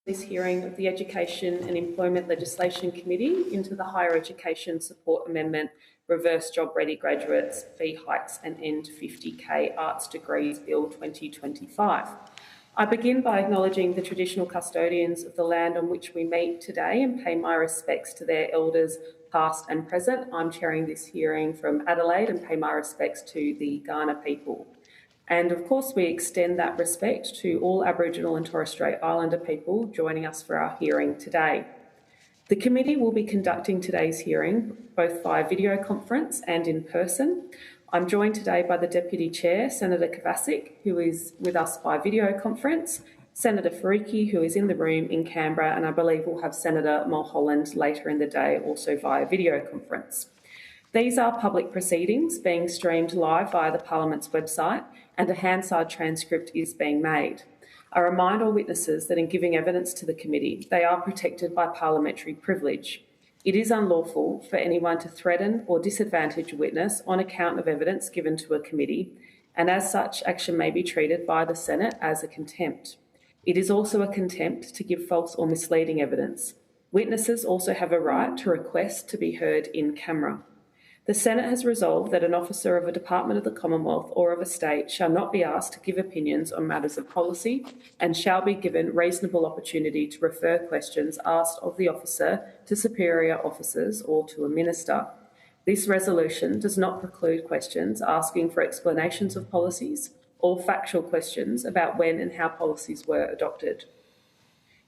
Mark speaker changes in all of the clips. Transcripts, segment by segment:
Speaker 1: this hearing of the Education and Employment Legislation Committee into the Higher Education Support Amendment, Reverse Job Ready Graduates, Fee Hikes and End 50K Arts Degrees Bill 2025. I begin by acknowledging the traditional custodians of the land on which we meet today and pay my respects to their elders past and present. I'm chairing this hearing from Adelaide and pay my respects to the Kaurna people. And of course, we extend that respect to all Aboriginal and Torres Strait Islander people joining us for our hearing today. The committee will be conducting today's hearing both via video conference and in person. I'm joined today by the Deputy Chair, Senator Kovacic, who is with us by video conference, Senator Faruqi, who is in the room in Canberra, and I believe we'll have Senator Mulholland later in the day also via video conference. These are public proceedings being streamed live via the Parliament's website, and a Hansard transcript is being made. I remind all witnesses that in giving evidence to the committee, they are protected by parliamentary privilege. It is unlawful for anyone to threaten or disadvantage a witness on account of evidence given to a committee, and as such, action may be treated by the Senate as a contempt. It is also a contempt to give false or misleading evidence. Witnesses also have a right to request to be heard in camera. The Senate has resolved that an officer of a Department of the Commonwealth or of a state shall not be asked to give opinions on matters of policy and shall be given reasonable opportunity to refer questions asked of the officer to superior officers or to a minister. This resolution does not preclude questions asking for explanations of policies or factual questions about when and how policies were adopted.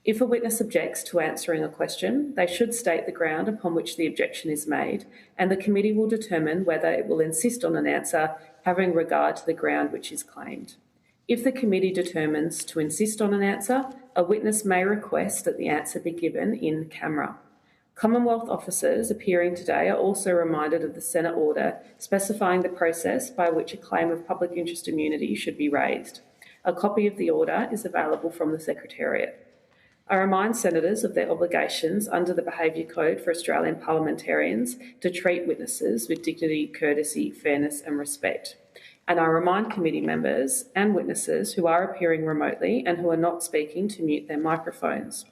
Speaker 1: If a witness objects to answering a question, they should state the ground upon which the objection is made, and the committee will determine whether it will insist on an answer having regard to the ground which is claimed. If the committee determines to insist on an answer, a witness may request that the answer be given in camera. Commonwealth officers appearing today are also reminded of the Senate order specifying the process by which a claim of public interest immunity should be raised. A copy of the order is available from the Secretariat. I remind senators of their obligations under the Behaviour Code for Australian parliamentarians to treat witnesses with dignity, courtesy, fairness and respect. And I remind committee members and witnesses who are appearing remotely and who are not speaking to mute their microphones.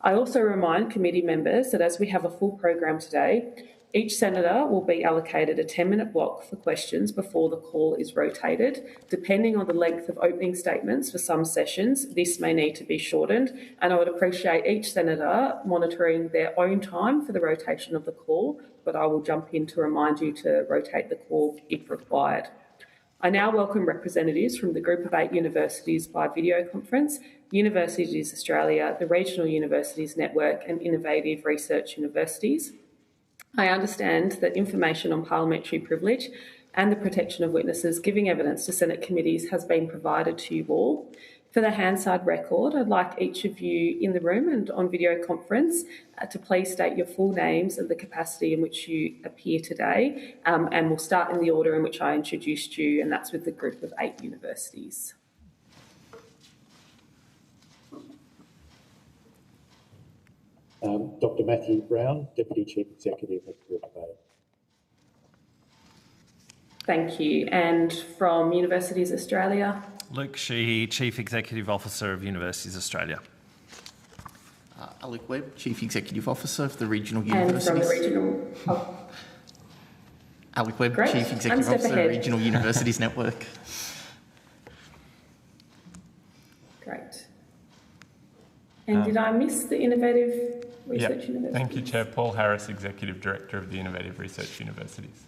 Speaker 1: I also remind committee members that as we have a full program today, each senator will be allocated a 10-minute block for questions before the call is rotated. Depending on the length of opening statements for some sessions, this may need to be shortened, and I would appreciate each senator monitoring their own time for the rotation of the call, but I will jump in to remind you to rotate the call if required. I now welcome representatives from the Group of 8 universities by video conference, Universities Australia, the Regional Universities Network and Innovative Research Universities. I understand that information on parliamentary privilege and the protection of witnesses giving evidence to Senate committees has been provided to you all. For the Hansard record, I'd like each of you in the room and on video conference to please state your full names and the capacity in which you appear today, and we'll start in the order in which I introduced you, and that's with the Group of 8 universities.
Speaker 2: Dr. Matthew Brown, Deputy Chief Executive of Group 8.
Speaker 1: Thank you. And from Universities Australia?
Speaker 3: Luke Sheehy, Chief Executive Officer of Universities Australia.
Speaker 4: Alec Webb, Chief Executive Officer of the Regional Universities.
Speaker 1: And from the Regional...
Speaker 4: Alec Webb,
Speaker 1: Great.
Speaker 4: Chief Executive Officer of the Regional Universities Network.
Speaker 1: Great. And did I miss the Innovative Research Universities?
Speaker 5: Thank you, Chair. Paul Harris, Executive Director of the Innovative Research Universities.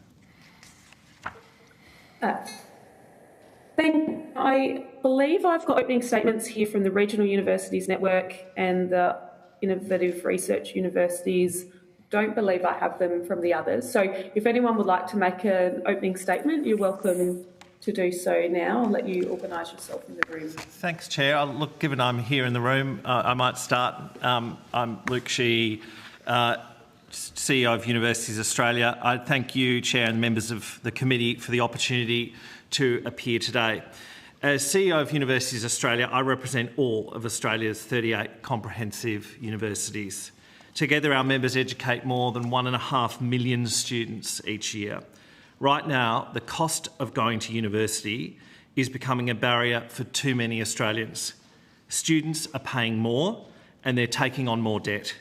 Speaker 1: I believe I've got opening statements here from the Regional Universities Network and the Innovative Research Universities. Don't believe I have them from the others. So if anyone would like to make an opening statement, you're welcome to do so now. I'll let you organise yourself in the room.
Speaker 3: Thanks, Chair. Look, given I'm here in the room, I might start. I'm Luke Sheehy, CEO of Universities Australia. I thank you, Chair, and members of the committee for the opportunity to appear today. As CEO of Universities Australia, I represent all of Australia's 38 comprehensive universities. Together, our members educate more than 1.5 million students each year. Right now, the cost of going to university is becoming a barrier for too many Australians. Students are paying more and they're taking on more debt.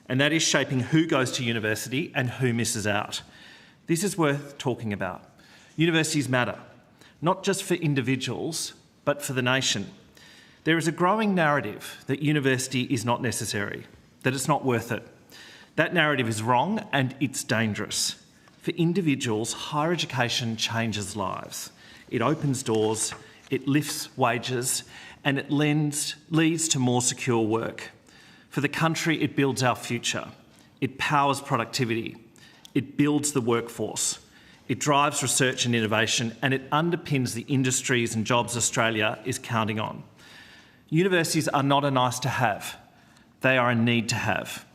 Speaker 3: And that is shaping who goes to university and who misses out. This is worth talking about. Universities matter, not just for individuals, but for the nation. There is a growing narrative that university is not necessary, that it's not worth it. That narrative is wrong and it's dangerous. For individuals, higher education changes lives. It opens doors, it lifts wages, and it leads to more secure work. For the country, it builds our future. It powers productivity. It builds the workforce. It drives research and innovation, and it underpins the industries and jobs Australia is counting on. Universities are not a nice to have. They are a need to have.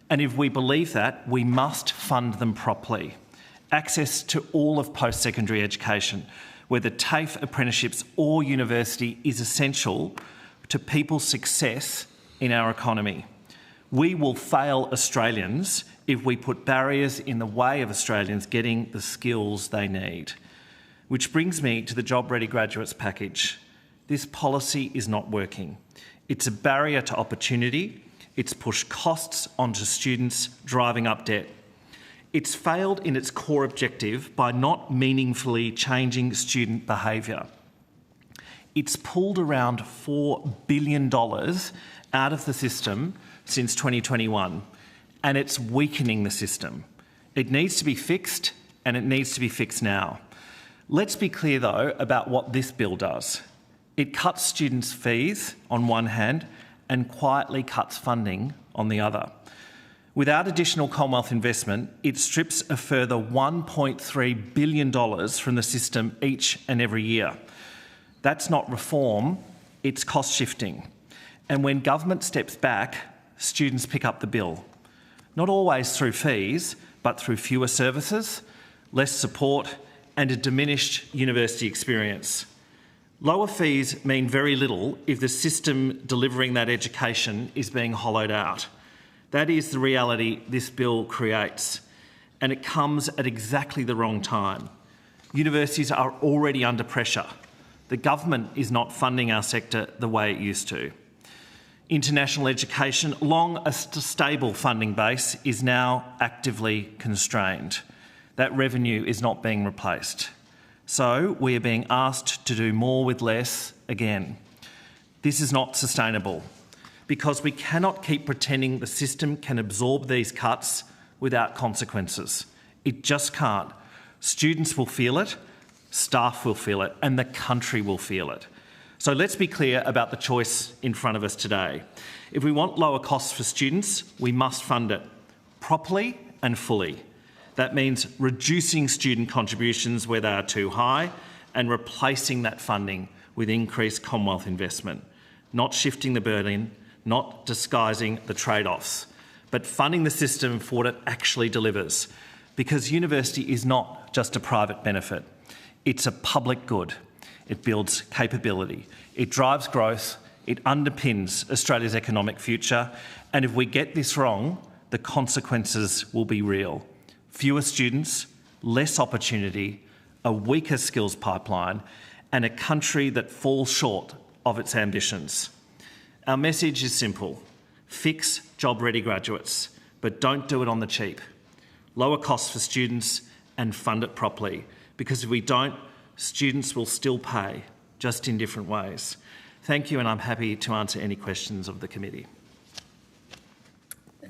Speaker 3: And if we believe that, we must fund them properly. Access to all of post-secondary education, whether TAFE, apprenticeships or university, is essential to people's success in our economy. We will fail Australians if we put barriers in the way of Australians getting the skills they need. Which brings me to the Job Ready Graduates package. This policy is not working. It's a barrier to opportunity. It's pushed costs onto students, driving up debt. It's failed in its core objective by not meaningfully changing student behaviour. It's pulled around $4 billion out of the system since 2021, and it's weakening the system. It needs to be fixed, and it needs to be fixed now. Let's be clear, though, about what this bill does. It cuts students' fees on one hand and quietly cuts funding on the other. Without additional Commonwealth investment, it strips a further $1.3 billion from the system each and every year. That's not reform, it's cost shifting. And when government steps back, students pick up the bill. Not always through fees, but through fewer services, less support, and a diminished university experience. Lower fees mean very little if the system delivering that education is being hollowed out. That is the reality this bill creates, and it comes at exactly the wrong time. Universities are already under pressure. The government is not funding our sector the way it used to. International education, long a stable funding base, is now actively constrained. That revenue is not being replaced. So we are being asked to do more with less again. This is not sustainable, because we cannot keep pretending the system can absorb these cuts without consequences. It just can't. Students will feel it, staff will feel it, and the country will feel it. So let's be clear about the choice in front of us today. If we want lower costs for students, we must fund it properly and fully. That means reducing student contributions where they are too high and replacing that funding with increased Commonwealth investment, not shifting the burden, not disguising the trade-offs, but funding the system for what it actually delivers. Because university is not just a private benefit, it's a public good. It builds capability, it drives growth, it underpins Australia's economic future, and if we get this wrong, the consequences will be real. Fewer students, less opportunity, a weaker skills pipeline, and a country that falls short of its ambitions. Our message is simple: fix job-ready graduates, but don't do it on the cheap. Lower costs for students and fund it properly, because if we don't, students will still pay, just in different ways. Thank you, and I'm happy to answer any questions of the committee.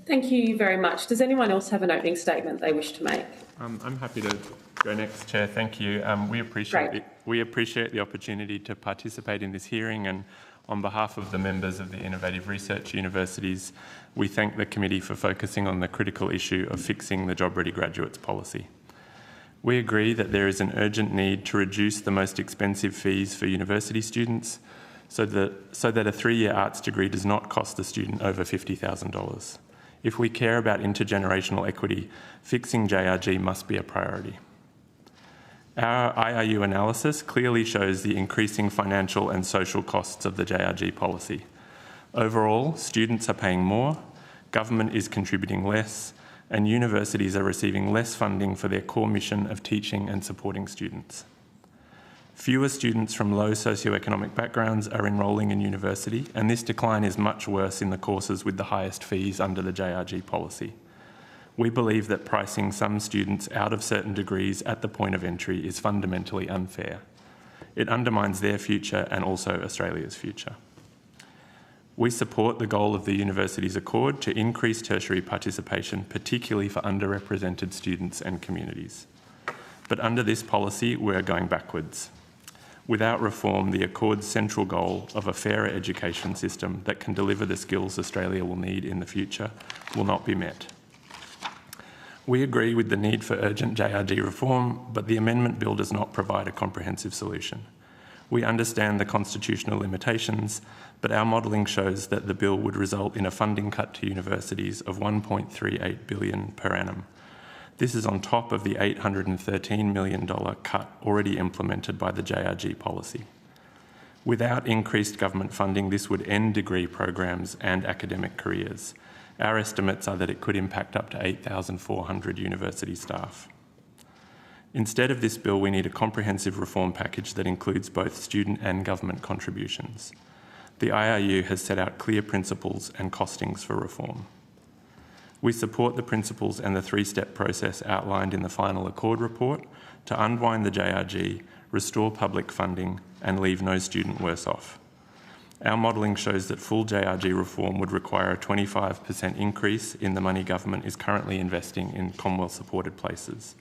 Speaker 1: Thank you very much. Does anyone else have an opening statement they wish to make?
Speaker 5: I'm happy to go next, Chair. Thank you. We appreciate the opportunity to participate in this hearing, and on behalf of the members of the Innovative Research Universities, we thank the committee for focusing on the critical issue of fixing the Job Ready Graduates policy. We agree that there is an urgent need to reduce the most expensive fees for university students so that a 3-year arts degree does not cost the student over $50,000. If we care about intergenerational equity, fixing JRG must be a priority. Our IRU analysis clearly shows the increasing financial and social costs of the JRG policy. Overall, students are paying more, government is contributing less, and universities are receiving less funding for their core mission of teaching and supporting students. Fewer students from low socioeconomic backgrounds are enrolling in university, and this decline is much worse in the courses with the highest fees under the JRG policy. We believe that pricing some students out of certain degrees at the point of entry is fundamentally unfair. It undermines their future and also Australia's future. We support the goal of the Universities Accord to increase tertiary participation, particularly for underrepresented students and communities. But under this policy, we're going backwards. Without reform, the Accord's central goal of a fairer education system that can deliver the skills Australia will need in the future will not be met. We agree with the need for urgent JRG reform, but the amendment bill does not provide a comprehensive solution. We understand the constitutional limitations, but our modelling shows that the bill would result in a funding cut to universities of $1.38 billion per annum. This is on top of the $813 million cut already implemented by the JRG policy. Without increased government funding, this would end degree programs and academic careers. Our estimates are that it could impact up to 8,400 university staff. Instead of this bill, we need a comprehensive reform package that includes both student and government contributions. The IRU has set out clear principles and costings for reform. We support the principles and the three-step process outlined in the final Accord report to unwind the JRG, restore public funding, and leave no student worse off. Our modelling shows that full JRG reform would require a 25% increase in the money government is currently investing in Commonwealth-supported places.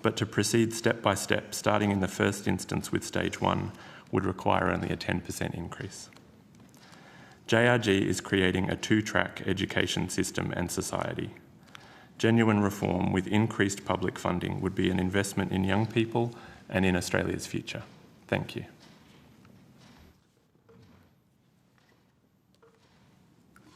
Speaker 5: But to proceed step by step, starting in the first instance with stage 1, would require only a 10% increase. JRG is creating a two-track education system and society. Genuine reform with increased public funding would be an investment in young people and in Australia's future. Thank you.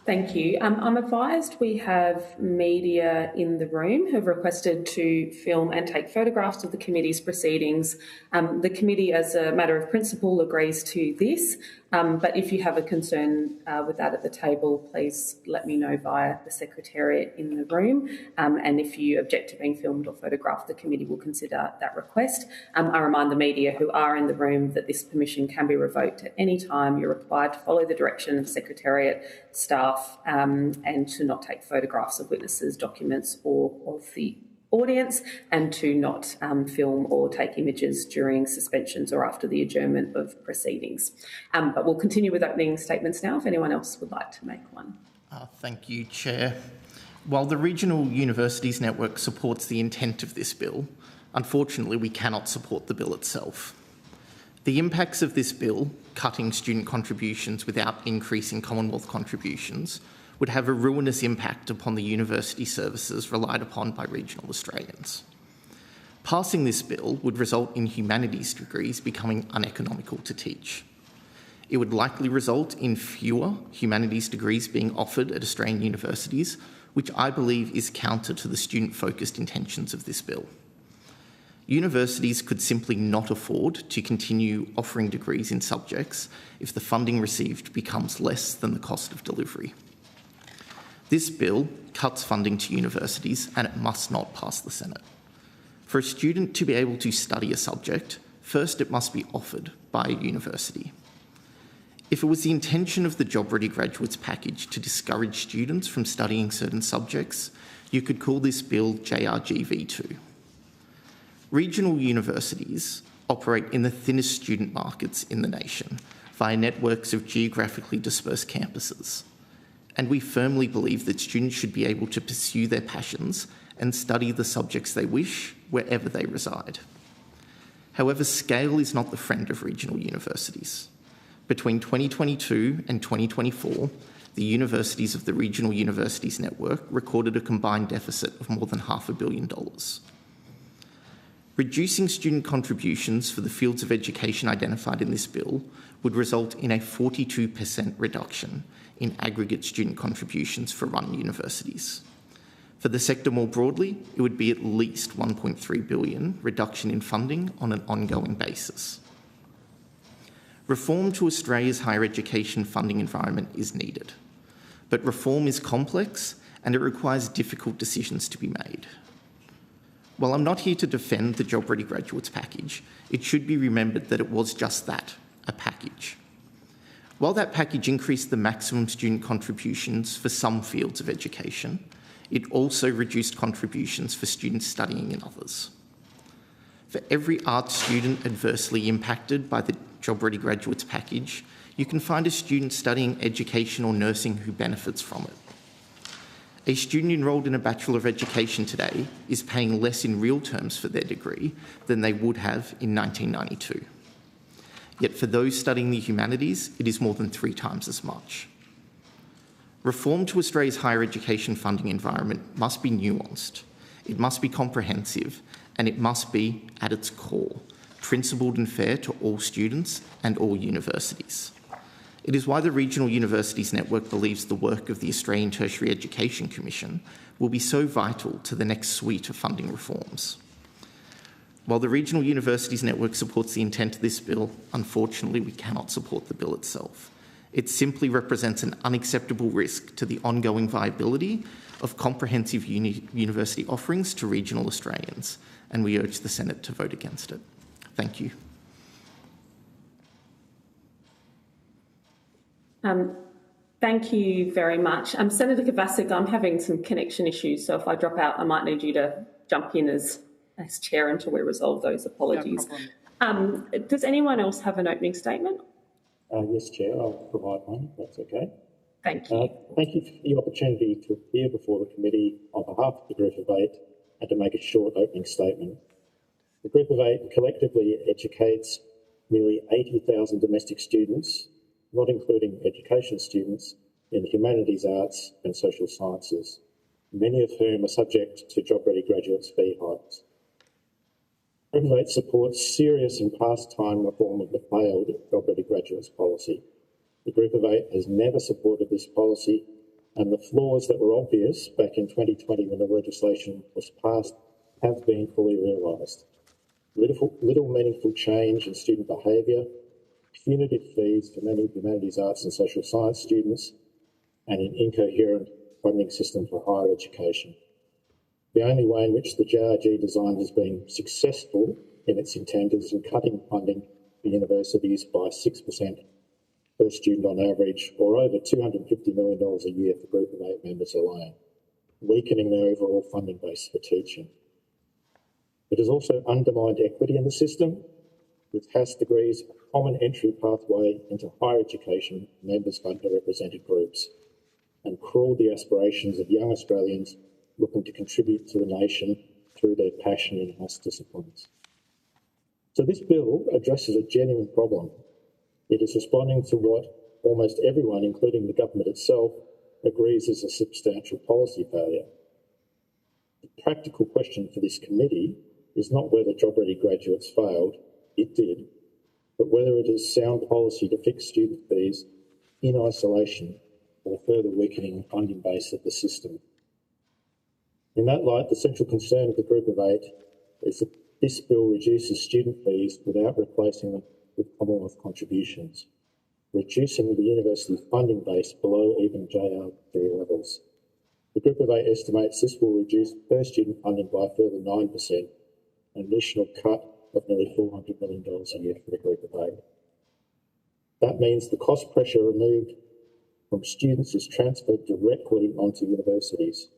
Speaker 1: Thank you. I'm advised we have media in the room who have requested to film and take photographs of the committee's proceedings. The committee, as a matter of principle, agrees to this, but if you have a concern with that at the table, please let me know via the Secretariat in the room, and if you object to being filmed or photographed, the committee will consider that request. I remind the media who are in the room that this permission can be revoked at any time. You're required to follow the direction of Secretariat staff and to not take photographs of witnesses, documents or of the audience, and to not film or take images during suspensions or after the adjournment of proceedings. But we'll continue with opening statements now if anyone else would like to make one.
Speaker 4: Thank you, Chair. While the Regional Universities Network supports the intent of this bill, unfortunately we cannot support the bill itself. The impacts of this bill, cutting student contributions without increasing Commonwealth contributions, would have a ruinous impact upon the university services relied upon by regional Australians. Passing this bill would result in humanities degrees becoming uneconomical to teach. It would likely result in fewer humanities degrees being offered at Australian universities, which I believe is counter to the student-focused intentions of this bill. Universities could simply not afford to continue offering degrees in subjects if the funding received becomes less than the cost of delivery. This bill cuts funding to universities and it must not pass the Senate. For a student to be able to study a subject, first it must be offered by a university. If it was the intention of the Job Ready Graduates package to discourage students from studying certain subjects, you could call this bill JRG V2. Regional universities operate in the thinnest student markets in the nation via networks of geographically dispersed campuses. And we firmly believe that students should be able to pursue their passions and study the subjects they wish wherever they reside. However, scale is not the friend of regional universities. Between 2022 and 2024, the universities of the Regional Universities Network recorded a combined deficit of more than $500 million. Reducing student contributions for the fields of education identified in this bill would result in a 42% reduction in aggregate student contributions for run universities. For the sector more broadly, it would be at least $1.3 billion reduction in funding on an ongoing basis. Reform to Australia's higher education funding environment is needed, but reform is complex and it requires difficult decisions to be made. While I'm not here to defend the Job Ready Graduates package, it should be remembered that it was just that, a package. While that package increased the maximum student contributions for some fields of education, it also reduced contributions for students studying in others. For every arts student adversely impacted by the Job Ready Graduates package, you can find a student studying education or nursing who benefits from it. A student enrolled in a Bachelor of Education today is paying less in real terms for their degree than they would have in 1992. Yet for those studying the humanities, it is more than 3 times as much. Reform to Australia's higher education funding environment must be nuanced, it must be comprehensive, and it must be, at its core, principled and fair to all students and all universities. It is why the Regional Universities Network believes the work of the Australian Tertiary Education Commission will be so vital to the next suite of funding reforms. While the Regional Universities Network supports the intent of this bill, unfortunately we cannot support the bill itself. It simply represents an unacceptable risk to the ongoing viability of comprehensive university offerings to regional Australians, and we urge the Senate to vote against it. Thank you.
Speaker 1: Thank you very much. Senator Kovacic, I'm having some connection issues, so if I drop out, I might need you to jump in as chair until we resolve those. Apologies. No, does anyone else have an opening statement?
Speaker 2: Yes, Chair, I'll provide one, if that's okay.
Speaker 1: Thank you.
Speaker 2: Thank you for the opportunity to appear before the committee on behalf of the Group of 8 and to make a short opening statement. The Group of 8 collectively educates nearly 80,000 domestic students, not including education students, in the humanities, arts and social sciences, many of whom are subject to Job Ready Graduates fee hikes. The Group of 8 supports serious and past time reform of the failed Job Ready Graduates policy. The Group of 8 has never supported this policy, and the flaws that were obvious back in 2020 when the legislation was passed have been fully realised. Little meaningful change in student behaviour, punitive fees for many humanities, arts and social science students, and an incoherent funding system for higher education. The only way in which the JRG design has been successful in its intent is in cutting funding for universities by 6% per student on average, or over $250 million a year for Group of 8 members alone, weakening their overall funding base for teaching. It has also undermined equity in the system, with HASS degrees a common entry pathway into higher education for members of underrepresented groups, and crawled the aspirations of young Australians looking to contribute to the nation through their passion in HASS disciplines. So this bill addresses a genuine problem. It is responding to what almost everyone, including the government itself, agrees is a substantial policy failure. The practical question for this committee is not whether Job Ready Graduates failed, it did, but whether it is sound policy to fix student fees in isolation or further weakening the funding base of the system. In that light, the central concern of the Group of 8 is that this bill reduces student fees without replacing them with Commonwealth contributions, reducing the university funding base below even JRG levels. The Group of 8 estimates this will reduce per student funding by a further 9%, an additional cut of nearly $400 million a year for the Group of 8. That means the cost pressure removed from students is transferred directly onto universities.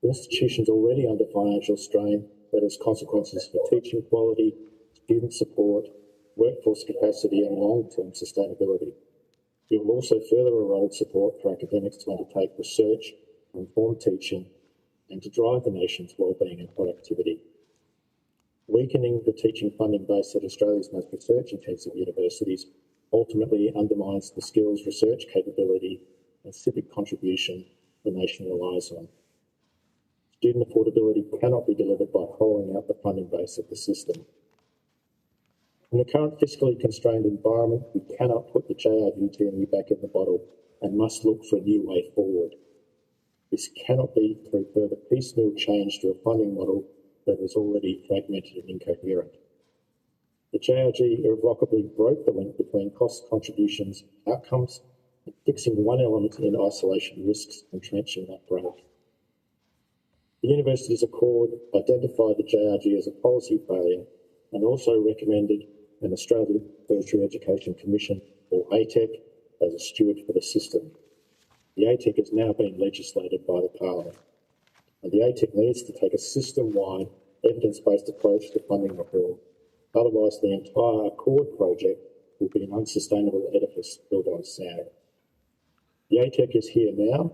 Speaker 2: The institutions already under financial strain that has consequences for teaching quality, student support, workforce capacity and long-term sustainability. It will also further erode support for academics to undertake research, inform teaching and to drive the nation's wellbeing and productivity. Weakening the teaching funding base at Australia's most research-intensive universities ultimately undermines the skills, research capability and civic contribution the nation relies on. Student affordability cannot be delivered by hollowing out the funding base of the system. In the current fiscally constrained environment, we cannot put the JRG genie back in the bottle and must look for a new way forward. This cannot be through further piecemeal change to a funding model that is already fragmented and incoherent. The JRG irrevocably broke the link between cost, contributions, outcomes, and fixing one element in isolation risks entrenching that break. The university's accord identified the JRG as a policy failure and also recommended an Australian Tertiary Education Commission, or ATEC, as a steward for the system. The ATEC has now been legislated by the Parliament, and the ATEC needs to take a system-wide, evidence-based approach to funding reform. Otherwise, the entire Accord project will be an unsustainable edifice built on sand. The ATEC is here now,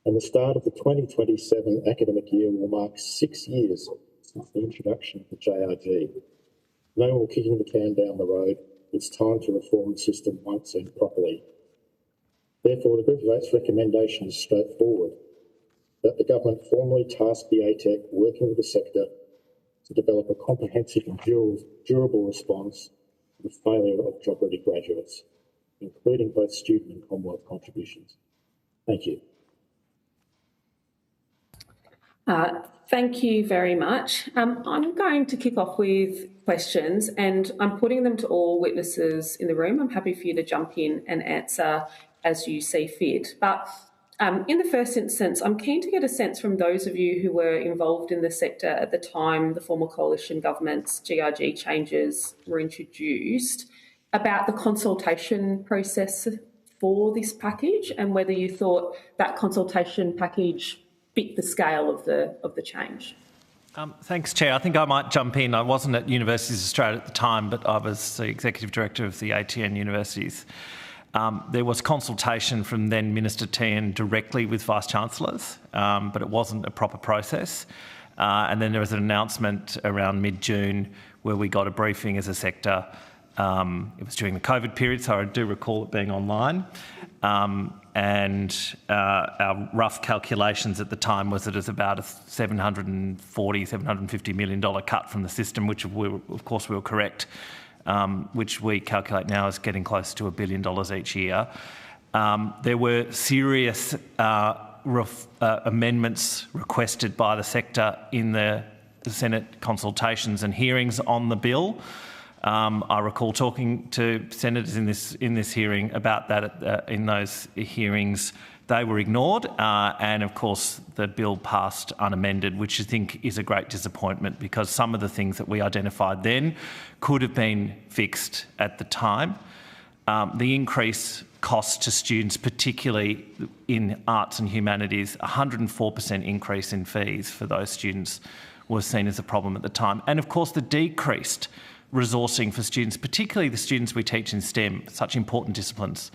Speaker 2: and the start of the 2027 academic year will mark 6 years since the introduction of the JRG. No more kicking the can down the road. It's time to reform the system once and properly. Therefore, the Group of Eight's recommendation is straightforward, that the government formally task the ATEC, working with the sector, to develop a comprehensive and durable response to the failure of job-ready graduates, including both student and Commonwealth contributions. Thank you.
Speaker 1: Thank you very much. I'm going to kick off with questions, and I'm putting them to all witnesses in the room. I'm happy for you to jump in and answer as you see fit. But in the first instance, I'm keen to get a sense from those of you who were involved in the sector at the time the former coalition government's GRG changes were introduced about the consultation process for this package and whether you thought that consultation package fit the scale of the change.
Speaker 3: Thanks, Chair. I think I might jump in. I wasn't at Universities Australia at the time, but I was the Executive Director of the ATN Universities. There was consultation from then Minister Tehan directly with Vice-Chancellors, but it wasn't a proper process. And then there was an announcement around mid-June where we got a briefing as a sector. It was during the COVID period, so I do recall it being online. And our rough calculations at the time was that it was about a $740, $750 million cut from the system, which of course we were correct, which we calculate now as getting close to $1 billion each year. There were serious amendments requested by the sector in the Senate consultations and hearings on the bill. I recall talking to senators in this hearing about that. In those hearings, they were ignored, and of course the bill passed unamended, which I think is a great disappointment because some of the things that we identified then could have been fixed at the time. The increase cost to students, particularly in arts and humanities, 104% increase in fees for those students was seen as a problem at the time, and of course the decreased resourcing for students, particularly the students we teach in STEM, such important disciplines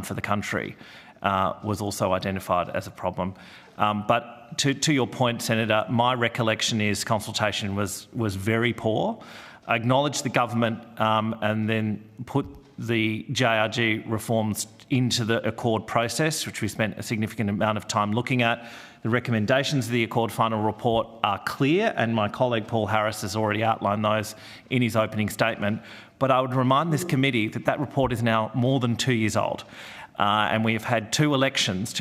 Speaker 3: for the country, was also identified as a problem. But to your point, Senator, my recollection is consultation was very poor. I acknowledge the government and then put the JRG reforms into the Accord process, which we spent a significant amount of time looking at. The recommendations of the Accord final report are clear, and my colleague Paul Harris has already outlined those in his opening statement. But I would remind this committee that that report is now more than 2 years old. And we have had two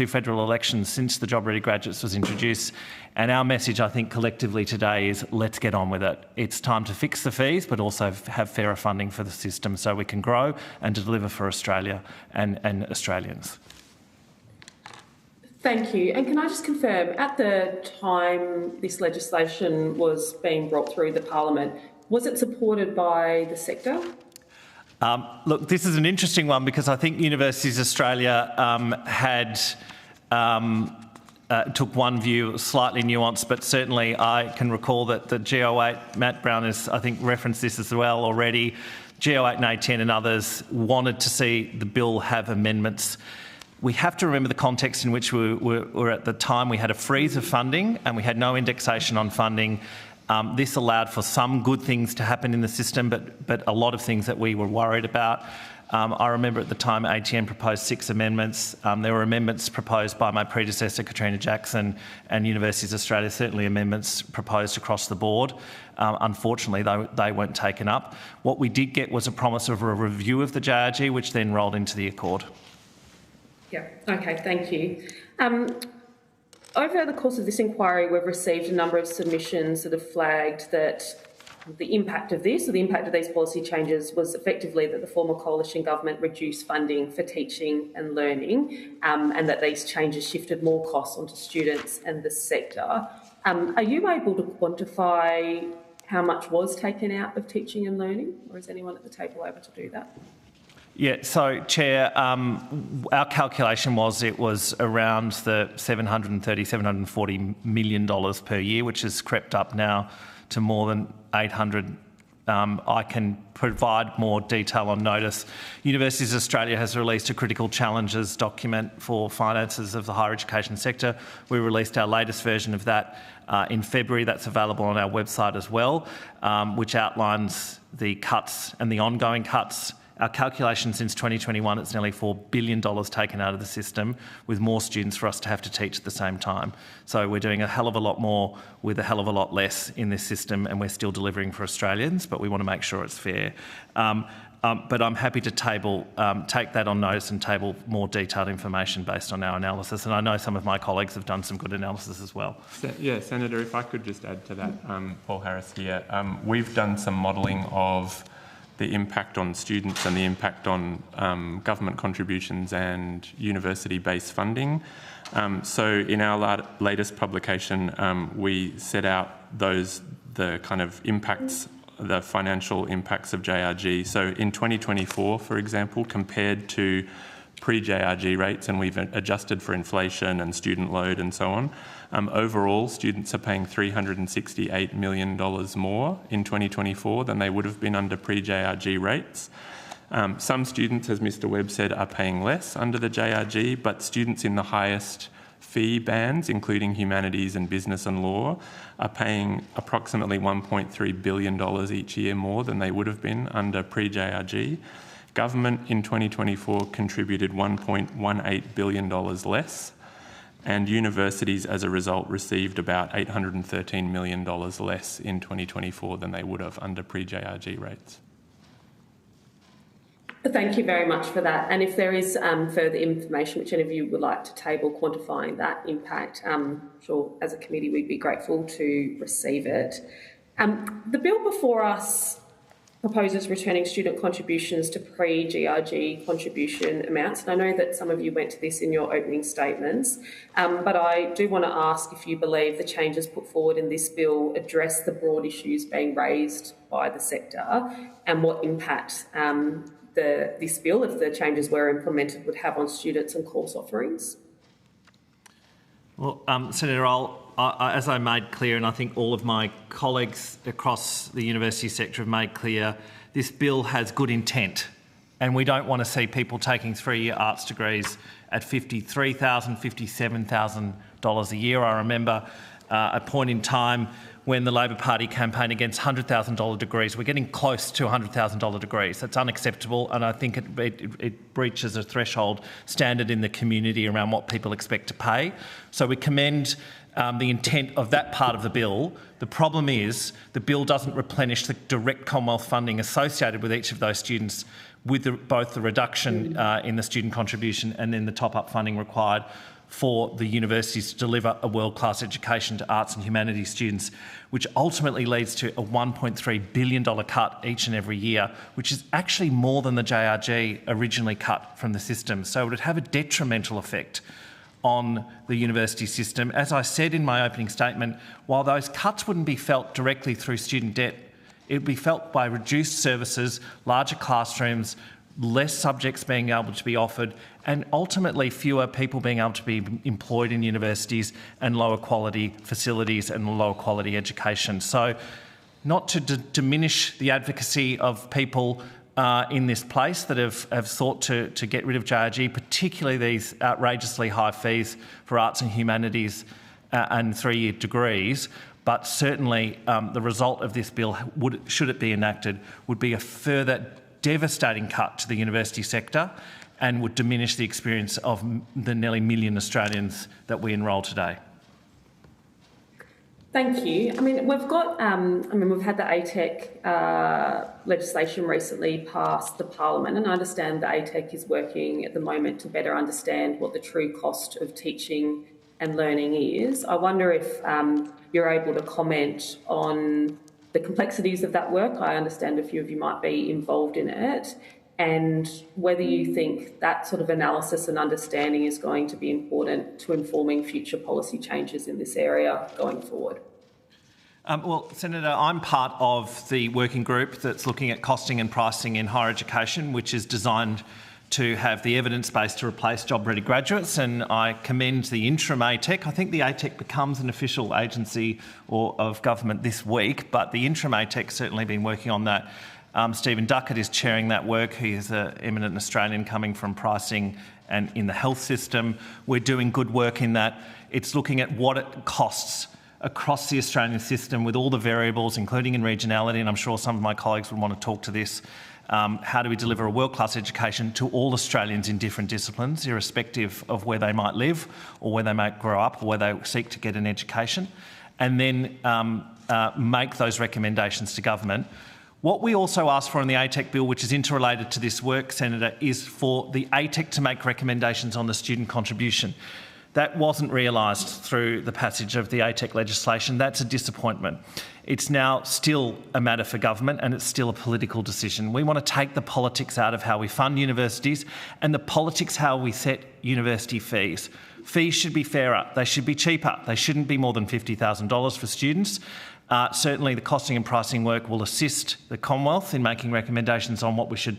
Speaker 3: federal elections since the Job Ready Graduates was introduced. And our message, I think, collectively today is let's get on with it. It's time to fix the fees, but also have fairer funding for the system so we can grow and to deliver for Australia and Australians.
Speaker 1: Thank you. And can I just confirm, at the time this legislation was being brought through the Parliament, was it supported by the sector?
Speaker 3: Look, this is an interesting one because I think Universities Australia took one view, slightly nuanced, but certainly I can recall that the G08, Matt Brown has, I think, referenced this as well already. G08 and A10 and others wanted to see the bill have amendments. We have to remember the context in which we were at the time. We had a freeze of funding and we had no indexation on funding. This allowed for some good things to happen in the system, but a lot of things that we were worried about. I remember at the time ATN proposed 6 amendments. There were amendments proposed by my predecessor, Katrina Jackson, and Universities Australia, certainly amendments proposed across the board. Unfortunately, they weren't taken up. What we did get was a promise of a review of the JRG, which then rolled into the Accord.
Speaker 1: Yeah, okay, thank you. Over the course of this inquiry, we've received a number of submissions that have flagged that the impact of this, or the impact of these policy changes, was effectively that the former coalition government reduced funding for teaching and learning, and that these changes shifted more costs onto students and the sector. Are you able to quantify how much was taken out of teaching and learning, or is anyone at the table able to do that?
Speaker 3: Yeah, so Chair, our calculation was it was around the $730, $740 million per year, which has crept up now to more than 800. I can provide more detail on notice. Universities Australia has released a critical challenges document for finances of the higher education sector. We released our latest version of that in February. That's available on our website as well, which outlines the cuts and the ongoing cuts. Our calculation since 2021, it's nearly $4 billion taken out of the system, with more students for us to have to teach at the same time. So we're doing a hell of a lot more with a hell of a lot less in this system, and we're still delivering for Australians, but we want to make sure it's fair. But I'm happy to take that on notice and table more detailed information based on our analysis. And I know some of my colleagues have done some good analysis as well.
Speaker 5: Yeah, Senator, if I could just add to that, Paul Harris here. We've done some modelling of the impact on students and the impact on government contributions and university-based funding. So in our latest publication, we set out the kind of impacts, the financial impacts of JRG. So in 2024, for example, compared to pre-JRG rates, and we've adjusted for inflation and student load and so on, overall, students are paying $368 million more in 2024 than they would have been under pre-JRG rates. Some students, as Mr Webb said, are paying less under the JRG, but students in the highest fee bands, including humanities and business and law, are paying approximately $1.3 billion each year more than they would have been under pre-JRG. Government in 2024 contributed $1.18 billion less, and universities as a result received about $813 million less in 2024 than they would have under pre-JRG rates.
Speaker 1: Thank you very much for that. And if there is further information which any of you would like to table quantifying that impact, I'm sure as a committee we'd be grateful to receive it. The bill before us proposes returning student contributions to pre-GRG contribution amounts. And I know that some of you went to this in your opening statements, but I do want to ask if you believe the changes put forward in this bill address the broad issues being raised by the sector, and what impact this bill, if the changes were implemented, would have on students and course offerings.
Speaker 3: Well, Senator, as I made clear, and I think all of my colleagues across the university sector have made clear, this bill has good intent, and we don't want to see people taking three-year arts degrees at $53,000, $57,000 a year. I remember a point in time when the Labor Party campaigned against $100,000 degrees. We're getting close to $100,000 degrees. That's unacceptable, and I think it breaches a threshold standard in the community around what people expect to pay. So we commend the intent of that part of the bill. The problem is the bill doesn't replenish the direct Commonwealth funding associated with each of those students, with both the reduction in the student contribution and then the top-up funding required for the universities to deliver a world-class education to arts and humanities students, which ultimately leads to a $1.3 billion cut each and every year, which is actually more than the JRG originally cut from the system. So it would have a detrimental effect on the university system. As I said in my opening statement, while those cuts wouldn't be felt directly through student debt, it would be felt by reduced services, larger classrooms, less subjects being able to be offered, and ultimately fewer people being able to be employed in universities, and lower quality facilities and lower quality education. So not to diminish the advocacy of people in this place that have sought to get rid of JRG, particularly these outrageously high fees for arts and humanities and three-year degrees, but certainly the result of this bill, should it be enacted, would be a further devastating cut to the university sector and would diminish the experience of the nearly 1 million Australians that we enrol today.
Speaker 1: Thank you. I mean, we've got, we've had the ATEC legislation recently passed the Parliament, and I understand the ATEC is working at the moment to better understand what the true cost of teaching and learning is. I wonder if you're able to comment on the complexities of that work. I understand a few of you might be involved in it, and whether you think that sort of analysis and understanding is going to be important to informing future policy changes in this area going forward.
Speaker 3: Well, Senator, I'm part of the working group that's looking at costing and pricing in higher education, which is designed to have the evidence base to replace job-ready graduates, and I commend the interim ATEC. I think the ATEC becomes an official agency of government this week, but the interim ATEC's certainly been working on that. Stephen Duckett is chairing that work. He is an eminent Australian coming from pricing and in the health system. We're doing good work in that. It's looking at what it costs across the Australian system with all the variables, including in regionality, and I'm sure some of my colleagues would want to talk to this. How do we deliver a world-class education to all Australians in different disciplines, irrespective of where they might live or where they might grow up or where they seek to get an education, and then make those recommendations to government. What we also asked for in the ATEC bill, which is interrelated to this work, Senator, is for the ATEC to make recommendations on the student contribution. That wasn't realised through the passage of the ATEC legislation. That's a disappointment. It's now still a matter for government and it's still a political decision. We want to take the politics out of how we fund universities and the politics how we set university fees. Fees should be fairer. They should be cheaper. They shouldn't be more than $50,000 for students. Certainly the costing and pricing work will assist the Commonwealth in making recommendations on what we should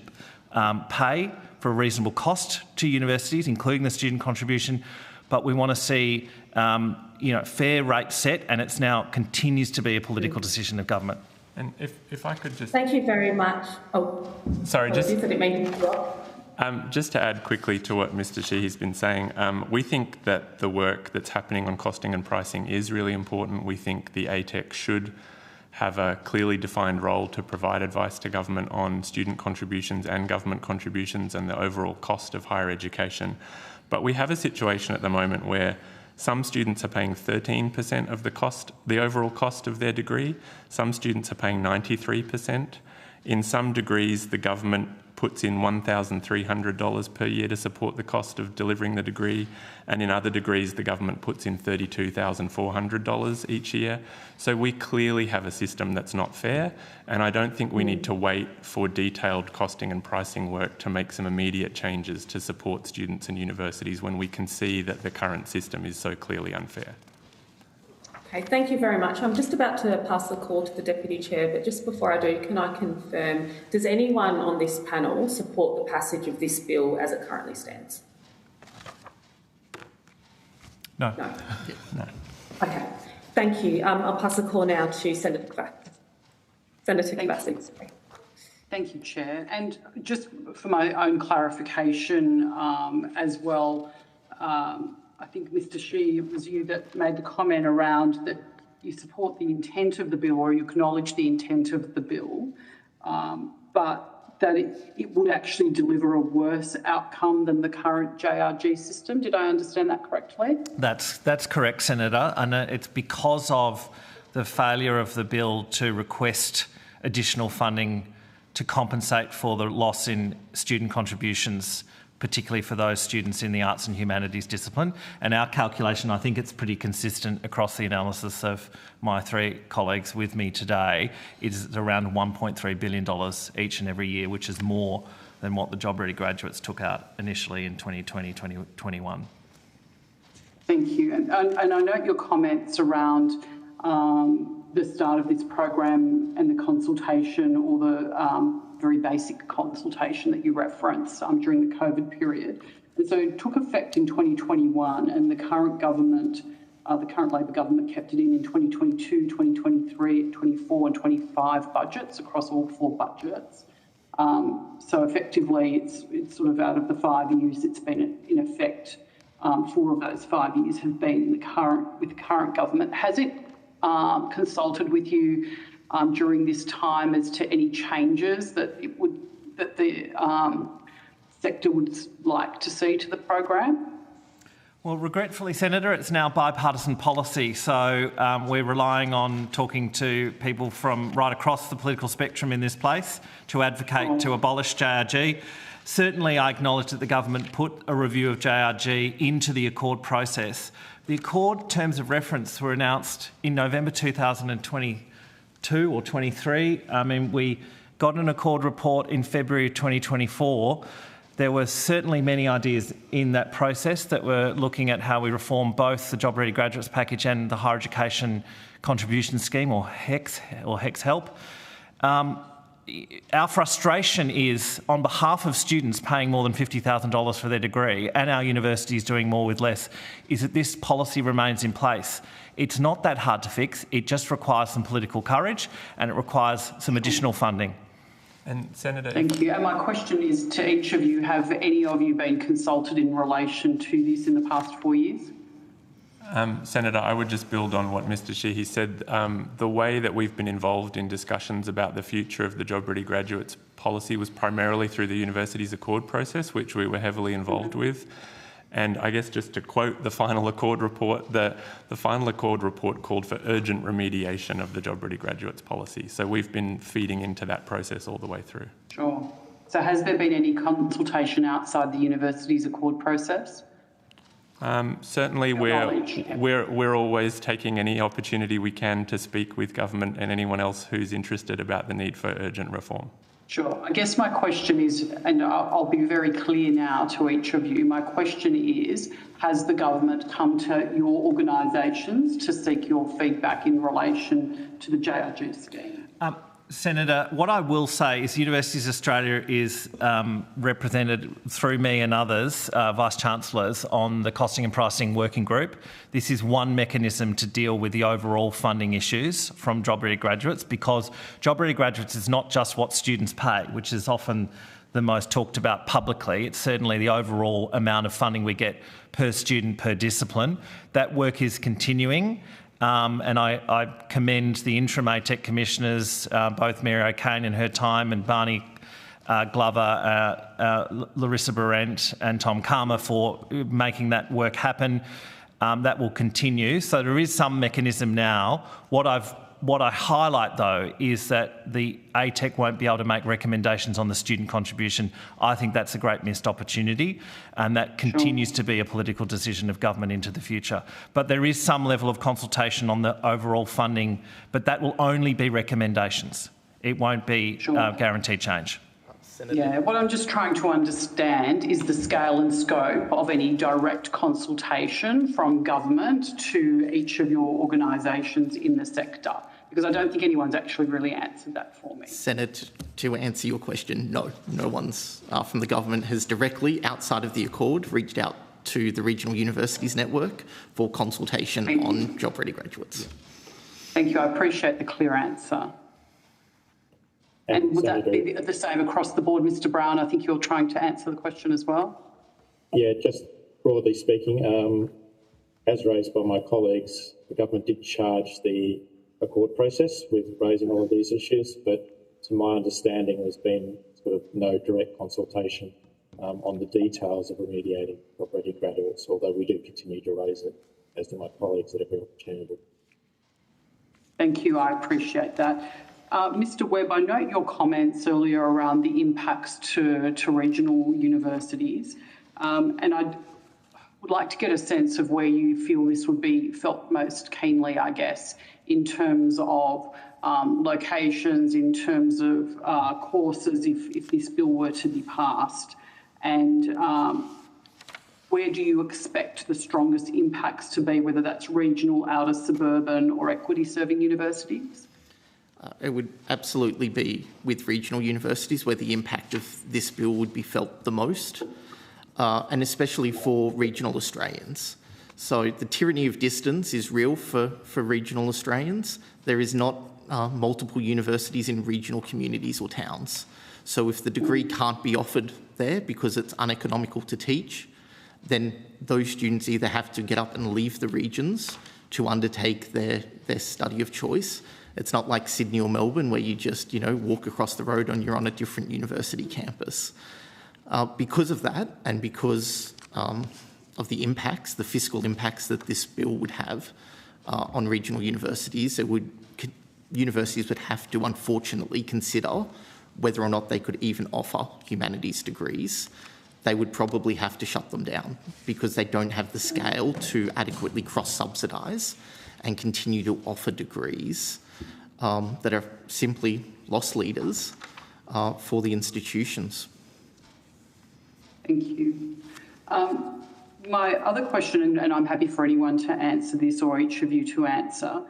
Speaker 3: pay for a reasonable cost to universities, including the student contribution. But we want to see fair rates set, and it's now continues to be a political decision of government.
Speaker 5: And if I could just...
Speaker 1: Thank you very much. Oh,
Speaker 5: sorry, just...
Speaker 1: I didn't mean to interrupt.
Speaker 5: Just to add quickly to what Mr Sheehy's been saying, we think that the work that's happening on costing and pricing is really important. We think the ATEC should have a clearly defined role to provide advice to government on student contributions and government contributions and the overall cost of higher education. But we have a situation at the moment where some students are paying 13% of the overall cost of their degree. Some students are paying 93%. In some degrees, the government puts in $1,300 per year to support the cost of delivering the degree, and in other degrees the government puts in $32,400 each year. So we clearly have a system that's not fair, and I don't think we need to wait for detailed costing and pricing work to make some immediate changes to support students and universities when we can see that the current system is so clearly unfair.
Speaker 1: Okay, thank you very much. I'm just about to pass the call to the Deputy Chair, but just before I do, can I confirm, does anyone on this panel support the passage of this bill as it currently stands?
Speaker 3: No.
Speaker 1: No.
Speaker 3: No.
Speaker 1: Okay, thank you. I'll pass the call now to Senator Kvassy.
Speaker 6: Thank you, Chair. And just for my own clarification as well, I think, Mr Sheehy, it was you that made the comment around that you support the intent of the bill or you acknowledge the intent of the bill, but that it would actually deliver a worse outcome than the current JRG system. Did I understand that correctly?
Speaker 3: That's correct, Senator, and it's because of the failure of the bill to request additional funding to compensate for the loss in student contributions, particularly for those students in the arts and humanities discipline. And our calculation, I think it's pretty consistent across the analysis of my three colleagues with me today, is around $1.3 billion each and every year, which is more than what the job-ready graduates took out initially in 2020, 2021.
Speaker 6: Thank you. And I note your comments around the start of this program and the consultation, or the very basic consultation that you referenced during the COVID period. And so it took effect in 2021, and the current government, the current Labor government, kept it in 2022, 2023, 24 and 25 budgets across all 4 budgets. So effectively it's sort of out of the 5 years it's been in effect, 4 of those 5 years have been with the current government. Has it consulted with you during this time as to any changes that the sector would like to see to the program?
Speaker 3: Well, regretfully, Senator, it's now bipartisan policy, so we're relying on talking to people from right across the political spectrum in this place to advocate to abolish JRG. Certainly, I acknowledge that the government put a review of JRG into the Accord process. The Accord terms of reference were announced in November 2022 or 23. I mean, we got an Accord report in February 2024, there were certainly many ideas in that process that were looking at how we reform both the Job Ready Graduates Package and the Higher Education Contribution Scheme, or HEX Help. Our frustration is, on behalf of students paying more than $50,000 for their degree and our universities doing more with less, is that this policy remains in place. It's not that hard to fix. It just requires some political courage and it requires some additional funding.
Speaker 5: And Senator...
Speaker 6: Thank you. And my question is to each of you, have any of you been consulted in relation to this in the past 4 years?
Speaker 5: Senator, I would just build on what Mr Sheehy said. The way that we've been involved in discussions about the future of the Job Ready Graduates policy was primarily through the university's Accord process, which we were heavily involved with. And I guess just to quote the final Accord report, the final Accord report called for urgent remediation of the Job Ready Graduates policy. So we've been feeding into that process all the way through.
Speaker 6: Sure. So has there been any consultation outside the university's Accord process?
Speaker 5: Certainly we're always taking any opportunity we can to speak with government and anyone else who's interested about the need for urgent reform.
Speaker 6: Sure. I guess my question is, and I'll be very clear now to each of you, my question is, has the government come to your organisations to seek your feedback in relation to the JRG scheme?
Speaker 3: Senator, what I will say is Universities Australia is represented through me and others, Vice-Chancellors, on the Costing and Pricing Working Group. This is one mechanism to deal with the overall funding issues from Job Ready Graduates, because Job Ready Graduates is not just what students pay, which is often the most talked about publicly. It's certainly the overall amount of funding we get per student, per discipline. That work is continuing. And I commend the interim ATEC commissioners, both Mary O'Kane in her time and Barney Glover, Larissa Barrent and Tom Karma for making that work happen. That will continue. So there is some mechanism now. What I highlight, though, is that the ATEC won't be able to make recommendations on the student contribution. I think that's a great missed opportunity, and that continues to be a political decision of government into the future. But there is some level of consultation on the overall funding, but that will only be recommendations. It won't be guaranteed change.
Speaker 6: Yeah, what I'm just trying to understand is the scale and scope of any direct consultation from government to each of your organisations in the sector, because I don't think anyone's actually really answered that for me.
Speaker 4: Senate, to answer your question, no one's from the government has directly, outside of the Accord, reached out to the regional universities network for consultation on Job Ready Graduates.
Speaker 6: Thank you. I appreciate the clear answer. And would that be the same across the board, Mr Brown? I think you're trying to answer the question as well.
Speaker 2: Yeah, just broadly speaking, as raised by my colleagues, the government did charge the Accord process with raising all of these issues, but to my understanding, there's been sort of no direct consultation on the details of remediating Job Ready Graduates, although we do continue to raise it, as do my colleagues, at every opportunity.
Speaker 6: Thank you. I appreciate that. Mr Webb, I note your comments earlier around the impacts to regional universities, and I would like to get a sense of where you feel this would be felt most keenly, I guess, in terms of locations, in terms of courses, if this bill were to be passed, and where do you expect the strongest impacts to be, whether that's regional, outer suburban or equity-serving universities?
Speaker 4: It would absolutely be with regional universities where the impact of this bill would be felt the most, and especially for regional Australians. So the tyranny of distance is real for regional Australians. There is not multiple universities in regional communities or towns. So if the degree can't be offered there because it's uneconomical to teach, then those students either have to get up and leave the regions to undertake their study of choice. It's not like Sydney or Melbourne where you just, walk across the road and you're on a different university campus. Because of that, and because of the impacts, the fiscal impacts that this bill would have on regional universities, universities would have to unfortunately consider whether or not they could even offer humanities degrees. They would probably have to shut them down because they don't have the scale to adequately cross-subsidise and continue to offer degrees that are simply loss leaders for the institutions.
Speaker 6: Thank you. My other question, and I'm happy for anyone to answer this or each of you to answer,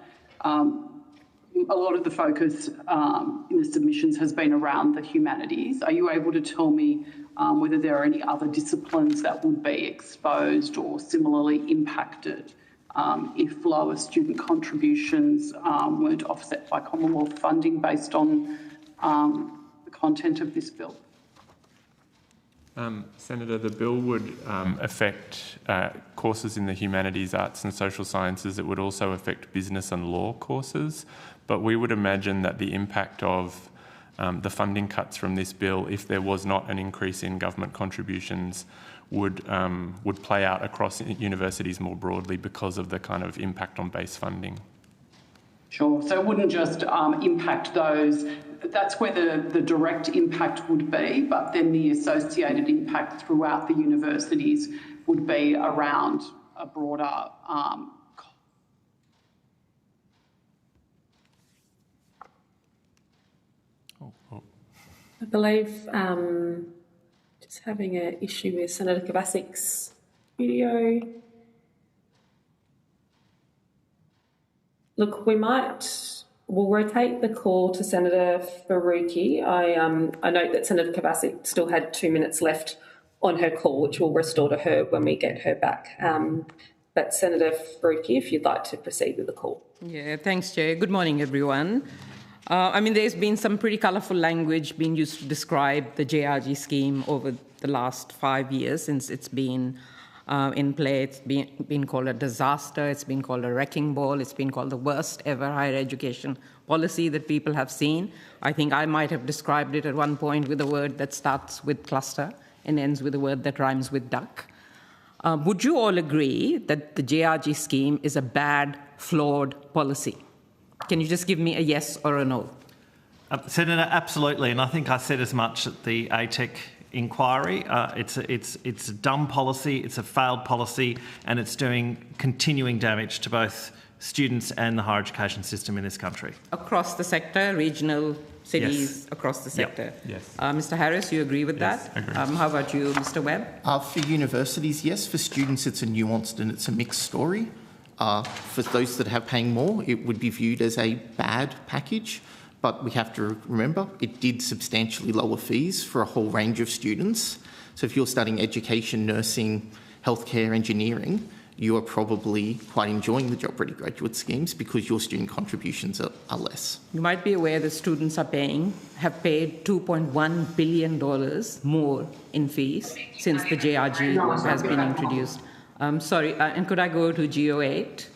Speaker 6: a lot of the focus in the submissions has been around the humanities. Are you able to tell me whether there are any other disciplines that would be exposed or similarly impacted if lower student contributions weren't offset by Commonwealth funding based on the content of this bill?
Speaker 5: Senator, the bill would affect courses in the humanities, arts and social sciences. It would also affect business and law courses. But we would imagine that the impact of the funding cuts from this bill, if there was not an increase in government contributions, would play out across universities more broadly because of the kind of impact on base funding.
Speaker 6: Sure. So it wouldn't just impact those. That's where the direct impact would be, but then the associated impact throughout the universities would be around a broader
Speaker 1: I believe just having an issue with Senator Kovacic's video. Look, we'll rotate the call to Senator Faruqi. I note that Senator Kovacic still had 2 minutes left on her call, which will restore to her when we get her back. But Senator Faruqi, if you'd like to proceed with the call.
Speaker 7: Yeah, thanks, Chair. Good morning, everyone. There's been some pretty colourful language being used to describe the JRG scheme over the last 5 years since it's been in play. It's been called a disaster, it's been called a wrecking ball, it's been called the worst ever higher education policy that people have seen. I think I might have described it at one point with a word that starts with cluster and ends with a word that rhymes with duck. Would you all agree that the JRG scheme is a bad, flawed policy? Can you just give me a yes or a no?
Speaker 3: Senator, absolutely, and I think I said as much at the ATEC inquiry. It's a dumb policy, it's a failed policy, and it's doing continuing damage to both students and the higher education system in this country. Across the sector, regional cities, yes. Across the sector. Yep. Yes.
Speaker 7: Mr. Harris, you agree with
Speaker 3: yes,
Speaker 7: that?
Speaker 3: I agree.
Speaker 7: How about you, Mr. Webb?
Speaker 4: For universities, yes. For students, it's a nuanced and it's a mixed story. For those that have paying more, it would be viewed as a bad package, but we have to remember it did substantially lower fees for a whole range of students. So if you're studying education, nursing, healthcare, engineering, you are probably quite enjoying the job-ready graduate schemes because your student contributions are less.
Speaker 7: You might be aware that students have paid $2.1 billion more in fees since the JRG has been introduced. Sorry, and could I go to GO8?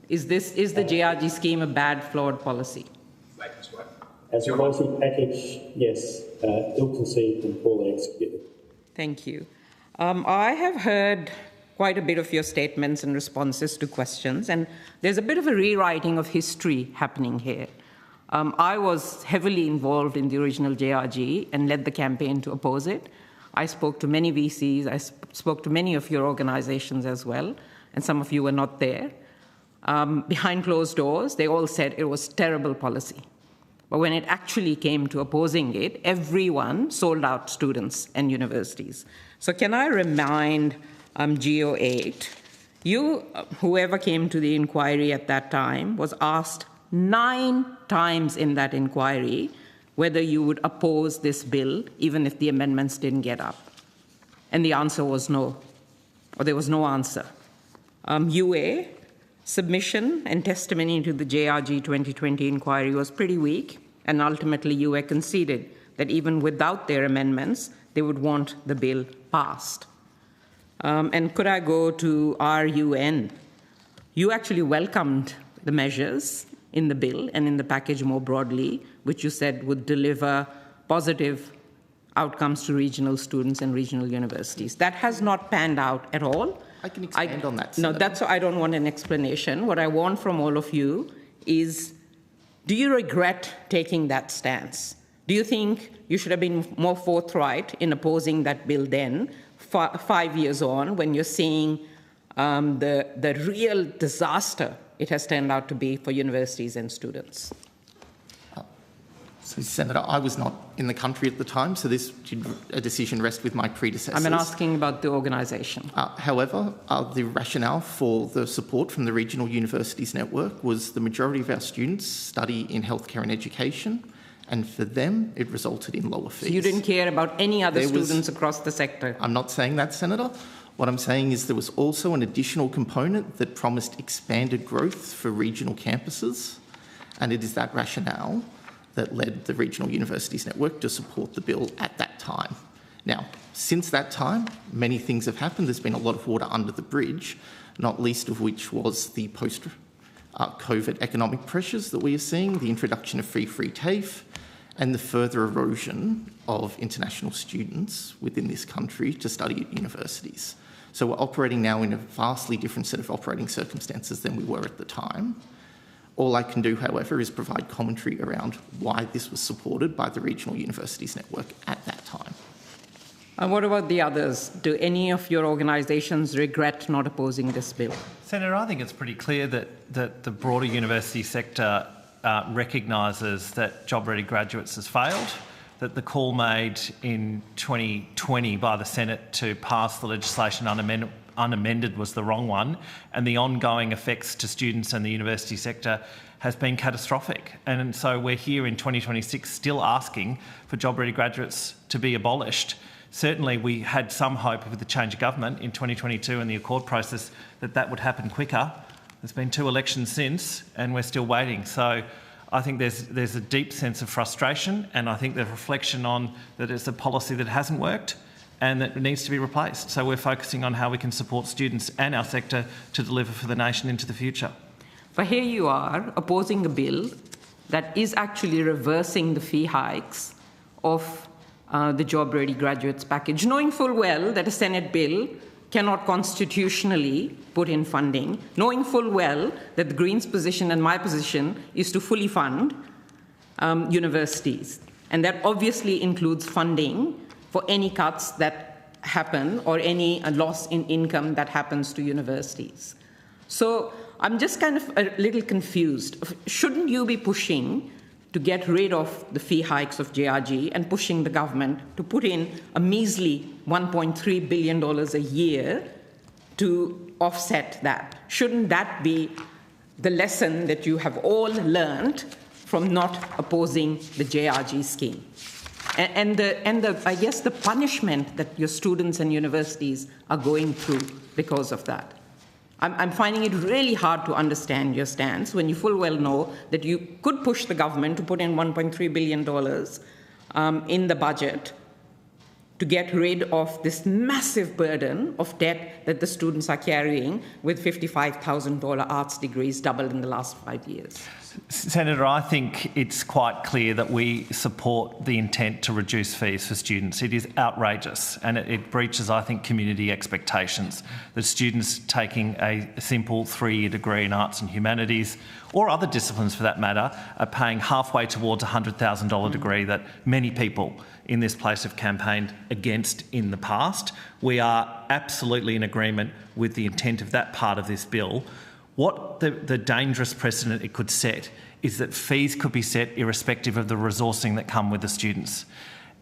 Speaker 7: Is the JRG scheme a bad, flawed policy?
Speaker 2: As a policy package, yes, ill-conceived and poorly executed.
Speaker 7: Thank you. I have heard quite a bit of your statements and responses to questions, and there's a bit of a rewriting of history happening here. I was heavily involved in the original JRG and led the campaign to oppose it. I spoke to many VCs, I spoke to many of your organisations as well, and some of you were not there. Behind closed doors, they all said it was terrible policy. But when it actually came to opposing it, everyone sold out students and universities. So can I remind GO8, whoever came to the inquiry at that time, was asked 9 times in that inquiry whether you would oppose this bill, even if the amendments didn't get up. And the answer was no, or there was no answer. UA, submission and testimony to the JRG 2020 inquiry was pretty weak, and ultimately UA conceded that even without their amendments, they would want the bill passed. And could I go to RUN? You actually welcomed the measures in the bill and in the package more broadly, which you said would deliver positive outcomes to regional students and regional universities. That has not panned out at all.
Speaker 4: I can expand on that.
Speaker 7: No, that's I don't want an explanation. What I want from all of you is, do you regret taking that stance? Do you think you should have been more forthright in opposing that bill then, 5 years on, when you're seeing the real disaster it has turned out to be for universities and students?
Speaker 4: So, Senator, I was not in the country at the time, so this decision rests with my predecessors.
Speaker 7: I'm asking about the organisation.
Speaker 4: However, the rationale for the support from the Regional Universities Network was the majority of our students study in healthcare and education, and for them, it resulted in lower fees.
Speaker 7: So you didn't care about any other students across the sector?
Speaker 4: I'm not saying that, Senator. What I'm saying is there was also an additional component that promised expanded growth for regional campuses, and it is that rationale that led the Regional Universities Network to support the bill at that time. Now, since that time, many things have happened. There's been a lot of water under the bridge, not least of which was the post-COVID economic pressures that we are seeing, the introduction of free TAFE, and the further erosion of international students within this country to study at universities. So we're operating now in a vastly different set of operating circumstances than we were at the time. All I can do, however, is provide commentary around why this was supported by the Regional Universities Network at that time.
Speaker 7: And what about the others? Do any of your organisations regret not opposing this bill?
Speaker 3: Senator, I think it's pretty clear that the broader university sector recognises that job-ready graduates has failed, that the call made in 2020 by the Senate to pass the legislation unamended was the wrong one, and the ongoing effects to students and the university sector has been catastrophic. And so we're here in 2026 still asking for job-ready graduates to be abolished. Certainly we had some hope with the change of government in 2022 and the Accord process that would happen quicker. There's been 2 elections since and we're still waiting. So I think there's a deep sense of frustration, and I think the reflection on that it's a policy that hasn't worked and that needs to be replaced. So we're focusing on how we can support students and our sector to deliver for the nation into the future.
Speaker 7: But here you are opposing a bill that is actually reversing the fee hikes of the job-ready graduates package, knowing full well that a Senate bill cannot constitutionally put in funding, knowing full well that the Greens' position and my position is to fully fund universities. And that obviously includes funding for any cuts that happen or any loss in income that happens to universities. So I'm just kind of a little confused. Shouldn't you be pushing to get rid of the fee hikes of JRG and pushing the government to put in a measly $1.3 billion a year to offset that? Shouldn't that be the lesson that you have all learned from not opposing the JRG scheme? And I guess the punishment that your students and universities are going through because of that. I'm finding it really hard to understand your stance when you full well know that you could push the government to put in $1.3 billion in the budget to get rid of this massive burden of debt that the students are carrying with $55,000 arts degrees doubled in the last 5 years.
Speaker 3: Senator, I think it's quite clear that we support the intent to reduce fees for students. It is outrageous and it breaches, I think, community expectations that students taking a simple 3-year degree in arts and humanities, or other disciplines for that matter, are paying halfway towards a $100,000 degree that many people in this place have campaigned against in the past. We are absolutely in agreement with the intent of that part of this bill. What the dangerous precedent it could set is that fees could be set irrespective of the resourcing that come with the students.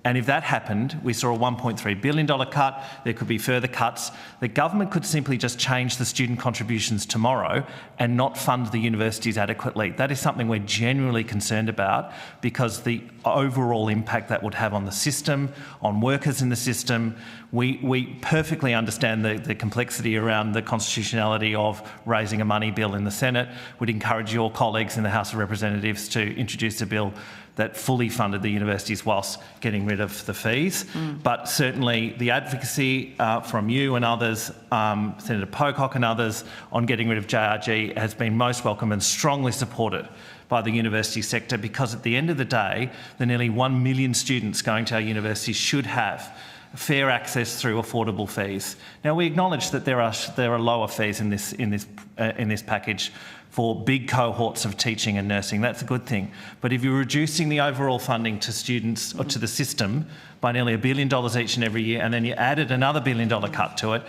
Speaker 3: And if that happened, we saw a $1.3 billion cut, there could be further cuts. The government could simply just change the student contributions tomorrow and not fund the universities adequately. That is something we're genuinely concerned about because the overall impact that would have on the system, on workers in the system. We perfectly understand the complexity around the constitutionality of raising a money bill in the Senate. We'd encourage your colleagues in the House of Representatives to introduce a bill that fully funded the universities whilst getting rid of the fees. But certainly the advocacy from you and others, Senator Pocock and others, on getting rid of JRG has been most welcome and strongly supported by the university sector because at the end of the day, the nearly 1 million students going to our universities should have fair access through affordable fees. Now, we acknowledge that there are lower fees in this package for big cohorts of teaching and nursing. That's a good thing. But if you're reducing the overall funding to students or to the system by nearly $1 billion each and every year, and then you added another $1 billion cut to it,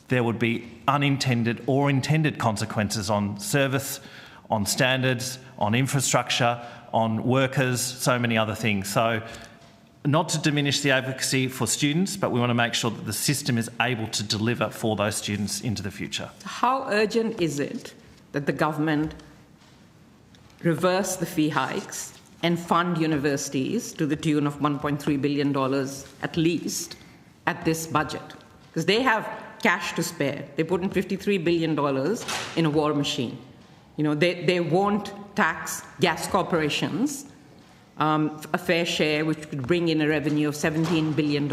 Speaker 3: there would be unintended or intended consequences on service, on standards, on infrastructure, on workers, so many other things. So not to diminish the advocacy for students, but we want to make sure that the system is able to deliver for those students into the future.
Speaker 7: How urgent is it that the government reverse the fee hikes and fund universities to the tune of $1.3 billion at least at this budget? Because they have cash to spare. They put in $53 billion in a war machine. You know, they won't tax gas corporations a fair share, which could bring in a revenue of $17 billion.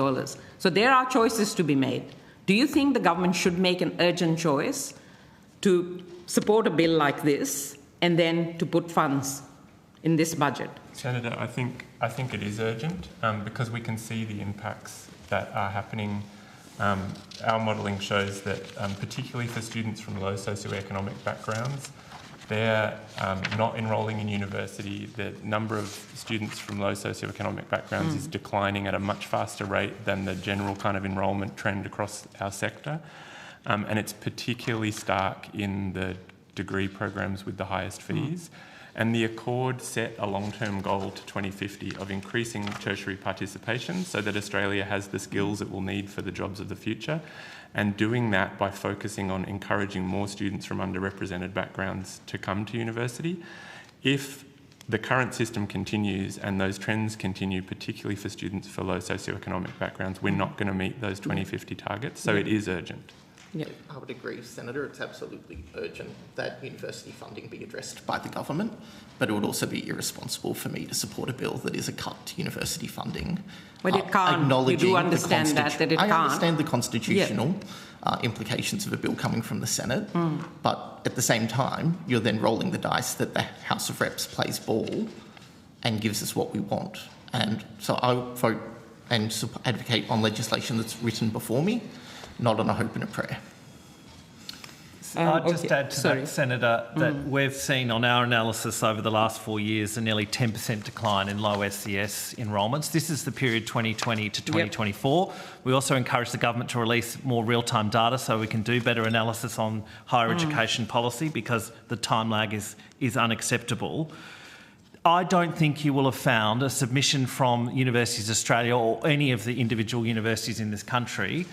Speaker 7: So there are choices to be made. Do you think the government should make an urgent choice to support a bill like this and then to put funds in this budget?
Speaker 5: Senator, I think it is urgent because we can see the impacts that are happening. Our modelling shows that particularly for students from low socioeconomic backgrounds, they're not enrolling in university. The number of students from low socioeconomic backgrounds is declining at a much faster rate than the general kind of enrolment trend across our sector. And it's particularly stark in the degree programs with the highest fees. And the Accord set a long-term goal to 2050 of increasing tertiary participation so that Australia has the skills it will need for the jobs of the future, and doing that by focusing on encouraging more students from underrepresented backgrounds to come to university. If the current system continues and those trends continue, particularly for students for low socioeconomic backgrounds, we're not going to meet those 2050 targets, so it is urgent.
Speaker 4: Yeah, I would agree, Senator. It's absolutely urgent that university funding be addressed by the government, but it would also be irresponsible for me to support a bill that is a cut to university funding.
Speaker 7: But it can't. You do understand that it can't.
Speaker 4: I understand the constitutional implications of a bill coming from the Senate, but at the same time, you're then rolling the dice that the House of Reps plays ball and gives us what we want. And so I vote and advocate on legislation that's written before me, not on a hope and a prayer.
Speaker 3: I'd just add to that, Senator, that we've seen on our analysis over the last 4 years a nearly 10% decline in low SES enrolments. This is the period 2020 to 2024. We also encourage the government to release more real-time data so we can do better analysis on higher education policy, because the time lag is unacceptable. I don't think you will have found a submission from Universities Australia or any of the individual universities in this country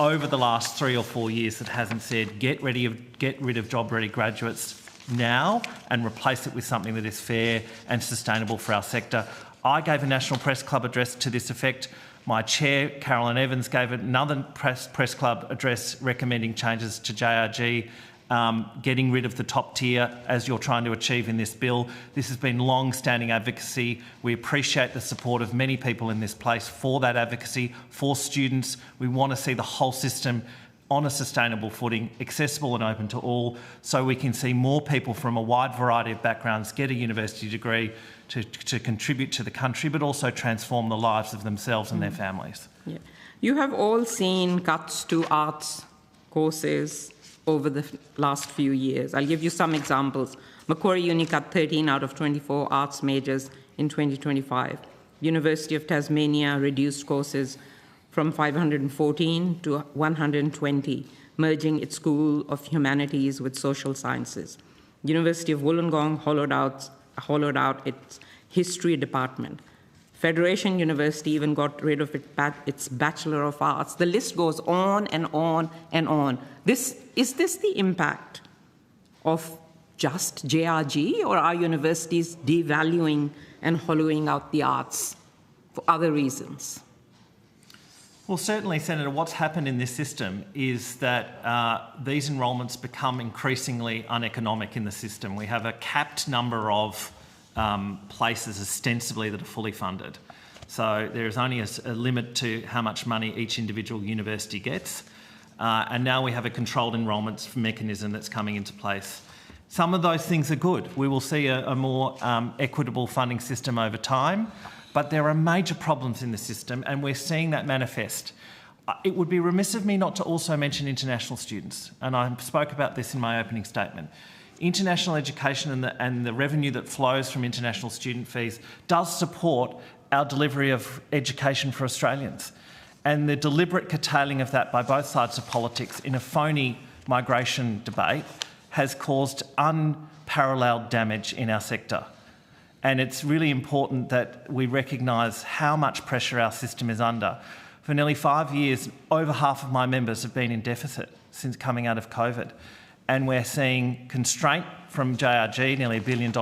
Speaker 3: over the last 3 or 4 years that hasn't said get rid of job-ready graduates now and replace it with something that is fair and sustainable for our sector. I gave a National Press Club address to this effect. My chair, Carolyn Evans, gave another press club address recommending changes to JRG, getting rid of the top tier as you're trying to achieve in this bill. This has been long-standing advocacy. We appreciate the support of many people in this place for that advocacy, for students. We want to see the whole system on a sustainable footing, accessible and open to all, so we can see more people from a wide variety of backgrounds get a university degree to contribute to the country, but also transform the lives of themselves and their families. Yeah.
Speaker 7: You have all seen cuts to arts courses over the last few years. I'll give you some examples. Macquarie Uni cut 13 out of 24 arts majors in 2025. University of Tasmania reduced courses from 514 to 120, merging its School of Humanities with Social Sciences. University of Wollongong hollowed out its history department. Federation University even got rid of its Bachelor of Arts. The list goes on and on and on. Is this the impact of just JRG, or are universities devaluing and hollowing out the arts for other reasons?
Speaker 3: Well, certainly, Senator, what's happened in this system is that these enrolments become increasingly uneconomic in the system. We have a capped number of places ostensibly that are fully funded. So there is only a limit to how much money each individual university gets. And now we have a controlled enrolments mechanism that's coming into place. Some of those things are good. We will see a more equitable funding system over time, but there are major problems in the system, and we're seeing that manifest. It would be remiss of me not to also mention international students, and I spoke about this in my opening statement. International education and the revenue that flows from international student fees does support our delivery of education for Australians. And the deliberate curtailing of that by both sides of politics in a phony migration debate has caused unparalleled damage in our sector. And it's really important that we recognise how much pressure our system is under. For nearly 5 years, over half of my members have been in deficit since coming out of COVID. And we're seeing constraint from JRG, nearly $1 billion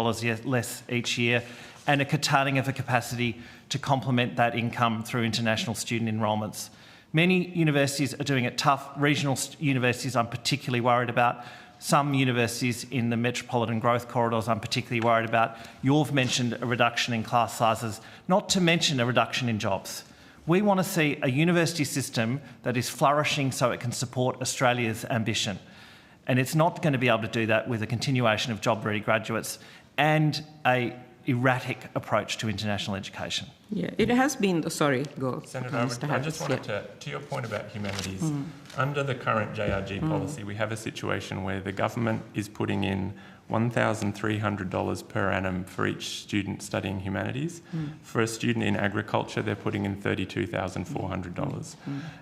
Speaker 3: less each year, and a curtailing of the capacity to complement that income through international student enrolments. Many universities are doing it tough. Regional universities I'm particularly worried about. Some universities in the metropolitan growth corridors I'm particularly worried about. You've mentioned a reduction in class sizes, not to mention a reduction in jobs. We want to see a university system that is flourishing so it can support Australia's ambition. And it's not going to be able to do that with a continuation of job-ready graduates and an erratic approach to international education.
Speaker 7: Yeah, it has been... Sorry, go.
Speaker 5: Senator, I just wanted to your point about humanities, under the current JRG policy, we have a situation where the government is putting in $1,300 per annum for each student studying humanities. For a student in agriculture, they're putting in $32,400.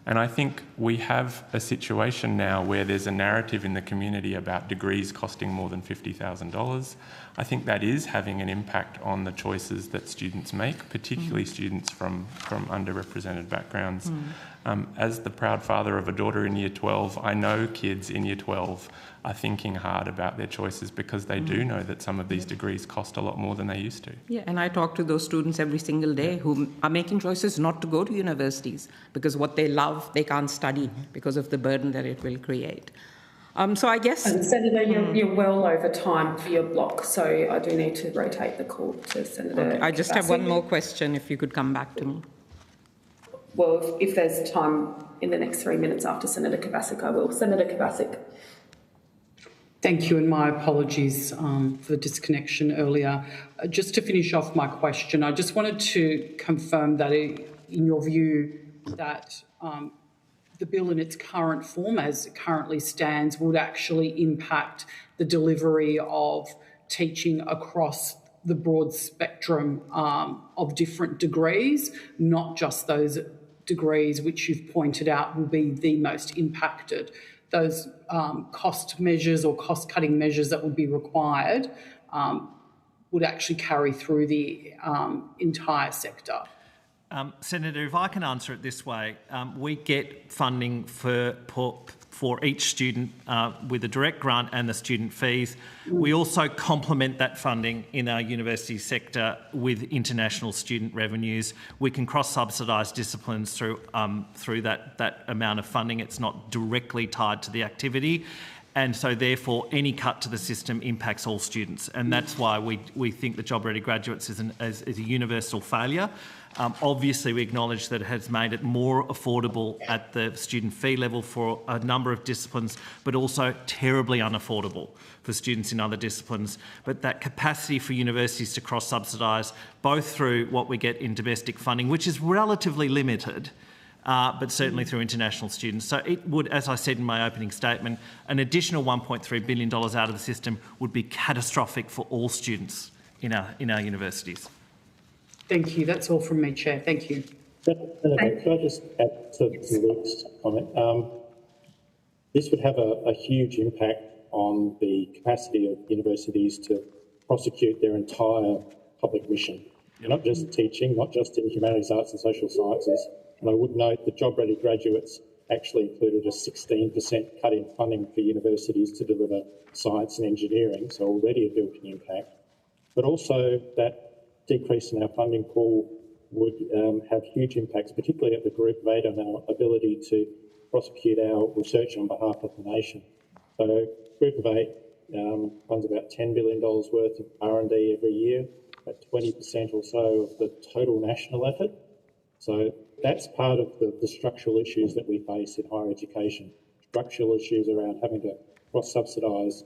Speaker 5: And I think we have a situation now where there's a narrative in the community about degrees costing more than $50,000. I think that is having an impact on the choices that students make, particularly students from underrepresented backgrounds. As the proud father of a daughter in Year 12, I know kids in Year 12 are thinking hard about their choices because they do know that some of these degrees cost a lot more than they used to.
Speaker 7: Yeah, and I talk to those students every single day who are making choices not to go to universities because what they love, they can't study because of the burden that it will create. So I guess...
Speaker 1: And Senator, you're well over time for your block, so I do need to rotate the call to Senator
Speaker 7: I just have one more question, if you could come back to me.
Speaker 1: Well, if there's time in the next 3 minutes after Senator Kovacic, I will. Senator Kovacic.
Speaker 6: Thank you, and my apologies for the disconnection earlier. Just to finish off my question, I just wanted to confirm that in your view that the bill in its current form as it currently stands would actually impact the delivery of teaching across the broad spectrum of different degrees, not just those degrees which you've pointed out will be the most impacted. Those cost measures or cost-cutting measures that would be required would actually carry through the entire sector.
Speaker 3: Senator, if I can answer it this way, we get funding for each student with the direct grant and the student fees. We also complement that funding in our university sector with international student revenues. We can cross-subsidise disciplines through that amount of funding. It's not directly tied to the activity. And so, therefore, any cut to the system impacts all students. And that's why we think the Job Ready Graduates is a universal failure. Obviously, we acknowledge that it has made it more affordable at the student fee level for a number of disciplines, but also terribly unaffordable for students in other disciplines. But that capacity for universities to cross-subsidise, both through what we get in domestic funding, which is relatively limited, but certainly through international students. So it would, as I said in my opening statement, an additional $1.3 billion out of the system would be catastrophic for all students in our universities.
Speaker 6: Thank you. That's all from me, Chair. Thank you.
Speaker 2: Senator, could I just add to Luke's comment? This would have a huge impact on the capacity of universities to prosecute their entire public mission, not just teaching, not just in humanities, arts and social sciences. And I would note that Job Ready Graduates actually included a 16% cut in funding for universities to deliver science and engineering, so already a built-in impact. But also that decrease in our funding pool would have huge impacts, particularly at the Group of 8 on our ability to prosecute our research on behalf of the nation. So Group of 8 funds about $10 billion worth of R&D every year, at 20% or so of the total national effort. So that's part of the structural issues that we face in higher education, structural issues around having to cross-subsidise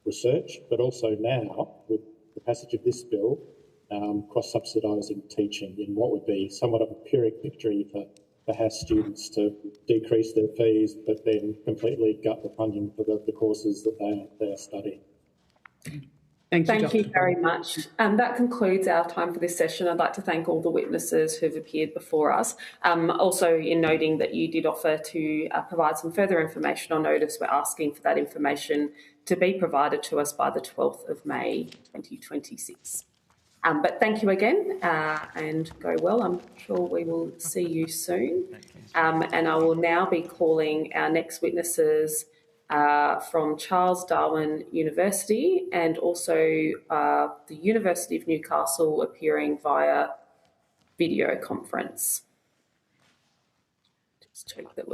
Speaker 2: research, but also now, with the passage of this bill, cross-subsidising teaching in what would be somewhat of a Pyrrhic victory for HASS students to decrease their fees but then completely gut the funding for the courses that they are studying.
Speaker 6: Thank you
Speaker 1: very much. That concludes our time for this session. I'd like to thank all the witnesses who've appeared before us. Also, in noting that you did offer to provide some further information on notice, we're asking for that information to be provided to us by the 12th of May 2026. But thank you again and go well. I'm sure we will see you soon. And I will now be calling our next witnesses from Charles Darwin University and also the University of Newcastle appearing via video conference. Just check that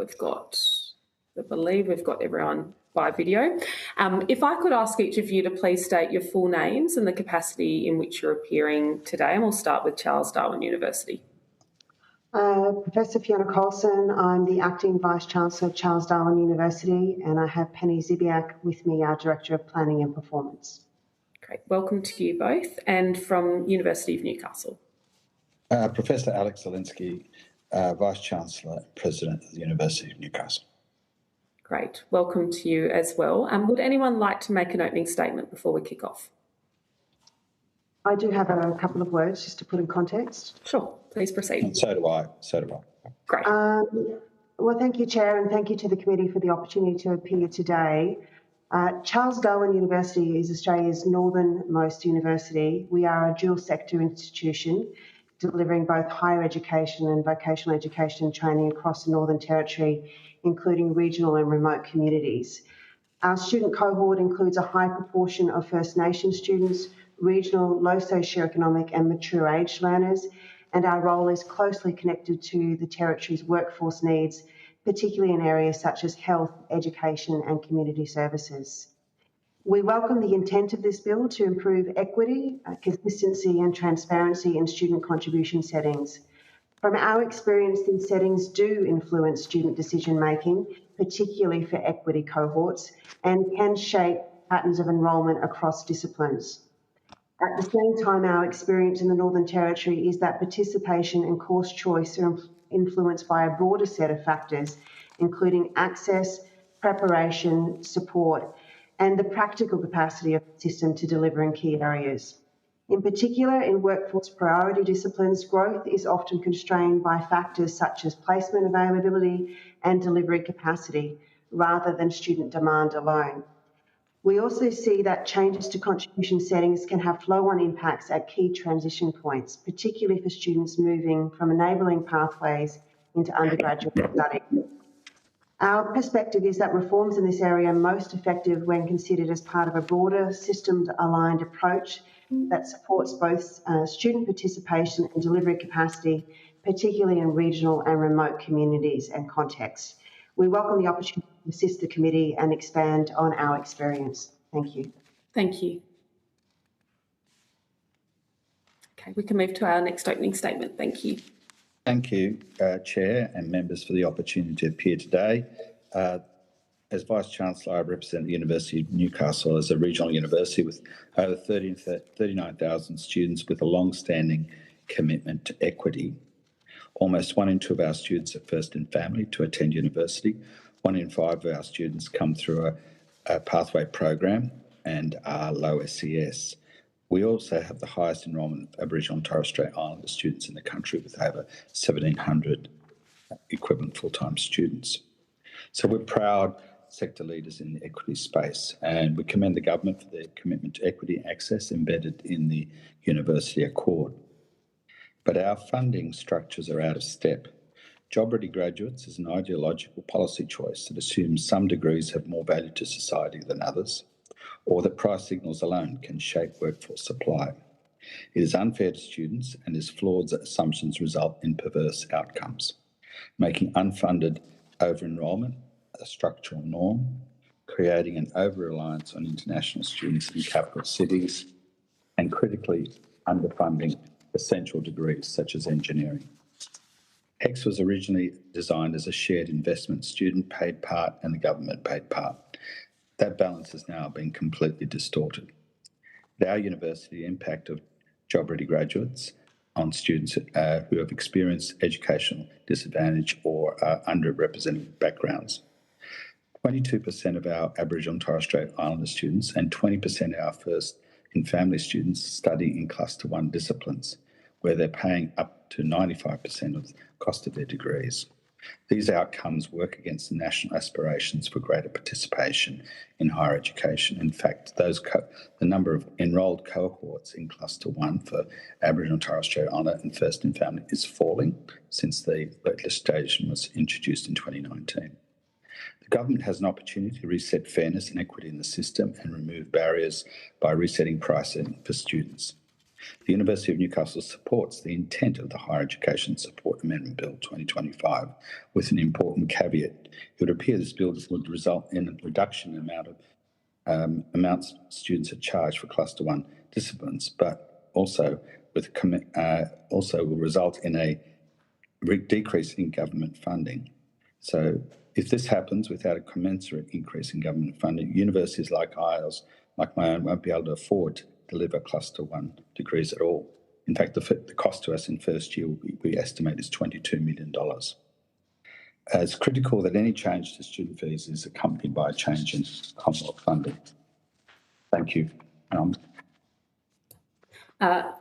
Speaker 1: I believe we've got everyone by video. If I could ask each of you to please state your full names and the capacity in which you're appearing today, and we'll start with Charles Darwin University.
Speaker 8: Professor Fiona Colson, I'm the Acting Vice-Chancellor of Charles Darwin University, and I have Penny Zibiak with me, our Director of Planning and Performance.
Speaker 1: Great, welcome to you both. And from University of Newcastle.
Speaker 9: Professor Alex Zelinsky, Vice-Chancellor and President of the University of Newcastle.
Speaker 1: Great, welcome to you as well. Would anyone like to make an opening statement before we kick off?
Speaker 8: I do have a couple of words just to put in context.
Speaker 1: Sure, please proceed.
Speaker 9: And so do I.
Speaker 1: Great.
Speaker 8: Well, thank you, Chair, and thank you to the committee for the opportunity to appear today. Charles Darwin University is Australia's northernmost university. We are a dual sector institution delivering both higher education and vocational education and training across the Northern Territory, including regional and remote communities. Our student cohort includes a high proportion of First Nation students, regional, low socioeconomic and mature age learners, and our role is closely connected to the Territory's workforce needs, particularly in areas such as health, education and community services. We welcome the intent of this bill to improve equity, consistency and transparency in student contribution settings. From our experience, these settings do influence student decision-making, particularly for equity cohorts, and can shape patterns of enrolment across disciplines. At the same time, our experience in the Northern Territory is that participation and course choice are influenced by a broader set of factors, including access, preparation, support, and the practical capacity of the system to deliver in key areas. In particular, in workforce priority disciplines, growth is often constrained by factors such as placement availability and delivery capacity, rather than student demand alone. We also see that changes to contribution settings can have flow-on impacts at key transition points, particularly for students moving from enabling pathways into undergraduate study. Our perspective is that reforms in this area are most effective when considered as part of a broader systems-aligned approach that supports both student participation and delivery capacity, particularly in regional and remote communities and contexts. We welcome the opportunity to assist the committee and expand on our experience. Thank you.
Speaker 1: Thank you. Okay, we can move to our next opening statement. Thank you.
Speaker 9: Thank you, Chair and members, for the opportunity to appear today. As Vice-Chancellor, I represent the University of Newcastle as a regional university with over 39,000 students with a long-standing commitment to equity. Almost 1 in 2 of our students are first in family to attend university. 1 in 5 of our students come through a pathway program and are low SES. We also have the highest enrolment of Aboriginal and Torres Strait Islander students in the country, with over 1,700 equivalent full-time students. So we're proud sector leaders in the equity space, and we commend the government for their commitment to equity and access embedded in the University Accord. But our funding structures are out of step. Job-ready graduates is an ideological policy choice that assumes some degrees have more value to society than others, or that price signals alone can shape workforce supply. It is unfair to students, and its flawed assumptions result in perverse outcomes, making unfunded over-enrolment a structural norm, creating an over-reliance on international students in capital cities, and critically underfunding essential degrees such as engineering. HECS was originally designed as a shared investment, student paid part and the government paid part. That balance has now been completely distorted. At our university, the impact of job-ready graduates on students who have experienced educational disadvantage or are underrepresented backgrounds. 22% of our Aboriginal and Torres Strait Islander students and 20% of our first in family students study in Cluster 1 disciplines, where they're paying up to 95% of the cost of their degrees. These outcomes work against the national aspirations for greater participation in higher education. In fact, the number of enrolled cohorts in Cluster 1 for Aboriginal and Torres Strait Islander and First in Family is falling since the legislation was introduced in 2019. The government has an opportunity to reset fairness and equity in the system and remove barriers by resetting pricing for students. The University of Newcastle supports the intent of the Higher Education Support Amendment Bill 2025 with an important caveat. It would appear this bill would result in a reduction in amounts students are charged for Cluster 1 disciplines, but also will result in a decrease in government funding. So if this happens without a commensurate increase in government funding, universities like ours, like my own, won't be able to afford to deliver Cluster 1 degrees at all. In fact, the cost to us in first year, we estimate, is $22 million. It's critical that any change to student fees is accompanied by a change in Commonwealth funding. Thank you.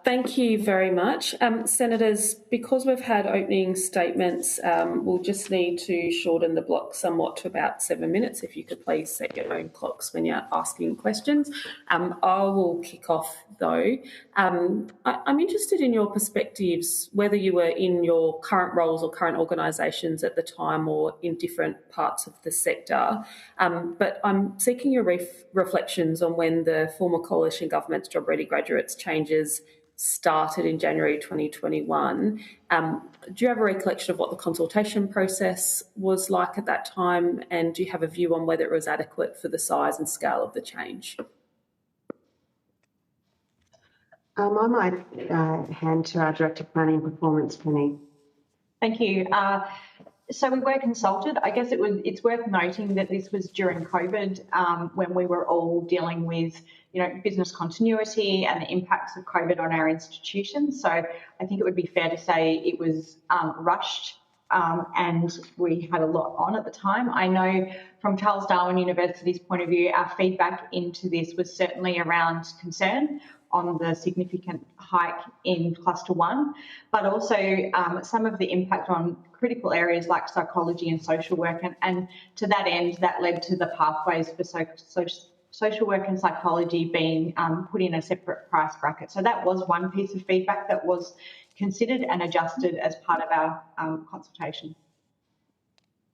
Speaker 1: Thank you very much. Senators, because we've had opening statements, we'll just need to shorten the block somewhat to about 7 minutes. If you could please set your own clocks when you're asking questions. I will kick off though. I'm interested in your perspectives, whether you were in your current roles or current organisations at the time or in different parts of the sector. But I'm seeking your reflections on when the former coalition government's Job Ready Graduates changes started in January 2021. Do you have a recollection of what the consultation process was like at that time, and do you have a view on whether it was adequate for the size and scale of the change?
Speaker 8: I might hand to our Director of Planning and Performance, Penny.
Speaker 10: Thank you. So we were consulted. I guess it's worth noting that this was during COVID, when we were all dealing with, business continuity and the impacts of COVID on our institutions. So I think it would be fair to say it was rushed, and we had a lot on at the time. I know from Charles Darwin University's point of view, our feedback into this was certainly around concern on the significant hike in Cluster 1, but also some of the impact on critical areas like psychology and social work. And to that end, that led to the pathways for social work and psychology being put in a separate price bracket. So that was one piece of feedback that was considered and adjusted as part of our consultation.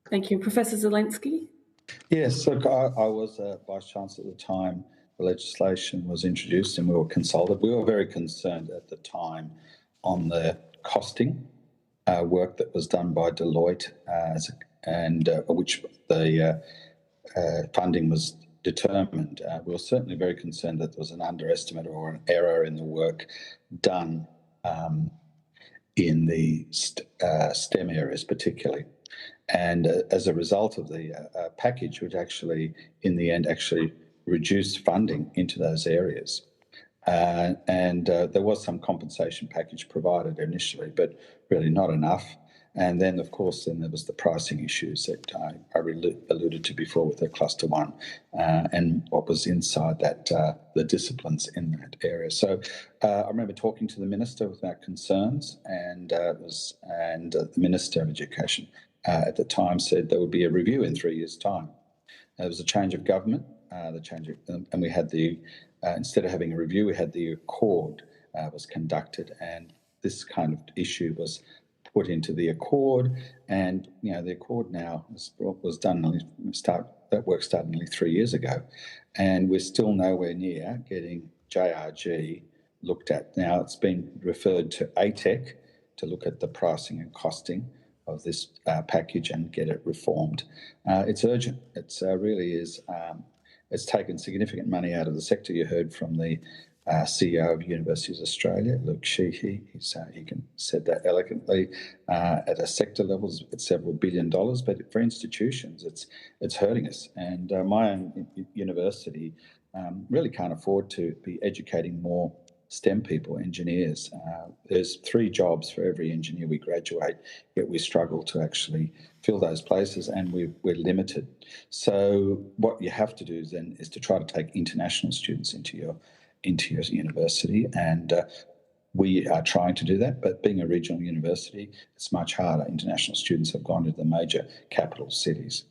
Speaker 1: Thank you. Professor Zelensky?
Speaker 9: Yes, look, I was Vice-Chancellor at the time the legislation was introduced and we were consulted. We were very concerned at the time on the costing work that was done by Deloitte and which the funding was determined. We were certainly very concerned that there was an underestimate or an error in the work done in the STEM areas particularly. And as a result of the package, which actually in the end actually reduced funding into those areas. And there was some compensation package provided initially, but really not enough. And then, of course, there was the pricing issues that I alluded to before with the Cluster 1 and what was inside that, the disciplines in that area. So I remember talking to the Minister with our concerns, and the Minister of Education at the time said there would be a review in 3 years' time. There was a change of government, and we had instead of having a review, we had the accord was conducted, and this kind of issue was put into the accord, and the accord now was done. That work started nearly 3 years ago, and we're still nowhere near getting JRG looked at. Now it's been referred to ATEC to look at the pricing and costing of this package and get it reformed. It's urgent. It's really is. It's taken significant money out of the sector. You heard from the CEO of Universities Australia, Luke Sheehy. He said that elegantly. At a sector level, it's several $1 billion, but for institutions, it's hurting us. And my own university really can't afford to be educating more STEM people, engineers. There's 3 jobs for every engineer we graduate, yet we struggle to actually fill those places, and we're limited. So what you have to do then is to try to take international students into your university, and We are trying to do that, but being a regional university, it's much harder. International students have gone to the major capital cities.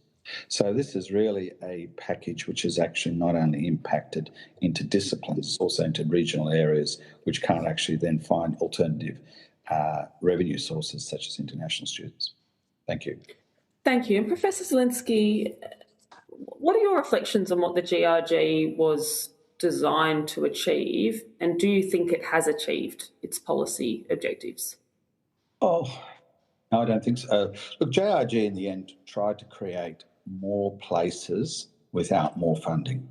Speaker 9: So this is really a package which has actually not only impacted into disciplines, it's also into regional areas which can't actually then find alternative revenue sources such as international students. Thank you.
Speaker 1: Thank you. And Professor Zielinski, what are your reflections on what the GRG was designed to achieve, and do you think it has achieved its policy objectives?
Speaker 9: Oh, no, I don't think so. Look, GRG in the end tried to create more places without more funding.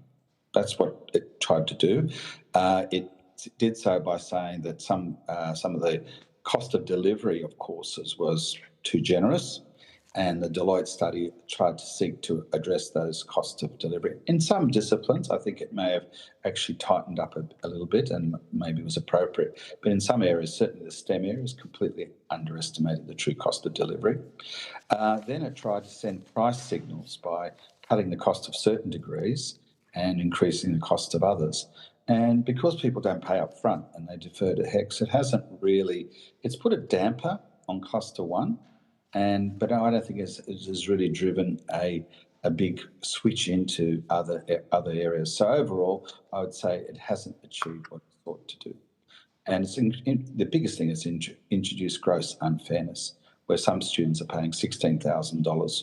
Speaker 9: That's what it tried to do. It did so by saying that some of the cost of delivery of courses was too generous, and the Deloitte study tried to seek to address those costs of delivery. In some disciplines, I think it may have actually tightened up a little bit and maybe was appropriate. But in some areas, certainly the STEM areas, completely underestimated the true cost of delivery. Then it tried to send price signals by cutting the cost of certain degrees and increasing the cost of others. And because people don't pay up front and they defer to HECS, it hasn't really, it's put a damper on cluster one. But I don't think it has really driven a big switch into other areas. So overall, I would say it hasn't achieved what it thought to do. And the biggest thing is introduced gross unfairness, where some students are paying $16,000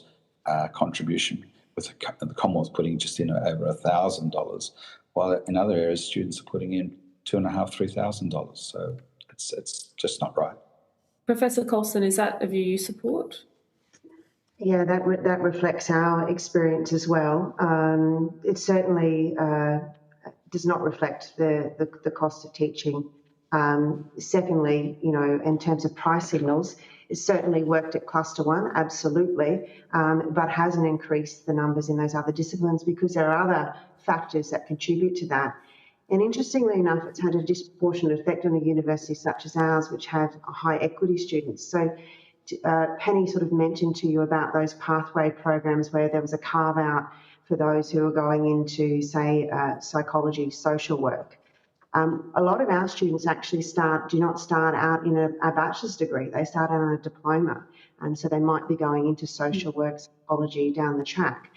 Speaker 9: contribution, with the Commonwealth putting just in over $1,000, while in other areas students are putting in $2,500, $3,000. So it's just not right.
Speaker 1: Professor Colson, is that a view you support?
Speaker 8: Yeah, that reflects our experience as well. It certainly does not reflect the cost of teaching. Secondly, in terms of price signals, it's certainly worked at cluster one, absolutely, but hasn't increased the numbers in those other disciplines because there are other factors that contribute to that. And interestingly enough, it's had a disproportionate effect on a university such as ours, which have high equity students. So Penny sort of mentioned to you about those pathway programs where there was a carve out for those who are going into, say, psychology, social work. A lot of our students actually do not start out in a bachelor's degree. They start out on a diploma. And so they might be going into social work, psychology down the track.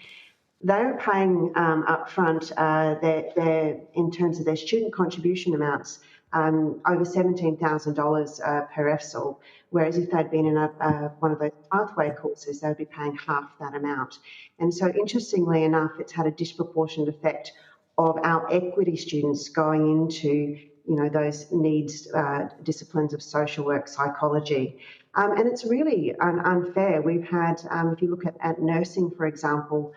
Speaker 8: They're paying up front, in terms of their student contribution amounts, over $17,000 per EFSL, whereas if they'd been in one of those pathway courses, they'd be paying half that amount. And so interestingly enough, it's had a disproportionate effect of our equity students going into those needs disciplines of social work, psychology. And it's really unfair. We've had, if you look at nursing, for example,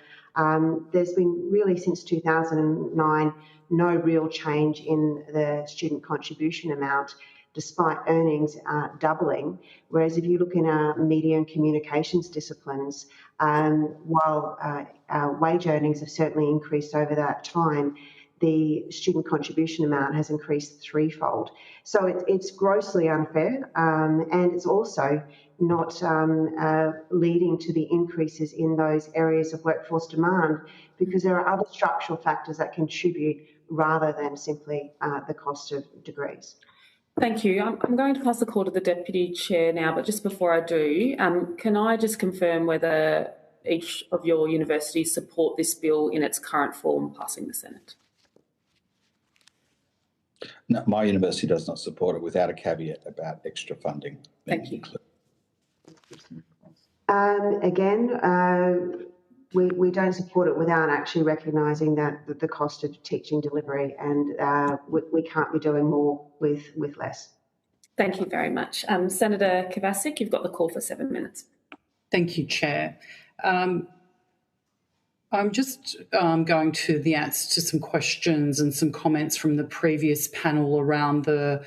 Speaker 8: there's been really since 2009 no real change in the student contribution amount, despite earnings doubling. Whereas if you look in our media and communications disciplines, while wage earnings have certainly increased over that time, the student contribution amount has increased threefold. So it's grossly unfair, and it's also not leading to the increases in those areas of workforce demand, because there are other structural factors that contribute rather than simply the cost of degrees.
Speaker 1: Thank you. I'm going to pass the call to the Deputy Chair now, but just before I do, can I just confirm whether each of your universities support this bill in its current form passing the Senate?
Speaker 9: No, my university does not support it, without a caveat about extra funding.
Speaker 1: Thank you.
Speaker 8: Again, we don't support it without actually recognising that the cost of teaching delivery, and we can't be doing more with less.
Speaker 1: Thank you very much. Senator Kovacic, you've got the call for 7 minutes.
Speaker 6: Thank you, Chair. I'm just going to the answer to some questions and some comments from the previous panel around the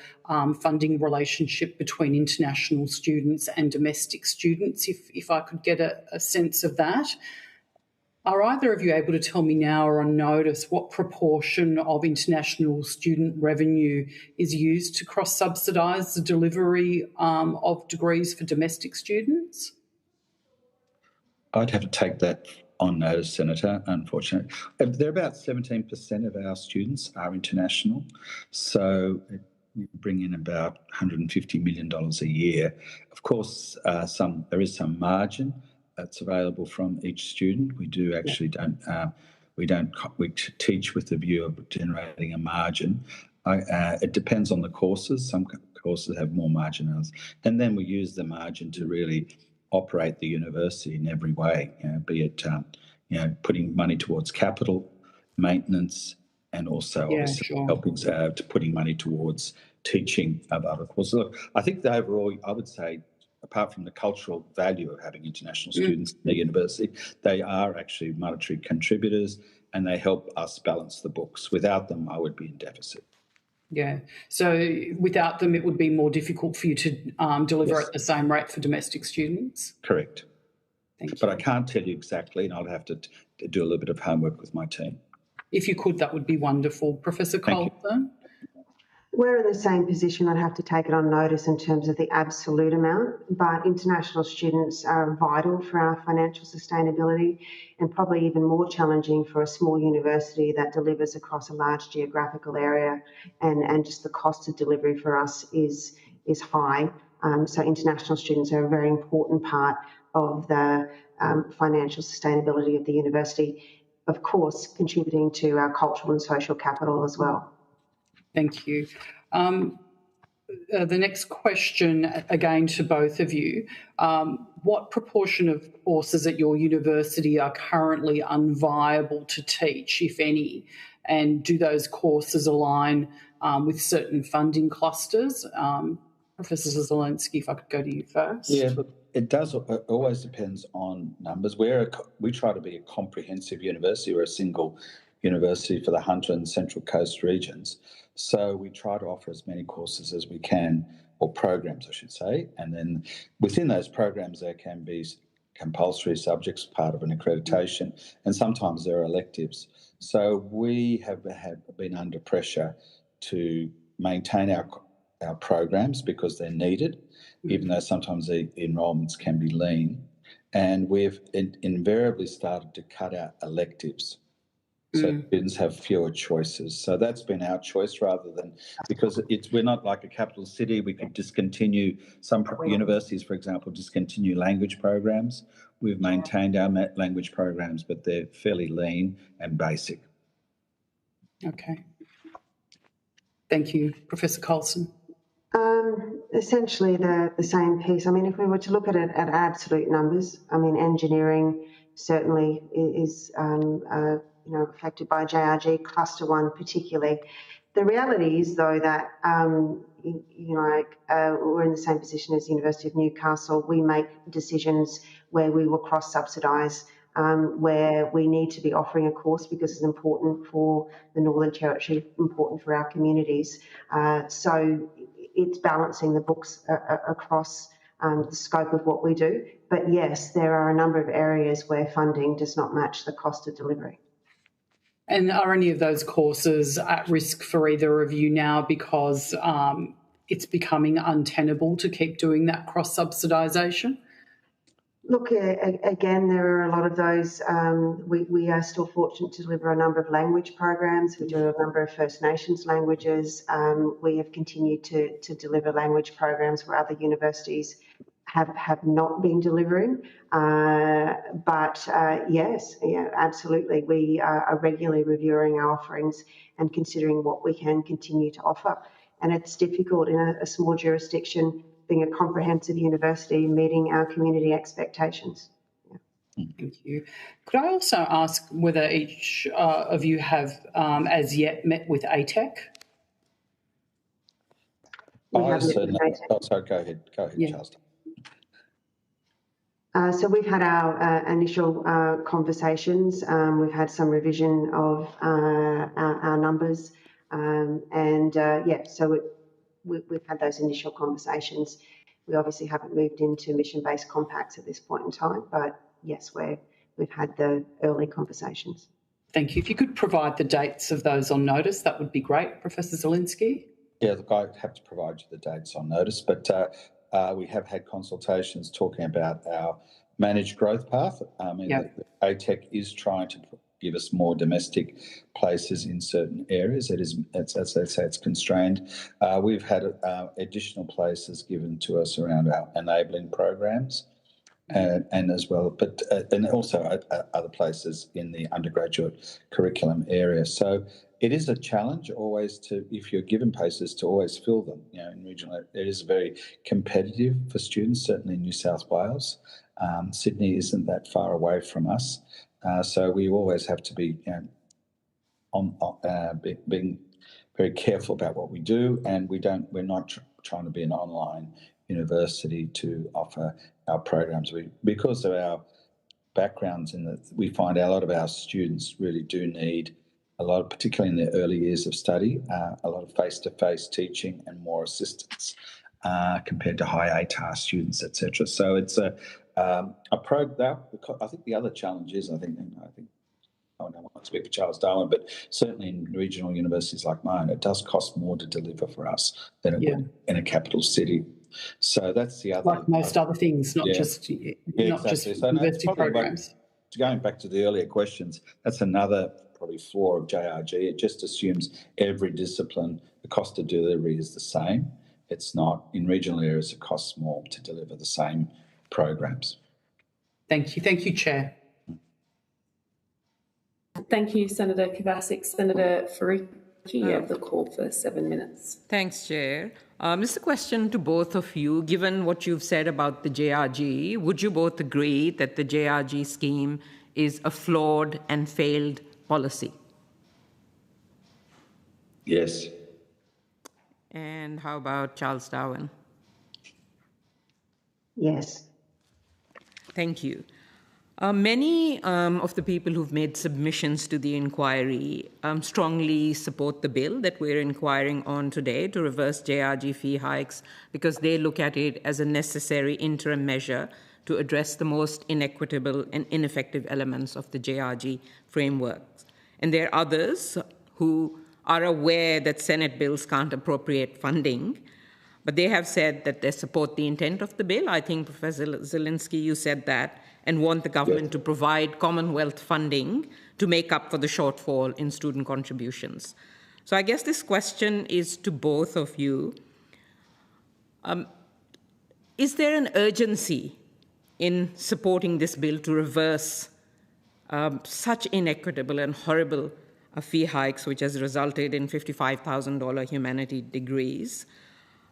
Speaker 6: funding relationship between international students and domestic students, if I could get a sense of that. Are either of you able to tell me now or on notice what proportion of international student revenue is used to cross-subsidise the delivery of degrees for domestic students?
Speaker 9: I'd have to take that on notice, Senator, unfortunately. They're about 17% of our students are international, so bring in about $150 million a year. Of course, there is some margin that's available from each student. We do actually we teach with the view of generating a margin. It depends on the courses. Some courses have more margin than others, and then we use the margin to really operate the university in every way. Be it putting money towards capital, maintenance, and also obviously helping to putting money towards teaching of other courses. Look, I think that overall, I would say, apart from the cultural value of having international students in the university, they are actually monetary contributors and they help us balance the books. Without them, I would be in deficit.
Speaker 6: Yeah. So without them, it would be more difficult for you to deliver at the same rate for domestic students?
Speaker 9: Correct.
Speaker 6: Thank you.
Speaker 9: But I can't tell you exactly, and I'll have to do a little bit of homework with my team.
Speaker 6: If you could, that would be wonderful. Professor Colton?
Speaker 8: We're in the same position. I'd have to take it on notice in terms of the absolute amount, but international students are vital for our financial sustainability and probably even more challenging for a small university that delivers across a large geographical area, and just the cost of delivery for us is high. So international students are a very important part of the financial sustainability of the university, of course, contributing to our cultural and social capital as well.
Speaker 6: Thank you. The next question, again to both of you, what proportion of courses at your university are currently unviable to teach, if any, and do those courses align with certain funding clusters? Professor Zelensky, if I could go to you first.
Speaker 9: Yeah, look, it does. It always depends on numbers. We try to be a comprehensive university. We're a single university for the Hunter and Central Coast regions. So we try to offer as many courses as we can, or programs, I should say. And then within those programs, there can be compulsory subjects, part of an accreditation, and sometimes there are electives. So we have been under pressure to maintain our programs because they're needed, even though sometimes the enrolments can be lean. And we've invariably started to cut out electives. So students have fewer choices. So that's been our choice, rather than, because we're not like a capital city. We could discontinue, some universities, for example, discontinue language programs. We've maintained our language programs, but they're fairly lean and basic.
Speaker 6: Okay. Thank you. Professor Colson.
Speaker 8: Essentially the same piece. I mean, if we were to look at it at absolute numbers, I mean, engineering certainly is affected by JRG, Cluster 1 particularly. The reality is, though, that we're in the same position as the University of Newcastle. We make decisions where we will cross-subsidise, where we need to be offering a course because it's important for the Northern Territory, important for our communities. So it's balancing the books across the scope of what we do. But yes, there are a number of areas where funding does not match the cost of delivery.
Speaker 6: And are any of those courses at risk for either of you now because it's becoming untenable to keep doing that cross-subsidisation?
Speaker 8: Look, again, there are a lot of those. We are still fortunate to deliver a number of language programs. We do a number of First Nations languages. We have continued to deliver language programs where other universities have not been delivering. But yes, absolutely. We are regularly reviewing our offerings and considering what we can continue to offer. And it's difficult in a small jurisdiction, being a comprehensive university, meeting our community expectations. Yeah.
Speaker 6: Thank you. Could I also ask whether each of you have as yet met with ATEC?
Speaker 9: Sorry, go ahead,
Speaker 6: Yeah.
Speaker 9: Charles.
Speaker 8: So we've had our initial conversations. We've had some revision of our numbers, so we've had those initial conversations. We obviously haven't moved into mission-based compacts at this point in time, but yes, we've had the early conversations.
Speaker 6: Thank you. If you could provide the dates of those on notice, that would be great. Professor Zelensky?
Speaker 9: Yeah, look, I have to provide you the dates on notice, but we have had consultations talking about our managed growth path. The ATEC is trying to give us more domestic places in certain areas. As they say, it's constrained. We've had additional places given to us around our enabling programs. And as well, but and also other places in the undergraduate curriculum area. So it is a challenge always if you're given places, to always fill them. In regional, it is very competitive for students, certainly in New South Wales. Sydney isn't that far away from us, so we always have to be being very careful about what we do, and we're not trying to be an online university to offer our programs. Because of our backgrounds in that, we find a lot of our students really do need a lot, particularly in their early years of study, a lot of face-to-face teaching and more assistance compared to high ATAR students, etc. So it's a program. I think the other challenge is, I don't want to speak for Charles Darwin, but certainly in regional universities like mine, it does cost more to deliver for us than it would in a capital city. So that's the other.
Speaker 6: Like most other things, not just university programs.
Speaker 9: Going back to the earlier questions, that's another probably flaw of JRG. It just assumes every discipline, the cost of delivery is the same. It's not. In regional areas, it costs more to deliver the same programs.
Speaker 6: Thank you. Thank you, Chair.
Speaker 1: Thank you, Senator Kovacic. Senator Faruqi, you have the call for 7 minutes.
Speaker 7: Thanks, Chair. This is a question to both of you. Given what you've said about the JRG, would you both agree that the JRG scheme is a flawed and failed policy?
Speaker 9: Yes.
Speaker 7: And how about Charles Darwin?
Speaker 8: Yes.
Speaker 7: Thank you. Many of the people who've made submissions to the inquiry strongly support the bill that we're inquiring on today to reverse JRG fee hikes, because they look at it as a necessary interim measure to address the most inequitable and ineffective elements of the JRG framework. And there are others who are aware that Senate bills can't appropriate funding, but they have said that they support the intent of the bill. I think, Professor Zielinski, you said that, and want the government to provide Commonwealth funding to make up for the shortfall in student contributions. So I guess this question is to both of you. Is there an urgency in supporting this bill to reverse such inequitable and horrible fee hikes, which has resulted in $55,000 humanity degrees,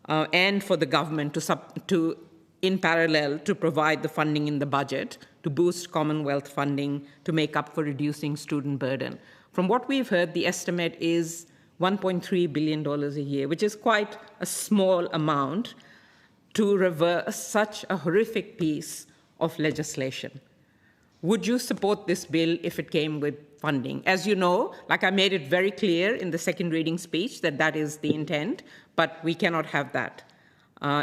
Speaker 7: and for the government to in parallel, to provide the funding in the budget to boost Commonwealth funding to make up for reducing student burden? From what we've heard, the estimate is $1.3 billion a year, which is quite a small amount to reverse such a horrific piece of legislation. Would you support this bill if it came with funding? As you know, like I made it very clear in the second reading speech that that is the intent, but we cannot have that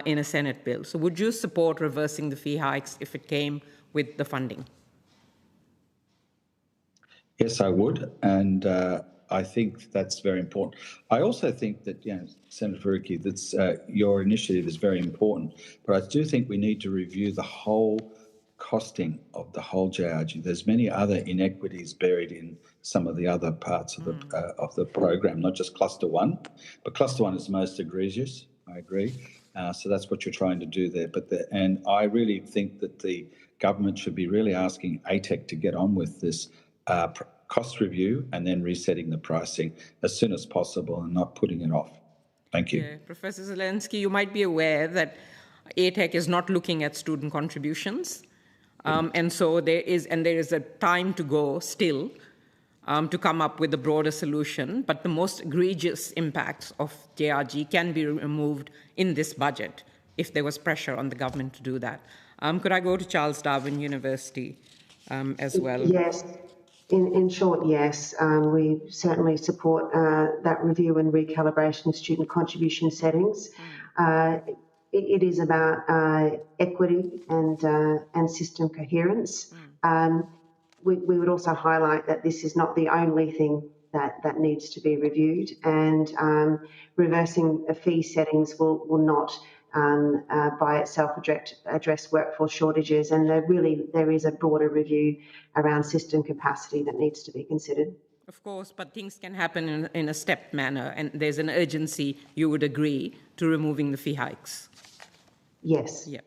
Speaker 7: in a Senate bill. So would you support reversing the fee hikes if it came with the funding?
Speaker 9: Yes, I would, and I think that's very important. I also think that, Senator Faruqi, that's your initiative is very important, but I do think we need to review the whole costing of the whole JRG. There's many other inequities buried in some of the other parts of the program, not just Cluster 1, but Cluster 1 is most egregious, I agree. So that's what you're trying to do there. And I really think that the government should be really asking ATEC to get on with this cost review and then resetting the pricing as soon as possible and not putting it off. Thank you.
Speaker 7: Yeah, Professor Zielinski, you might be aware that ATEC is not looking at student contributions. And so there is a time to go still to come up with a broader solution, but the most egregious impacts of JRG can be removed in this budget if there was pressure on the government to do that. Could I go to Charles Darwin University as well?
Speaker 8: Yes. In short, yes. We certainly support that review and recalibration of student contribution settings. It is about equity and system coherence. We would also highlight that this is not the only thing that needs to be reviewed, and reversing fee settings will not by itself address workforce shortages, and there is a broader review around system capacity that needs to be considered.
Speaker 7: Of course, but things can happen in a stepped manner, and there's an urgency, you would agree, to removing the fee hikes.
Speaker 8: Yes.
Speaker 7: Yeah.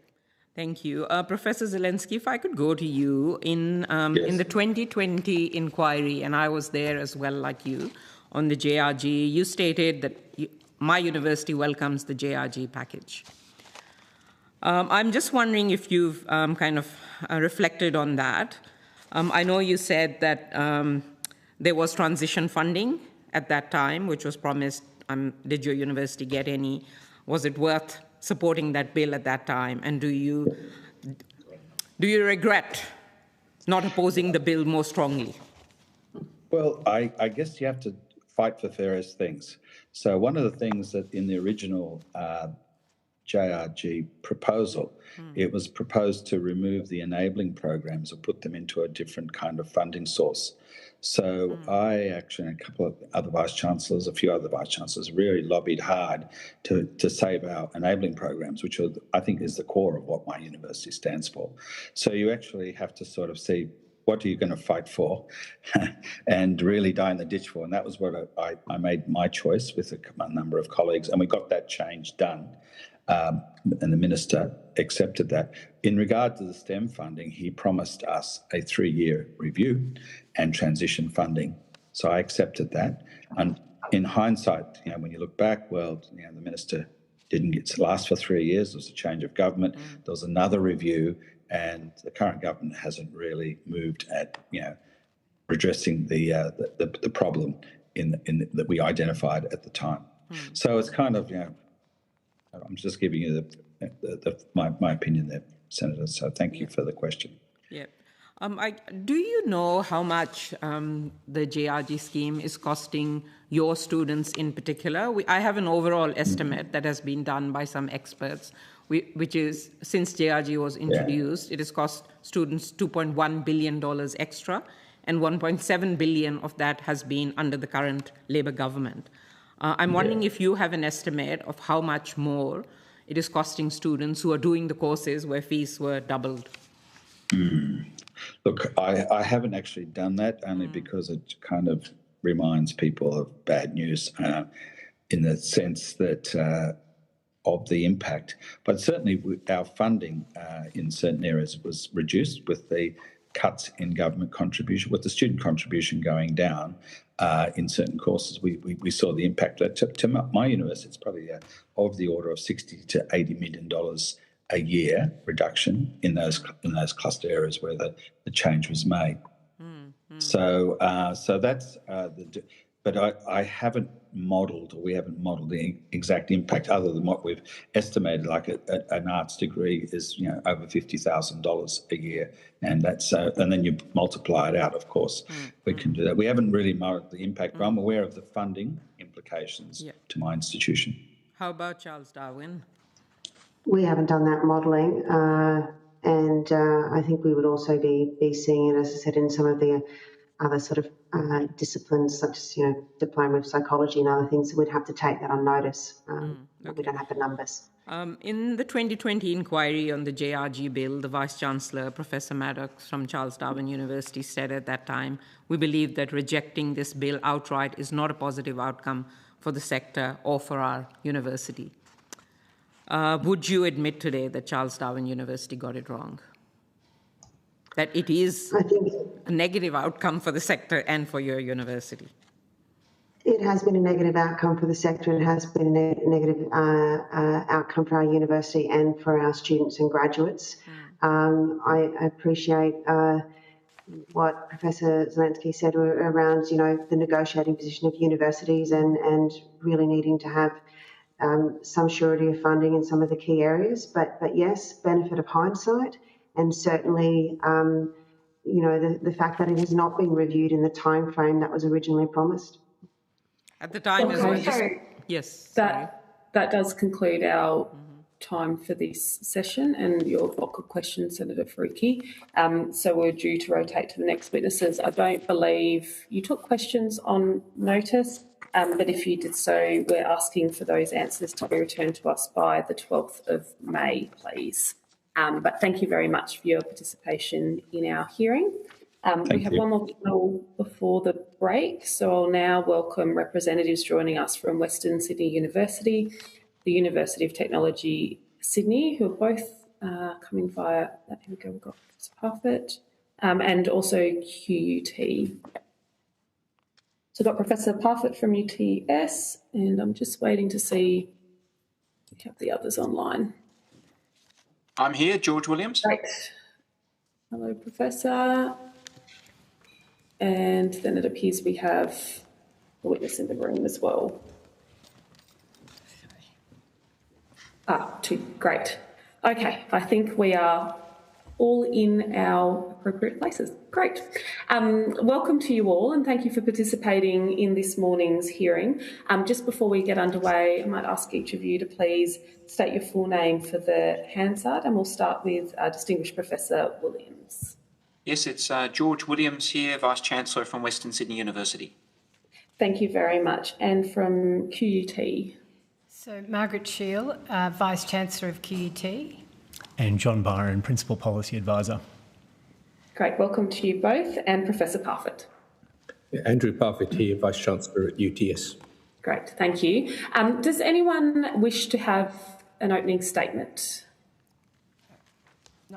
Speaker 7: Thank you. Professor Zelensky, if I could go to you, in the 2020 inquiry, and I was there as well like you, on the JRG, you stated that my university welcomes the JRG package. I'm just wondering if you've kind of reflected on that. I know you said that there was transition funding at that time, which was promised. Did your university get any? Was it worth supporting that bill at that time? And do you regret not opposing the bill more strongly?
Speaker 9: Well, I guess you have to fight for various things. So one of the things that in the original JRG proposal, it was proposed to remove the enabling programs or put them into a different kind of funding source. So I actually, and a couple of other vice-chancellors, a few other vice-chancellors, really lobbied hard to save our enabling programs, which are, I think is the core of what my university stands for. So you actually have to sort of see what are you going to fight for and really die in the ditch for. And that was what I made my choice with a number of colleagues, and we got that change done. And the minister accepted that. In regard to the STEM funding, he promised us a 3-year review and transition funding. So I accepted that. And in hindsight, when you look back, well, the minister didn't get to last for 3 years. There was a change of government. There was another review, and the current government hasn't really moved at, redressing the problem that we identified at the time. So it's kind of, I'm just giving you my opinion there, Senator. So thank you for the question.
Speaker 7: Yeah. Do you know how much the JRG scheme is costing your students in particular? I have an overall estimate that has been done by some experts, which is, since JRG was introduced, it has cost students $2.1 billion extra, and $1.7 billion of that has been under the current Labour government. I'm wondering if you have an estimate of how much more it is costing students who are doing the courses where fees were doubled.
Speaker 9: Look, I haven't actually done that, only because it kind of reminds people of bad news in the sense that of the impact. But certainly our funding in certain areas was reduced with the cuts in government contribution, with the student contribution going down. In certain courses, we saw the impact. To my university, it's probably of the order of $60 to $80 million a year reduction in those cluster areas where the change was made. So that's but I haven't modelled, or we haven't modelled the exact impact other than what we've estimated. Like an arts degree is over $50,000 a year, and that's and then you multiply it out. Of course, we can do that. We haven't really modelled the impact, but I'm aware of the funding implications to my institution.
Speaker 7: How about Charles Darwin?
Speaker 8: We haven't done that modelling, and I think we would also be seeing it, as I said, in some of the other sort of disciplines, such as diploma of psychology and other things. So we'd have to take that on notice. We don't have the numbers.
Speaker 7: In the 2020 inquiry on the JRG bill, the Vice-Chancellor, Professor Maddox from Charles Darwin University, said at that time, "We believe that rejecting this bill outright is not a positive outcome for the sector or for our university." Would you admit today that Charles Darwin University got it wrong? That it is a negative outcome for the sector and for your university?
Speaker 8: It has been a negative outcome for the sector. It has been a negative outcome for our university and for our students and graduates. I appreciate what Professor Zelensky said around, the negotiating position of universities and really needing to have some surety of funding in some of the key areas. But yes, benefit of hindsight, and certainly, the fact that it has not been reviewed in the time frame that was originally promised.
Speaker 7: At the time, yes.
Speaker 1: That does conclude our time for this session and your vocal question, Senator Faruqi. So we're due to rotate to the next witnesses. I don't believe you took questions on notice, but if you did so, we're asking for those answers to be returned to us by the 12th of May, please. But thank you very much for your participation in our hearing. We have one more panel before the break, so I'll now welcome representatives joining us from Western Sydney University, the University of Technology, Sydney, who are both coming via, here we go, we've got Professor Parfitt, and also QUT. So I've got Professor Parfitt from UTS, and I'm just waiting to see if we have the others online.
Speaker 11: I'm here, George Williams.
Speaker 1: Great. Hello, Professor. And then it appears we have a witness in the room as well. Great. Okay, I think we are all in our appropriate places. Great. Welcome to you all, and thank you for participating in this morning's hearing. Just before we get underway, I might ask each of you to please state your full name for the Hansard, and we'll start with Distinguished Professor Williams.
Speaker 11: Yes, it's George Williams here, Vice-Chancellor from Western Sydney University.
Speaker 1: Thank you very much. And from QUT?
Speaker 12: So Margaret Shield, Vice-Chancellor of QUT.
Speaker 13: And John Byron, Principal Policy Advisor.
Speaker 1: Great, welcome to you both. And Professor Parfitt.
Speaker 14: Andrew Parfitt here, Vice-Chancellor at UTS.
Speaker 1: Great, thank you. Does anyone wish to have an opening statement?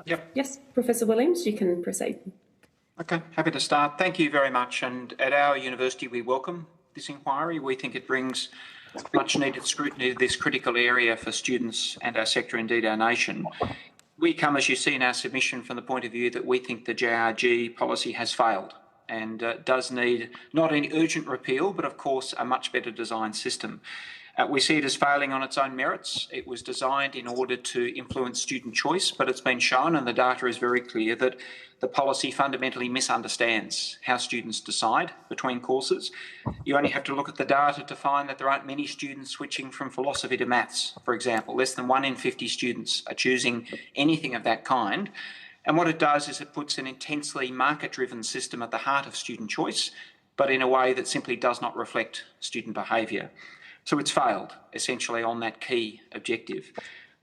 Speaker 11: Yep.
Speaker 1: Yes, Professor Williams, you can proceed.
Speaker 11: Okay, happy to start. Thank you very much. And at our university, we welcome this inquiry. We think it brings much needed scrutiny to this critical area for students and our sector, indeed our nation. We come, as you see in our submission, from the point of view that we think the JRG policy has failed and does need not only urgent repeal, but of course a much better designed system. We see it as failing on its own merits. It was designed in order to influence student choice, but it's been shown, and the data is very clear, that the policy fundamentally misunderstands how students decide between courses. You only have to look at the data to find that there aren't many students switching from philosophy to maths, for example. Less than 1 in 50 students are choosing anything of that kind. And what it does is it puts an intensely market-driven system at the heart of student choice, but in a way that simply does not reflect student behaviour. So it's failed, essentially, on that key objective.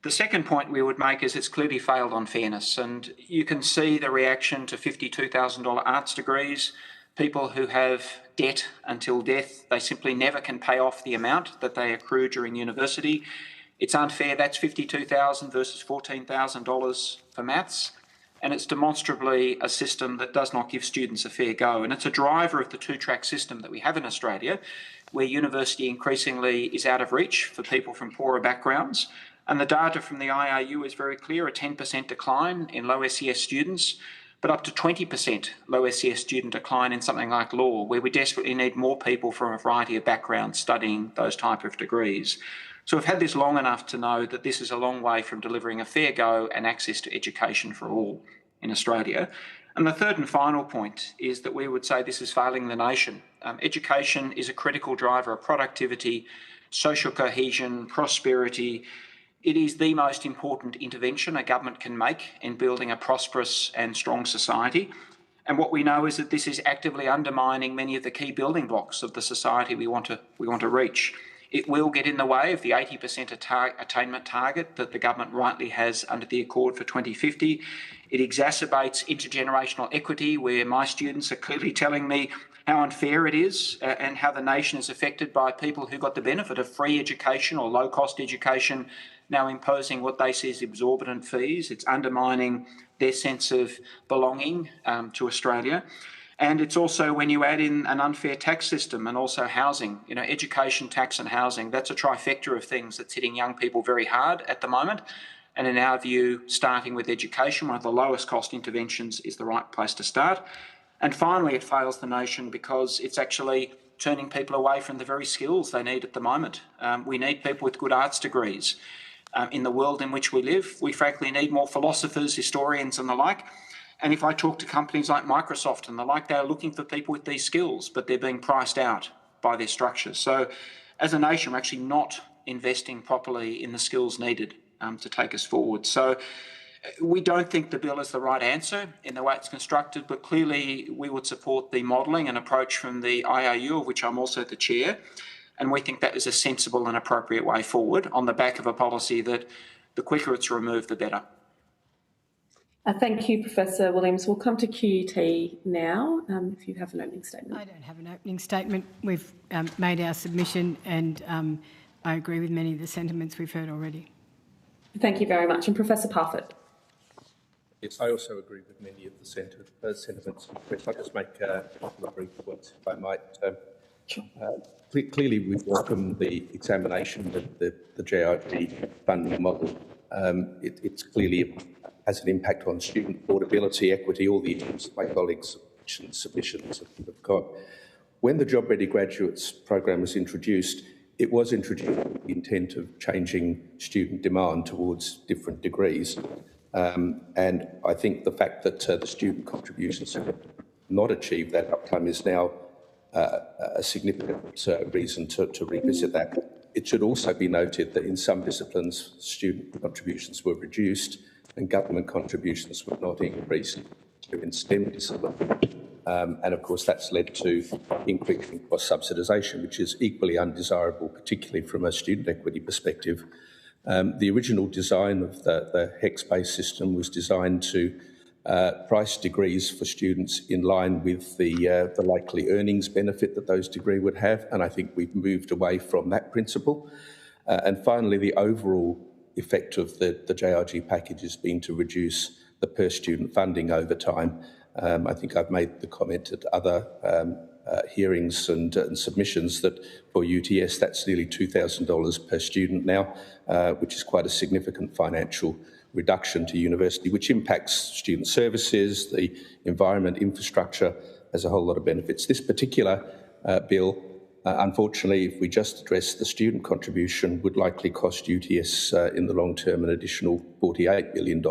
Speaker 11: The second point we would make is it's clearly failed on fairness, and you can see the reaction to $52,000 arts degrees. People who have debt until death, they simply never can pay off the amount that they accrue during university. It's unfair. That's $52,000 versus $14,000 for maths. And it's demonstrably a system that does not give students a fair go. And it's a driver of the two-track system that we have in Australia, where university increasingly is out of reach for people from poorer backgrounds. And the data from the IRU is very clear, a 10% decline in low SES students, but up to 20% low SES student decline in something like law, where we desperately need more people from a variety of backgrounds studying those type of degrees. So we've had this long enough to know that this is a long way from delivering a fair go and access to education for all in Australia. And the third and final point is that we would say this is failing the nation. Education is a critical driver of productivity, social cohesion, prosperity. It is the most important intervention a government can make in building a prosperous and strong society. And what we know is that this is actively undermining many of the key building blocks of the society we want to reach. It will get in the way of the 80% attainment target that the government rightly has under the Accord for 2050. It exacerbates intergenerational equity, where my students are clearly telling me how unfair it is and how the nation is affected by people who got the benefit of free education or low-cost education now imposing what they see as exorbitant fees. It's undermining their sense of belonging to Australia. And it's also, when you add in an unfair tax system and also housing, education, tax and housing, that's a trifecta of things that's hitting young people very hard at the moment. And in our view, starting with education, one of the lowest cost interventions, is the right place to start. And finally, it fails the nation because it's actually turning people away from the very skills they need at the moment. We need people with good arts degrees. In the world in which we live, we frankly need more philosophers, historians and the like. And if I talk to companies like Microsoft and the like, they're looking for people with these skills, but they're being priced out by their structures. So as a nation, we're actually not investing properly in the skills needed to take us forward. So We don't think the bill is the right answer in the way it's constructed, but clearly we would support the modelling and approach from the IRU, of which I'm also the chair, and we think that is a sensible and appropriate way forward on the back of a policy that the quicker it's removed, the better.
Speaker 1: Thank you, Professor Williams. We'll come to QUT now, if you have an opening statement.
Speaker 12: I don't have an opening statement. We've made our submission and I agree with many of the sentiments we've heard already.
Speaker 1: Thank you very much. And Professor Parfitt.
Speaker 14: Yes, I also agree with many of the sentiments. If I just make a couple of brief points, if I might. Clearly, we welcome the examination of the JRG funding model. It's clearly has an impact on student affordability, equity, all the issues that my colleagues and submissions have got. When the Job Ready Graduates program was introduced, it was introduced with the intent of changing student demand towards different degrees. And I think the fact that the student contributions have not achieved that outcome is now a significant reason to revisit that. It should also be noted that in some disciplines, student contributions were reduced and government contributions were not increased in STEM disciplines. And of course, that's led to increasing cost subsidisation, which is equally undesirable, particularly from a student equity perspective. The original design of the HEX-based system was designed to price degrees for students in line with the likely earnings benefit that those degrees would have, and I think we've moved away from that principle. And finally, the overall effect of the JRG package has been to reduce the per-student funding over time. I think I've made the comment at other hearings and submissions that for UTS that's nearly $2,000 per student now, which is quite a significant financial reduction to university, which impacts student services, the environment, infrastructure, has a whole lot of benefits. This particular bill, unfortunately, if we just address the student contribution, would likely cost UTS in the long term an additional $48 million.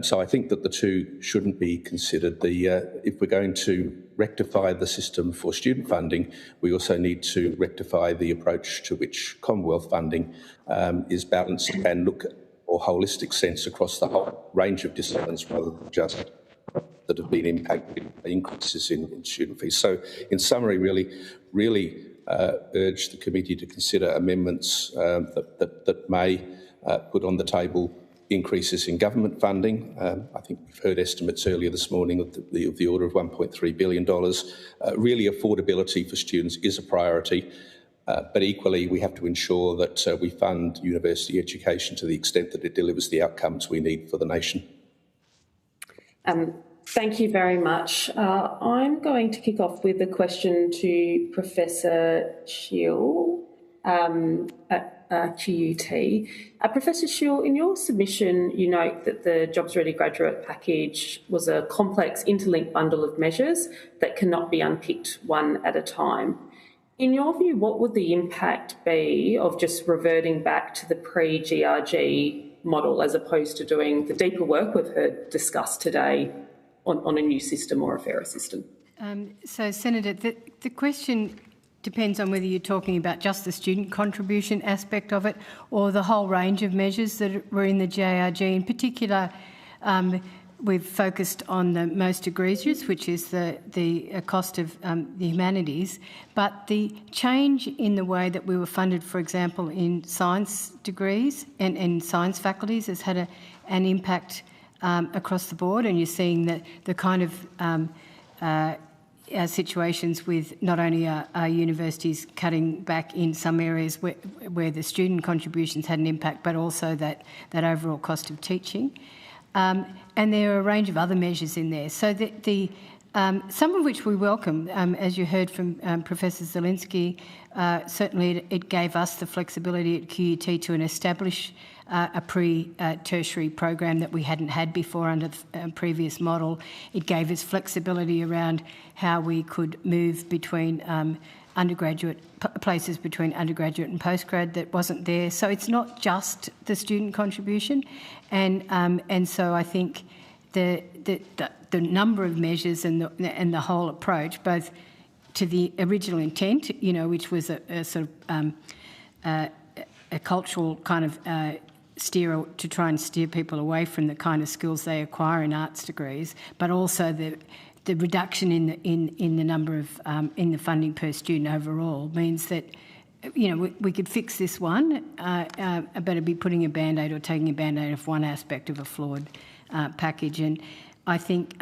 Speaker 14: So I think that the two shouldn't be considered. If we're going to rectify the system for student funding, we also need to rectify the approach to which Commonwealth funding is balanced and look at a more holistic sense across the whole range of disciplines rather than just that have been impacted by increases in student fees. So in summary, really urge the committee to consider amendments that may put on the table increases in government funding. I think we've heard estimates earlier this morning of the order of $1.3 billion. Really, affordability for students is a priority, but equally we have to ensure that we fund university education to the extent that it delivers the outcomes we need for the nation.
Speaker 1: Thank you very much. I'm going to kick off with a question to Professor Shiel at QUT. Professor Shiel, in your submission, you note that the Jobs Ready Graduate Package was a complex interlinked bundle of measures that cannot be unpicked one at a time. In your view, what would the impact be of just reverting back to the pre-GRG model as opposed to doing the deeper work we've heard discussed today on a new system or a fairer system?
Speaker 12: So, Senator, the question depends on whether you're talking about just the student contribution aspect of it or the whole range of measures that were in the JRG. In particular, we've focused on the most egregious, which is the cost of the humanities, but the change in the way that we were funded, for example, in science degrees and science faculties has had an impact across the board, and you're seeing that the kind of situations with not only our universities cutting back in some areas where the student contributions had an impact, but also that overall cost of teaching. And there are a range of other measures in there. So some of which we welcome, as you heard from Professor Zielinski, certainly it gave us the flexibility at QUT to establish a pre-tertiary program that we hadn't had before under the previous model. It gave us flexibility around how we could move between places between undergraduate and postgrad that wasn't there. So it's not just the student contribution, and so I think the number of measures and the whole approach, both to the original intent, which was a sort of a cultural kind of try and steer people away from the kind of skills they acquire in arts degrees, but also the reduction in the number of in the funding per student overall means that, you know, we could fix this one, but it'd be putting a band-aid or taking a band-aid off one aspect of a flawed package. And I think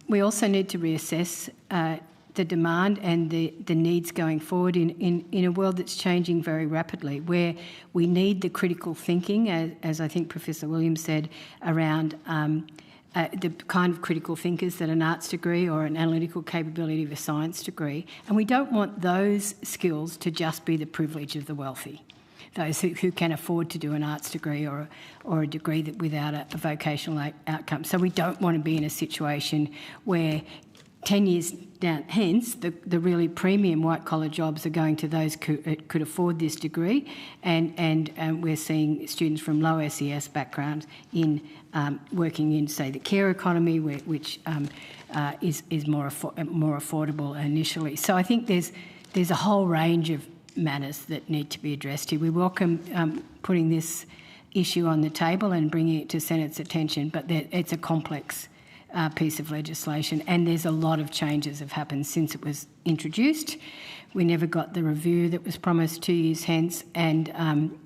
Speaker 12: we also need to reassess the demand and the needs going forward in a world that's changing very rapidly, where we need the critical thinking, as I think Professor Williams said, around the kind of critical thinkers that an arts degree or an analytical capability of a science degree. And we don't want those skills to just be the privilege of the wealthy, those who can afford to do an arts degree or a degree that without a vocational outcome. So we don't want to be in a situation where 10 years down hence, the really premium white-collar jobs are going to those who could afford this degree, and we're seeing students from low SES backgrounds working in, say, the care economy, which is more affordable initially. So I think there's a whole range of matters that need to be addressed here. We welcome putting this issue on the table and bringing it to Senate's attention, but it's a complex piece of legislation, and there's a lot of changes have happened since it was introduced. We never got the review that was promised 2 years hence, and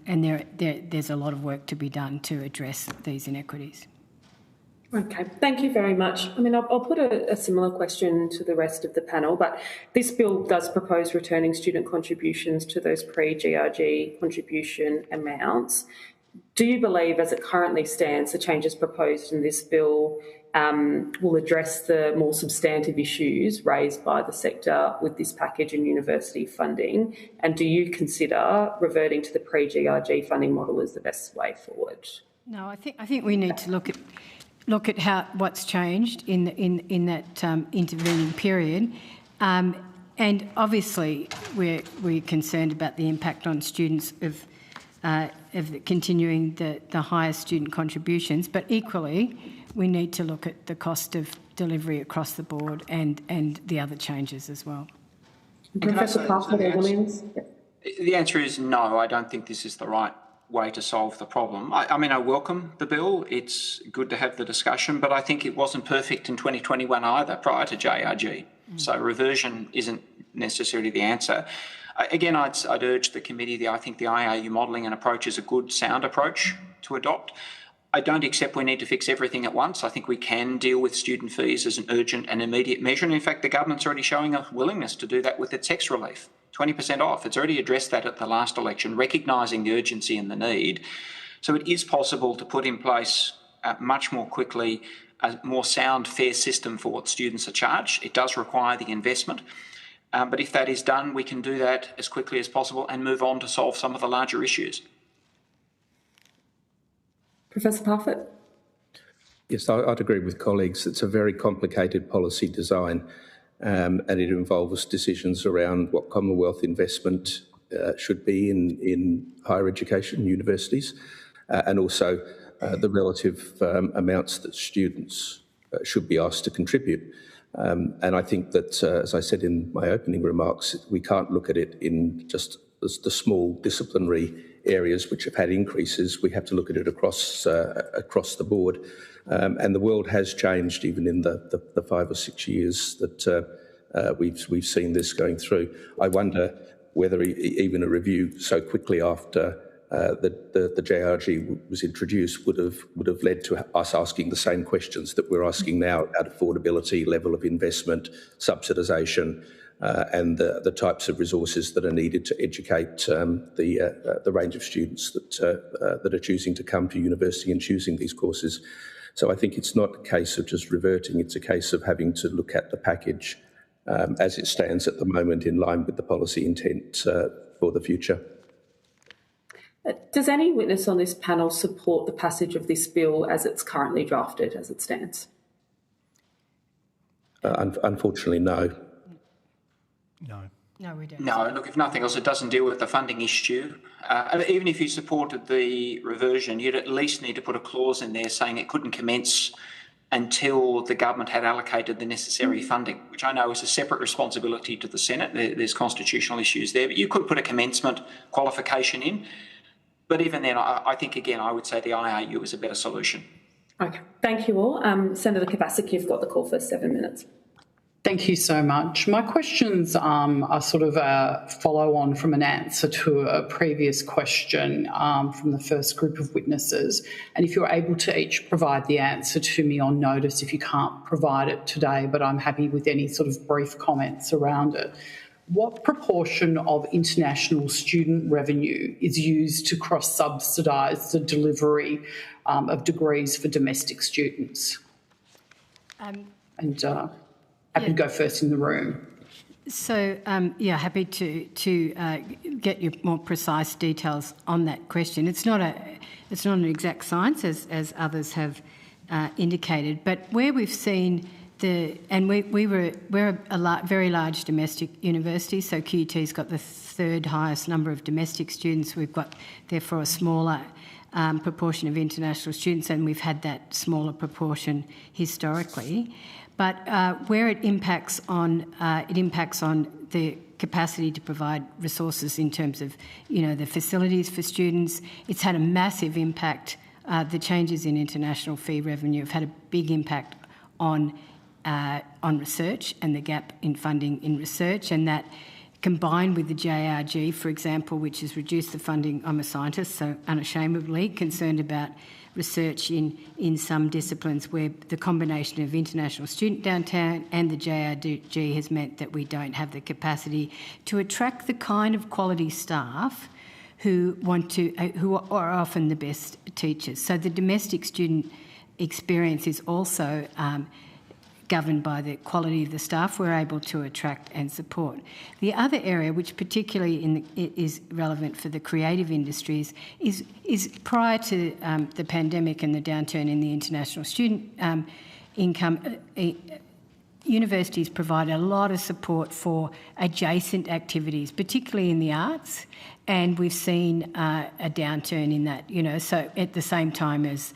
Speaker 12: there's a lot of work to be done to address these inequities.
Speaker 1: Okay, thank you very much. I mean, I'll put a similar question to the rest of the panel, but this bill does propose returning student contributions to those pre-GRG contribution amounts. Do you believe, as it currently stands, the changes proposed in this bill will address the more substantive issues raised by the sector with this package in university funding? And do you consider reverting to the pre-GRG funding model as the best way forward?
Speaker 12: No, I think we need to look at what's changed in that intervening period, and obviously we're concerned about the impact on students of continuing the higher student contributions, but equally we need to look at the cost of delivery across the board and the other changes as well.
Speaker 1: Professor Parker or Williams?
Speaker 11: The answer is no. I don't think this is the right way to solve the problem. I mean, I welcome the bill. It's good to have the discussion, but I think it wasn't perfect in 2021 either, prior to JRG. So reversion isn't necessarily the answer. Again, I'd urge the committee, I think the IRU modelling and approach is a good, sound approach to adopt. I don't accept we need to fix everything at once. I think we can deal with student fees as an urgent and immediate measure. And in fact, the government's already showing a willingness to do that with its tax relief, 20% off. It's already addressed that at the last election, recognising the urgency and the need. So it is possible to put in place much more quickly a more sound, fair system for what students are charged. It does require the investment. But if that is done, we can do that as quickly as possible and move on to solve some of the larger issues.
Speaker 1: Professor Parfitt?
Speaker 14: Yes, I'd agree with colleagues. It's a very complicated policy design, and it involves decisions around what Commonwealth investment should be in higher education, universities, and also the relative amounts that students should be asked to contribute. And I think that, as I said in my opening remarks, we can't look at it in just the small disciplinary areas which have had increases. We have to look at it across the board. And the world has changed even in the 5 or 6 years that we've seen this going through. I wonder whether even a review so quickly after the JRG was introduced would have led to us asking the same questions that we're asking now about affordability, level of investment, subsidisation, and the types of resources that are needed to educate the range of students that are choosing to come to university and choosing these courses. So I think it's not a case of just reverting, it's a case of having to look at the package as it stands at the moment in line with the policy intent for the future.
Speaker 1: Does any witness on this panel support the passage of this bill as it's currently drafted, as it stands?
Speaker 14: Unfortunately, no.
Speaker 12: No, we don't.
Speaker 11: No, look, if nothing else, it doesn't deal with the funding issue. Even if you supported the reversion, you'd at least need to put a clause in there saying it couldn't commence until the government had allocated the necessary funding, which I know is a separate responsibility to the Senate. There's constitutional issues there, but you could put a commencement qualification in. But even then, I think, again, I would say the IRU is a better solution.
Speaker 1: Okay, thank you all. Senator Kovacic, you've got the call for 7 minutes.
Speaker 6: Thank you so much. My questions are sort of a follow-on from an answer to a previous question from the first group of witnesses. And if you're able to each provide the answer to me on notice, if you can't provide it today, but I'm happy with any sort of brief comments around it. What proportion of international student revenue is used to cross-subsidise the delivery of degrees for domestic students? Happy to go first in the room.
Speaker 12: So, happy to get you more precise details on that question. It's not an exact science, as others have indicated, but where we've seen we're a very large domestic university, so QUT's got the third highest number of domestic students. We've got, therefore, a smaller proportion of international students, and we've had that smaller proportion historically. But where it impacts on the capacity to provide resources in terms of, the facilities for students. It's had a massive impact. The changes in international fee revenue have had a big impact on research and the gap in funding in research, and that combined with the JRG, for example, which has reduced the funding. I'm a scientist, so unashamedly concerned about research in some disciplines where the combination of international student downtown and the JRG has meant that we don't have the capacity to attract the kind of quality staff who are often the best teachers. So the domestic student experience is also governed by the quality of the staff we're able to attract and support. The other area, which particularly is relevant for the creative industries, is prior to the pandemic and the downturn in the international student income, universities provide a lot of support for adjacent activities, particularly in the arts, and we've seen a downturn in that, so at the same time as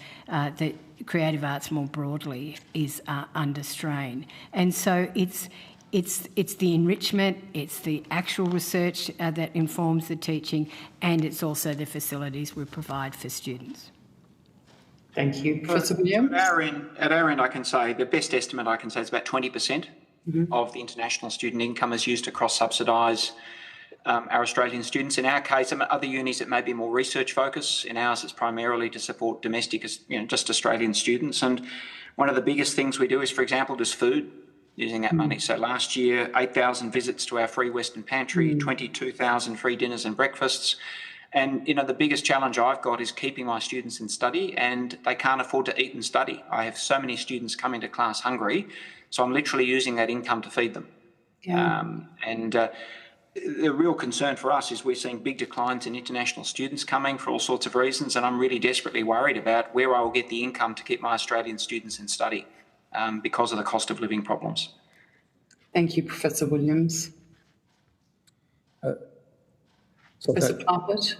Speaker 12: the creative arts more broadly is under strain. And so it's the enrichment, it's the actual research that informs the teaching, and it's also the facilities we provide for students.
Speaker 6: Thank you. Professor Williams?
Speaker 11: At our end, I can say, the best estimate I can say is about 20% of the international student income is used to cross-subsidise our Australian students. In our case, other unis, it may be more research focused. In ours, it's primarily to support domestic, just Australian students. And one of the biggest things we do is, for example, just food, using that money. So last year, 8,000 visits to our free Western Pantry, 22,000 free dinners and breakfasts. And, the biggest challenge I've got is keeping my students in study, and they can't afford to eat and study. I have so many students coming to class hungry, so I'm literally using that income to feed them. Yeah. The real concern for us is we're seeing big declines in international students coming for all sorts of reasons, and I'm really desperately worried about where I will get the income to keep my Australian students in study because of the cost of living problems.
Speaker 6: Thank you, Professor Williams. Professor Parpet?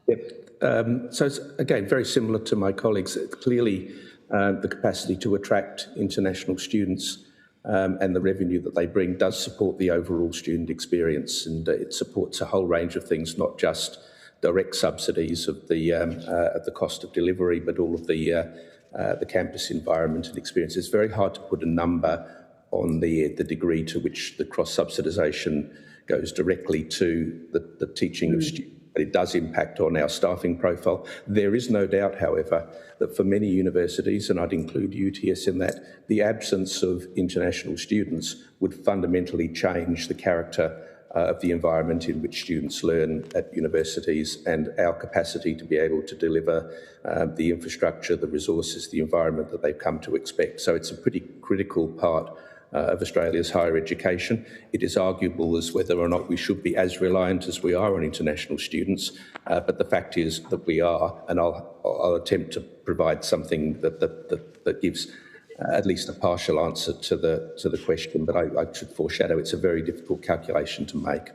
Speaker 14: Yep. So it's, again, very similar to my colleagues. Clearly, the capacity to attract international students and the revenue that they bring does support the overall student experience, and it supports a whole range of things, not just direct subsidies of the cost of delivery, but all of the campus environment and experience. It's very hard to put a number on the degree to which the cross-subsidisation goes directly to the teaching of students, but it does impact on our staffing profile. There is no doubt, however, that for many universities, and I'd include UTS in that, the absence of international students would fundamentally change the character of the environment in which students learn at universities, and our capacity to be able to deliver the infrastructure, the resources, the environment that they've come to expect. So it's a pretty critical part of Australia's higher education. It is arguable as whether or not we should be as reliant as we are on international students, but the fact is that we are, and I'll attempt to provide something that gives at least a partial answer to the question, but I should foreshadow it's a very difficult calculation to make.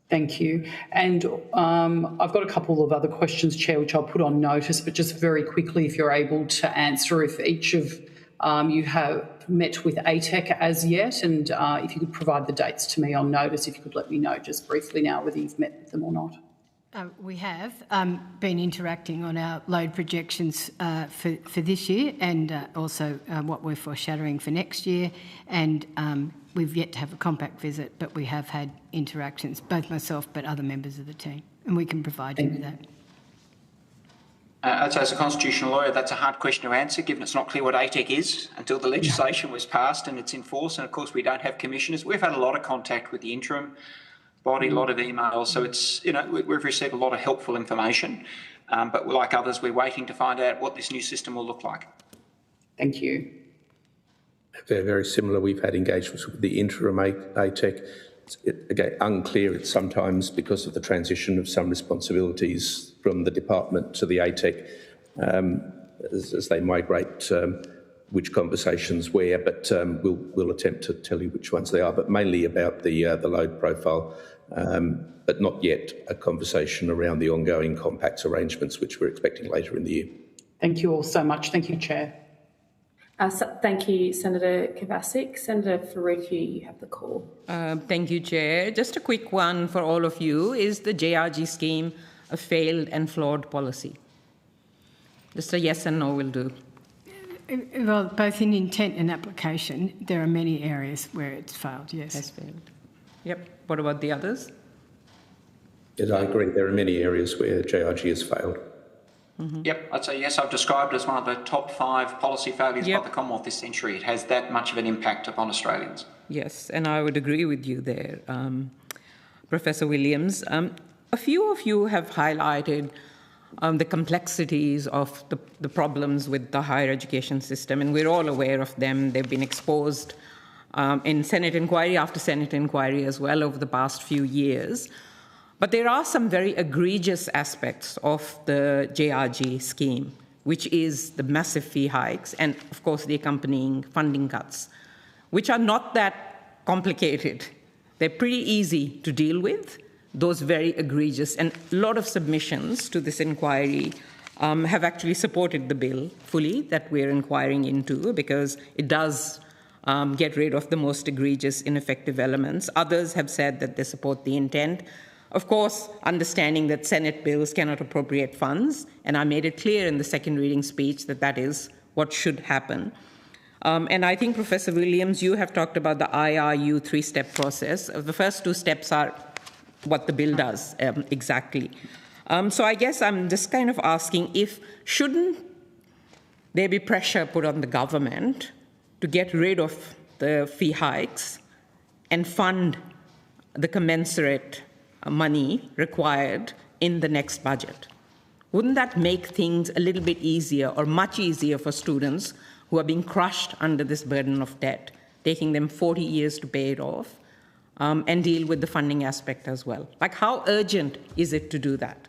Speaker 6: Thank you. And I've got a couple of other questions, Chair, which I'll put on notice, but just very quickly, if you're able to answer, if each of you have met with ATEC as yet, and if you could provide the dates to me on notice, if you could let me know just briefly now whether you've met with them or not.
Speaker 12: We have been interacting on our load projections for this year and also what we're foreshadowing for next year. And we've yet to have a compact visit, but we have had interactions, both myself but other members of the team, and we can provide you with that.
Speaker 11: As a constitutional lawyer, that's a hard question to answer, given it's not clear what ATEC is until the legislation was passed and it's in force. And of course, we don't have commissioners. We've had a lot of contact with the interim body, a lot of emails. So it's, we've received a lot of helpful information. But like others, we're waiting to find out what this new system will look like.
Speaker 6: Thank you.
Speaker 14: Very, very similar. We've had engagements with the interim ATEC. It's, again, unclear. It's sometimes because of the transition of some responsibilities from the department to the ATEC as they migrate which conversations where, but we'll attempt to tell you which ones they are, but mainly about the load profile, but not yet a conversation around the ongoing compacts arrangements, which we're expecting later in the year.
Speaker 6: Thank you all so much. Thank you, Chair.
Speaker 1: Thank you, Senator Kovacic. Senator Faruqi, you have the call.
Speaker 7: Thank you, Chair. Just a quick one for all of you. Is the JRG scheme a failed and flawed policy? Just a yes and no will do.
Speaker 12: Well, both in intent and application, there are many areas where it's failed, yes.
Speaker 7: Has failed. Yep. What about the others?
Speaker 14: Yes, I agree. There are many areas where JRG has failed.
Speaker 11: Mm-hmm. Yep, I'd say yes. I've described it as one of the top 5 policy failures by the Commonwealth this century. It has that much of an impact upon Australians.
Speaker 7: Yes, and I would agree with you there, Professor Williams. A few of you have highlighted the complexities of the problems with the higher education system, and we're all aware of them. They've been exposed in Senate inquiry after Senate inquiry as well over the past few years. But there are some very egregious aspects of the JRG scheme, which is the massive fee hikes and, of course, the accompanying funding cuts, which are not that complicated. They're pretty easy to deal with, those very egregious. And a lot of submissions to this inquiry have actually supported the bill fully that we're inquiring into, because it does get rid of the most egregious, ineffective elements. Others have said that they support the intent. Of course, understanding that Senate bills cannot appropriate funds, and I made it clear in the second reading speech that that is what should happen. And I think, Professor Williams, you have talked about the IRU 3-step process. The first 2 steps are what the bill does exactly. So I guess I'm just kind of asking shouldn't there be pressure put on the government to get rid of the fee hikes and fund the commensurate money required in the next budget? Wouldn't that make things a little bit easier or much easier for students who are being crushed under this burden of debt, taking them 40 years to pay it off, and deal with the funding aspect as well? Like, how urgent is it to do that?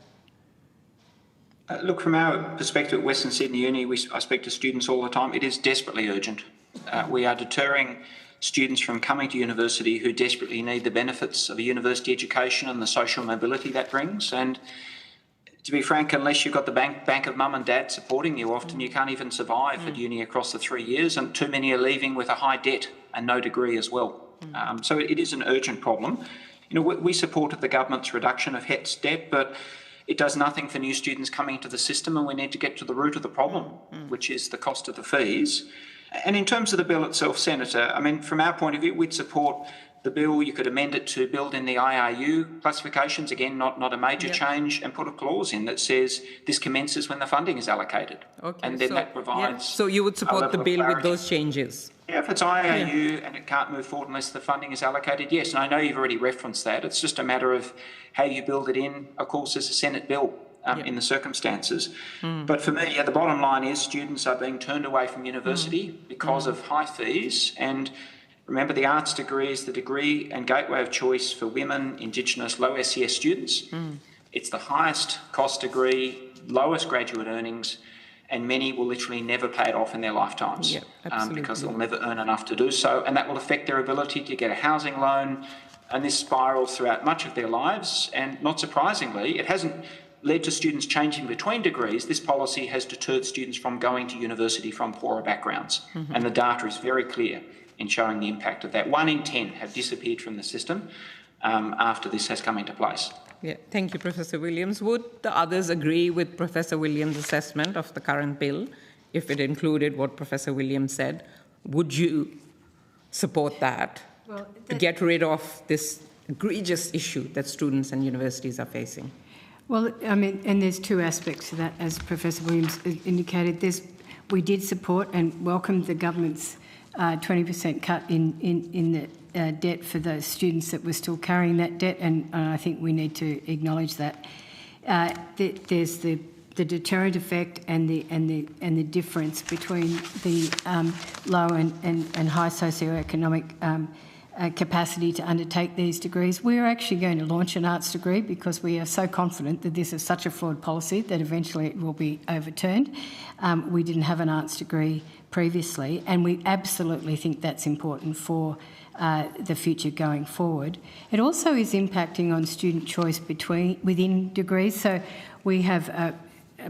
Speaker 11: Look, from our perspective at Western Sydney Uni, I speak to students all the time. It is desperately urgent. We are deterring students from coming to university who desperately need the benefits of a university education and the social mobility that brings. And to be frank, unless you've got the bank of mum and dad supporting you, often you can't even survive at uni across the 3 years, and too many are leaving with a high debt and no degree as well. So it is an urgent problem. We supported the government's reduction of HETS debt, but it does nothing for new students coming into the system, and we need to get to the root of the problem, which is the cost of the fees. And in terms of the bill itself, Senator, I mean, from our point of view, we'd support the bill. You could amend it to build in the IRU classifications, again, not a major change, and put a clause in that says this commences when the funding is allocated. Okay, and then that provides...
Speaker 7: So you would support the bill with those changes?
Speaker 11: Yeah, if it's IRU and it can't move forward unless the funding is allocated, yes. And I know you've already referenced that. It's just a matter of how you build it in, of course, as a Senate bill. In the circumstances. But for me, the bottom line is students are being turned away from university because of high fees. And remember, the arts degree is the degree and gateway of choice for women, Indigenous, low SES students. It's the highest cost degree, lowest graduate earnings, and many will literally never pay it off in their lifetimes because they'll never earn enough to do so. And that will affect their ability to get a housing loan. And this spirals throughout much of their lives. And not surprisingly, it hasn't led to students changing between degrees. This policy has deterred students from going to university from poorer backgrounds. And the data is very clear in showing the impact of that. 1 in 10 have disappeared from the system after this has come into place.
Speaker 7: Yeah, thank you, Professor Williams. Would the others agree with Professor Williams' assessment of the current bill if it included what Professor Williams said? Would you support that to get rid of this egregious issue that students and universities are facing?
Speaker 12: Well, I mean, and there's two aspects to that, as Professor Williams indicated. We did support and welcomed the government's 20% cut in the debt for those students that were still carrying that debt, and I think we need to acknowledge that. There's the deterrent effect and the difference between the low and high socioeconomic capacity to undertake these degrees. We're actually going to launch an arts degree because we are so confident that this is such a flawed policy that eventually it will be overturned. We didn't have an arts degree previously, and we absolutely think that's important for the future going forward. It also is impacting on student choice within degrees. So we have a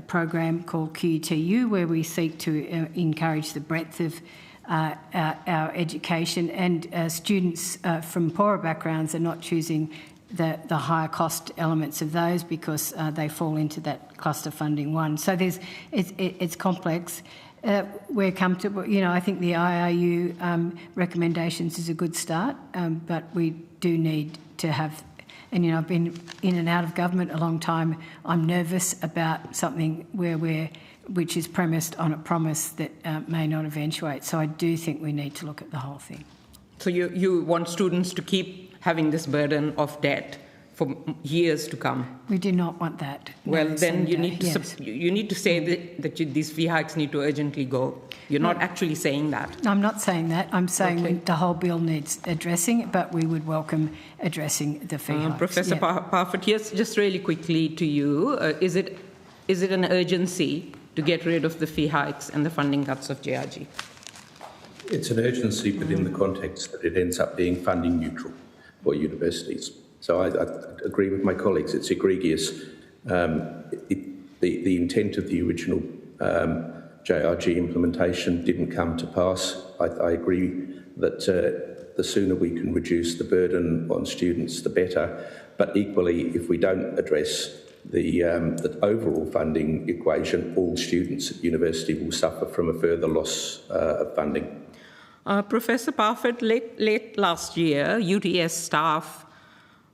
Speaker 12: program called QUTU where we seek to encourage the breadth of our education, and students from poorer backgrounds are not choosing the higher cost elements of those because they fall into that cluster funding one. So it's complex. We're comfortable, I think the IRU recommendations is a good start, but we do need to have, and I've been in and out of government a long time. I'm nervous about something which is premised on a promise that may not eventuate. So I do think we need to look at the whole thing.
Speaker 7: So you want students to keep having this burden of debt for years to come?
Speaker 12: We do not want that.
Speaker 7: Well,
Speaker 12: no,
Speaker 7: then you need to
Speaker 12: yes.
Speaker 7: you need to say that these fee hikes need to urgently go. You're not actually saying that.
Speaker 12: I'm not saying that. I'm saying the whole bill needs addressing, but we would welcome addressing the fee hikes.
Speaker 7: Professor Parfitt, yes, just really quickly to you, is it an urgency to get rid of the fee hikes and the funding cuts of JRG?
Speaker 14: It's an urgency, but in the context that it ends up being funding neutral for universities. So I agree with my colleagues. It's egregious. The intent of the original JRG implementation didn't come to pass. I agree that the sooner we can reduce the burden on students, the better. But equally, if we don't address the overall funding equation, all students at university will suffer from a further loss of funding.
Speaker 7: Professor Parfitt, late last year, UTS staff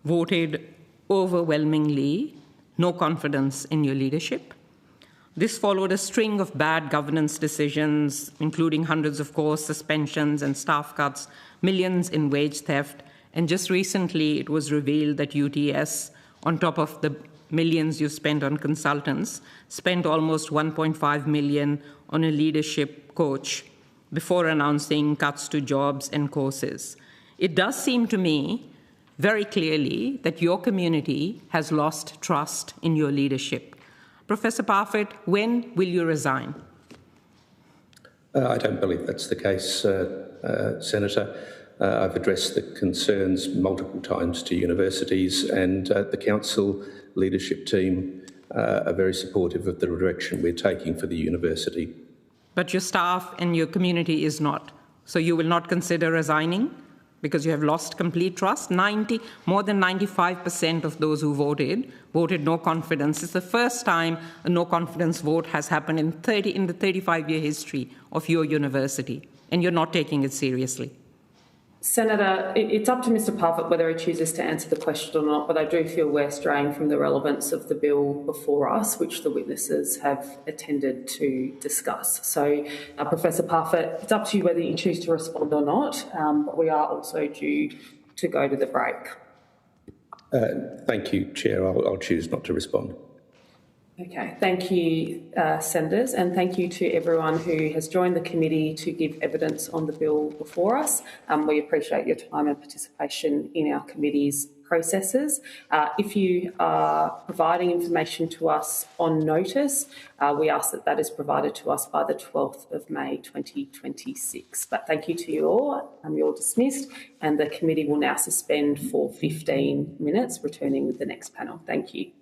Speaker 7: voted overwhelmingly no confidence in your leadership. This followed a string of bad governance decisions, including hundreds of course suspensions and staff cuts, millions in wage theft, and just recently it was revealed that UTS, on top of the millions you spent on consultants, spent almost 1.5 million on a leadership coach before announcing cuts to jobs and courses. It does seem to me very clearly that your community has lost trust in your leadership. Professor Parfitt, when will you resign?
Speaker 14: I don't believe that's the case, Senator. I've addressed the concerns multiple times to universities, and the council leadership team are very supportive of the direction we're taking for the university.
Speaker 7: But your staff and your community is not. So you will not consider resigning because you have lost complete trust? More than 95% of those who voted no confidence. It's the first time a no confidence vote has happened in the 35-year history of your university, and you're not taking it seriously.
Speaker 1: Senator, it's up to Mr Parfitt whether he chooses to answer the question or not, but I do feel we're straying from the relevance of the bill before us, which the witnesses have attended to discuss. So, Professor Parfitt, it's up to you whether you choose to respond or not, but we are also due to go to the break.
Speaker 14: Thank you, Chair. I'll choose not to respond.
Speaker 1: Okay, thank you, Senators, and thank you to everyone who has joined the committee to give evidence on the bill before us. We appreciate your time and participation in our committee's processes. If you are providing information to us on notice, we ask that that is provided to us by the 12th of May 2026. But thank you to you all. You're dismissed, and the committee will now suspend for 15 minutes, returning with the next panel. Thank you.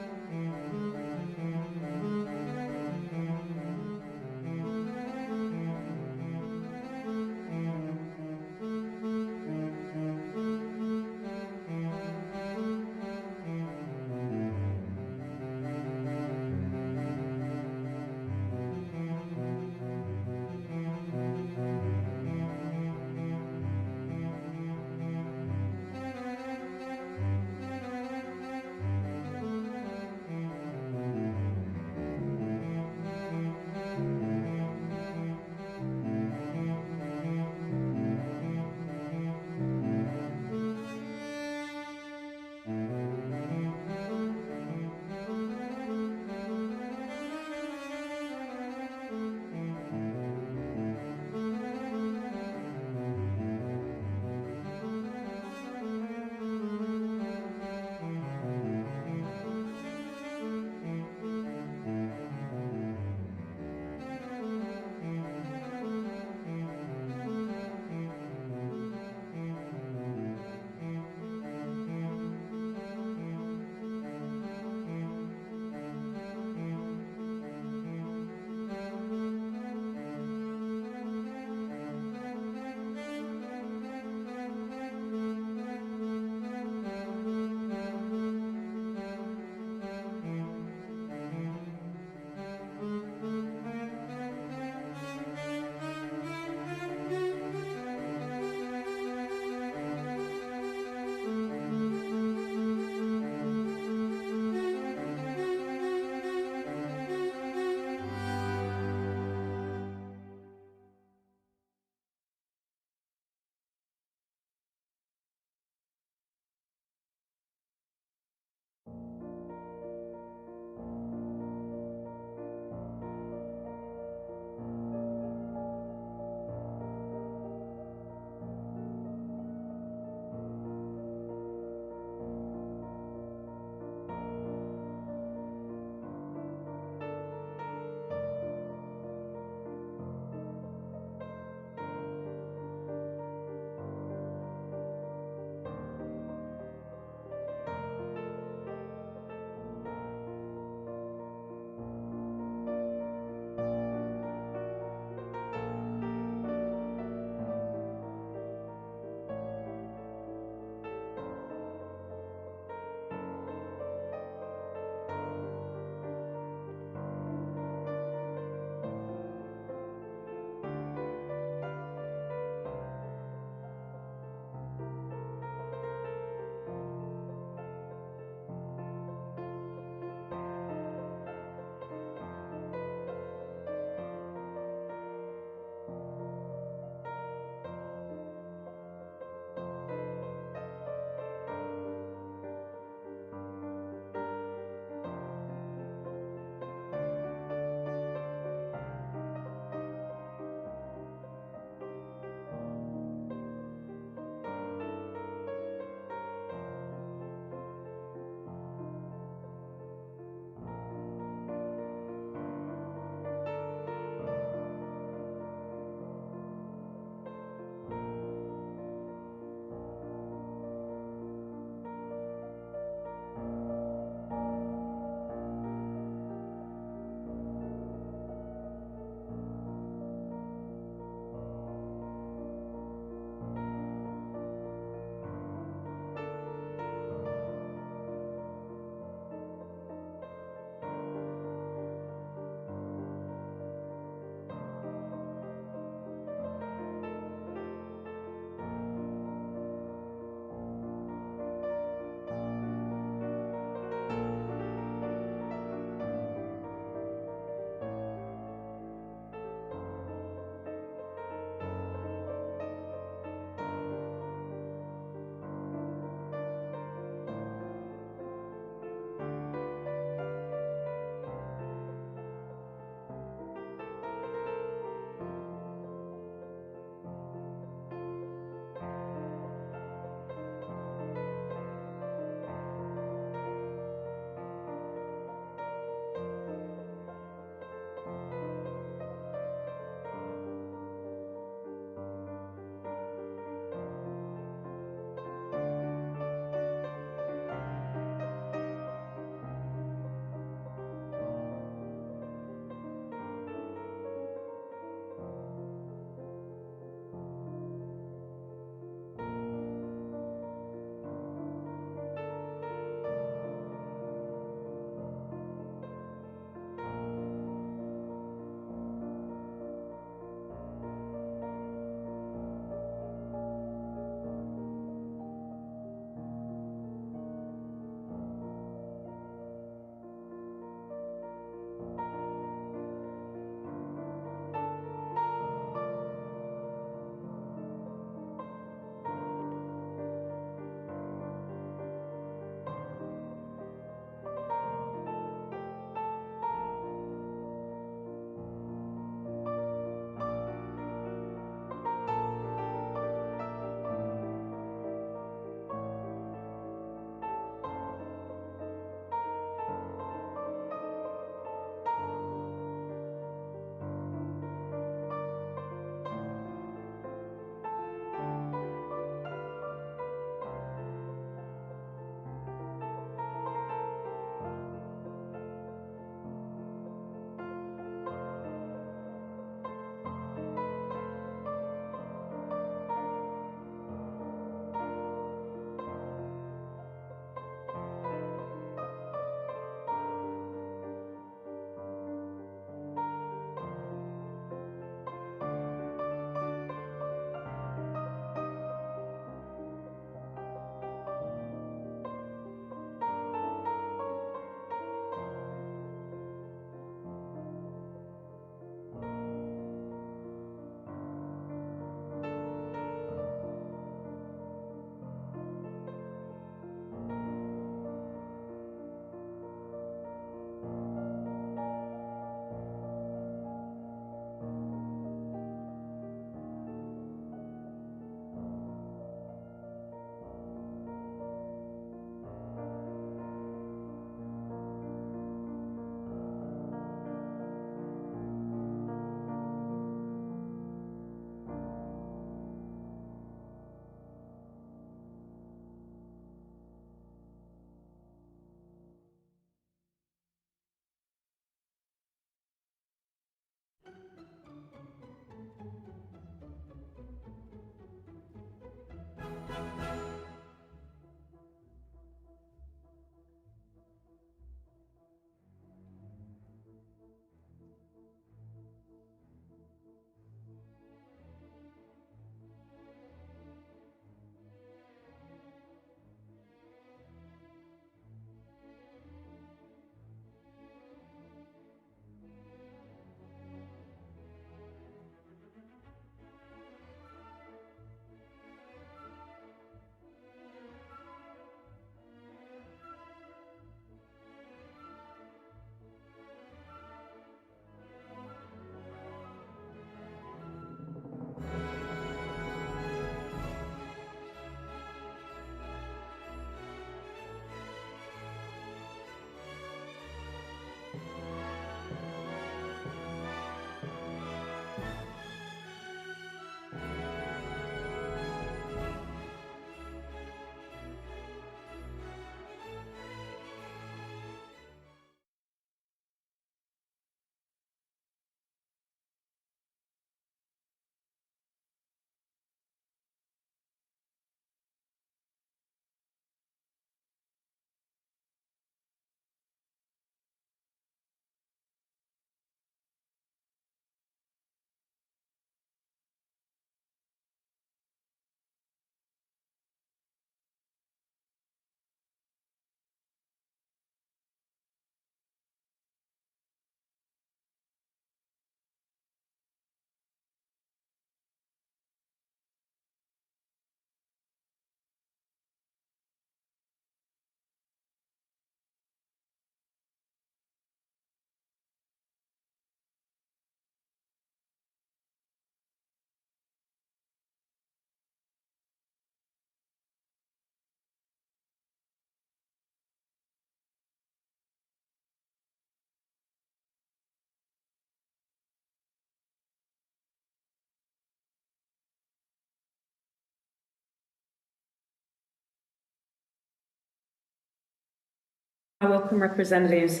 Speaker 1: welcome representatives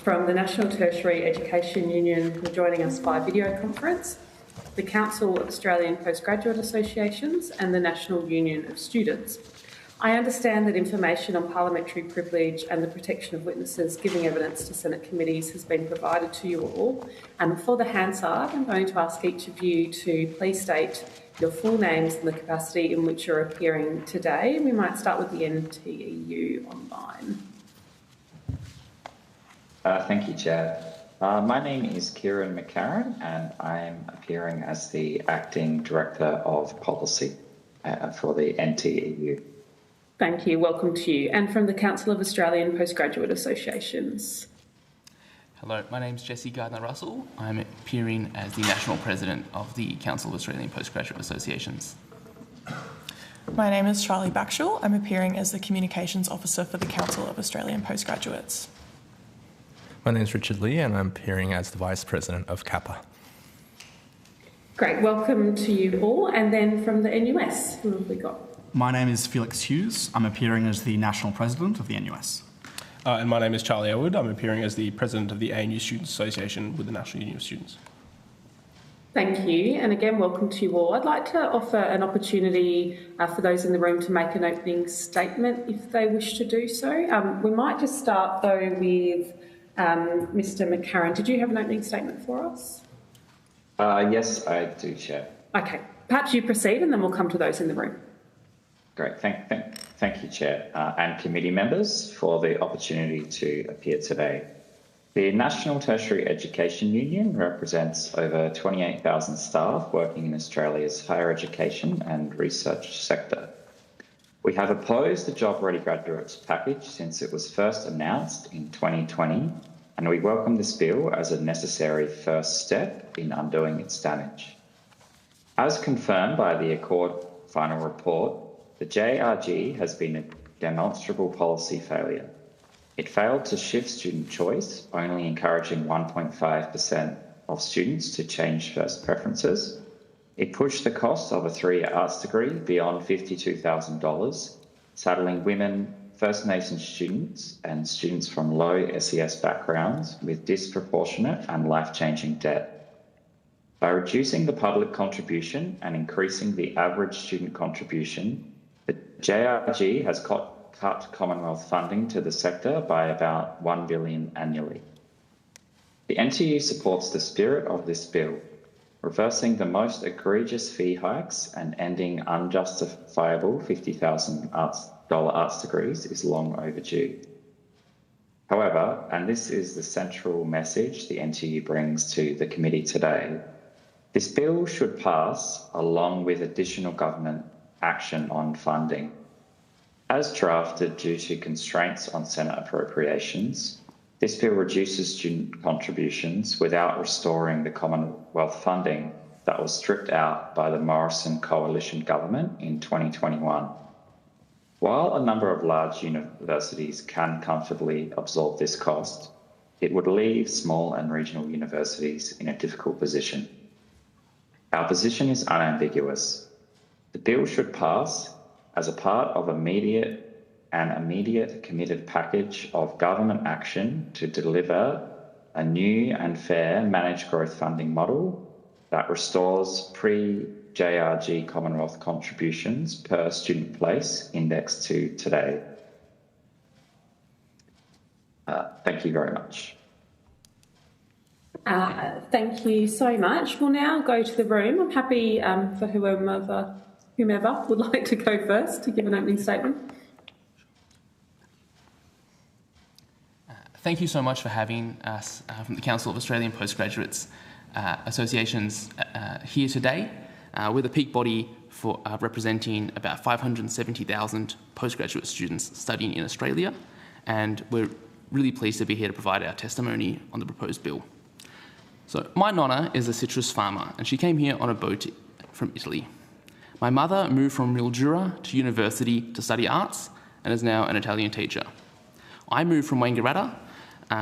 Speaker 1: from the National Tertiary Education Union who are joining us by video conference, the Council of Australian Postgraduate Associations and the National Union of Students. I understand that information on parliamentary privilege and the protection of witnesses giving evidence to Senate committees has been provided to you all. And for the Hansard, I'm going to ask each of you to please state your full names and the capacity in which you're appearing today. We might start with the NTEU online.
Speaker 15: Thank you, Chair. My name is Kieran McCarran and I'm appearing as the Acting Director of Policy for the NTEU.
Speaker 1: Thank you. Welcome to you. And from the Council of Australian Postgraduate Associations.
Speaker 16: Hello, my name is Jesse Gardner-Russell. I'm appearing as the National President of the Council of Australian Postgraduate Associations.
Speaker 17: My name is Charlie Backshall. I'm appearing as the Communications Officer for the Council of Australian Postgraduates.
Speaker 18: My name is Richard Lee and I'm appearing as the Vice President of CAPA.
Speaker 1: Great. Welcome to you all. And then from the NUS, who have we got?
Speaker 19: My name is Felix Hughes. I'm appearing as the National President of the NUS.
Speaker 20: And my name is Charlie Elwood. I'm appearing as the President of the ANU Students Association with the National Union of Students.
Speaker 1: Thank you. And again, welcome to you all. I'd like to offer an opportunity for those in the room to make an opening statement if they wish to do so. We might just start, though, with Mr. McCarran. Did you have an opening statement for us?
Speaker 15: Yes, I do, Chair.
Speaker 1: Okay. Perhaps you proceed and then we'll come to those in the room.
Speaker 15: Great. Thank you, Chair, and committee members for the opportunity to appear today. The National Tertiary Education Union represents over 28,000 staff working in Australia's higher education and research sector. We have opposed the Job Ready Graduates package since it was first announced in 2020, and we welcome this bill as a necessary first step in undoing its damage. As confirmed by the Accord final report, the JRG has been a demonstrable policy failure. It failed to shift student choice, only encouraging 1.5% of students to change first preferences. It pushed the cost of a 3-year arts degree beyond $52,000, saddling women, First Nations students and students from low SES backgrounds with disproportionate and life-changing debt. By reducing the public contribution and increasing the average student contribution, the JRG has cut Commonwealth funding to the sector by about $1 billion annually. The NTU supports the spirit of this bill. Reversing the most egregious fee hikes and ending unjustifiable $50,000 arts degrees is long overdue. However, and this is the central message the NTU brings to the committee today, this bill should pass along with additional government action on funding. As drafted due to constraints on Senate appropriations, this bill reduces student contributions without restoring the Commonwealth funding that was stripped out by the Morrison coalition government in 2021. While a number of large universities can comfortably absorb this cost, it would leave small and regional universities in a difficult position. Our position is unambiguous. The bill should pass as a part of an immediate committed package of government action to deliver a new and fair managed growth funding model that restores pre-JRG Commonwealth contributions per student place indexed to today. Thank you very much.
Speaker 1: Thank you so much. We'll now go to the room. I'm happy for whomever would like to go first to give an opening statement.
Speaker 16: Thank you so much for having us from the Council of Australian Postgraduates Associations here today. We're the peak body for representing about 570,000 postgraduate students studying in Australia, and we're really pleased to be here to provide our testimony on the proposed bill. So my nonna is a citrus farmer, and she came here on a boat from Italy. My mother moved from Mildura to university to study arts and is now an Italian teacher. I moved from Wangaratta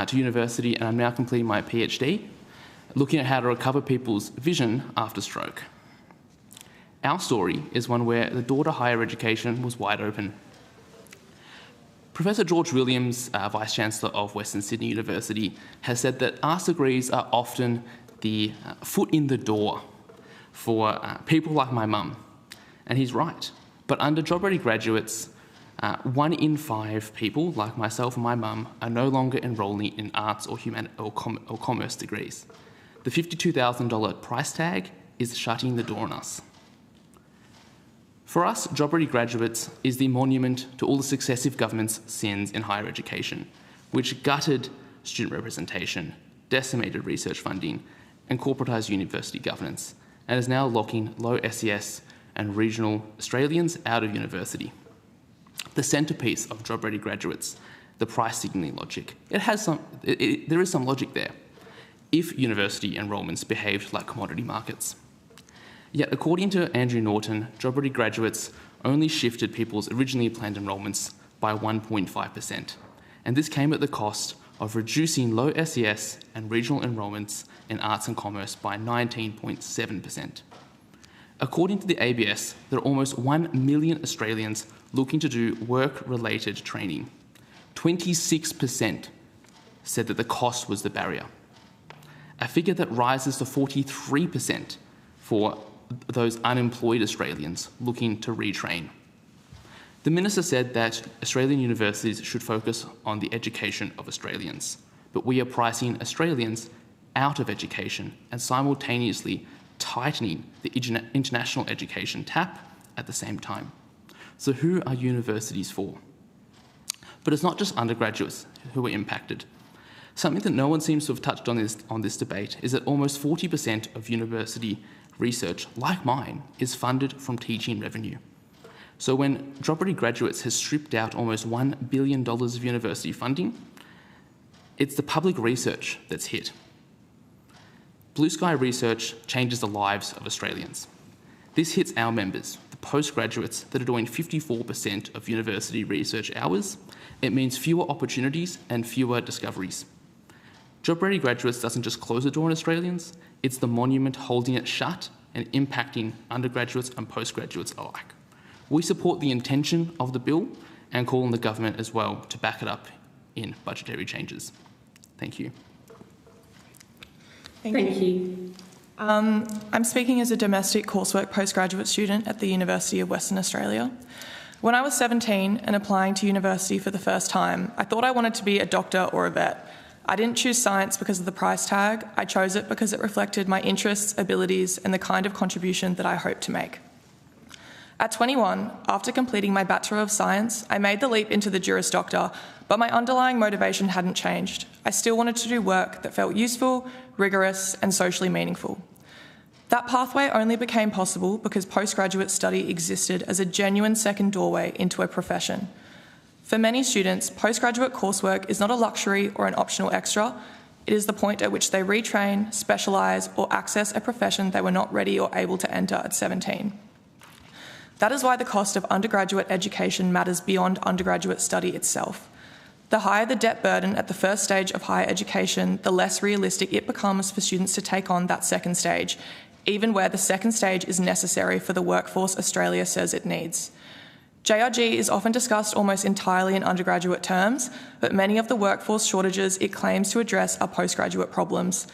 Speaker 16: to university and I'm now completing my PhD, looking at how to recover people's vision after stroke. Our story is one where the door to higher education was wide open. Professor George Williams, Vice-Chancellor of Western Sydney University, has said that arts degrees are often the foot in the door for people like my mum. And he's right. But under job-ready graduates, 1 in 5 people, like myself and my mum, are no longer enrolling in arts or commerce degrees. The $52,000 price tag is shutting the door on us. For us, job-ready graduates is the monument to all the successive governments' sins in higher education, which gutted student representation, decimated research funding, and corporatised university governance, and is now locking low SES and regional Australians out of university. The centrepiece of job-ready graduates, the price signalling logic, there is some logic there, if university enrolments behaved like commodity markets. Yet, according to Andrew Norton, job-ready graduates only shifted people's originally planned enrolments by 1.5%, and this came at the cost of reducing low SES and regional enrolments in arts and commerce by 19.7%. According to the ABS, there are almost 1 million Australians looking to do work-related training. 26% said that the cost was the barrier, a figure that rises to 43% for those unemployed Australians looking to retrain. The Minister said that Australian universities should focus on the education of Australians, but we are pricing Australians out of education and simultaneously tightening the international education tap at the same time. So who are universities for? But it's not just undergraduates who are impacted. Something that no one seems to have touched on this debate is that almost 40% of university research, like mine, is funded from teaching revenue. So when job-ready graduates has stripped out almost $1 billion of university funding, it's the public research that's hit. Blue Sky research changes the lives of Australians. This hits our members, the postgraduates that are doing 54% of university research hours. It means fewer opportunities and fewer discoveries. Job-ready graduates doesn't just close the door on Australians, it's the monument holding it shut and impacting undergraduates and postgraduates alike. We support the intention of the bill and call on the government as well to back it up in budgetary changes. Thank you.
Speaker 17: Thank you. I'm speaking as a domestic coursework postgraduate student at the University of Western Australia. When I was 17 and applying to university for the first time, I thought I wanted to be a doctor or a vet. I didn't choose science because of the price tag. I chose it because it reflected my interests, abilities, and the kind of contribution that I hoped to make. At 21, after completing my Bachelor of Science, I made the leap into the Juris Doctor, but my underlying motivation hadn't changed. I still wanted to do work that felt useful, rigorous, and socially meaningful. That pathway only became possible because postgraduate study existed as a genuine second doorway into a profession. For many students, postgraduate coursework is not a luxury or an optional extra. It is the point at which they retrain, specialise, or access a profession they were not ready or able to enter at 17. That is why the cost of undergraduate education matters beyond undergraduate study itself. The higher the debt burden at the first stage of higher education, the less realistic it becomes for students to take on that second stage, even where the second stage is necessary for the workforce Australia says it needs. JRG is often discussed almost entirely in undergraduate terms, but many of the workforce shortages it claims to address are postgraduate problems.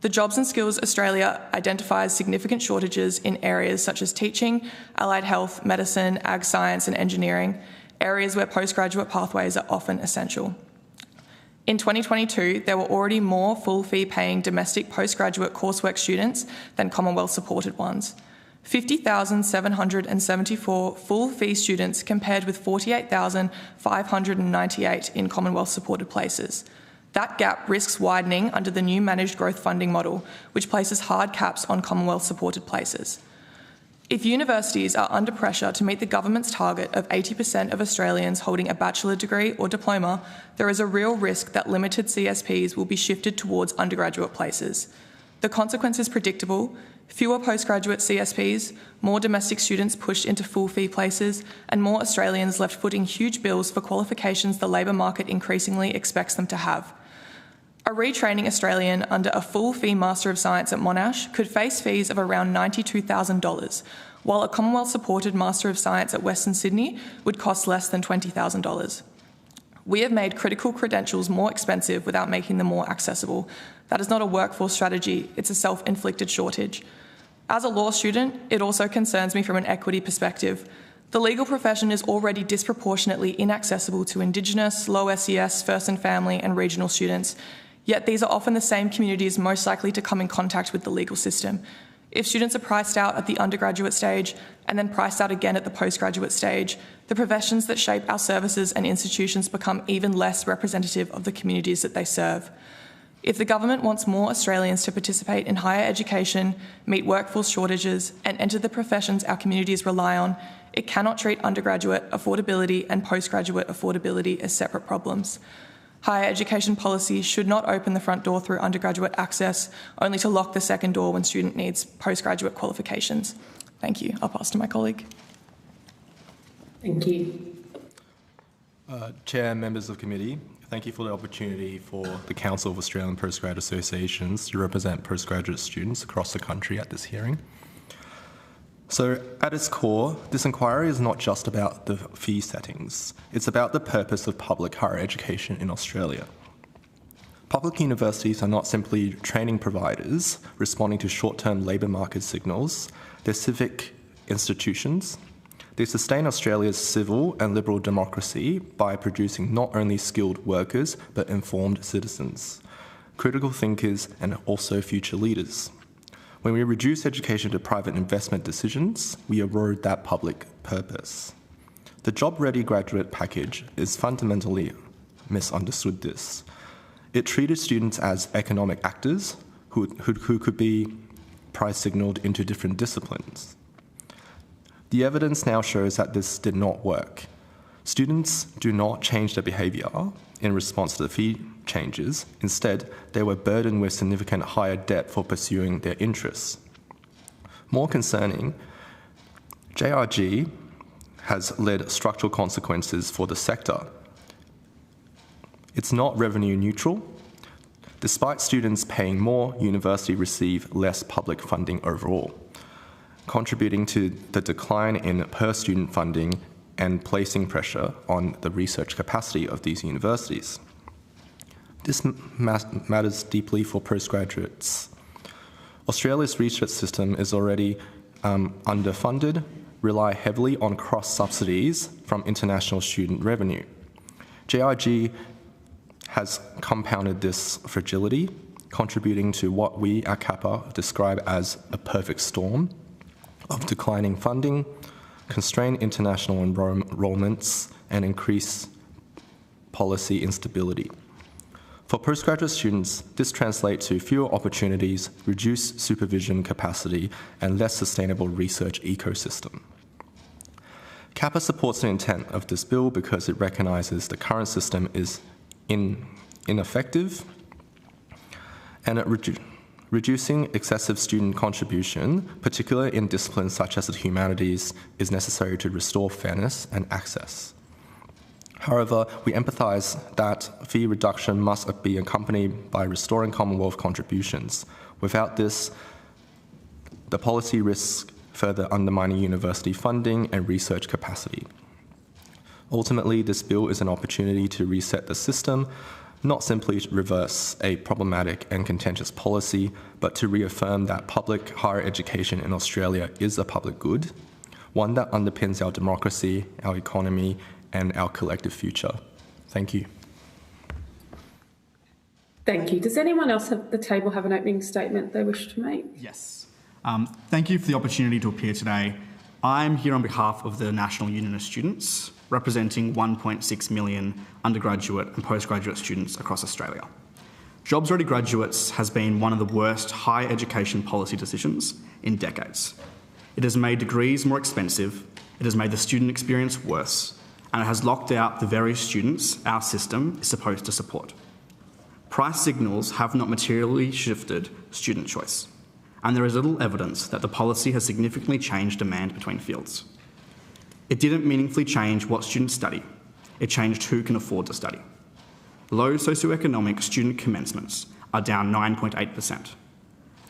Speaker 17: The Jobs and Skills Australia identifies significant shortages in areas such as teaching, allied health, medicine, ag science and engineering, areas where postgraduate pathways are often essential. In 2022, there were already more full fee paying domestic postgraduate coursework students than Commonwealth supported ones. 50,774 full fee students compared with 48,598 in Commonwealth supported places. That gap risks widening under the new managed growth funding model, which places hard caps on Commonwealth supported places. If universities are under pressure to meet the government's target of 80% of Australians holding a bachelor degree or diploma, there is a real risk that limited CSPs will be shifted towards undergraduate places. The consequence is predictable: fewer postgraduate CSPs, more domestic students pushed into full fee places, and more Australians left footing huge bills for qualifications the labour market increasingly expects them to have. A retraining Australian under a full fee Master of Science at Monash could face fees of around $92,000, while a Commonwealth supported Master of Science at Western Sydney would cost less than $20,000. We have made critical credentials more expensive without making them more accessible. That is not a workforce strategy, it's a self-inflicted shortage. As a law student, it also concerns me from an equity perspective. The legal profession is already disproportionately inaccessible to Indigenous, low SES, first and family and regional students, yet these are often the same communities most likely to come in contact with the legal system. If students are priced out at the undergraduate stage and then priced out again at the postgraduate stage, the professions that shape our services and institutions become even less representative of the communities that they serve. If the government wants more Australians to participate in higher education, meet workforce shortages, and enter the professions our communities rely on, it cannot treat undergraduate affordability and postgraduate affordability as separate problems. Higher education policy should not open the front door through undergraduate access, only to lock the second door when student needs postgraduate qualifications. Thank you. I'll pass to my colleague.
Speaker 1: Thank you.
Speaker 18: Chair, members of committee, thank you for the opportunity for the Council of Australian Postgrad Associations to represent postgraduate students across the country at this hearing. So at its core, this inquiry is not just about the fee settings, it's about the purpose of public higher education in Australia. Public universities are not simply training providers responding to short-term labour market signals, they're civic institutions. They sustain Australia's civil and liberal democracy by producing not only skilled workers, but informed citizens, critical thinkers, and also future leaders. When we reduce education to private investment decisions, we erode that public purpose. The job-ready graduate package is fundamentally misunderstood this. It treated students as economic actors who could be price signalled into different disciplines. The evidence now shows that this did not work. Students do not change their behaviour in response to the fee changes. Instead, they were burdened with significant higher debt for pursuing their interests. More concerning, JRG has led structural consequences for the sector. It's not revenue neutral. Despite students paying more, universities receive less public funding overall, contributing to the decline in per-student funding and placing pressure on the research capacity of these universities. This matters deeply for postgraduates. Australia's research system is already underfunded, rely heavily on cross-subsidies from international student revenue. JRG has compounded this fragility, contributing to what we at Kappa describe as a perfect storm of declining funding, constrained international enrollments, and increased policy instability. For postgraduate students, this translates to fewer opportunities, reduced supervision capacity, and less sustainable research ecosystem. Kappa supports the intent of this bill because it recognises the current system is ineffective and reducing excessive student contribution, particularly in disciplines such as the humanities, is necessary to restore fairness and access. However, we empathise that fee reduction must be accompanied by restoring Commonwealth contributions. Without this, the policy risks further undermining university funding and research capacity. Ultimately, this bill is an opportunity to reset the system, not simply to reverse a problematic and contentious policy, but to reaffirm that public higher education in Australia is a public good, one that underpins our democracy, our economy, and our collective future. Thank you.
Speaker 1: Thank you. Does anyone else at the table have an opening statement they wish to make?
Speaker 19: Yes. Thank you for the opportunity to appear today. I'm here on behalf of the National Union of Students, representing 1.6 million undergraduate and postgraduate students across Australia. Jobs-ready graduates has been one of the worst higher education policy decisions in decades. It has made degrees more expensive, it has made the student experience worse, and it has locked out the very students our system is supposed to support. Price signals have not materially shifted student choice, and there is little evidence that the policy has significantly changed demand between fields. It didn't meaningfully change what students study, it changed who can afford to study. Low socioeconomic student commencements are down 9.8%,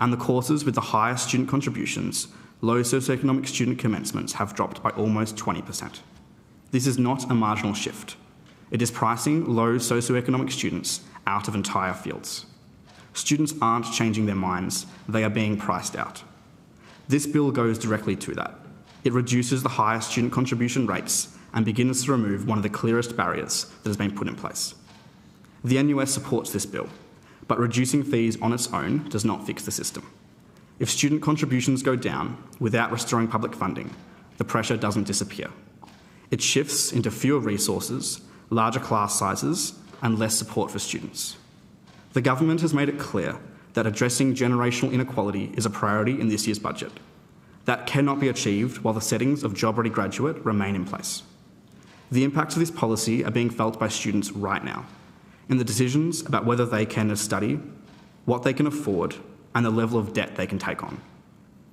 Speaker 19: and the courses with the highest student contributions, low socioeconomic student commencements have dropped by almost 20%. This is not a marginal shift. It is pricing low socioeconomic students out of entire fields. Students aren't changing their minds, they are being priced out. This bill goes directly to that. It reduces the highest student contribution rates and begins to remove one of the clearest barriers that has been put in place. The NUS supports this bill, but reducing fees on its own does not fix the system. If student contributions go down without restoring public funding, the pressure doesn't disappear. It shifts into fewer resources, larger class sizes, and less support for students. The government has made it clear that addressing generational inequality is a priority in this year's budget. That cannot be achieved while the settings of job-ready graduate remain in place. The impacts of this policy are being felt by students right now, in the decisions about whether they can study, what they can afford, and the level of debt they can take on.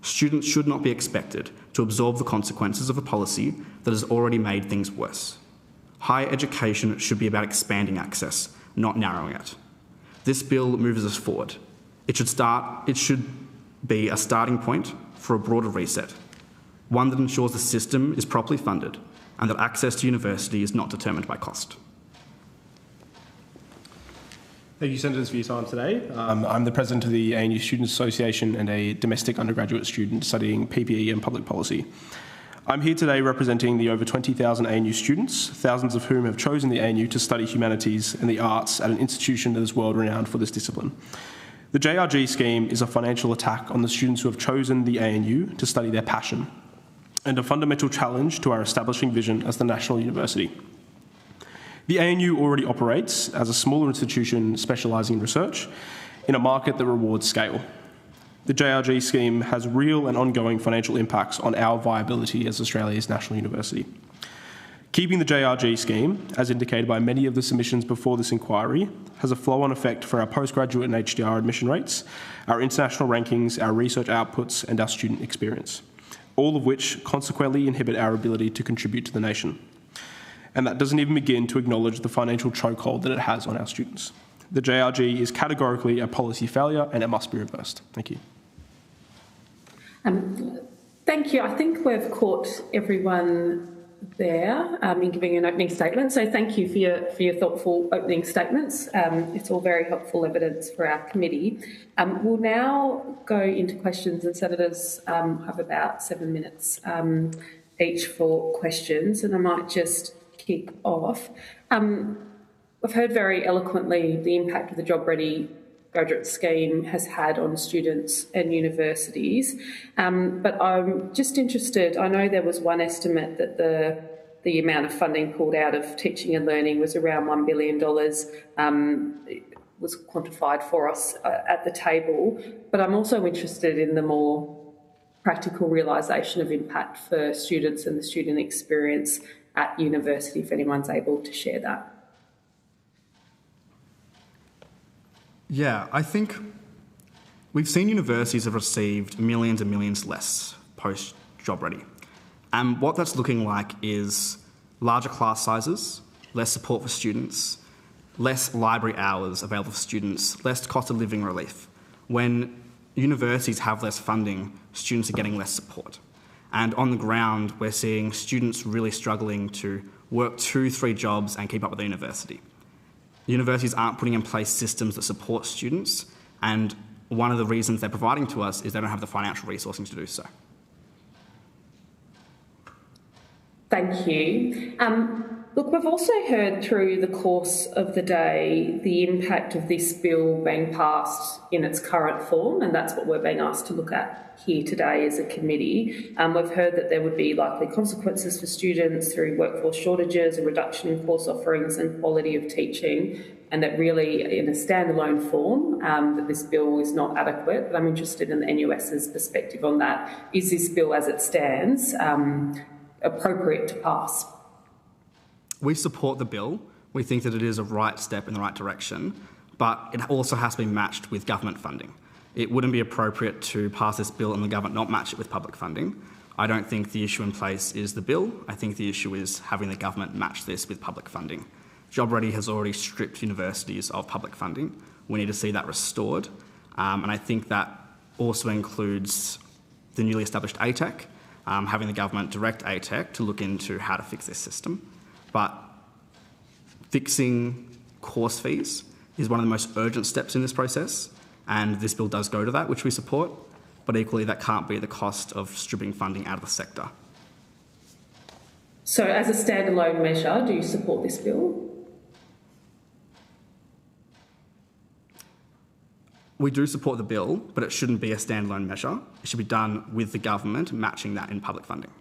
Speaker 19: Students should not be expected to absorb the consequences of a policy that has already made things worse. Higher education should be about expanding access, not narrowing it. This bill moves us forward. It should be a starting point for a broader reset, one that ensures the system is properly funded and that access to university is not determined by cost.
Speaker 20: Thank you, Senators, for your time today. I'm the President of the ANU Students Association and a domestic undergraduate student studying PPE and public policy. I'm here today representing the over 20,000 ANU students, thousands of whom have chosen the ANU to study humanities and the arts at an institution that is world-renowned for this discipline. The JRG scheme is a financial attack on the students who have chosen the ANU to study their passion, and a fundamental challenge to our establishing vision as the national university. The ANU already operates as a smaller institution specialising in research in a market that rewards scale. The JRG scheme has real and ongoing financial impacts on our viability as Australia's national university. Keeping the JRG scheme, as indicated by many of the submissions before this inquiry, has a flow-on effect for our postgraduate and HDR admission rates, our international rankings, our research outputs, and our student experience, all of which consequently inhibit our ability to contribute to the nation. And that doesn't even begin to acknowledge the financial chokehold that it has on our students. The JRG is categorically a policy failure and it must be reversed. Thank you.
Speaker 1: Thank you. I think we've caught everyone there in giving an opening statement. So thank you for your thoughtful opening statements. It's all very helpful evidence for our committee. We'll now go into questions, and senators have about 7 minutes each for questions, and I might just kick off. I've heard very eloquently the impact of the Job Ready graduate scheme has had on students and universities, but I'm just interested, I know there was one estimate that the amount of funding pulled out of teaching and learning was around $1 billion. It was quantified for us at the table, but I'm also interested in the more practical realisation of impact for students and the student experience at university, if anyone's able to share that.
Speaker 19: Yeah, I think we've seen universities have received millions and millions less post-Job Ready. And what that's looking like is larger class sizes, less support for students, less library hours available for students, less cost of living relief. When universities have less funding, students are getting less support. And on the ground, we're seeing students really struggling to work 2-3 jobs and keep up with the university. Universities aren't putting in place systems that support students, and one of the reasons they're providing to us is they don't have the financial resourcing to do so.
Speaker 1: Thank you. Look, we've also heard through the course of the day the impact of this bill being passed in its current form, and that's what we're being asked to look at here today as a committee. We've heard that there would be likely consequences for students through workforce shortages, a reduction in course offerings and quality of teaching, and that really in a standalone form that this bill is not adequate. But I'm interested in the NUS's perspective on that. Is this bill as it stands appropriate to pass?
Speaker 19: We support the bill. We think that it is a right step in the right direction, but it also has to be matched with government funding. It wouldn't be appropriate to pass this bill and the government not match it with public funding. I don't think the issue in place is the bill. I think the issue is having the government match this with public funding. Job Ready has already stripped universities of public funding. We need to see that restored. And I think that also includes the newly established ATEC, having the government direct ATEC to look into how to fix this system. But Fixing course fees is one of the most urgent steps in this process, and this bill does go to that, which we support, but equally that can't be at the cost of stripping funding out of the sector.
Speaker 1: So as a standalone measure, do you support this bill?
Speaker 19: We do support the bill, but it shouldn't be a standalone measure. It should be done with the government matching that in public funding.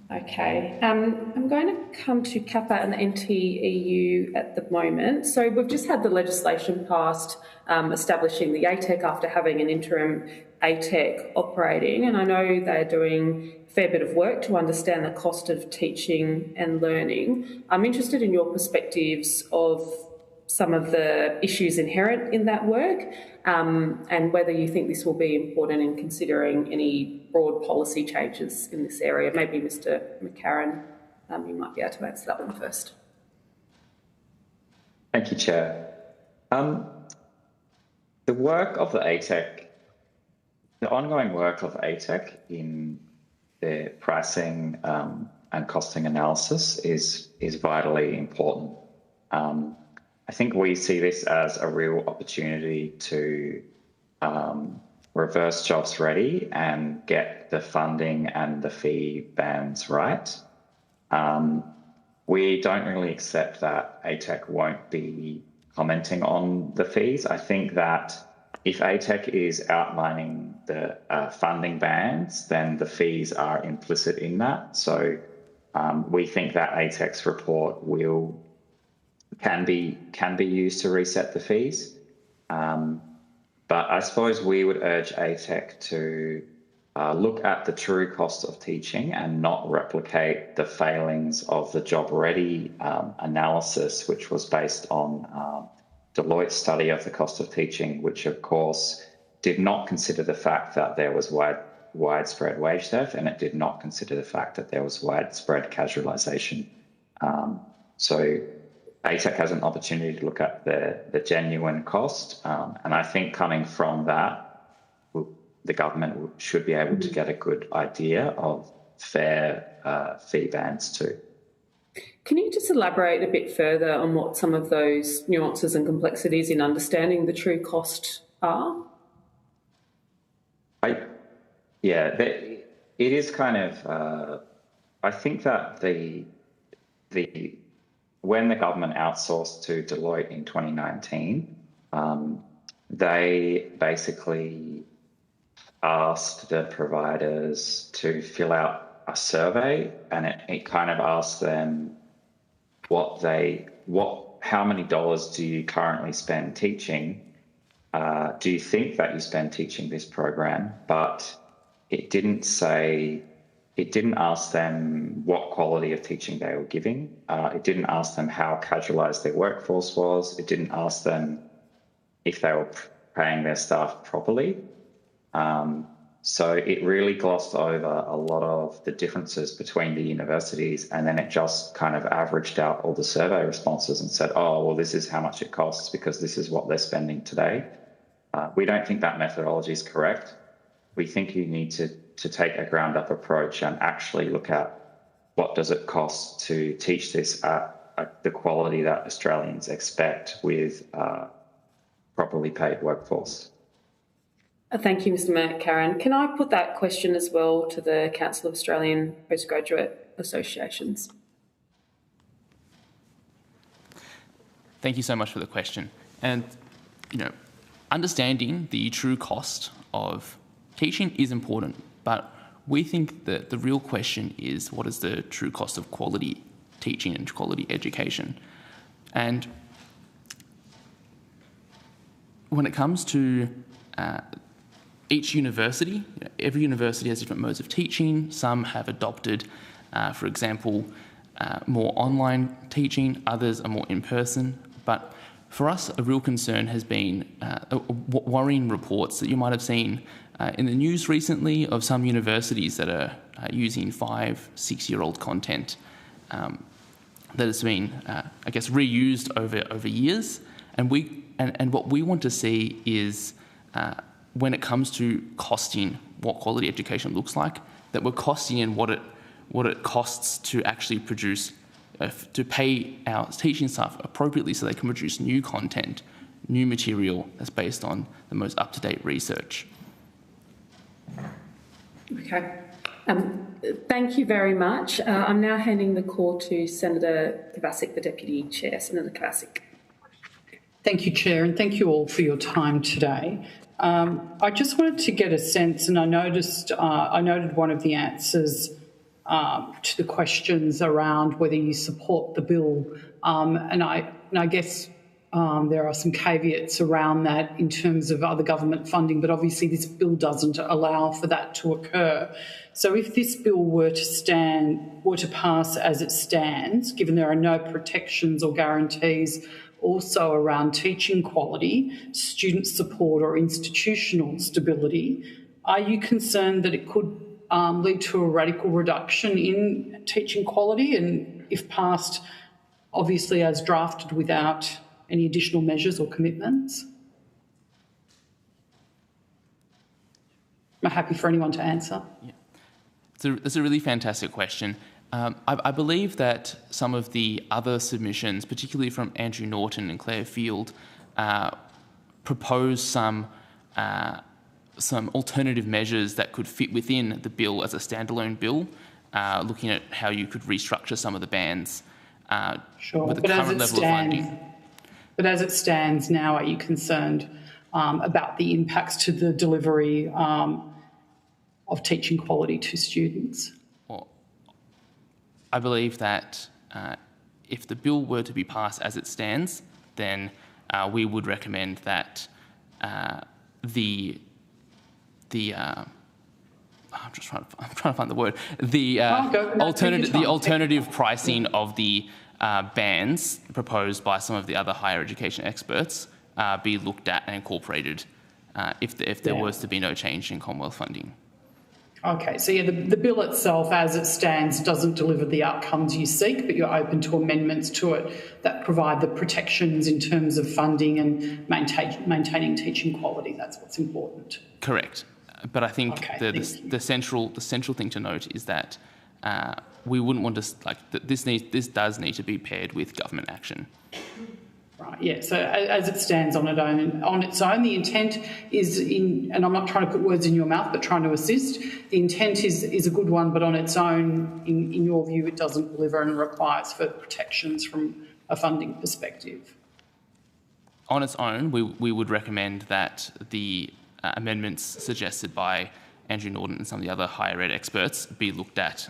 Speaker 1: Okay, I'm going to come to CAPA and the NTEU at the moment. So we've just had the legislation passed establishing the ATEC after having an interim ATEC operating, and I know they're doing a fair bit of work to understand the cost of teaching and learning. I'm interested in your perspectives of some of the issues inherent in that work and whether you think this will be important in considering any broad policy changes in this area. Maybe Mr McCarran, you might be able to answer that one first.
Speaker 15: Thank you, Chair. The work of the ATEC, the ongoing work of ATEC in their pricing and costing analysis is vitally important. I think we see this as a real opportunity to reverse jobs ready and get the funding and the fee bands right. We don't really accept that ATEC won't be commenting on the fees. I think that if ATEC is outlining the funding bands, then the fees are implicit in that. So we think that ATEC's report can be used to reset the fees. But I suppose we would urge ATEC to look at the true cost of teaching and not replicate the failings of the Job Ready analysis, which was based on Deloitte's study of the cost of teaching, which of course did not consider the fact that there was widespread wage theft, and it did not consider the fact that there was widespread casualisation. So ATEC has an opportunity to look at the genuine cost, and I think coming from that, the government should be able to get a good idea of fair fee bands too.
Speaker 1: Can you just elaborate a bit further on what some of those nuances and complexities in understanding the true cost are?
Speaker 15: It is kind of, I think that when the government outsourced to Deloitte in 2019, they basically asked the providers to fill out a survey, and it kind of asked them how many dollars do you currently spend teaching? Do you think that you spend teaching this program? But it didn't ask them what quality of teaching they were giving. It didn't ask them how casualised their workforce was. It didn't ask them if they were paying their staff properly. So it really glossed over a lot of the differences between the universities, and then it just kind of averaged out all the survey responses and said, oh, well, this is how much it costs because this is what they're spending today. We don't think that methodology is correct. We think you need to take a ground-up approach and actually look at what does it cost to teach this at the quality that Australians expect with properly paid workforce.
Speaker 1: Thank you, Mr McCarran. Can I put that question as well to the Council of Australian Postgraduate Associations?
Speaker 16: Thank you so much for the question. And, understanding the true cost of teaching is important, but we think that the real question is what is the true cost of quality teaching and quality education? And when it comes to each university, every university has different modes of teaching. Some have adopted, for example, more online teaching, others are more in person. But for us, a real concern has been worrying reports that you might have seen in the news recently of some universities that are using 5-6-year-old content that has been, reused over years. And what we want to see is when it comes to costing what quality education looks like, that we're costing in what it costs to actually produce to pay our teaching staff appropriately so they can produce new content, new material that's based on the most up-to-date research.
Speaker 1: Okay. Thank you very much. I'm now handing the call to Senator Kovacic, the Deputy Chair. Senator Kovacic.
Speaker 6: Thank you, Chair, and thank you all for your time today. I just wanted to get a sense, and I noted one of the answers to the questions around whether you support the bill, and I guess there are some caveats around that in terms of other government funding, but obviously this bill doesn't allow for that to occur. So if this bill were to pass as it stands, given there are no protections or guarantees also around teaching quality, student support or institutional stability, are you concerned that it could lead to a radical reduction in teaching quality, and if passed, obviously as drafted without any additional measures or commitments? I'm happy for anyone to answer.
Speaker 16: Yeah. It's a really fantastic question. I believe that some of the other submissions, particularly from Andrew Norton and Claire Field, propose some alternative measures that could fit within the bill as a standalone bill, looking at how you could restructure some of the bands with the current level of funding.
Speaker 6: But as it stands now, are you concerned about the impacts to the delivery of teaching quality to students?
Speaker 16: Well, I believe that if the bill were to be passed as it stands, then we would recommend that the I'm trying to find the word. The alternative pricing of the bands proposed by some of the other higher education experts be looked at and incorporated if there was to be no change in Commonwealth funding.
Speaker 6: Okay, so yeah, the bill itself as it stands doesn't deliver the outcomes you seek, but you're open to amendments to it that provide the protections in terms of funding and maintaining teaching quality. That's what's important.
Speaker 16: Correct. But I think the central thing to note is that we wouldn't want to this does need to be paired with government action.
Speaker 6: Right. Yeah. So as it stands on its own, the intent is and I'm not trying to put words in your mouth, but trying to assist. The intent is a good one, but on its own, in your view, it doesn't deliver and requires further protections from a funding perspective.
Speaker 16: On its own, we would recommend that the amendments suggested by Andrew Norton and some of the other higher ed experts be looked at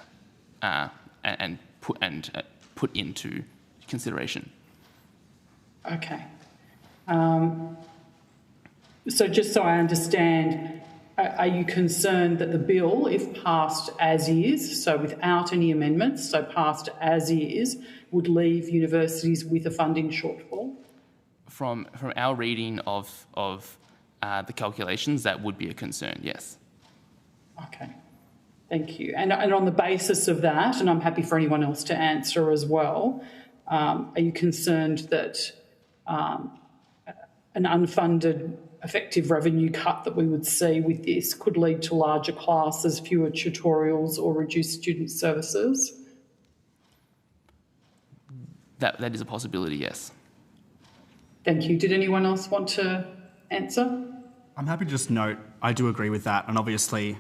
Speaker 16: and put into consideration.
Speaker 6: Okay. So just so I understand, are you concerned that the bill, if passed as is, so without any amendments, so passed as is, would leave universities with a funding shortfall?
Speaker 16: From our reading of the calculations, that would be a concern, yes.
Speaker 6: Okay, thank you. And on the basis of that, and I'm happy for anyone else to answer as well, are you concerned that an unfunded effective revenue cut that we would see with this could lead to larger classes, fewer tutorials or reduced student services?
Speaker 16: That is a possibility, yes.
Speaker 6: Thank you. Did anyone else want to answer?
Speaker 19: I'm happy to just note I do agree with that, and obviously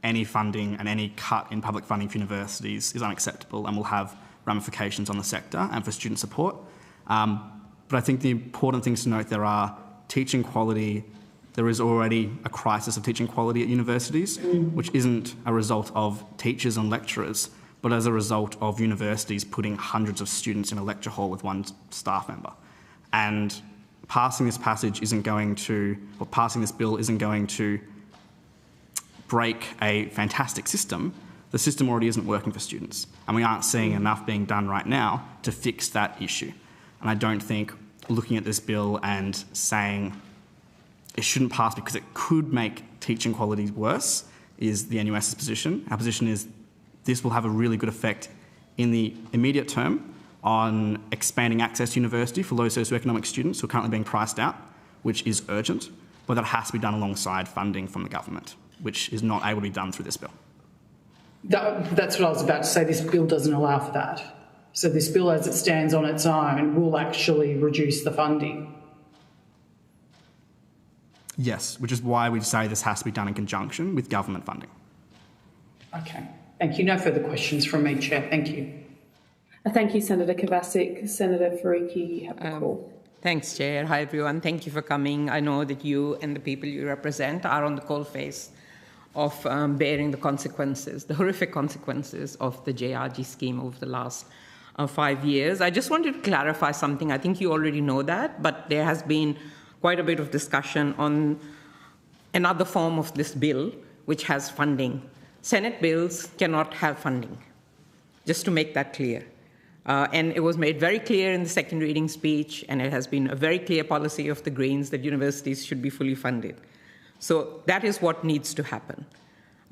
Speaker 19: any funding and any cut in public funding for universities is unacceptable and will have ramifications on the sector and for student support. But I think the important things to note there are teaching quality. There is already a crisis of teaching quality at universities, which isn't a result of teachers and lecturers, but as a result of universities putting hundreds of students in a lecture hall with one staff member. And passing this bill isn't going to break a fantastic system. The system already isn't working for students, and we aren't seeing enough being done right now to fix that issue. And I don't think looking at this bill and saying it shouldn't pass because it could make teaching quality worse is the NUS's position. Our position is this will have a really good effect in the immediate term on expanding access to university for low socioeconomic students who are currently being priced out, which is urgent, but that has to be done alongside funding from the government, which is not able to be done through this bill.
Speaker 6: That's what I was about to say. This bill doesn't allow for that. So this bill as it stands on its own will actually reduce the funding.
Speaker 19: Yes, which is why we say this has to be done in conjunction with government funding.
Speaker 6: Okay, thank you. No further questions from me, Chair. Thank you.
Speaker 1: Thank you, Senator Kovacic. Senator Faruqi, you have the call.
Speaker 7: Thanks, Chair. Hi, everyone. Thank you for coming. I know that you and the people you represent are on the coalface of bearing the consequences, the horrific consequences of the JRG scheme over the last 5 years. I just wanted to clarify something. I think you already know that, but there has been quite a bit of discussion on another form of this bill, which has funding. Senate bills cannot have funding, just to make that clear. And it was made very clear in the second reading speech, and it has been a very clear policy of the Greens that universities should be fully funded. So that is what needs to happen.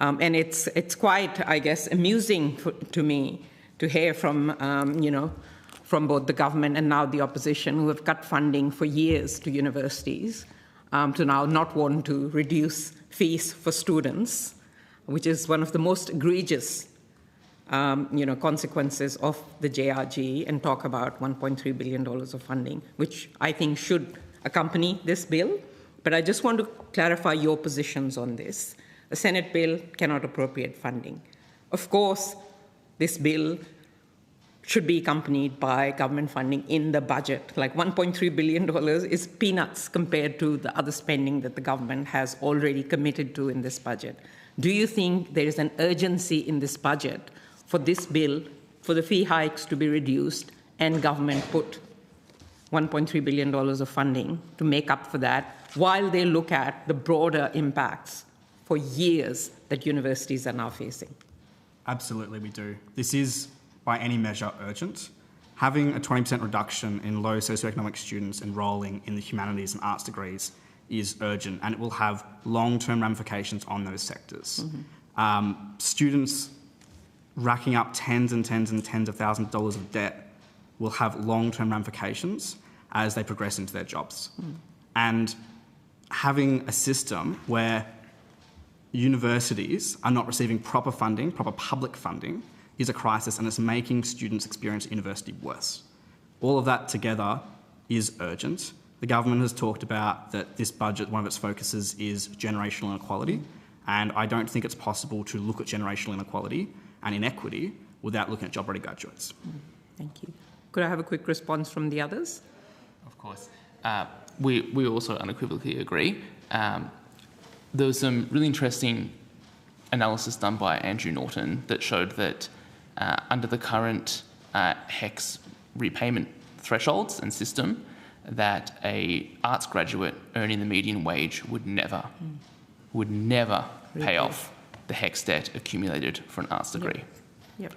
Speaker 7: And it's quite, I guess, amusing to me to hear from, from both the government and now the opposition, who have cut funding for years to universities, to now not want to reduce fees for students, which is one of the most egregious consequences of the JRG, and talk about $1.3 billion of funding, which I think should accompany this bill. But I just want to clarify your positions on this. A Senate bill cannot appropriate funding. Of course, this bill should be accompanied by government funding in the budget. Like $1.3 billion is peanuts compared to the other spending that the government has already committed to in this budget. Do you think there is an urgency in this budget for this bill, for the fee hikes to be reduced, and government put $1.3 billion of funding to make up for that, while they look at the broader impacts for years that universities are now facing?
Speaker 19: Absolutely, we do. This is, by any measure, urgent. Having a 20% reduction in low socioeconomic students enrolling in the humanities and arts degrees is urgent, and it will have long-term ramifications on those sectors. Students racking up tens and tens and tens of thousands of dollars of debt will have long-term ramifications as they progress into their jobs. And having a system where universities are not receiving proper funding, proper public funding, is a crisis, and it's making students' experience at university worse. All of that together is urgent. The government has talked about that this budget, one of its focuses is generational inequality, and I don't think it's possible to look at generational inequality and inequity without looking at job-ready graduates.
Speaker 7: Thank you. Could I have a quick response from the others?
Speaker 16: Of course. We also unequivocally agree. There was some really interesting analysis done by Andrew Norton that showed that under the current HECS repayment thresholds and system, that a arts graduate earning the median wage would never pay off the HECS debt accumulated for an arts degree.
Speaker 7: Yep.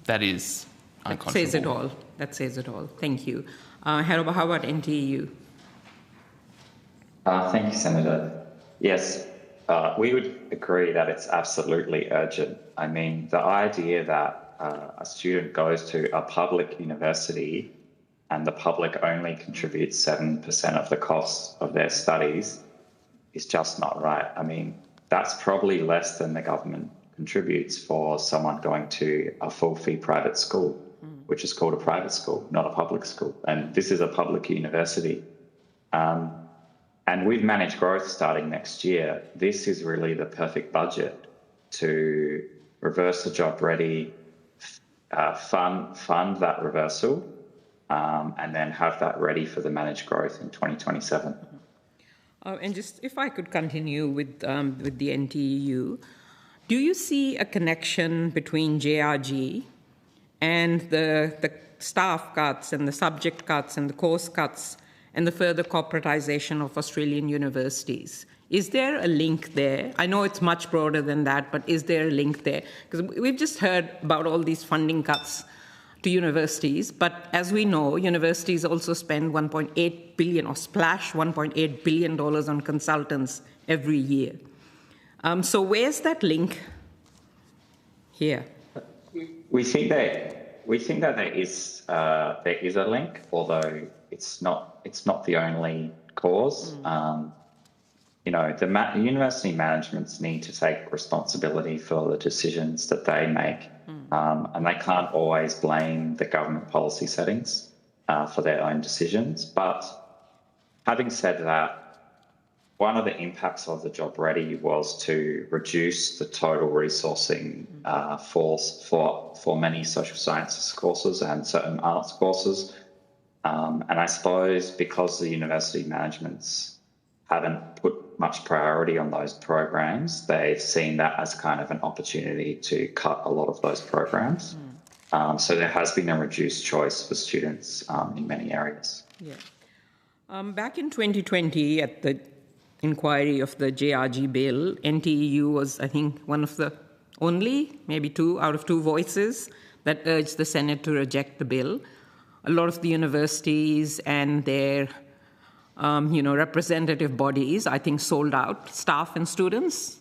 Speaker 16: That is unconscionable.
Speaker 7: That says it all. That says it all. Thank you. How about NTEU?
Speaker 15: Thank you, Senator. Yes, we would agree that it's absolutely urgent. I mean, the idea that a student goes to a public university and the public only contributes 7% of the costs of their studies is just not right. I mean, that's probably less than the government contributes for someone going to a full-fee private school, which is called a private school, not a public school. And this is a public university. And we've managed growth starting next year. This is really the perfect budget to reverse the job ready, fund that reversal, and then have that ready for the managed growth in 2027.
Speaker 7: And just if I could continue with the NTEU, do you see a connection between JRG and the staff cuts and the subject cuts and the course cuts and the further corporatization of Australian universities? Is there a link there? I know it's much broader than that, but is there a link there? Because we've just heard about all these funding cuts to universities, but as we know, universities also spend $1.8 billion or splash $1.8 billion on consultants every year. So where's that link here?
Speaker 15: We think that there is a link, although it's not the only cause. The university managements need to take responsibility for the decisions that they make and they can't always blame the government policy settings for their own decisions. But having said that, one of the impacts of the Job Ready was to reduce the total resourcing for many social sciences courses and certain arts courses. And I suppose because the university managements haven't put much priority on those programs, they've seen that as kind of an opportunity to cut a lot of those programs. So there has been a reduced choice for students in many areas.
Speaker 7: Yeah. Back in 2020, at the inquiry of the JRG bill, NTEU was, I think, one of the only, maybe 2 out of 2 voices that urged the Senate to reject the bill. A lot of the universities and their representative bodies, I think, sold out staff and students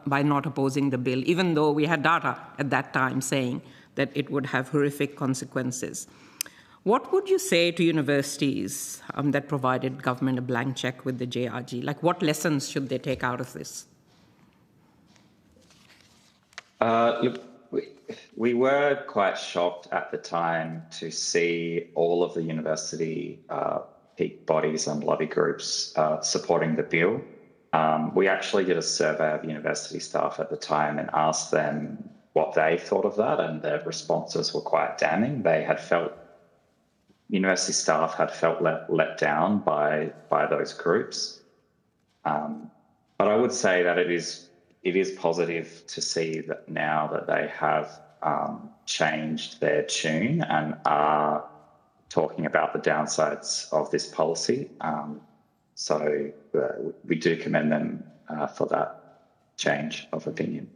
Speaker 7: by not opposing the bill, even though we had data at that time saying that it would have horrific consequences. What would you say to universities that provided government a blank check with the JRG? Like, what lessons should they take out of this?
Speaker 15: Look, we were quite shocked at the time to see all of the university peak bodies and lobby groups supporting the bill. We actually did a survey of university staff at the time and asked them what they thought of that, and their responses were quite damning. University staff had felt let down by those groups. But I would say that it is positive to see that now that they have changed their tune and are talking about the downsides of this policy. So we do commend them for that change of opinion.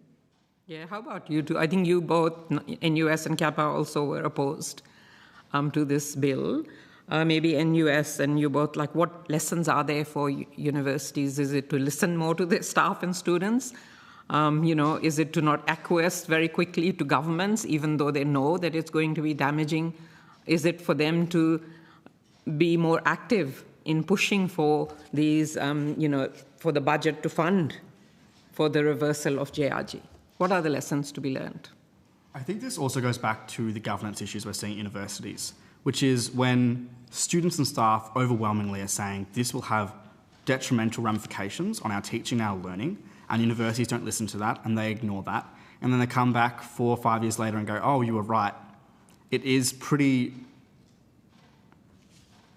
Speaker 7: Yeah, how about you two? I think you both, NUS and Kappa, also were opposed to this bill. Maybe NUS and you both, like, what lessons are there for universities? Is it to listen more to their staff and students? Is it to not acquiesce very quickly to governments, even though they know that it's going to be damaging? Is it for them to be more active in pushing for these, for the budget to fund for the reversal of JRG? What are the lessons to be learned?
Speaker 19: I think this also goes back to the governance issues we're seeing at universities, which is when students and staff overwhelmingly are saying this will have detrimental ramifications on our teaching, our learning, and universities don't listen to that and they ignore that. And then they come back 4 or 5 years later and go, oh, you were right. It is pretty,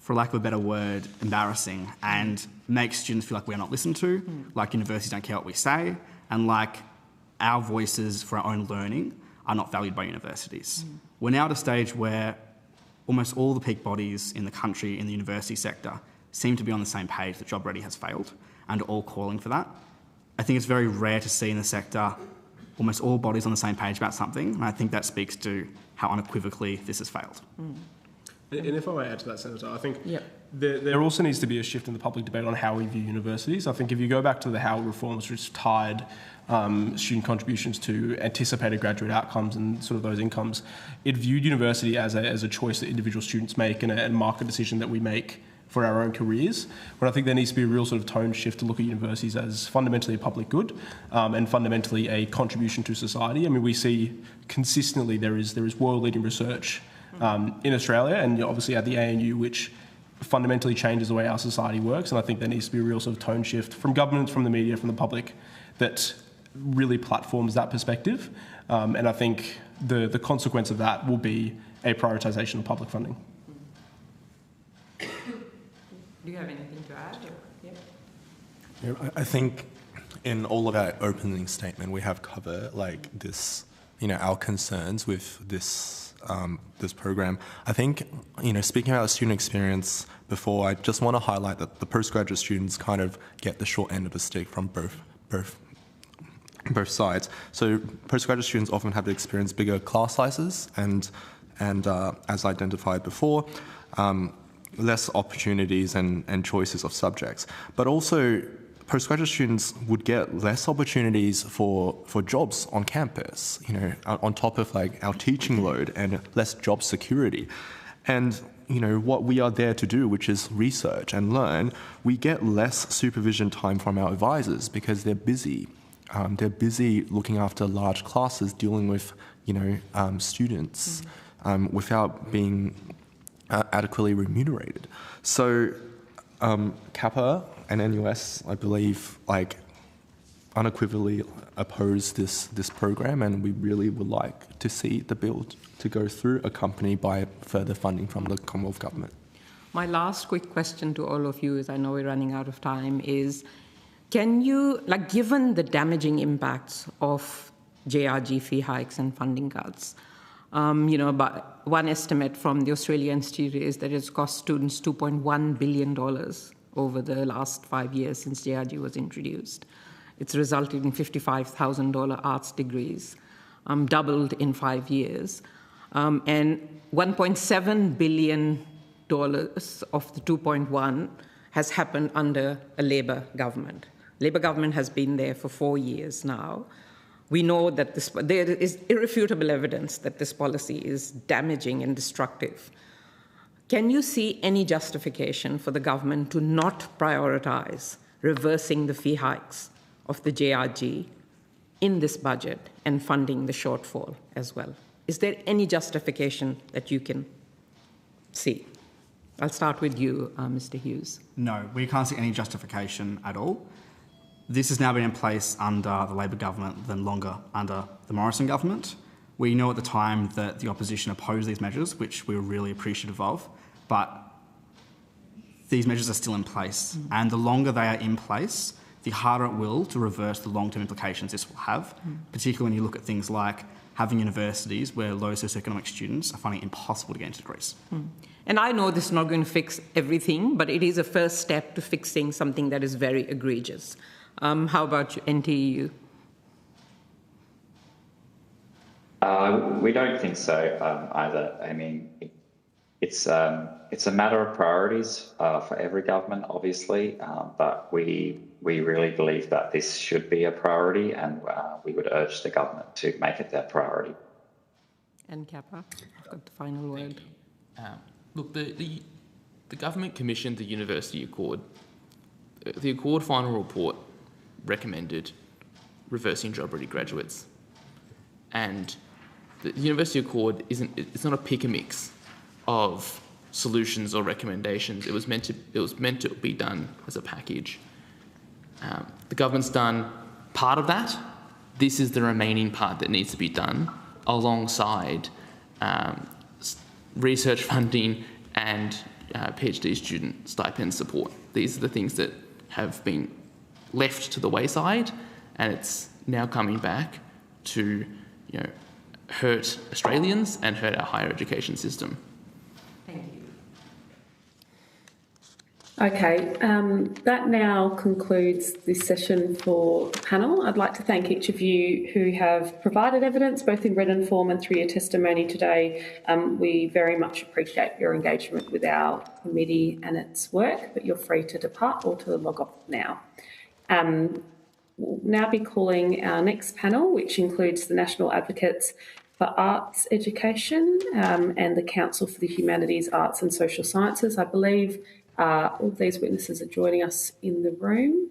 Speaker 19: for lack of a better word, embarrassing and makes students feel like we're not listened to, like universities don't care what we say, and like our voices for our own learning are not valued by universities. We're now at a stage where almost all the peak bodies in the country in the university sector seem to be on the same page that Job Ready has failed and are all calling for that. I think it's very rare to see in the sector almost all bodies on the same page about something, and I think that speaks to how unequivocally this has failed.
Speaker 20: And if I may add to that, Senator, I think there also needs to be a shift in the public debate on how we view universities. I think if you go back to the Howard reforms, which tied student contributions to anticipated graduate outcomes and sort of those incomes, it viewed university as a choice that individual students make and a market decision that we make for our own careers. But I think there needs to be a real sort of tone shift to look at universities as fundamentally a public good and fundamentally a contribution to society. I mean, we see consistently there is world-leading research in Australia and obviously at the ANU, which fundamentally changes the way our society works. And I think there needs to be a real sort of tone shift from governments, from the media, from the public that really platforms that perspective. And I think the consequence of that will be a prioritisation of public funding.
Speaker 7: Do you have anything to add?
Speaker 18: Yeah, I think in all of our opening statement, we have covered like this, our concerns with this this program. I think, speaking about the student experience before, I just want to highlight that the postgraduate students kind of get the short end of the stick from both sides. So postgraduate students often have to experience bigger class sizes and as identified before, less opportunities and choices of subjects. But also, postgraduate students would get less opportunities for jobs on campus, on top of like our teaching load and less job security. And, what we are there to do, which is research and learn, we get less supervision time from our advisors because they're busy. They're busy looking after large classes, dealing with, students without being adequately remunerated. So Kappa and NUS, I believe, unequivocally oppose this program, and we really would like to see the bill to go through, accompanied by further funding from the Commonwealth Government.
Speaker 7: My last quick question to all of you, as I know we're running out of time, is can you, given the damaging impacts of JRG fee hikes and funding cuts, but one estimate from the Australia Institute is that it's cost students $2.1 billion over the last 5 years since JRG was introduced. It's resulted in $55,000 arts degrees, doubled in 5 years, and $1.7 billion of the 2.1 has happened under a Labor government. Labor government has been there for 4 years now. We know that there is irrefutable evidence that this policy is damaging and destructive. Can you see any justification for the government to not prioritise reversing the fee hikes of the JRG in this budget and funding the shortfall as well? Is there any justification that you can see? I'll start with you, Mr. Hughes.
Speaker 19: No, we can't see any justification at all. This has now been in place under the Labor government, then longer under the Morrison government. We know at the time that the opposition opposed these measures, which we were really appreciative of, but these measures are still in place. And the longer they are in place, the harder it will to reverse the long-term implications this will have, particularly when you look at things like having universities where low socioeconomic students are finding it impossible to get into degrees.
Speaker 7: And I know this is not going to fix everything, but it is a first step to fixing something that is very egregious. How about you, NTEU?
Speaker 15: We don't think so either. I mean, it's a matter of priorities for every government, obviously, but we really believe that this should be a priority, and we would urge the government to make it their priority.
Speaker 7: And Kappa, I've got the final word.
Speaker 16: Look, the government commissioned the University Accord. The Accord final report recommended reversing job-ready graduates, and the University Accord it's not a pick-a-mix of solutions or recommendations. It was meant to be done as a package. The government's done part of that. This is the remaining part that needs to be done alongside research funding and PhD student stipend support. These are the things that have been left to the wayside, and it's now coming back to hurt Australians and hurt our higher education system.
Speaker 7: Thank you.
Speaker 1: Okay, that now concludes this session for the panel. I'd like to thank each of you who have provided evidence, both in written form and through your testimony today. We very much appreciate your engagement with our committee and its work, but you're free to depart or to log off now. We'll now be calling our next panel, which includes the National Advocates for Arts Education and the Council for the Humanities, Arts and Social Sciences. I believe all of these witnesses are joining us in the room.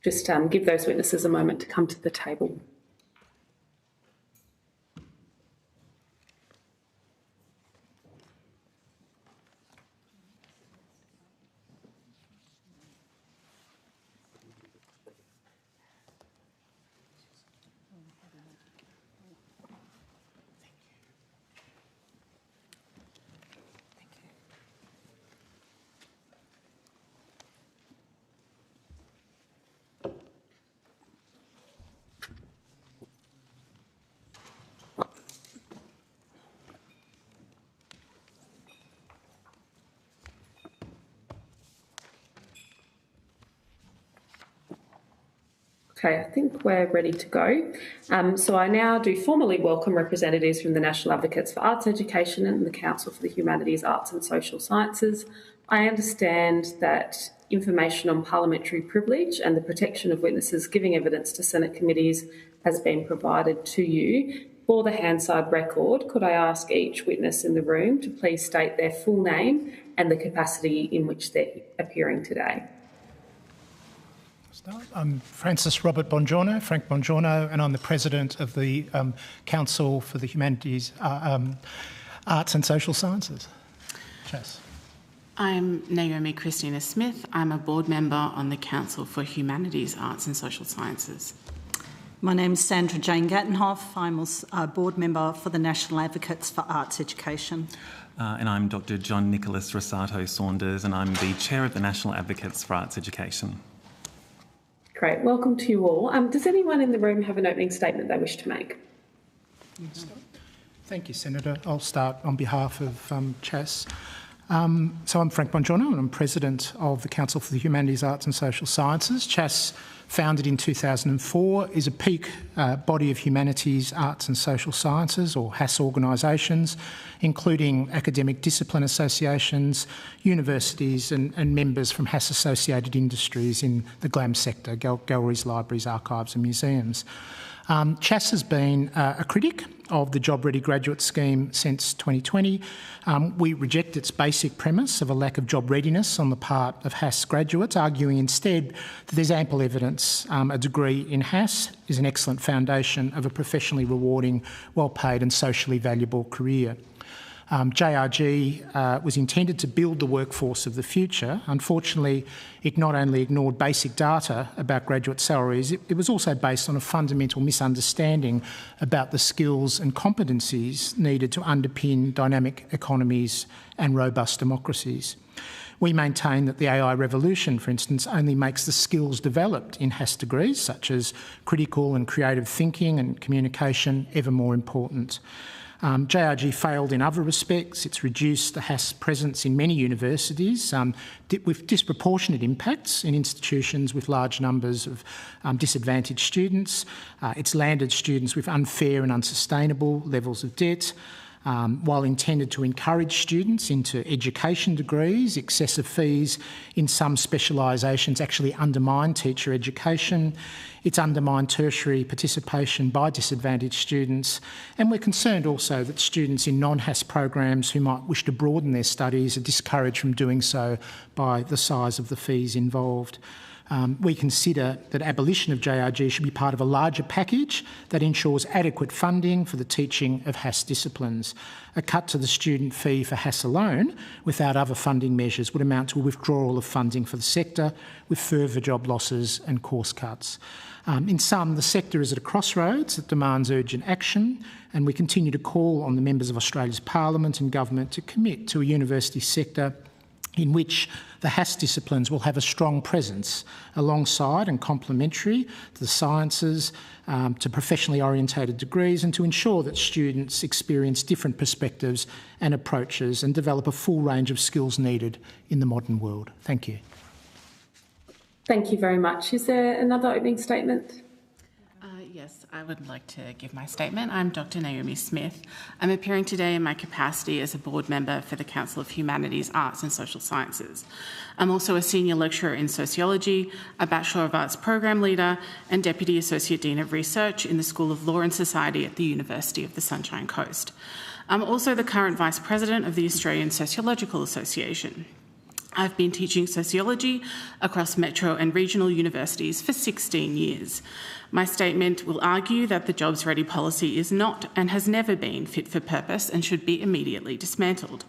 Speaker 1: Just give those witnesses a moment to come to the table. Okay, I think we're ready to go. So I now do formally welcome representatives from the National Advocates for Arts Education and the Council for the Humanities, Arts and Social Sciences. I understand that information on parliamentary privilege and the protection of witnesses giving evidence to Senate committees has been provided to you. For the Hansard record, could I ask each witness in the room to please state their full name and the capacity in which they're appearing today.
Speaker 21: I'm Francis Robert Bongiorno, Frank Bongiorno, and I'm the President of the Council for the Humanities, Arts and Social Sciences. Chess.
Speaker 22: I'm Naomi Christina Smith. I'm a board member on the Council for Humanities, Arts and Social Sciences.
Speaker 23: My name's Sandra Jane Gattenhoff. I'm a board member for the National Advocates for Arts Education.
Speaker 24: And I'm Dr. John Nicholas Rosato Saunders, and I'm the Chair of the National Advocates for Arts Education.
Speaker 1: Great, welcome to you all. Does anyone in the room have an opening statement they wish to make?
Speaker 21: Thank you, Senator. I'll start on behalf of Chas. So I'm Frank Bongiorno and I'm President of the Council for the Humanities, Arts and Social Sciences. CHAS, founded in 2004, is a peak body of humanities, arts and social sciences, or HASS organisations, including academic discipline associations, universities and members from HASS-associated industries in the GLAM sector, galleries, libraries, archives and museums. CHAS has been a critic of the Job Ready Graduate Scheme since 2020. We reject its basic premise of a lack of job readiness on the part of HASS graduates, arguing instead that there's ample evidence a degree in HASS is an excellent foundation of a professionally rewarding, well-paid and socially valuable career. JRG was intended to build the workforce of the future. Unfortunately, it not only ignored basic data about graduate salaries, it was also based on a fundamental misunderstanding about the skills and competencies needed to underpin dynamic economies and robust democracies. We maintain that the AI revolution, for instance, only makes the skills developed in HASS degrees, such as critical and creative thinking and communication, ever more important. JRG failed in other respects. It's reduced the HASS presence in many universities with disproportionate impacts in institutions with large numbers of disadvantaged students. It's landed students with unfair and unsustainable levels of debt. While intended to encourage students into education degrees, excessive fees in some specialisations actually undermine teacher education. It's undermined tertiary participation by disadvantaged students, and we're concerned also that students in non-HASS programs who might wish to broaden their studies are discouraged from doing so by the size of the fees involved. We consider that abolition of JRG should be part of a larger package that ensures adequate funding for the teaching of HASS disciplines. A cut to the student fee for HASS alone, without other funding measures, would amount to a withdrawal of funding for the sector, with further job losses and course cuts. In sum, the sector is at a crossroads that demands urgent action, and we continue to call on the members of Australia's Parliament and Government to commit to a university sector in which the HASS disciplines will have a strong presence alongside and complementary to the sciences, to professionally orientated degrees, and to ensure that students experience different perspectives and approaches and develop a full range of skills needed in the modern world. Thank you.
Speaker 1: Thank you very much. Is there another opening statement?
Speaker 22: Yes, I would like to give my statement. I'm Dr. Naomi Smith. I'm appearing today in my capacity as a board member for the Council of Humanities, Arts and Social Sciences. I'm also a senior lecturer in sociology, a Bachelor of Arts program leader and Deputy Associate Dean of Research in the School of Law and Society at the University of the Sunshine Coast. I'm also the current Vice President of the Australian Sociological Association. I've been teaching sociology across metro and regional universities for 16 years. My statement will argue that the Jobs Ready policy is not and has never been fit for purpose and should be immediately dismantled.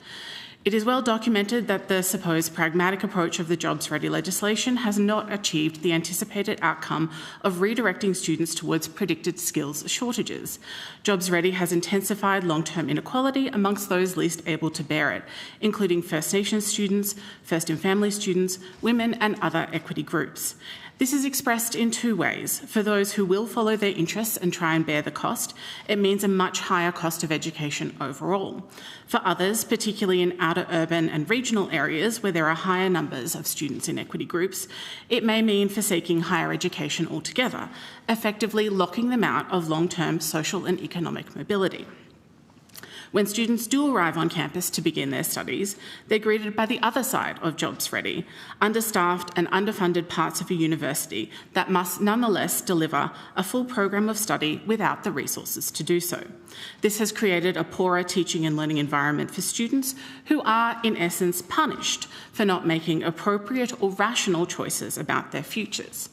Speaker 22: It is well documented that the supposed pragmatic approach of the Jobs Ready legislation has not achieved the anticipated outcome of redirecting students towards predicted skills shortages. Jobs Ready has intensified long-term inequality amongst those least able to bear it, including First Nations students, First and Family students, women and other equity groups. This is expressed in two ways. For those who will follow their interests and try and bear the cost, it means a much higher cost of education overall. For others, particularly in outer urban and regional areas where there are higher numbers of students in equity groups, it may mean forsaking higher education altogether, effectively locking them out of long-term social and economic mobility. When students do arrive on campus to begin their studies, they're greeted by the other side of jobs ready, understaffed and underfunded parts of a university that must nonetheless deliver a full program of study without the resources to do so. This has created a poorer teaching and learning environment for students who are, in essence, punished for not making appropriate or rational choices about their futures.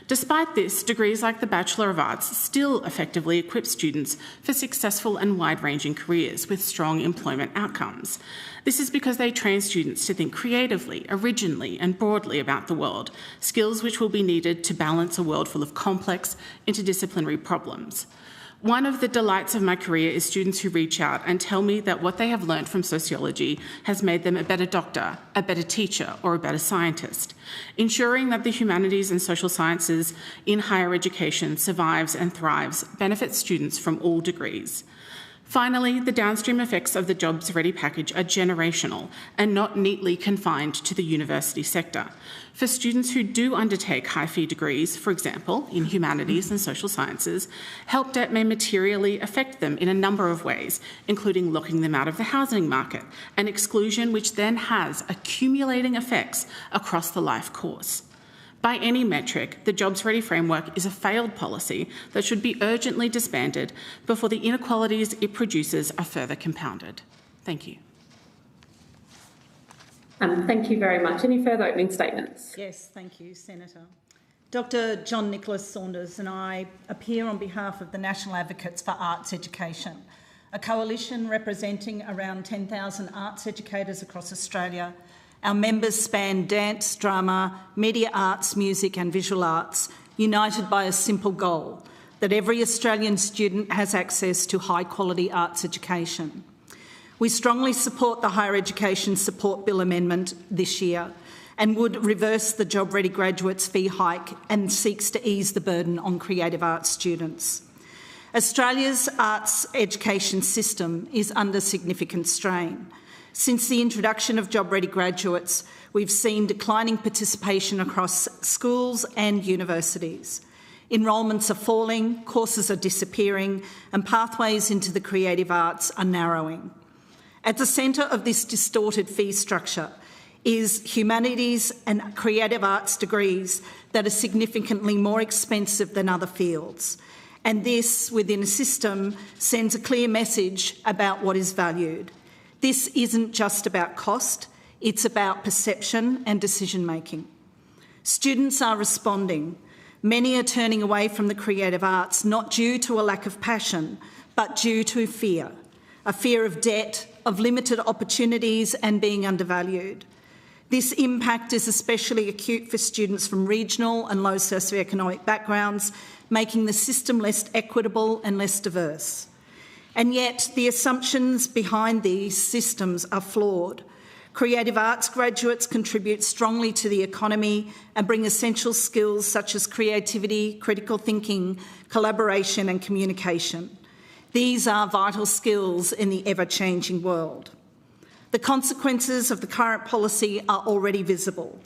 Speaker 22: Despite this, degrees like the Bachelor of Arts still effectively equip students for successful and wide-ranging careers with strong employment outcomes. This is because they train students to think creatively, originally and broadly about the world, skills which will be needed to balance a world full of complex, interdisciplinary problems. One of the delights of my career is students who reach out and tell me that what they have learnt from sociology has made them a better doctor, a better teacher, or a better scientist. Ensuring that the humanities and social sciences in higher education survives and thrives benefits students from all degrees. Finally, the downstream effects of the Jobs Ready package are generational and not neatly confined to the university sector. For students who do undertake high-fee degrees, for example, in humanities and social sciences, help debt may materially affect them in a number of ways, including locking them out of the housing market, an exclusion which then has accumulating effects across the life course. By any metric, the Jobs Ready framework is a failed policy that should be urgently disbanded before the inequalities it produces are further compounded. Thank you.
Speaker 1: Thank you very much. Any further opening statements?
Speaker 23: Yes, thank you, Senator. Dr. John Nicholas Saunders and I appear on behalf of the National Advocates for Arts Education, a coalition representing around 10,000 arts educators across Australia. Our members span dance, drama, media arts, music and visual arts, united by a simple goal, that every Australian student has access to high-quality arts education. We strongly support the Higher Education Support Bill amendment this year and would reverse the Job Ready graduates fee hike and seeks to ease the burden on creative arts students. Australia's arts education system is under significant strain. Since the introduction of Job Ready graduates, we've seen declining participation across schools and universities. Enrolments are falling, courses are disappearing, and pathways into the creative arts are narrowing. At the centre of this distorted fee structure is humanities and creative arts degrees that are significantly more expensive than other fields. And this, within a system, sends a clear message about what is valued. This isn't just about cost, it's about perception and decision-making. Students are responding. Many are turning away from the creative arts, not due to a lack of passion, but due to fear. A fear of debt, of limited opportunities and being undervalued. This impact is especially acute for students from regional and low socioeconomic backgrounds, making the system less equitable and less diverse. And yet the assumptions behind these systems are flawed. Creative arts graduates contribute strongly to the economy and bring essential skills such as creativity, critical thinking, collaboration and communication. These are vital skills in the ever-changing world. The consequences of the current policy are already visible.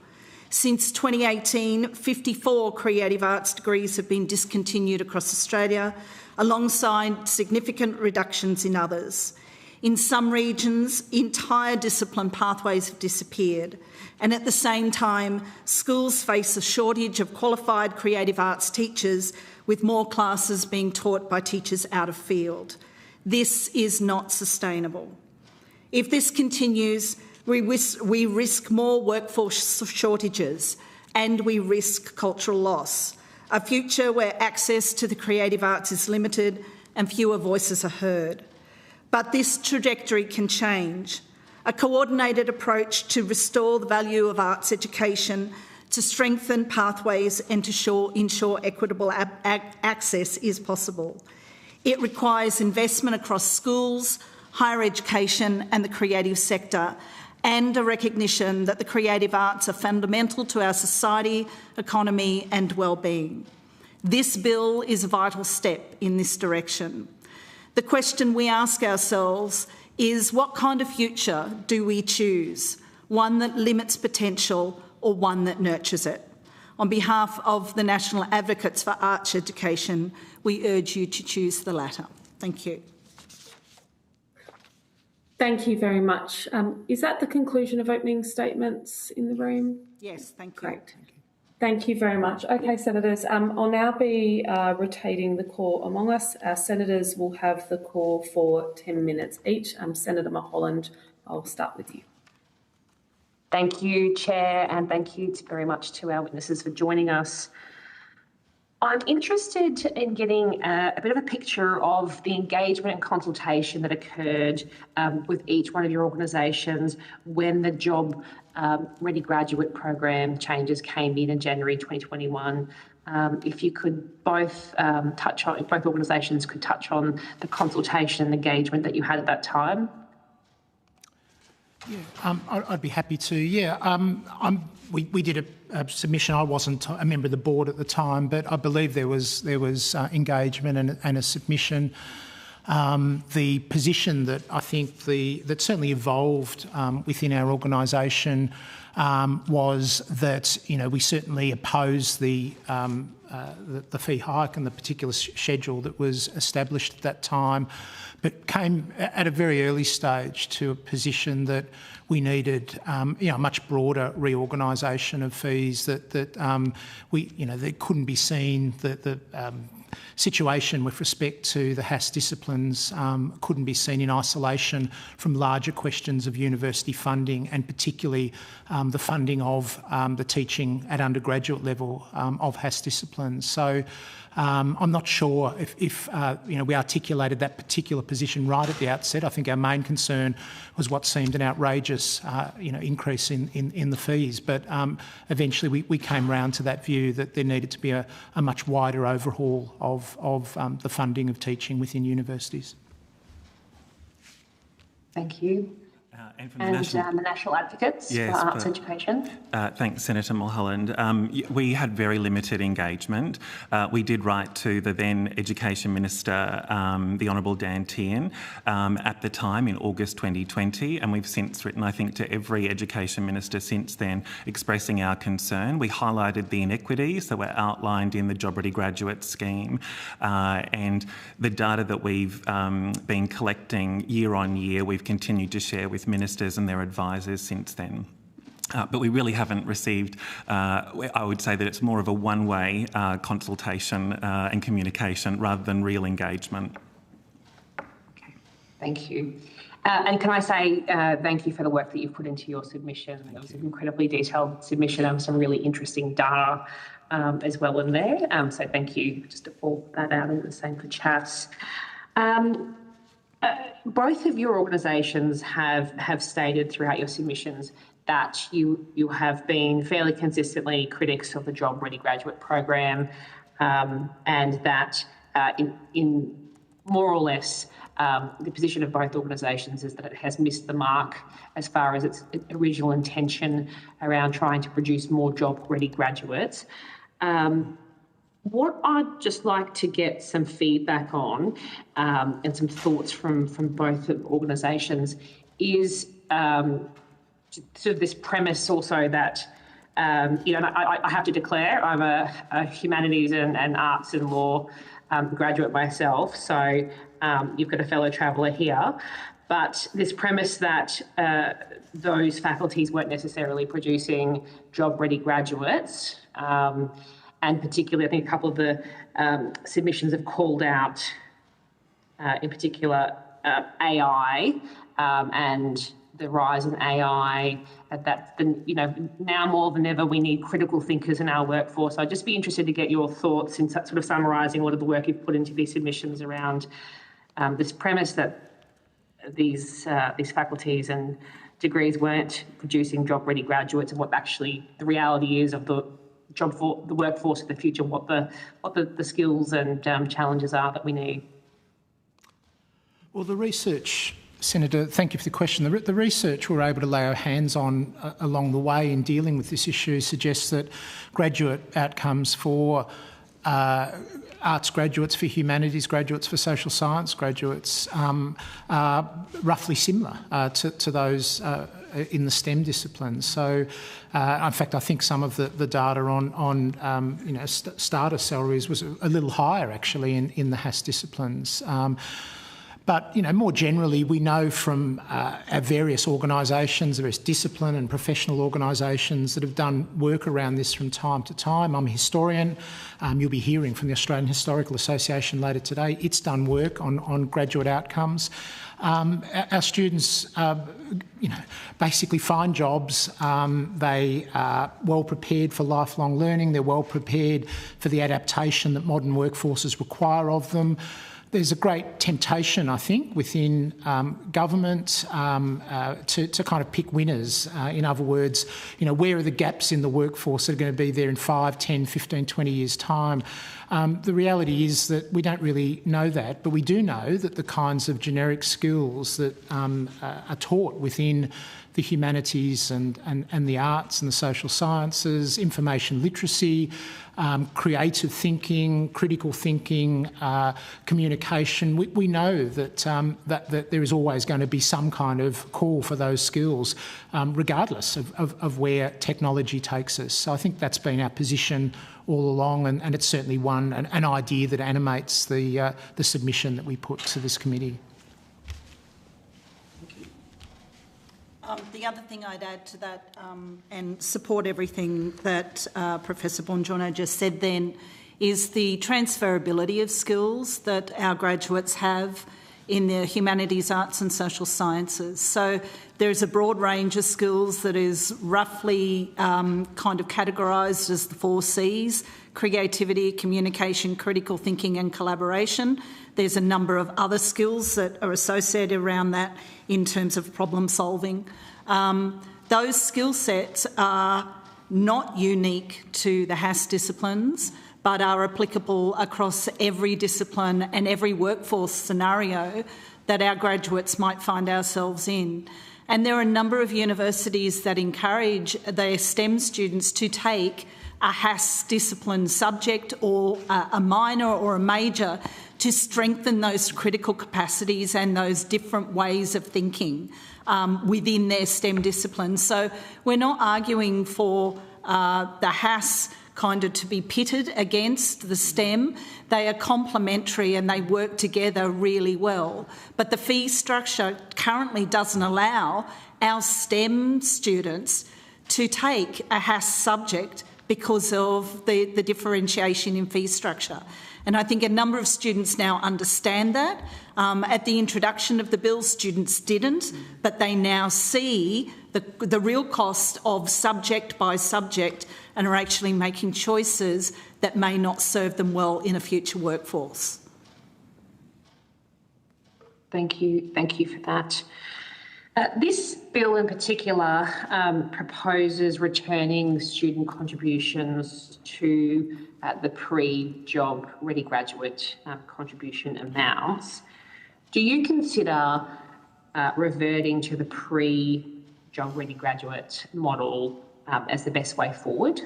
Speaker 23: Since 2018, 54 creative arts degrees have been discontinued across Australia, alongside significant reductions in others. In some regions, entire discipline pathways have disappeared, and at the same time, schools face a shortage of qualified creative arts teachers, with more classes being taught by teachers out of field. This is not sustainable. If this continues, we risk more workforce shortages and we risk cultural loss, a future where access to the creative arts is limited and fewer voices are heard. But this trajectory can change. A coordinated approach to restore the value of arts education, to strengthen pathways and to ensure equitable access is possible. It requires investment across schools, higher education and the creative sector, and a recognition that the creative arts are fundamental to our society, economy and well-being. This bill is a vital step in this direction. The question we ask ourselves is, what kind of future do we choose? One that limits potential or one that nurtures it? On behalf of the National Advocates for Arts Education, we urge you to choose the latter. Thank you.
Speaker 1: Thank you very much. Is that the conclusion of opening statements in the room?
Speaker 23: Yes, thank you.
Speaker 1: Great. Thank you very much. Okay, Senators, I'll now be rotating the call among us. Our Senators will have the call for 10 minutes each. Senator Mulholland, I'll start with you.
Speaker 2: Thank you, Chair, and thank you very much to our witnesses for joining us. I'm interested in getting a bit of a picture of the engagement and consultation that occurred with each one of your organisations when the Job Ready Graduate Program changes came in January 2021. If you could both both organisations could touch on the consultation and engagement that you had at that time.
Speaker 21: Yeah, I'd be happy to. Yeah, we did a submission. I wasn't a member of the board at the time, but I believe there was engagement and a submission. The position that I think that certainly evolved within our organisation was that we certainly opposed the fee hike and the particular schedule that was established at that time, but came at a very early stage to a position that we needed a much broader reorganisation of fees, that couldn't be seen, that the situation with respect to the HASS disciplines couldn't be seen in isolation from larger questions of university funding, and particularly the funding of the teaching at undergraduate level of HASS disciplines. So I'm not sure if we articulated that particular position right at the outset. I think our main concern was what seemed an outrageous increase in the fees, but eventually we came round to that view that there needed to be a much wider overhaul of the funding of teaching within universities.
Speaker 2: Thank you. And from the National Advocates for Arts Education.
Speaker 24: Thanks, Senator Mulholland. We had very limited engagement. We did write to the then Education Minister, the Honourable Dan Tehan, at the time in August 2020, and we've since written, I think, to every Education Minister since then, expressing our concern. We highlighted the inequities that were outlined in the Job Ready Graduate Scheme, and the data that we've been collecting year on year, we've continued to share with ministers and their advisors since then. But we really haven't received, I would say that it's more of a one-way consultation and communication rather than real engagement.
Speaker 2: Okay, thank you. And can I say thank you for the work that you've put into your submission. It was an incredibly detailed submission and some really interesting data as well in there. So thank you, just to pull that out, and the same for CHASS. Both of your organisations have stated throughout your submissions that you have been fairly consistently critics of the Job Ready Graduate Program, and that in more or less the position of both organisations is that it has missed the mark as far as its original intention around trying to produce more job ready graduates. What I'd just like to get some feedback on and some thoughts from both organisations is sort of this premise also that, and I have to declare I'm a humanities and arts and law graduate myself, so you've got a fellow traveller here. But this premise that those faculties weren't necessarily producing job-ready graduates, and particularly I think a couple of the submissions have called out, in particular, AI and the rise in AI, that now more than ever we need critical thinkers in our workforce. So I'd just be interested to get your thoughts in sort of summarising a lot of the work you've put into these submissions around this premise that these faculties and degrees weren't producing job-ready graduates, and what actually the reality is of the workforce of the future, what the skills and challenges are that we need.
Speaker 21: Well, the research, Senator, thank you for the question. The research we're able to lay our hands on along the way in dealing with this issue suggests that graduate outcomes for arts graduates, for humanities graduates, for social science graduates are roughly similar to those in the STEM disciplines. So, in fact, I think some of the data on starter salaries was a little higher actually in the HASS disciplines. But, more generally, we know from our various organisations, various discipline and professional organisations that have done work around this from time to time. I'm a historian. You'll be hearing from the Australian Historical Association later today. It's done work on graduate outcomes. Our students, basically find jobs. They are well prepared for lifelong learning. They're well prepared for the adaptation that modern workforces require of them. There's a great temptation, I think, within government to kind of pick winners. In other words, where are the gaps in the workforce that are going to be there in 5, 10, 15, 20 years' time? The reality is that we don't really know that, but we do know that the kinds of generic skills that are taught within the humanities and the arts and the social sciences, information literacy, creative thinking, critical thinking, communication. We know that, that there is always going to be some kind of call for those skills, regardless of where technology takes us. So I think that's been our position all along, and it's certainly an idea that animates the submission that we put to this committee.
Speaker 23: The other thing I'd add to that and support everything that Professor Bongiorno just said then is the transferability of skills that our graduates have in the humanities, arts and social sciences. So there's a broad range of skills that is roughly kind of categorised as the 4 Cs: creativity, communication, critical thinking and collaboration. There's a number of other skills that are associated around that in terms of problem solving. Those skill sets are not unique to the HASS disciplines, but are applicable across every discipline and every workforce scenario that our graduates might find ourselves in. And there are a number of universities that encourage their STEM students to take a HASS discipline subject or a minor or a major to strengthen those critical capacities and those different ways of thinking within their STEM disciplines. So we're not arguing for the HASS kind of to be pitted against the STEM. They are complementary and they work together really well. But the fee structure currently doesn't allow our STEM students to take a HASS subject because of the differentiation in fee structure. And I think a number of students now understand that. At the introduction of the bill, students didn't, but they now see the real cost of subject by subject and are actually making choices that may not serve them well in a future workforce.
Speaker 2: Thank you for that. This bill in particular proposes returning student contributions to the pre-job ready graduate contribution amounts. Do you consider reverting to the pre-job ready graduate model as the best way forward?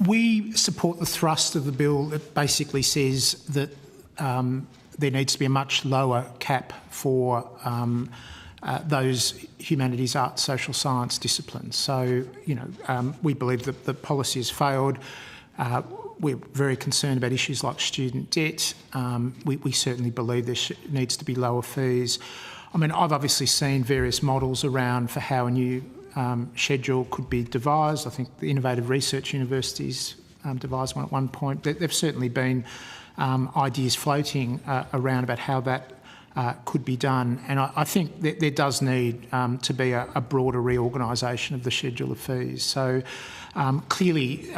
Speaker 21: We support the thrust of the bill that basically says that there needs to be a much lower cap for those humanities, arts, social science disciplines. So, we believe that the policy has failed. We're very concerned about issues like student debt. We certainly believe there needs to be lower fees. I mean, I've obviously seen various models around for how a new schedule could be devised. I think the Innovative Research Universities devised one at one point. There've certainly been ideas floating around about how that could be done. And I think that there does need to be a broader reorganisation of the schedule of fees. So clearly,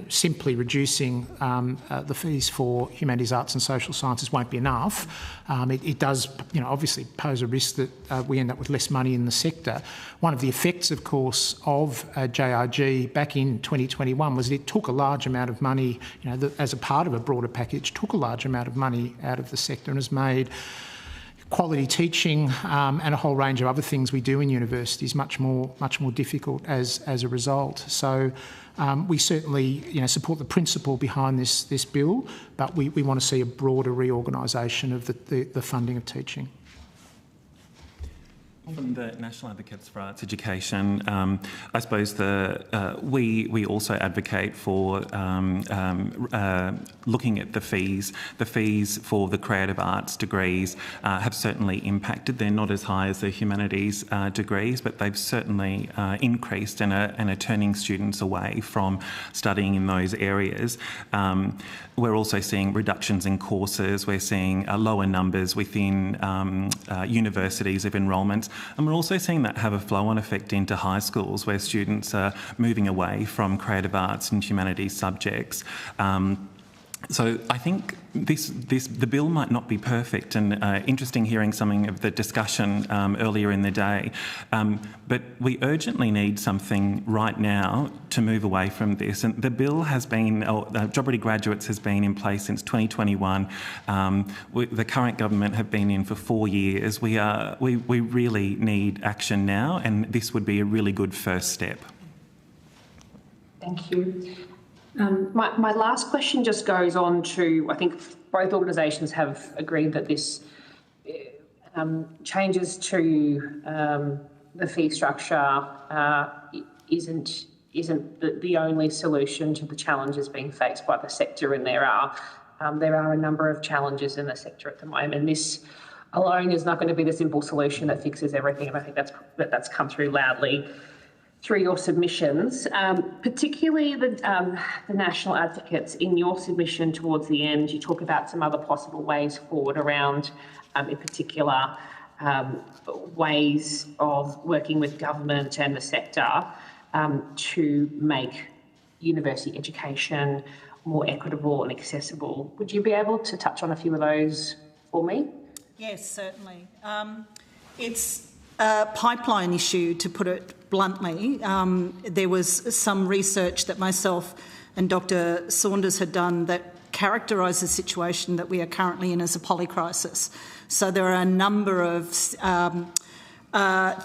Speaker 21: simply reducing the fees for humanities, arts and social sciences won't be enough. It does, obviously pose a risk that we end up with less money in the sector. One of the effects, of course, of JRG back in 2021 was that it took a large amount of money, as a part of a broader package, took a large amount of money out of the sector and has made quality teaching and a whole range of other things we do in universities much more difficult as a result. So we certainly support the principle behind this bill, but we want to see a broader reorganisation of the funding of teaching.
Speaker 24: From the National Advocates for Arts Education, I suppose we also advocate for looking at the fees. The fees for the creative arts degrees have certainly impacted. They're not as high as the humanities degrees, but they've certainly increased and are turning students away from studying in those areas. We're also seeing reductions in courses. We're seeing lower numbers within universities of enrolments. And we're also seeing that have a flow-on effect into high schools where students are moving away from creative arts and humanities subjects. So I think the bill might not be perfect, and interesting hearing something of the discussion earlier in the day. But we urgently need something right now to move away from this. And the bill has been, Job Ready Graduates has been in place since 2021. The current government have been in for 4 years. We really need action now, and this would be a really good first step.
Speaker 2: Thank you. My last question just goes on to, I think both organisations have agreed that this changes to the fee structure isn't the only solution to the challenges being faced by the sector, and there are a number of challenges in the sector at the moment. And this alone is not going to be the simple solution that fixes everything, and I think that's come through loudly through your submissions, particularly the National Advocates. In your submission towards the end, you talk about some other possible ways forward around, in particular, ways of working with government and the sector to make university education more equitable and accessible. Would you be able to touch on a few of those for me?
Speaker 23: Yes, certainly. It's a pipeline issue, to put it bluntly. There was some research that myself and Dr. Saunders had done that characterised the situation that we are currently in as a polycrisis. So there are a number of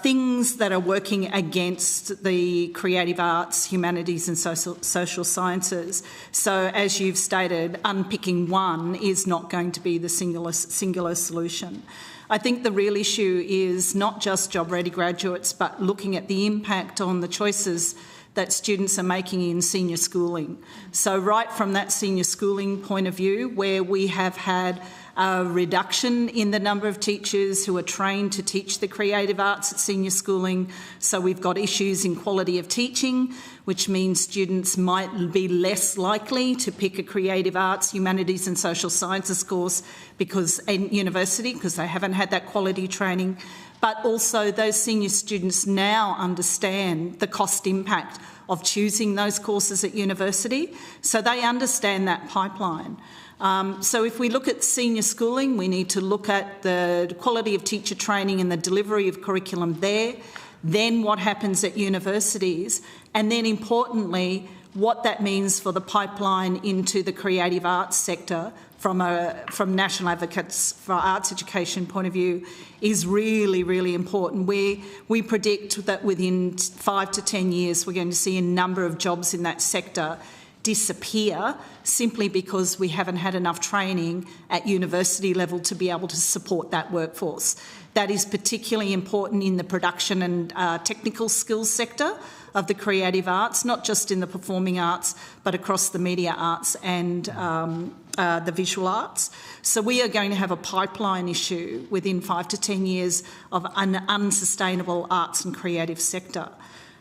Speaker 23: things that are working against the creative arts, humanities and social sciences. So as you've stated, unpicking one is not going to be the singular solution. I think the real issue is not just job-ready graduates, but looking at the impact on the choices that students are making in senior schooling. So right from that senior schooling point of view, where we have had a reduction in the number of teachers who are trained to teach the creative arts at senior schooling. So we've got issues in quality of teaching, which means students might be less likely to pick a creative arts, humanities and social sciences course in university because they haven't had that quality training. But also those senior students now understand the cost impact of choosing those courses at university, so they understand that pipeline. So if we look at senior schooling, we need to look at the quality of teacher training and the delivery of curriculum there, then what happens at universities, and then importantly, what that means for the pipeline into the creative arts sector from National Advocates for Arts Education point of view is really, really important. We predict that within 5 to 10 years we're going to see a number of jobs in that sector disappear simply because we haven't had enough training at university level to be able to support that workforce. That is particularly important in the production and technical skills sector of the creative arts, not just in the performing arts, but across the media arts and the visual arts. So we are going to have a pipeline issue within 5 to 10 years of an unsustainable arts and creative sector.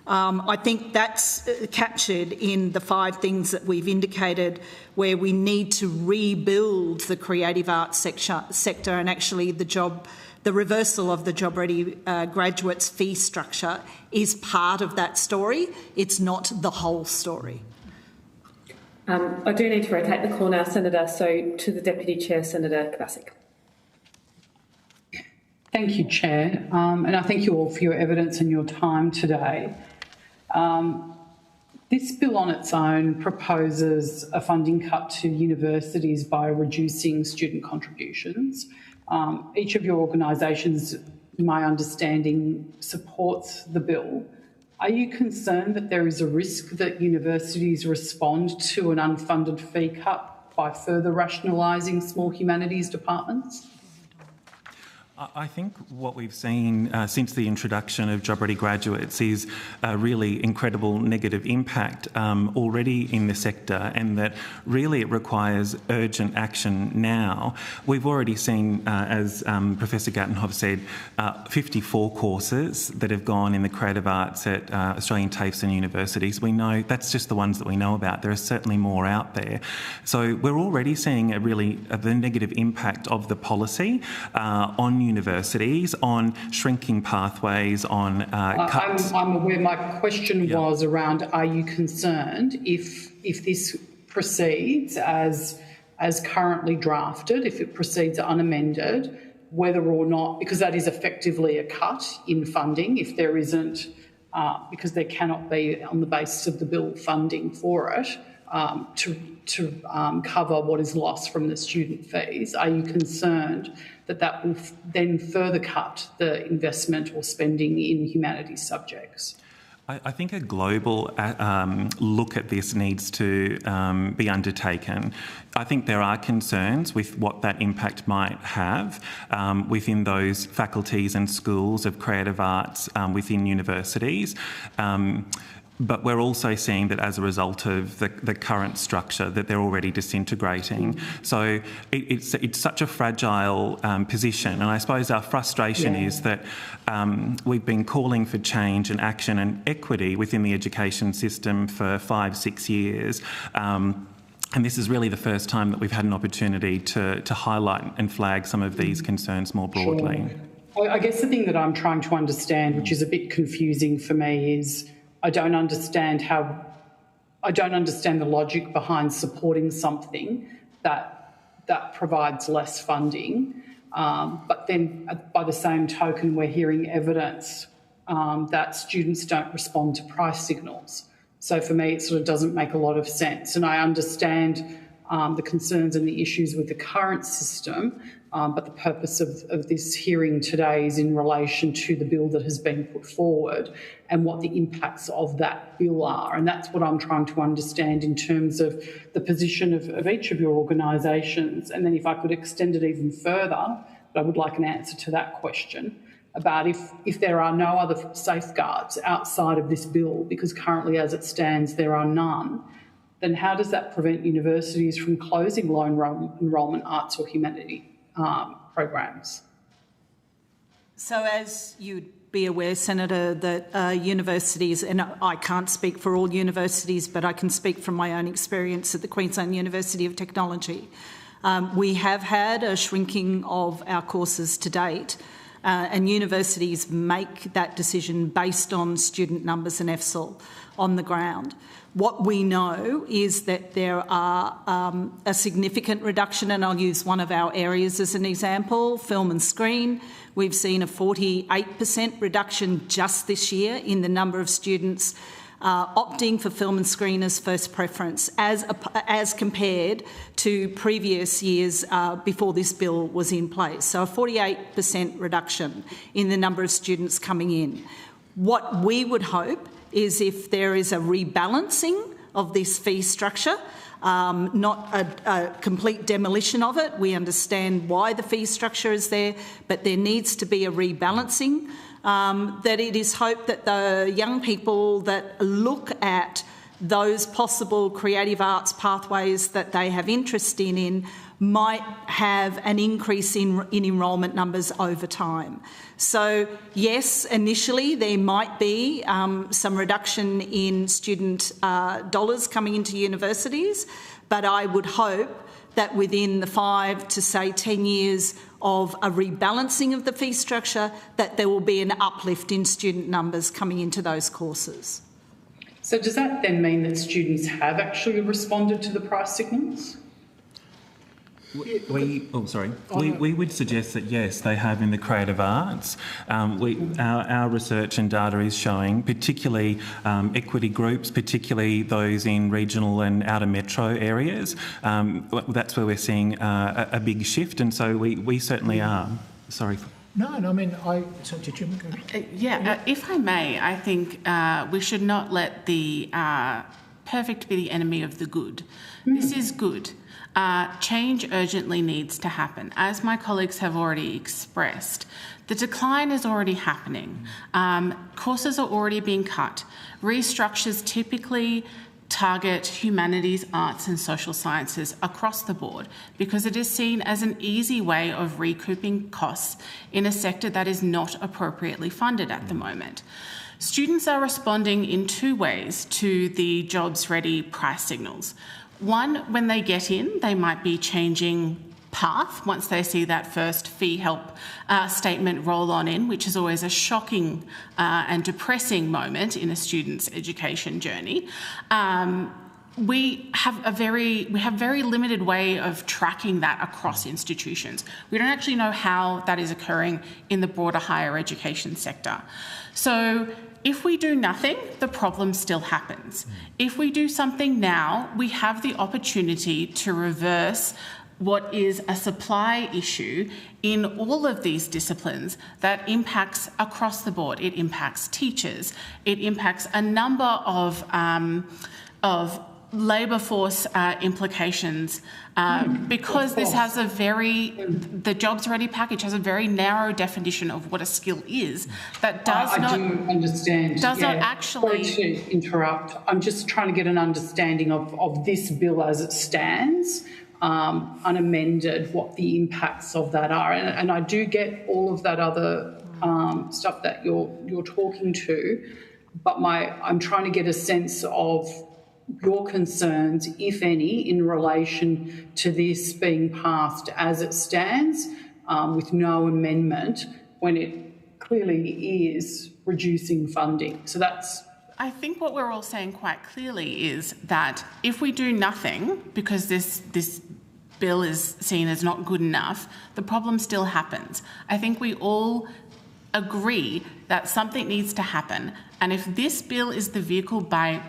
Speaker 23: I think that's captured in the 5 things that we've indicated where we need to rebuild the creative arts sector, and actually the reversal of the job-ready graduates fee structure is part of that story. It's not the whole story.
Speaker 1: I do need to rotate the call now, Senator, so to the Deputy Chair, Senator Kvasik.
Speaker 6: Thank you, Chair, and I thank you all for your evidence and your time today. This bill on its own proposes a funding cut to universities by reducing student contributions. Each of your organisations, my understanding, supports the bill. Are you concerned that there is a risk that universities respond to an unfunded fee cut by further rationalising small humanities departments?
Speaker 24: I think what we've seen since the introduction of job-ready graduates is a really incredible negative impact already in the sector, and that really it requires urgent action now. We've already seen, as Professor Gattenhoff said, 54 courses that have gone in the creative arts at Australian TAFEs and universities. We know that's just the ones that we know about. There are certainly more out there. So we're already seeing the negative impact of the policy on universities, on shrinking pathways, on cuts.
Speaker 6: I'm aware. My question was around: are you concerned if this proceeds as currently drafted, if it proceeds unamended, whether or not, because that is effectively a cut in funding, if there isn't, because there cannot be on the basis of the bill funding for it to cover what is lost from the student fees. Are you concerned that will then further cut the investment or spending in humanities subjects?
Speaker 24: I think a global look at this needs to be undertaken. I think there are concerns with what that impact might have within those faculties and schools of creative arts within universities. But we're also seeing that as a result of the current structure that they're already disintegrating. So it's such a fragile position. And I suppose our frustration is that we've been calling for change and action and equity within the education system for 5-6 years. And this is really the first time that we've had an opportunity to highlight and flag some of these concerns more broadly.
Speaker 6: Sure. I guess the thing that I'm trying to understand, which is a bit confusing for me, is I don't understand the logic behind supporting something that provides less funding, but then by the same token we're hearing evidence that students don't respond to price signals. So for me it sort of doesn't make a lot of sense, and I understand the concerns and the issues with the current system, but the purpose of this hearing today is in relation to the bill that has been put forward and what the impacts of that bill are. And that's what I'm trying to understand in terms of the position of each of your organisations. And then if I could extend it even further, but I would like an answer to that question about if there are no other safeguards outside of this bill, because currently as it stands there are none, then how does that prevent universities from closing low enrolment arts or humanity programs?
Speaker 23: So as you'd be aware, Senator, that universities, and I can't speak for all universities, but I can speak from my own experience at the Queensland University of Technology. We have had a shrinking of our courses to date, and universities make that decision based on student numbers and EFSL on the ground. What we know is that there are a significant reduction, and I'll use one of our areas as an example, film and screen. We've seen a 48% reduction just this year in the number of students opting for film and screen as first preference as compared to previous years before this bill was in place. So a 48% reduction in the number of students coming in. What we would hope is if there is a rebalancing of this fee structure, not a complete demolition of it. We understand why the fee structure is there, but there needs to be a rebalancing, that it is hoped that the young people that look at those possible creative arts pathways that they have interest in might have an increase in enrolment numbers over time. So yes, initially there might be some reduction in student dollars coming into universities, but I would hope that within the 5 to say 10 years of a rebalancing of the fee structure, that there will be an uplift in student numbers coming into those courses.
Speaker 6: So does that then mean that students have actually responded to the price signals?
Speaker 24: We would suggest that yes, they have in the creative arts. Our research and data is showing, particularly equity groups, particularly those in regional and outer metro areas. That's where we're seeing a big shift, and so we certainly are. Sorry.
Speaker 21: No, I mean, so did you?
Speaker 22: If I may, I think we should not let the perfect be the enemy of the good. This is good. change urgently needs to happen. As my colleagues have already expressed, the decline is already happening. Courses are already being cut. Restructures typically target humanities, arts and social sciences across the board because it is seen as an easy way of recouping costs in a sector that is not appropriately funded at the moment. Students are responding in two ways to the jobs ready price signals. One, when they get in, they might be changing path once they see that first fee help statement roll on in, which is always a shocking and depressing moment in a student's education journey. We have very limited way of tracking that across institutions. We don't actually know how that is occurring in the broader higher education sector. So if we do nothing, the problem still happens. If we do something now, we have the opportunity to reverse what is a supply issue in all of these disciplines that impacts across the board. It impacts teachers. It impacts a number of labour force implications because this has the jobs ready package has a very narrow definition of what a skill is that does not
Speaker 6: understand.
Speaker 22: Does not actually.
Speaker 6: Sorry to interrupt. I'm just trying to get an understanding of this bill as it stands. Unamended, what the impacts of that are, and I do get all of that other stuff that you're talking to, but I'm trying to get a sense of your concerns, if any, in relation to this being passed as it stands, with no amendment, when it clearly is reducing funding. So that's.
Speaker 22: I think what we're all saying quite clearly is that if we do nothing, because this bill is seen as not good enough, the problem still happens. I think we all agree that something needs to happen. And if this bill is the vehicle by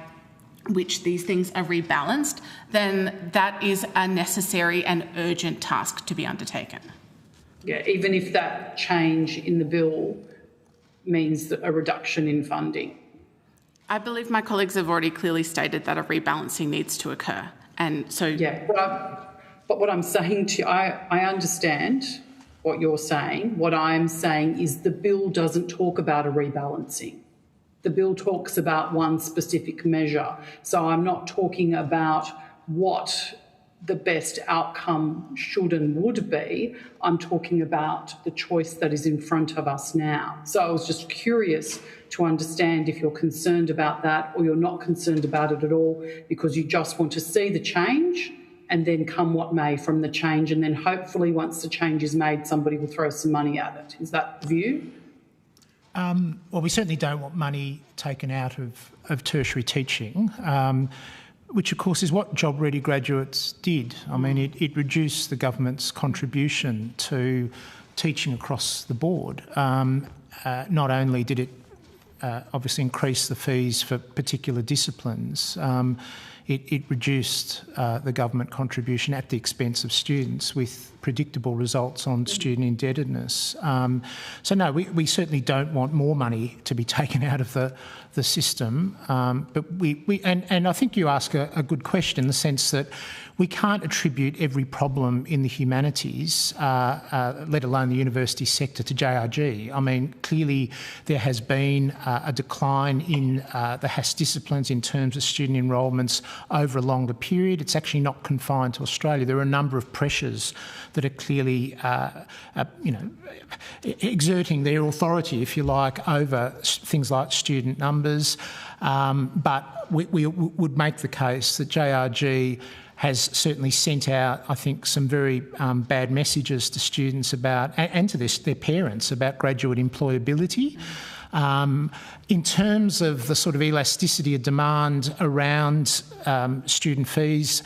Speaker 22: which these things are rebalanced, then that is a necessary and urgent task to be undertaken.
Speaker 6: Yeah, even if that change in the bill means a reduction in funding.
Speaker 22: I believe my colleagues have already clearly stated that a rebalancing needs to occur. And so...
Speaker 6: Yeah, but what I'm saying to you, I understand what you're saying. What I'm saying is the bill doesn't talk about a rebalancing. The bill talks about one specific measure. So I'm not talking about what the best outcome should and would be. I'm talking about the choice that is in front of us now. So I was just curious to understand if you're concerned about that or you're not concerned about it at all because you just want to see the change and then come what may from the change, and then hopefully once the change is made, somebody will throw some money at it. Is that the view?
Speaker 21: Well, we certainly don't want money taken out of tertiary teaching, which of course is what Job Ready graduates did. I mean, it reduced the government's contribution to teaching across the board. Not only did it obviously increase the fees for particular disciplines, it reduced the government contribution at the expense of students with predictable results on student indebtedness. So no, we certainly don't want more money to be taken out of the system, but and I think you ask a good question in the sense that we can't attribute every problem in the humanities, let alone the university sector, to JRG. I mean, clearly there has been a decline in the HASS disciplines in terms of student enrolments over a longer period. It's actually not confined to Australia. There are a number of pressures that are clearly, exerting their authority, if you like, over things like student numbers. But we would make the case that JRG has certainly sent out, I think, some very bad messages to students about, and to their parents, about graduate employability. In terms of the sort of elasticity of demand around student fees,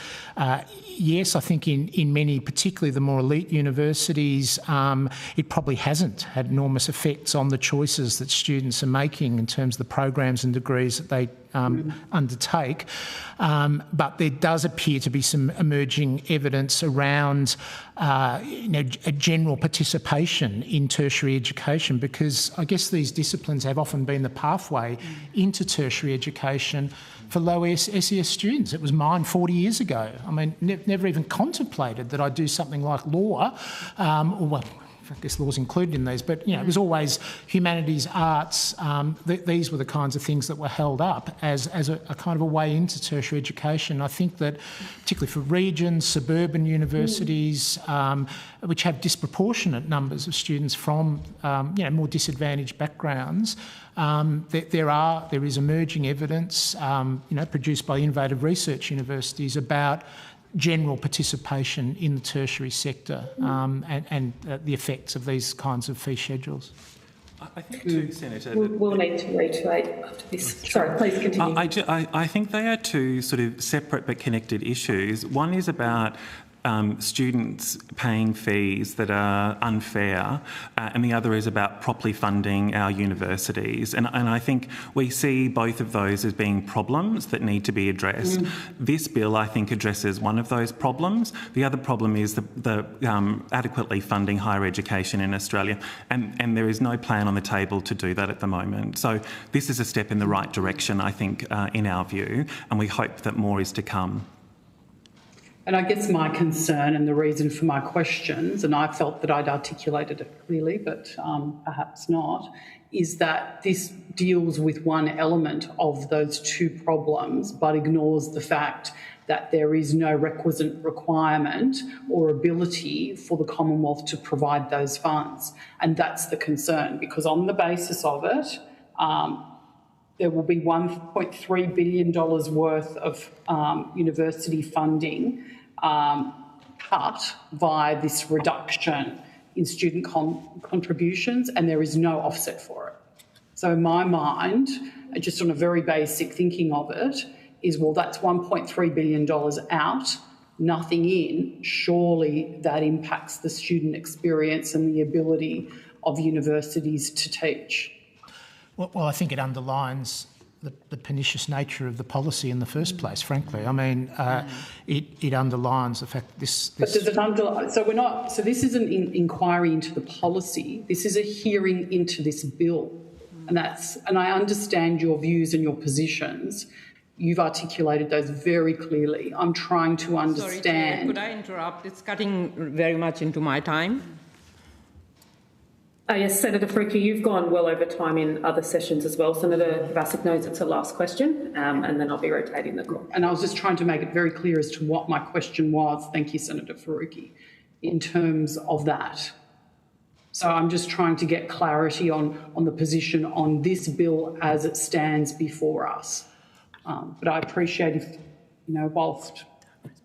Speaker 21: yes, I think in many, particularly the more elite universities, it probably hasn't had enormous effects on the choices that students are making in terms of the programs and degrees that they undertake. But there does appear to be some emerging evidence around a general participation in tertiary education, because I guess these disciplines disciplines have often been the pathway into tertiary education for low SES students. It was mine 40 years ago. I mean, never even contemplated that I'd do something like law, or well, I guess law's included in these, but it was always humanities, arts. These were the kinds of things that were held up as a kind of a way into tertiary education. I think that particularly for regions, suburban universities, which have disproportionate numbers of students from more disadvantaged backgrounds, there is emerging evidence, produced by innovative research universities about general participation in the tertiary sector and the effects of these kinds of fee schedules.
Speaker 24: I think too, Senator...
Speaker 1: We'll need to reiterate after this. Sorry, please continue.
Speaker 24: I think they are two sort of separate but connected issues. One is about students paying fees that are unfair, and the other is about properly funding our universities. And I think we see both of those as being problems that need to be addressed. This bill, I think, addresses one of those problems. The other problem is the adequately funding higher education in Australia, and there is no plan on the table to do that at the moment. So this is a step in the right direction, I think, in our view, and we hope that more is to come.
Speaker 6: And I guess my concern and the reason for my questions, and I felt that I'd articulated it clearly, but perhaps not, is that this deals with one element of those two problems, but ignores the fact that there is no requisite requirement or ability for the Commonwealth to provide those funds. And that's the concern, because on the basis of it, there will be $1.3 billion worth of university funding cut via this reduction in student contributions, and there is no offset for it. So in my mind, just on a very basic thinking of it, is, well, that's $1.3 billion out, nothing in. Surely that impacts the student experience and the ability of universities to teach.
Speaker 21: Well, I think it underlines the pernicious nature of the policy in the first place, frankly. I mean, it underlines the fact that this...
Speaker 6: But does it underline... So we're not... So this isn't an inquiry into the policy. This is a hearing into this bill. And I understand your views and your positions. You've articulated those very clearly. I'm trying to understand...
Speaker 7: Sorry, Chair, could I interrupt? It's cutting very much into my time.
Speaker 1: Yes, Senator Faruqi, you've gone well over time in other sessions as well. Senator Vasic knows it's a last question, and then I'll be rotating the call.
Speaker 6: And I was just trying to make it very clear as to what my question was. Thank you, Senator Faruqi, in terms of that. So I'm just trying to get clarity on the position on this bill as it stands before us. But I appreciate if, whilst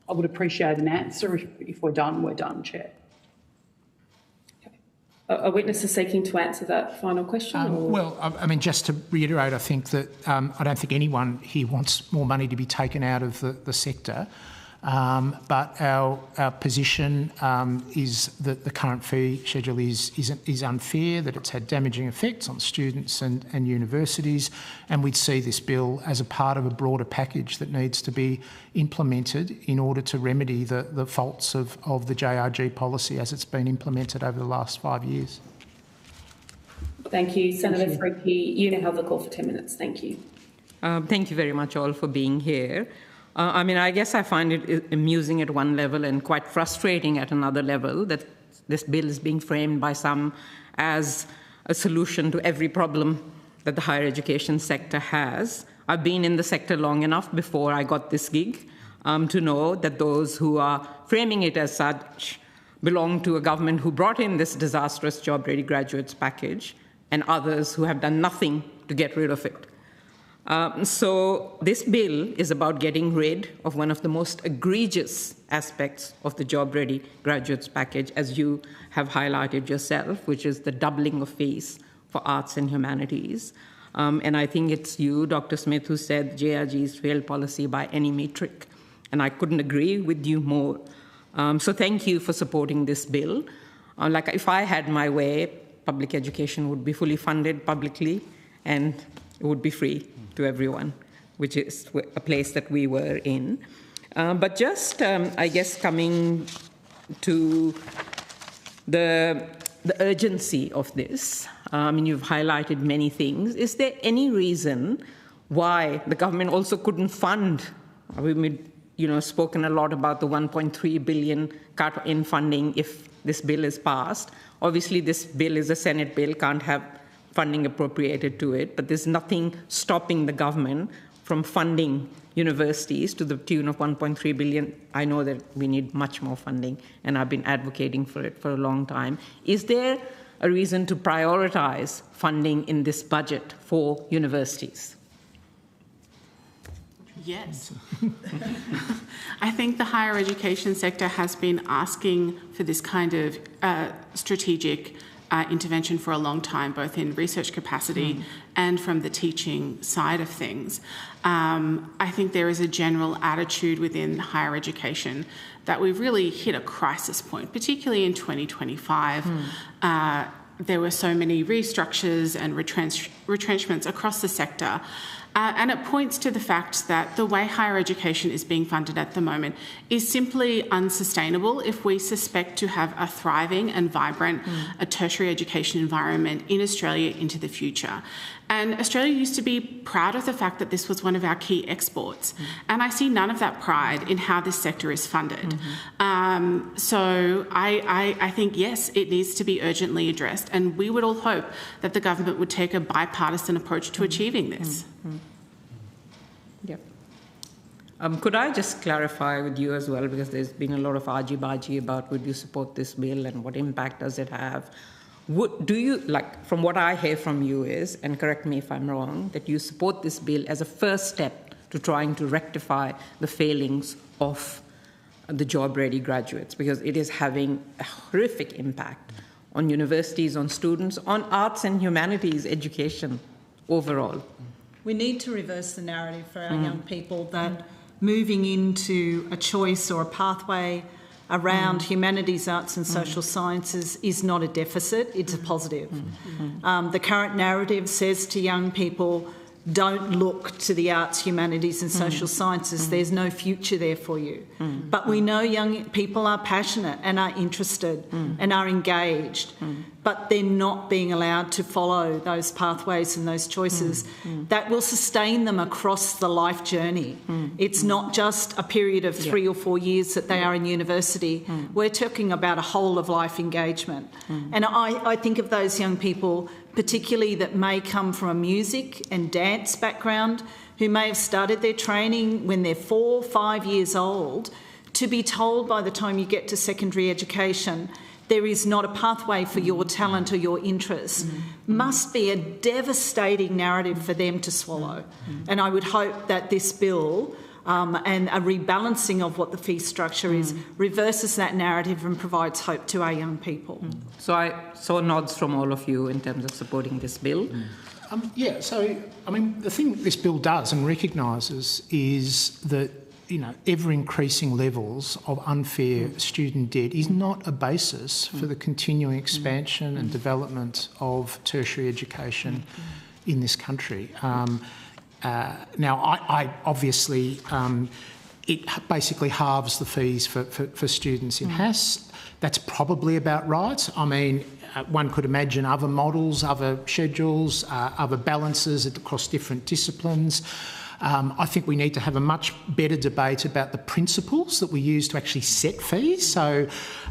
Speaker 6: I would appreciate an answer, if we're done, Chair.
Speaker 1: A witness is seeking to answer that final question?
Speaker 21: Well, I mean, just to reiterate, I think that I don't think anyone here wants more money to be taken out of the sector, but our position is that the current fee schedule is unfair, that it's had damaging effects on students and universities, and we'd see this bill as a part of a broader package that needs to be implemented in order to remedy the faults of the JRG policy as it's been implemented over the last 5 years.
Speaker 1: Thank you. Senator Faruqi, you now have the call for 10 minutes. Thank you.
Speaker 7: Thank you very much all for being here. I mean, I guess I find it amusing at one level and quite frustrating at another level that this bill is being framed by some as a solution to every problem that the higher education sector has. I've been in the sector long enough before I got this gig to know that those who are framing it as such belong to a government who brought in this disastrous job-ready graduates package and others who have done nothing to get rid of it. So this bill is about getting rid of one of the most egregious aspects of the job-ready graduates package, as you have highlighted yourself, which is the doubling of fees for arts and humanities. And I think it's you, Dr. Smith, who said JRG's failed policy by any metric, and I couldn't agree with you more. So thank you for supporting this bill. Like, if I had my way, public education would be fully funded publicly and it would be free to everyone, which is a place that we were in. But just, I guess, coming to the urgency of this, You've highlighted many things. Is there any reason why the government also couldn't fund? We've spoken a lot about the 1.3 billion cut in funding if this bill is passed. Obviously, this bill is a Senate bill, can't have funding appropriated to it, but there's nothing stopping the government from funding universities to the tune of 1.3 billion. I know that we need much more funding, and I've been advocating for it for a long time. Is there a reason to prioritise funding in this budget for universities?
Speaker 22: Yes. I think the higher education sector has been asking for this kind of strategic intervention for a long time, both in research capacity and from the teaching side of things. I think there is a general attitude within higher education that we've really hit a crisis point, particularly in 2025. There were so many restructures and retrenchments across the sector. And it points to the fact that the way higher education is being funded at the moment is simply unsustainable if we suspect to have a thriving and vibrant tertiary education environment in Australia into the future. And Australia used to be proud of the fact that this was one of our key exports. And I see none of that pride in how this sector is funded. So I think, yes, it needs to be urgently addressed. And we would all hope that the government would take a bipartisan approach to achieving this.
Speaker 7: Yep. Could I just clarify with you as well, because there's been a lot of argy-bargy about would you support this bill and what impact does it have? Do you, from what I hear from you is, and correct me if I'm wrong, that you support this bill as a first step to trying to rectify the failings of the job-ready graduates, because it is having a horrific impact on universities, on students, on arts and humanities education overall.
Speaker 23: We need to reverse the narrative for our young people that moving into a choice or a pathway around humanities, arts and social sciences is not a deficit, it's a positive. The current narrative says to young people, don't look to the arts, humanities and social sciences, there's no future there for you. But we know young people are passionate and are interested and are engaged, but they're not being allowed to follow those pathways and those choices that will sustain them across the life journey. It's not just a period of 3 or 4 years that they are in university. We're talking about a whole of life engagement. And I think of those young people particularly that may come from a music and dance background, who may have started their training when they're 4 or 5 years old, to be told by the time you get to secondary education there is not a pathway for your talent or your interest, must be a devastating narrative for them to swallow. And I would hope that this bill and a rebalancing of what the fee structure is reverses that narrative and provides hope to our young people.
Speaker 7: So I saw nods from all of you in terms of supporting this bill.
Speaker 21: The thing this bill does and recognises is that ever-increasing levels of unfair student debt is not a basis for the continuing expansion and development of tertiary education in this country. I obviously, it basically halves the fees for students in HASS. That's probably about right. I mean, one could imagine other models, other schedules, other balances across different disciplines. I think we need to have a much better debate about the principles that we use to actually set fees. So,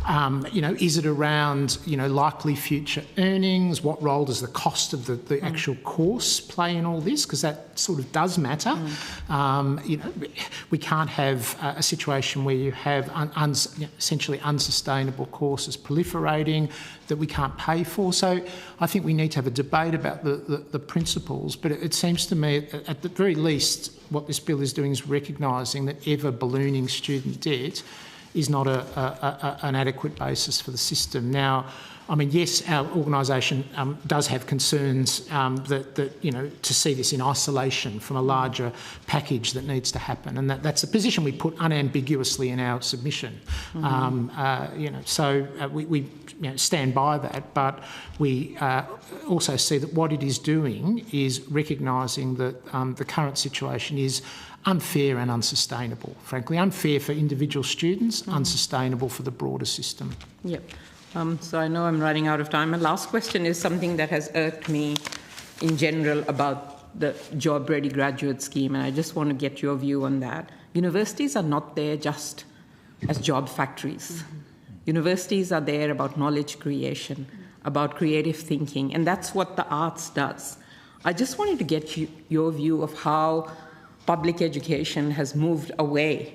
Speaker 21: is it around, likely future earnings? What role does the cost of the actual course play in all this? Because that sort of does matter. We can't have a situation where you have essentially unsustainable courses proliferating that we can't pay for. So I think we need to have a debate about the principles, but it seems to me at the very least what this bill is doing is recognising that ever-ballooning student debt is not an adequate basis for the system. Now, I mean, yes, our organisation does have concerns that to see this in isolation from a larger package that needs to happen, and that's a position we put unambiguously in our submission. So we stand by that, but we also see that what it is doing is recognising that the current situation is unfair and unsustainable, frankly. Unfair for individual students, unsustainable for the broader system.
Speaker 7: Yep. So I know I'm running out of time. My last question is something that has irked me in general about the job-ready graduate scheme, and I just want to get your view on that. Universities are not there just as job factories. Universities are there about knowledge creation, about creative thinking, and that's what the arts does. I just wanted to get your view of how public education has moved away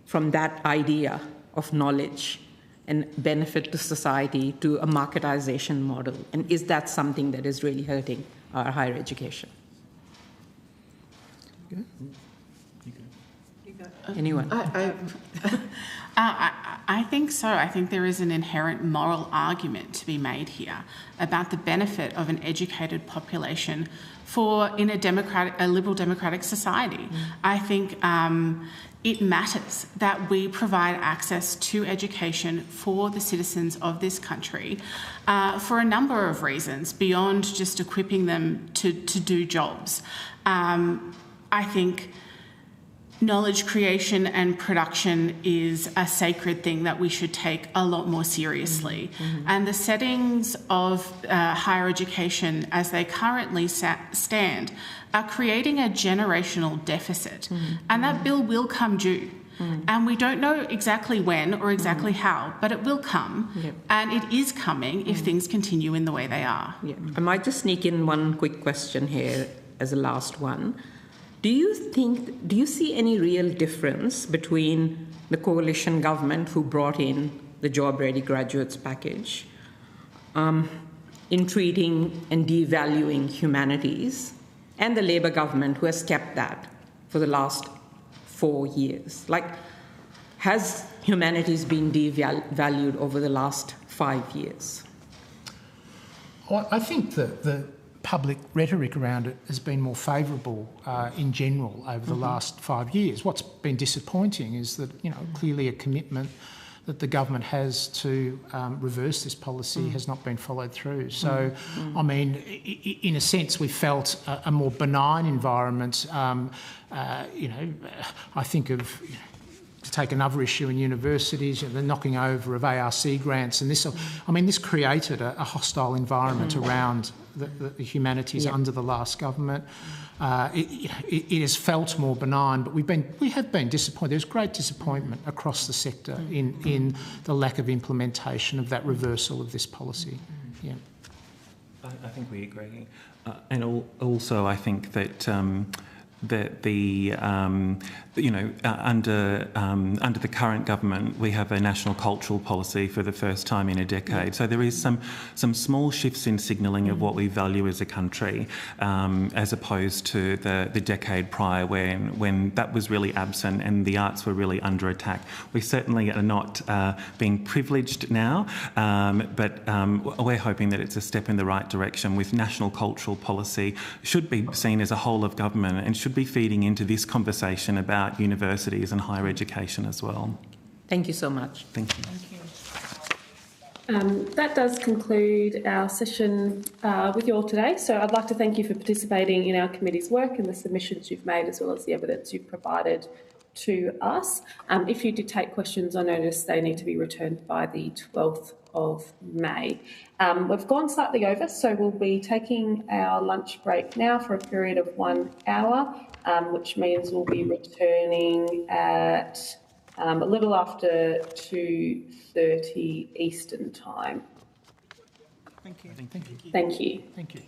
Speaker 7: from that idea of knowledge and benefit to society to a marketization model. And is that something that is really hurting our higher education? Anyone?
Speaker 22: I think so. I think there is an inherent moral argument to be made here about the benefit of an educated population in a liberal democratic society. I think it matters that we provide access to education for the citizens of this country for a number of reasons beyond just equipping them to do jobs. I think knowledge creation and production is a sacred thing that we should take a lot more seriously. And the settings of higher education as they currently stand are creating a generational deficit. And that bill will come due. And we don't know exactly when or exactly how, but it will come. And it is coming if things continue in the way they are.
Speaker 7: I might just sneak in one quick question here as a last one. Do you see any real difference between the coalition government who brought in the job-ready graduates package in treating and devaluing humanities and the Labour government who has kept that for the last 4 years? Like, has humanities been devalued over the last 5 years?
Speaker 21: Well, I think that the public rhetoric around it has been more favourable in general over the last 5 years. What's been disappointing is that, clearly a commitment that the government has to reverse this policy has not been followed through. So, I mean, in a sense, we felt a more benign environment. I think of... to take another issue in universities, the knocking over of ARC grants, and this created a hostile environment around the humanities under the last government. It has felt more benign, but we have been disappointed. There's great disappointment across the sector in the lack of implementation of that reversal of this policy.
Speaker 24: I think we agree, and also I think that. That under the current government, we have a national cultural policy for the first time in a decade. So there is some small shifts in signalling of what we value as a country, as opposed to the decade prior when that was really absent and the arts were really under attack. We certainly are not being privileged now, but we're hoping that it's a step in the right direction with national cultural policy should be seen as a whole of government and should be feeding into this conversation about universities and higher education as well.
Speaker 7: Thank you so much.
Speaker 24: Thank you.
Speaker 1: That does conclude our session with you all today. So I'd like to thank you for participating in our committee's work and the submissions you've made, as well as the evidence you've provided to us. If you did take questions, I notice they need to be returned by the 12th of May. We've gone slightly over, so we'll be taking our lunch break now for a period of 1 hour, which means we'll be returning at a little after 2:30 Eastern Time.
Speaker 21: Thank you.
Speaker 1: Thank you.
Speaker 21: Thank you.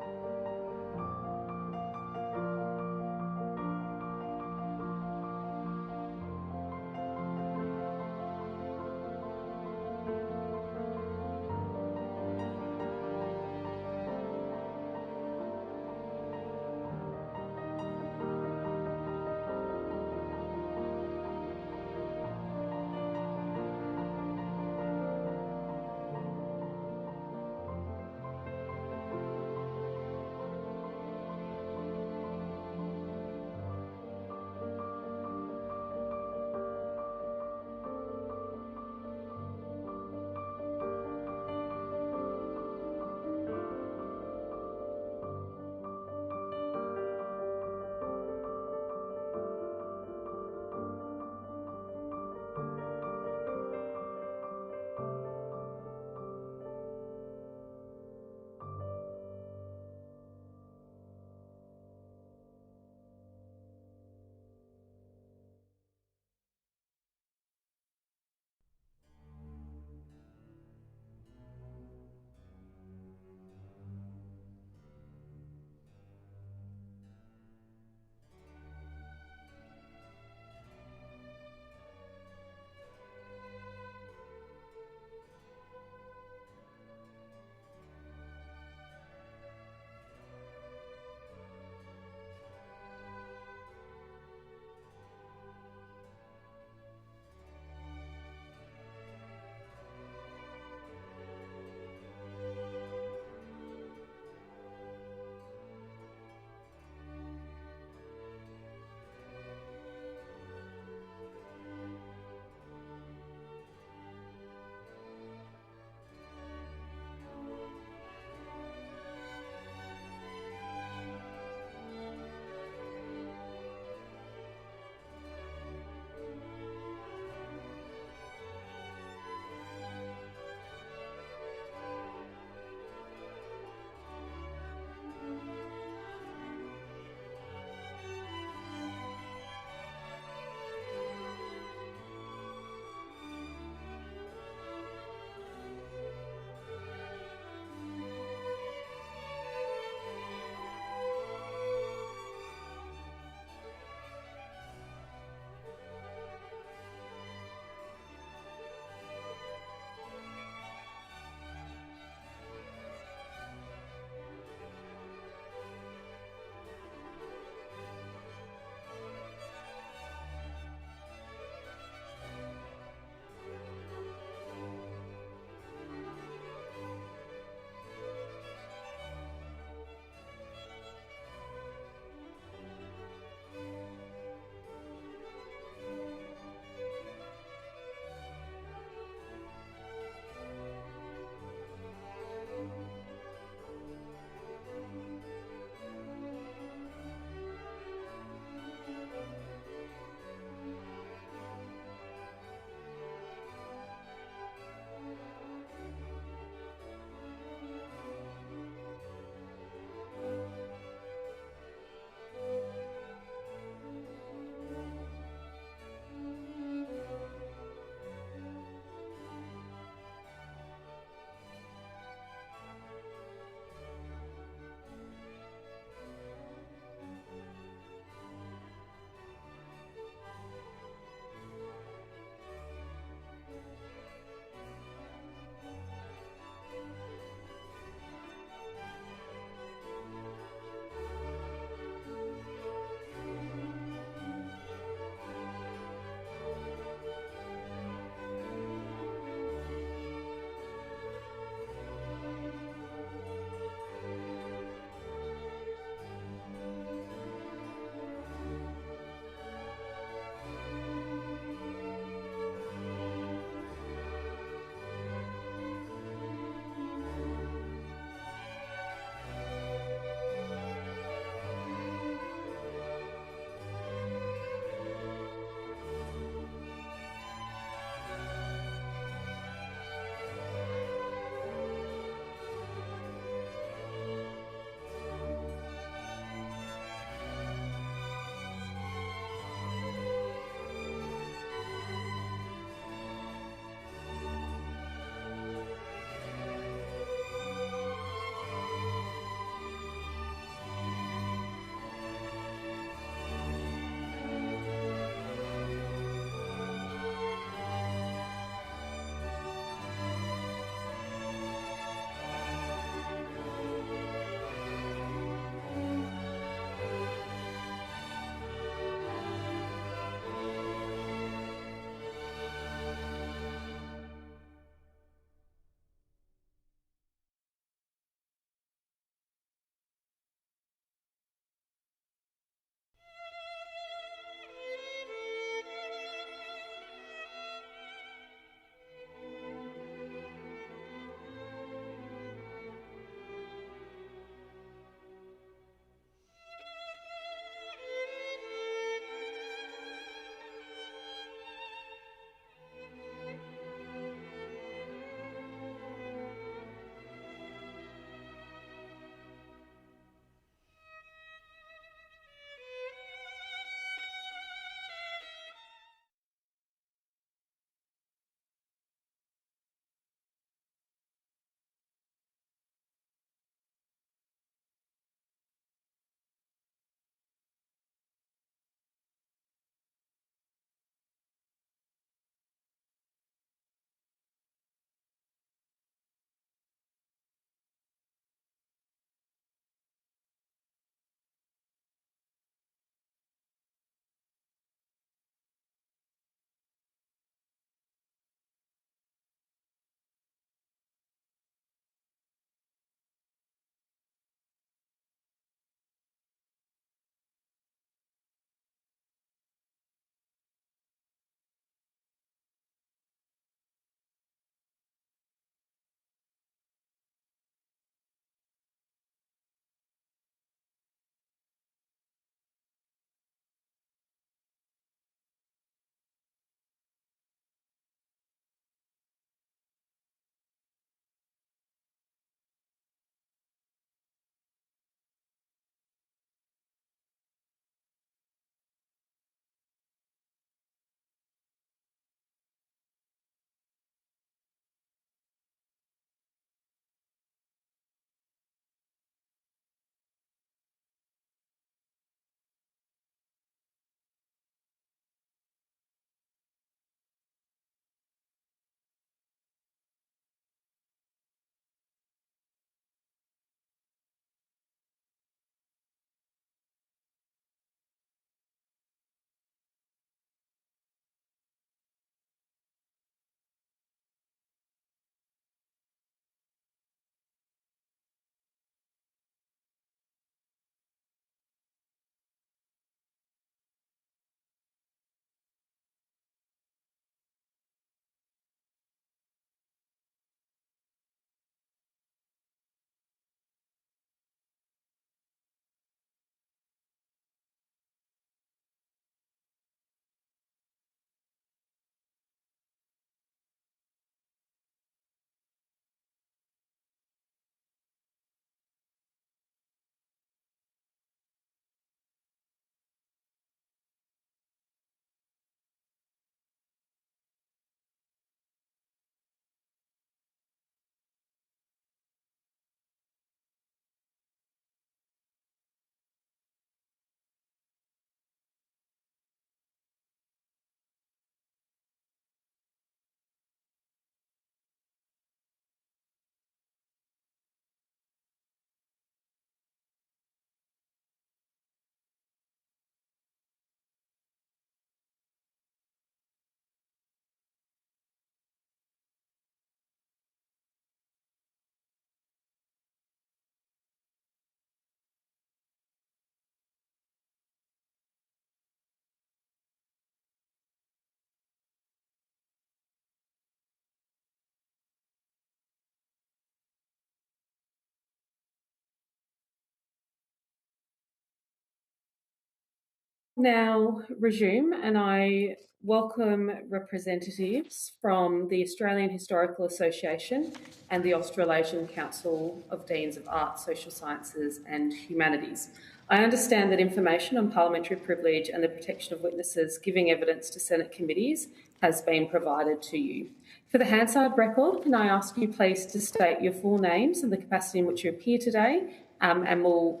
Speaker 1: now resume, and I welcome representatives from the Australian Historical Association and the Australasian Council of Deans of Arts, Social Sciences and Humanities. I understand that information on parliamentary privilege and the protection of witnesses giving evidence to Senate committees has been provided to you. For the Hansard record, can I ask you please to state your full names and the capacity in which you appear today, and we'll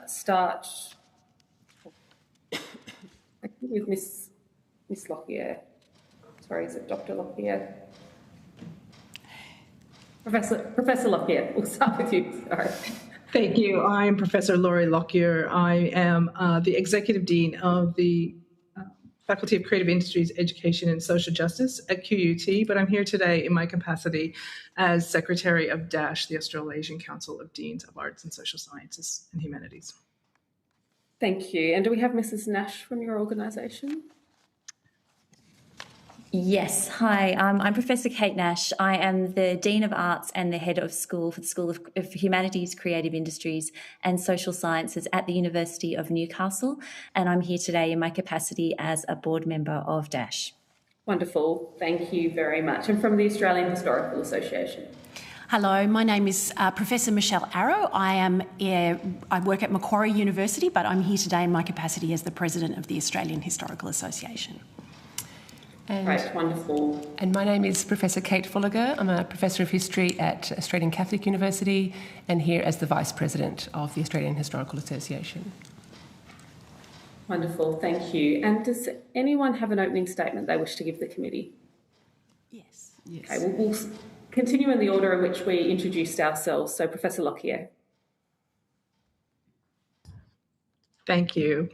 Speaker 1: start with Miss Lockyer. Sorry, is it Dr. Lockyer? Professor Lockyer, we'll start with you. Sorry.
Speaker 3: Thank you. I am Professor Laurie Lockyer. I am the Executive Dean of the Faculty of Creative Industries, Education and Social Justice at QUT, but I'm here today in my capacity as Secretary of DASH, the Australasian Council of Deans of Arts and Social Sciences and Humanities.
Speaker 1: Thank you. And do we have Mrs. Nash from your organisation?
Speaker 4: Yes. Hi, I'm Professor Kate Nash. I am the Dean of Arts and the Head of School for the School of Humanities, Creative Industries and Social Sciences at the University of Newcastle, and I'm here today in my capacity as a board member of DASH.
Speaker 1: Wonderful. Thank you very much. And from the Australian Historical Association.
Speaker 5: Hello, my name is Professor Michelle Arrow. I work at Macquarie University, but I'm here today in my capacity as the President of the Australian Historical Association.
Speaker 1: Great, wonderful.
Speaker 10: And my name is Professor Kate Fulliger. I'm a Professor of History at Australian Catholic University and here as the Vice President of the Australian Historical Association.
Speaker 1: Wonderful, thank you. And does anyone have an opening statement they wish to give the committee?
Speaker 5: Yes.
Speaker 1: Okay, we'll continue in the order in which we introduced ourselves. So, Professor Lockyer.
Speaker 3: Thank you.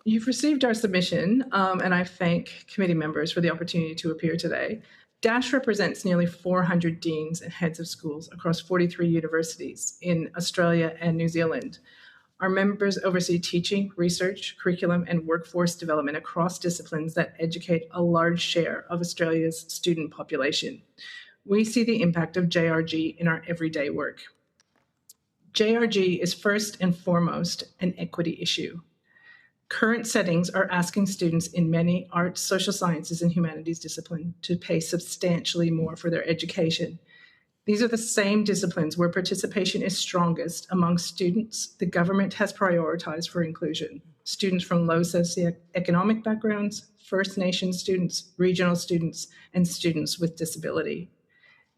Speaker 3: You've received our submission, and I thank committee members for the opportunity to appear today. DASH represents nearly 400 deans and heads of schools across 43 universities in Australia and New Zealand. Our members oversee teaching, research, curriculum, and workforce development across disciplines that educate a large share of Australia's student population. We see the impact of JRG in our everyday work. JRG is first and foremost an equity issue. Current settings are asking students in many arts, social sciences, and humanities disciplines to pay substantially more for their education. These are the same disciplines where participation is strongest among students the government has prioritized for inclusion. Students from low socioeconomic backgrounds, First Nations students, regional students, and students with disability.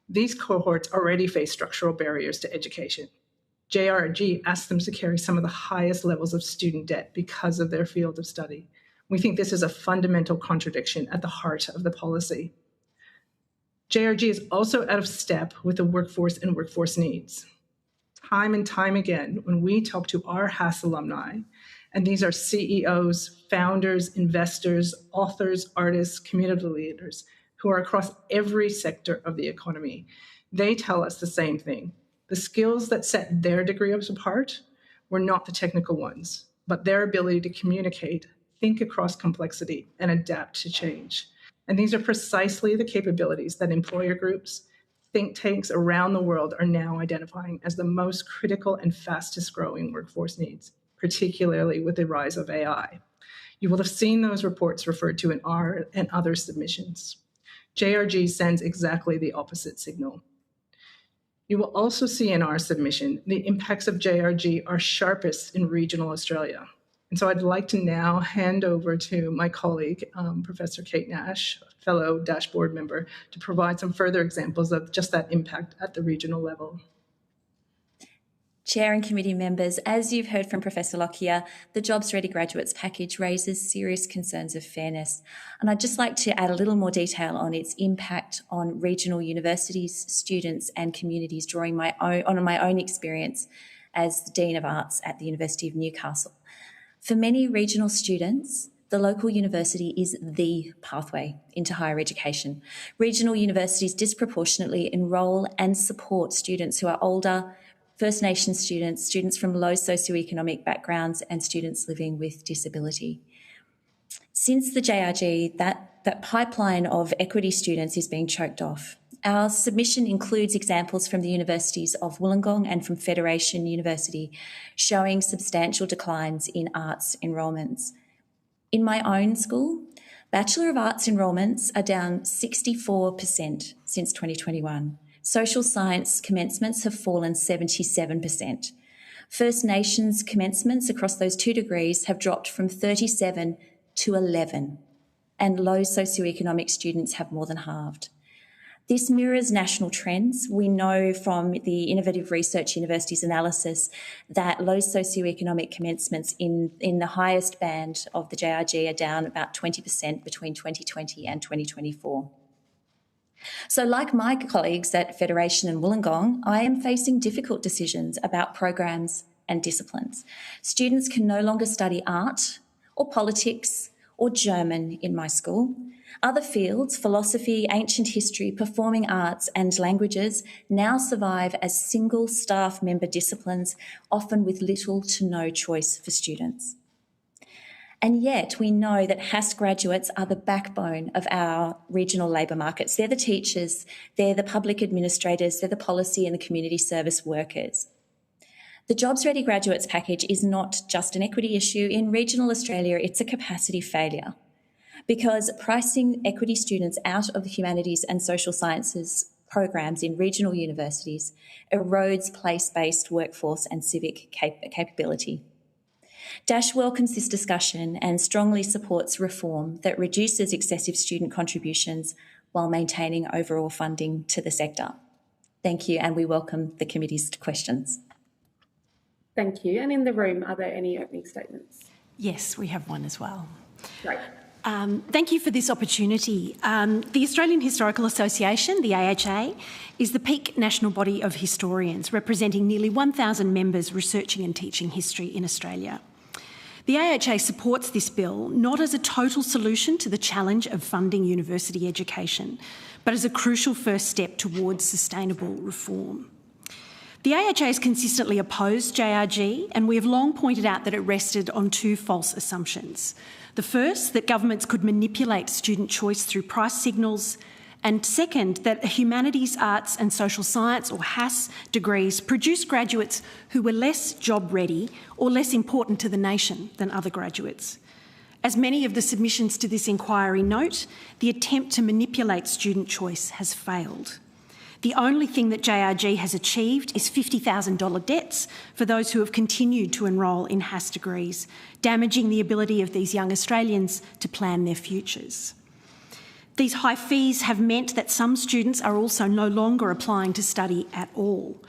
Speaker 3: These cohorts already face structural barriers to education. JRG asks them to carry some of the highest levels of student debt because of their field of study. We think this is a fundamental contradiction at the heart of the policy. JRG is also out of step with the workforce and workforce needs. Time and time again, when we talk to our HASS alumni, and these are CEOs, founders, investors, authors, artists, community leaders, who are across every sector of the economy, they tell us the same thing. The skills that set their degrees apart were not the technical ones, but their ability to communicate, think across complexity, and adapt to change. And these are precisely the capabilities that employer groups, think tanks around the world are now identifying as the most critical and fastest growing workforce needs, particularly with the rise of AI. You will have seen those reports referred to in our and other submissions. JRG sends exactly the opposite signal. You will also see in our submission the impacts of JRG are sharpest in regional Australia. And so I'd like to now hand over to my colleague, Professor Kate Nash, fellow DASH board member, to provide some further examples of just that impact at the regional level.
Speaker 4: Chair and committee members, as you've heard from Professor Lockyer, the Jobs Ready Graduates package raises serious concerns of fairness. And I'd just like to add a little more detail on its impact on regional universities, students and communities, drawing on my own experience as the Dean of Arts at the University of Newcastle. For many regional students, the local university is the pathway into higher education. Regional universities disproportionately enrol and support students who are older, First Nations students, students from low socioeconomic backgrounds and students living with disability. Since the JRG, that pipeline of equity students is being choked off Our submission includes examples from the universities of Wollongong and from Federation University, showing substantial declines in arts enrolments. In my own school, Bachelor of Arts enrolments are down 64% since 2021. Social science commencements have fallen 77%. First Nations commencements across those two degrees have dropped from 37 to 11, and low socioeconomic students have more than halved. This mirrors national trends. We know from the Innovative Research University's analysis that low socioeconomic commencements in the highest band of the JRG are down about 20% between 2020 and 2024. So like my colleagues at Federation and Wollongong, I am facing difficult decisions about programs and disciplines. Students can no longer study art or politics or German in my school. Other fields, philosophy, ancient history, performing arts and languages, now survive as single staff member disciplines, often with little to no choice for students. And yet we know that HASS graduates are the backbone of our regional labour markets. They're the teachers, they're the public administrators, they're the policy and the community service workers. The Jobs Ready Graduates package is not just an equity issue. In regional Australia, it's a capacity failure, because pricing equity students out of the humanities and social sciences programs in regional universities erodes place-based workforce and civic capability. Dash welcomes this discussion and strongly supports reform that reduces excessive student contributions while maintaining overall funding to the sector. Thank you, and we welcome the committee's questions.
Speaker 1: Thank you. And in the room, are there any opening statements?
Speaker 5: Yes, we have one as well.
Speaker 1: Great.
Speaker 5: Thank you for this opportunity. The Australian Historical Association, the AHA, is the peak national body of historians, representing nearly 1,000 members researching and teaching history in Australia. The AHA supports this bill not as a total solution to the challenge of funding university education, but as a crucial first step towards sustainable reform. The AHA has consistently opposed JRG, and we have long pointed out that it rested on two false assumptions. The first, that governments could manipulate student choice through price signals, and second, that humanities, arts and social science, or HASS degrees, produced graduates who were less job ready or less important to the nation than other graduates. As many of the submissions to this inquiry note, the attempt to manipulate student choice has failed. The only thing that JRG has achieved is $50,000 debts for those who have continued to enrol in HASS degrees, damaging the ability of these young Australians to plan their futures. These high fees have meant that some students are also no longer applying to study at all.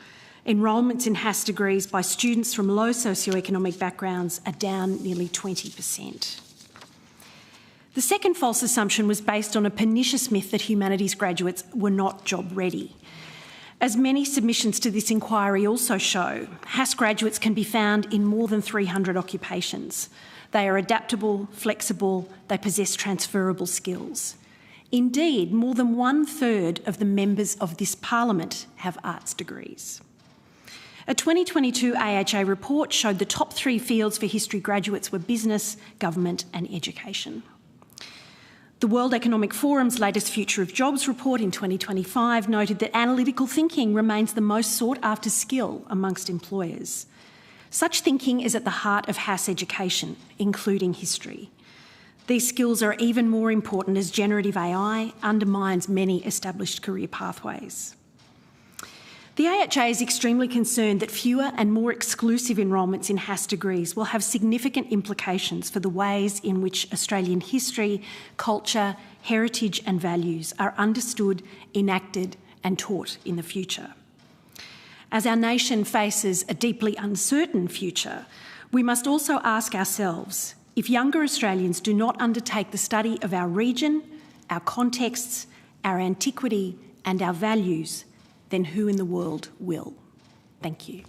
Speaker 5: Enrolments in HASS degrees by students from low socioeconomic backgrounds are down nearly 20%. The second false assumption was based on a pernicious myth that humanities graduates were not job ready. As many submissions to this inquiry also show, HASS graduates can be found in more than 300 occupations. They are adaptable, flexible, they possess transferable skills. Indeed, more than 1/3 of the members of this parliament have arts degrees. A 2022 AHA report showed the top 3 fields for history graduates were business, government and education. The World Economic Forum's latest Future of Jobs report in 2025 noted that analytical thinking remains the most sought-after skill amongst employers. Such thinking is at the heart of HASS education, including history. These skills are even more important as generative AI undermines many established career pathways. The AHA is extremely concerned that fewer and more exclusive enrolments in HASS degrees will have significant implications for the ways in which Australian history, culture, heritage and values are understood, enacted and taught in the future. As our nation faces a deeply uncertain future, we must also ask ourselves, if younger Australians do not undertake the study of our region, our contexts, our antiquity and our values, then who in the world will? Thank you.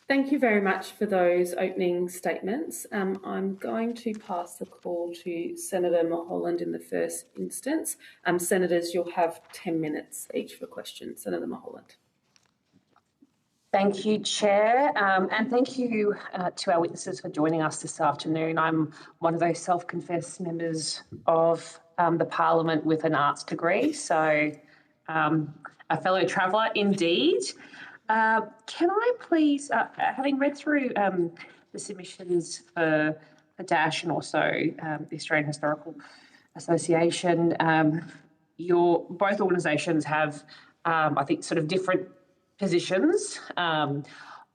Speaker 1: Thank you very much for those opening statements. I'm going to pass the call to Senator Mulholland in the first instance. Senators, you'll have 10 minutes each for questions. Senator Mulholland.
Speaker 2: Thank you, Chair, and thank you to our witnesses for joining us this afternoon. I'm one of those self-confessed members of the Parliament with an arts degree, so a fellow traveller indeed. Can I please, having read through the submissions for Dash and also the Australian Historical Association, both organisations have, I think, sort of different positions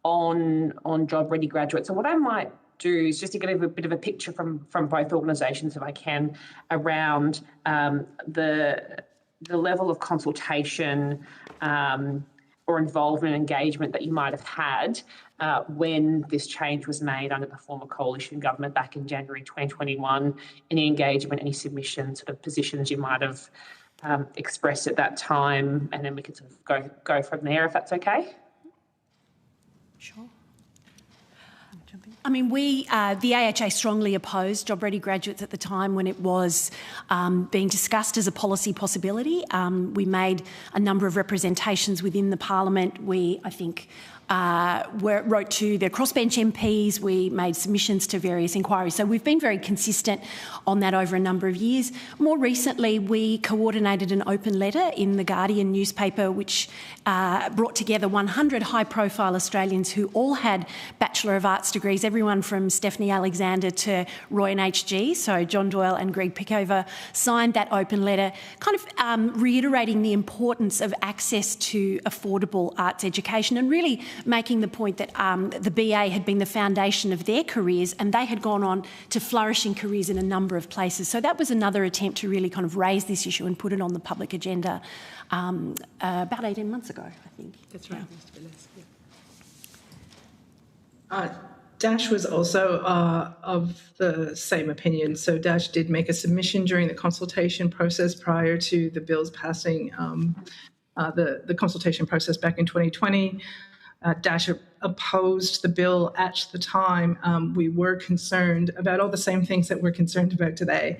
Speaker 2: on job-ready graduates. So what I might do is just to get a bit of a picture from both organisations, if I can, around the level of consultation or involvement and engagement that you might have had when this change was made under the former coalition government back in January 2021. Any engagement, any submissions, sort of positions you might have expressed at that time, and then we can sort of go from there, if that's okay.
Speaker 5: Sure. I mean, the AHA strongly opposed job-ready graduates at the time when it was being discussed as a policy possibility. We made a number of representations within the Parliament. We, I think, wrote to the crossbench MPs. We made submissions to various inquiries. So we've been very consistent on that over a number of years. More recently, we coordinated an open letter in the Guardian newspaper which brought together 100 high-profile Australians who all had Bachelor of Arts degrees, everyone from Stephanie Alexander to Roy and HG. So John Doyle and Greg Pickover signed that open letter, kind of reiterating the importance of access to affordable arts education and really making the point that the BA had been the foundation of their careers and they had gone on to flourishing careers in a number of places. So that was another attempt to really kind of raise this issue and put it on the public agenda about 18 months ago, I think.
Speaker 3: That's right. Yeah. Dash was also of the same opinion. So Dash did make a submission during the consultation process prior to the bills passing the consultation process back in 2020. Dash opposed the bill at the time. We were concerned about all the same things that we're concerned about today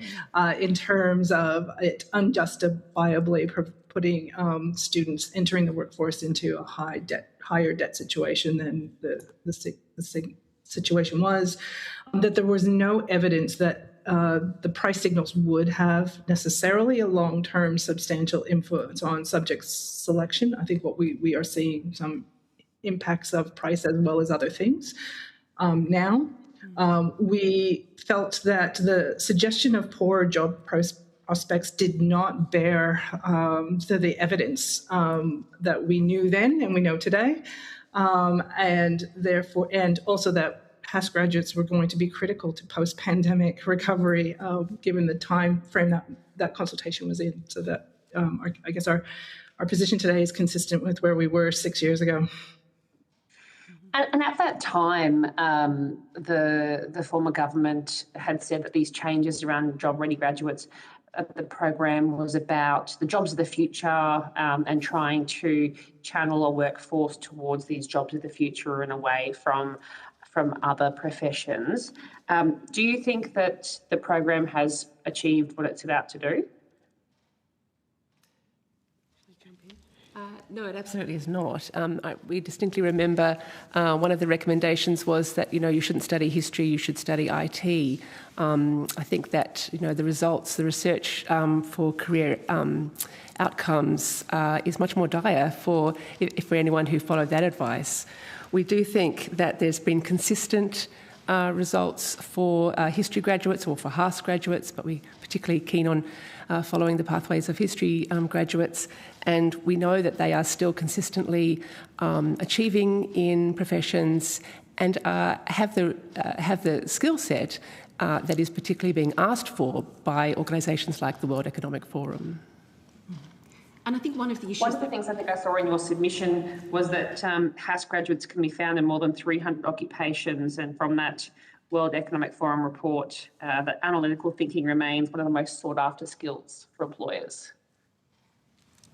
Speaker 3: in terms of it unjustifiably putting students entering the workforce into a higher debt situation than the situation was, that there was no evidence that the price signals would have necessarily a long-term substantial influence on subject selection. I think what we are seeing some impacts of price as well as other things. Now, we felt that the suggestion of poor job prospects did not bear the evidence that we knew then and we know today, and also that past graduates were going to be critical to post-pandemic recovery, given the time frame that consultation was in. So that I guess our position today is consistent with where we were 6 years ago.
Speaker 2: And at that time, the former government had said that these changes around job-ready graduates, the program was about the jobs of the future and trying to channel a workforce towards these jobs of the future and away from other professions. Do you think that the program has achieved what it set out to do?
Speaker 10: No, it absolutely is not. We distinctly remember one of the recommendations was that, you shouldn't study history, you should study IT. I think that, the results, the research for career outcomes is much more dire for anyone who followed that advice. We do think that there's been consistent results for history graduates or for Haas graduates, but we're particularly keen on following the pathways of history graduates, and we know that they are still consistently achieving in professions and have the skill set that is particularly being asked for by organisations like the World Economic Forum.
Speaker 5: And I think one of the issues...
Speaker 2: One of the things I think I saw in your submission was that Haas graduates can be found in more than 300 occupations, and from that World Economic Forum report, that analytical thinking remains one of the most sought-after skills for employers.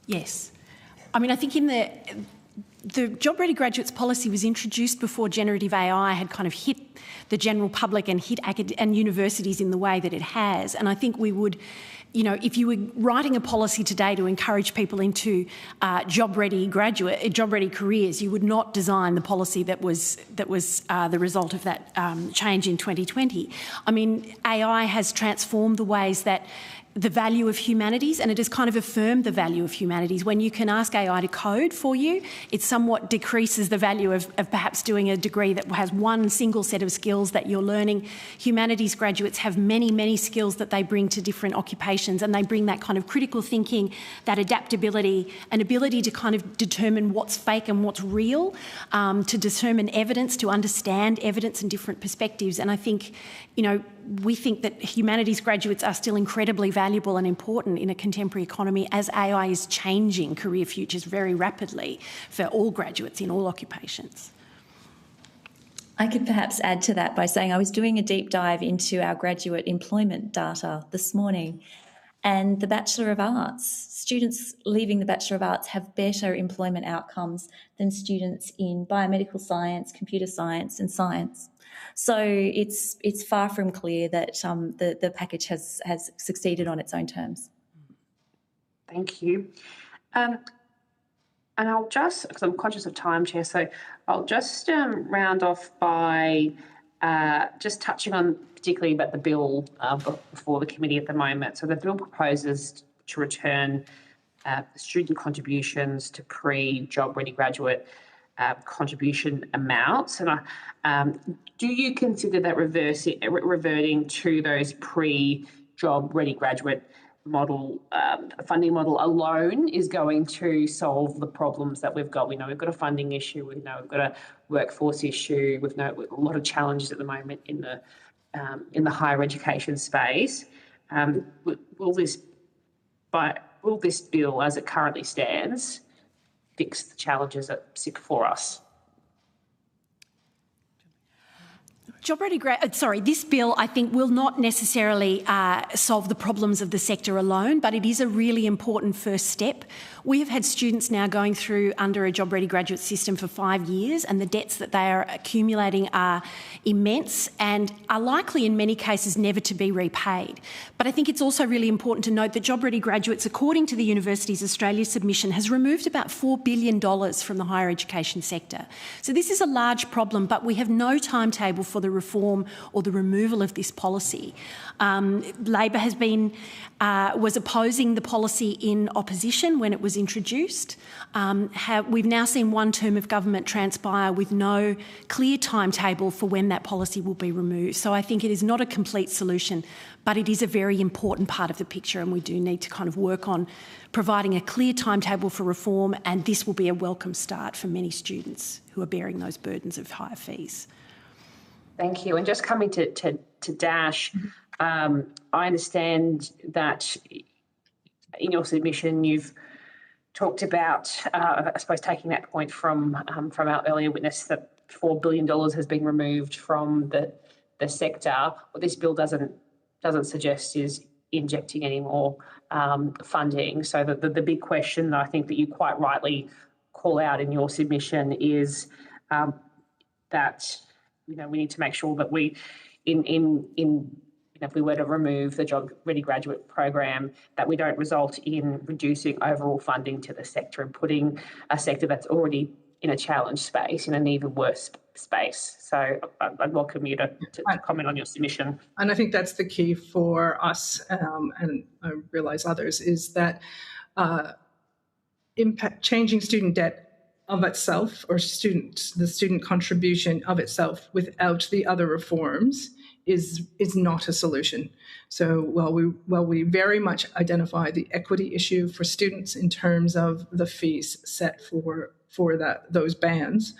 Speaker 5: Yes. I mean, I think in the job-ready graduates policy was introduced before generative AI had kind of hit the general public and hit and universities in the way that it has. And I think we would, if you were writing a policy today to encourage people into job-ready careers, you would not design the policy that was the result of that change in 2020. I mean, AI has transformed the ways that the value of humanities, and it has kind of affirmed the value of humanities. When you can ask AI to code for you, it somewhat decreases the value of perhaps doing a degree that has one single set of skills that you're learning. Humanities graduates have many, many skills that they bring to different occupations, and they bring that kind of critical thinking, that adaptability, an ability to kind of determine what's fake and what's real, to determine evidence, to understand evidence and different perspectives. And I think, we think that humanities graduates are still incredibly valuable and important in a contemporary economy as AI is changing career futures very rapidly for all graduates in all occupations.
Speaker 4: I could perhaps add to that by saying I was doing a deep dive into our graduate employment data this morning, and the Bachelor of Arts, students leaving the Bachelor of Arts have better employment outcomes than students in biomedical science, computer science and science. So it's far from clear that the package has succeeded on its own terms.
Speaker 2: Thank you. And I'll just, because I'm conscious of time, Chair, so I'll just round off by just touching on particularly about the bill before the committee at the moment. So the bill proposes to return student contributions to pre-job ready graduate contribution amounts. And do you consider that reverting to those pre-job ready graduate model, funding model alone is going to solve the problems that we've got? We know we've got a funding issue, we know we've got a workforce issue, we've got a lot of challenges at the moment in the higher education space. Will this bill, as it currently stands, fix the challenges that sit before us?
Speaker 5: This bill, I think, will not necessarily solve the problems of the sector alone, but it is a really important first step. We have had students now going through under a job-ready graduate system for 5 years, and the debts that they are accumulating are immense and are likely in many cases never to be repaid. But I think it's also really important to note that job-ready graduates, according to the Universities Australia submission, has removed about $4 billion from the higher education sector. So this is a large problem, but we have no timetable for the reform or the removal of this policy. Labor was opposing the policy in opposition when it was introduced. We've now seen one term of government transpire with no clear timetable for when that policy will be removed. So I think it is not a complete solution, but it is a very important part of the picture, and we do need to kind of work on providing a clear timetable for reform, and this will be a welcome start for many students who are bearing those burdens of higher fees.
Speaker 2: Thank you. And just coming to Dash, I understand that in your submission you've talked about, I suppose, taking that point from our earlier witness that $4 billion has been removed from the sector. What this bill doesn't suggest is injecting any more funding. So the big question that I think that you quite rightly call out in your submission is that we need to make sure that we, if we were to remove the Job Ready Graduate program, that we don't result in reducing overall funding to the sector and putting a sector that's already in a challenge space in an even worse space. So I'd welcome you to comment on your submission.
Speaker 3: And I think that's the key for us, and I realise others, is that changing student debt of itself, or the student contribution of itself without the other reforms is not a solution. So while we very much identify the equity issue for students in terms of the fees set for those bands,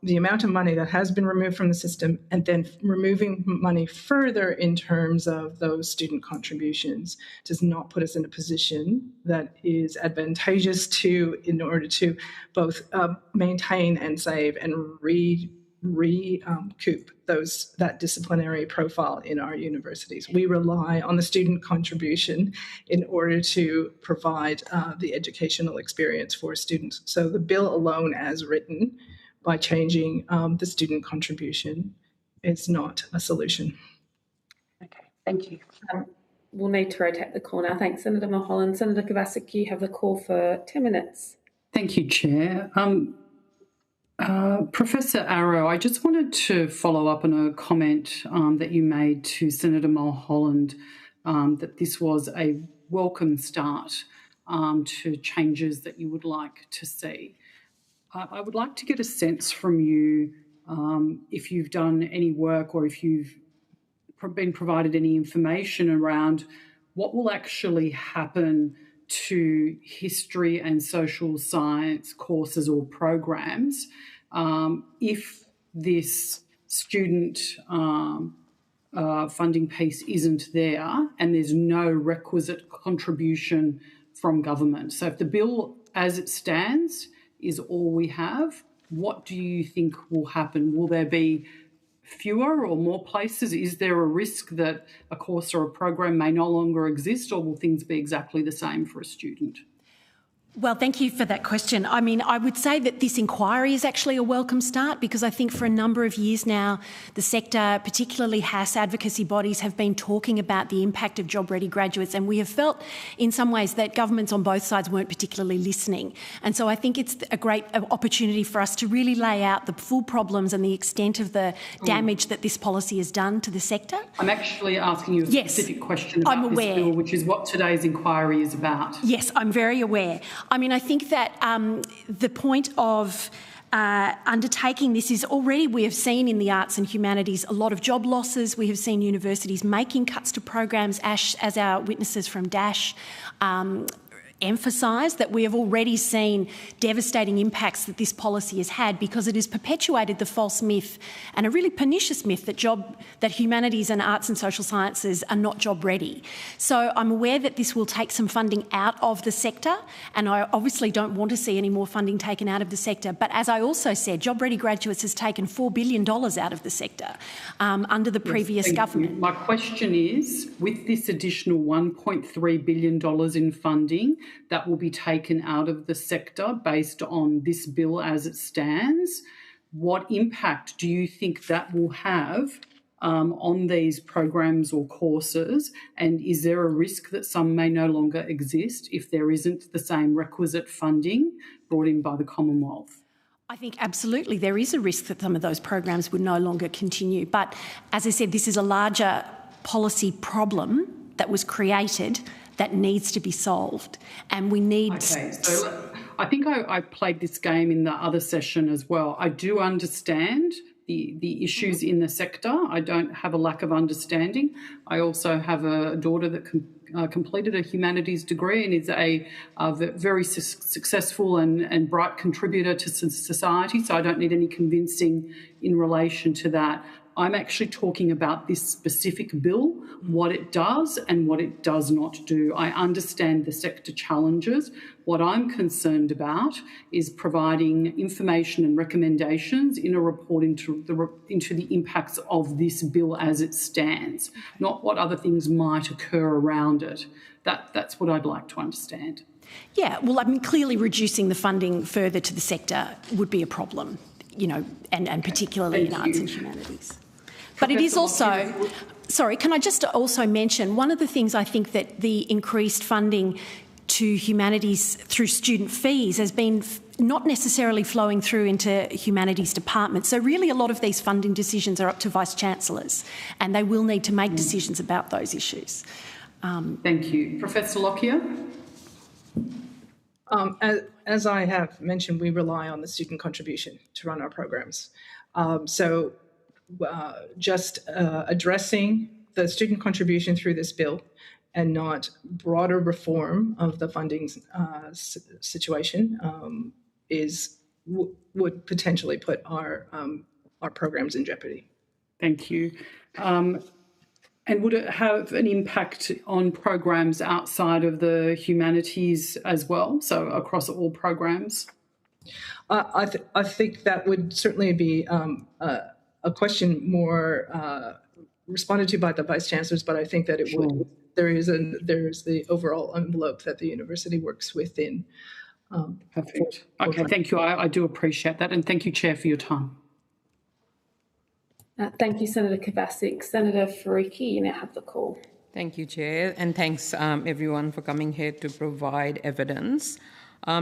Speaker 3: the amount of money that has been removed from the system and then removing money further in terms of those student contributions does not put us in a position that is advantageous in order to both maintain and save and recoup that disciplinary profile in our universities. We rely on the student contribution in order to provide the educational experience for students. So the bill alone as written, by changing the student contribution, is not a solution.
Speaker 2: Okay, thank you.
Speaker 1: We'll need to rotate the call now. Thanks, Senator Mulholland. Senator Kovacic, you have the call for 10 minutes.
Speaker 6: Thank you, Chair. Professor Arrow, I just wanted to follow up on a comment that you made to Senator Mulholland that this was a welcome start to changes that you would like to see. I would like to get a sense from you if you've done any work or if you've been provided any information around what will actually happen to history and social science courses or programs if this student funding piece isn't there and there's no requisite contribution from government. So if the bill as it stands is all we have, what do you think will happen? Will there be fewer or more places? Is there a risk that a course or a program may no longer exist, or will things be exactly the same for a student?
Speaker 5: Well, thank you for that question. I mean, I would say that this inquiry is actually a welcome start, because I think for a number of years now, the sector, particularly HASS advocacy bodies, have been talking about the impact of job-ready graduates, and we have felt in some ways that governments on both sides weren't particularly listening. And so I think it's a great opportunity for us to really lay out the full problems and the extent of the damage that this policy has done to the sector.
Speaker 6: I'm actually asking you a specific question about this bill, which is what today's inquiry is about.
Speaker 5: Yes, I'm very aware. I mean, I think that the point of undertaking this is already we have seen in the arts and humanities a lot of job losses. We have seen universities making cuts to programs, as our witnesses from DASH emphasise, that we have already seen devastating impacts that this policy has had, because it has perpetuated the false myth, and a really pernicious myth, that humanities and arts and social sciences are not job ready. So I'm aware that this will take some funding out of the sector, and I obviously don't want to see any more funding taken out of the sector. But as I also said, Job Ready Graduates has taken $4 billion out of the sector under the previous government.
Speaker 6: My question is, with this additional $1.3 billion in funding that will be taken out of the sector based on this bill as it stands, what impact do you think that will have on these programs or courses? And is there a risk that some may no longer exist if there isn't the same requisite funding brought in by the Commonwealth?
Speaker 5: I think absolutely there is a risk that some of those programs would no longer continue. But as I said, this is a larger policy problem that was created that needs to be solved, and we need...
Speaker 6: Okay, so I think I played this game in the other session as well. I do understand the issues in the sector. I don't have a lack of understanding. I also have a daughter that completed a humanities degree and is a very successful and bright contributor to society, so I don't need any convincing in relation to that. I'm actually talking about this specific bill, what it does and what it does not do. I understand the sector challenges. What I'm concerned about is providing information and recommendations in a report into the impacts of this bill as it stands, not what other things might occur around it. That's what I'd like to understand.
Speaker 5: Yeah, well, I mean, clearly reducing the funding further to the sector would be a problem, you know, and particularly in arts and humanities. But it is also, sorry, can I just also mention, one of the things I think that the increased funding to humanities through student fees has been not necessarily flowing through into humanities departments. So really a lot of these funding decisions are up to Vice-Chancellors, and they will need to make decisions about those issues.
Speaker 6: Thank you. Professor Lockyer?
Speaker 3: As I have mentioned, we rely on the student contribution to run our programs. Just addressing the student contribution through this bill and not broader reform of the funding situation would potentially put our programs in jeopardy.
Speaker 6: Thank you. And would it have an impact on programs outside of the humanities as well, so across all programs?
Speaker 3: I think that would certainly be a question more responded to by the Vice-Chancellors, but I think that it would. There is the overall envelope that the university works within.
Speaker 6: Perfect. Okay, thank you. I do appreciate that, and thank you, Chair, for your time.
Speaker 1: Thank you, Senator Kovacic. Senator Faruqi, you now have the call.
Speaker 7: Thank you, Chair, and thanks everyone for coming here to provide evidence.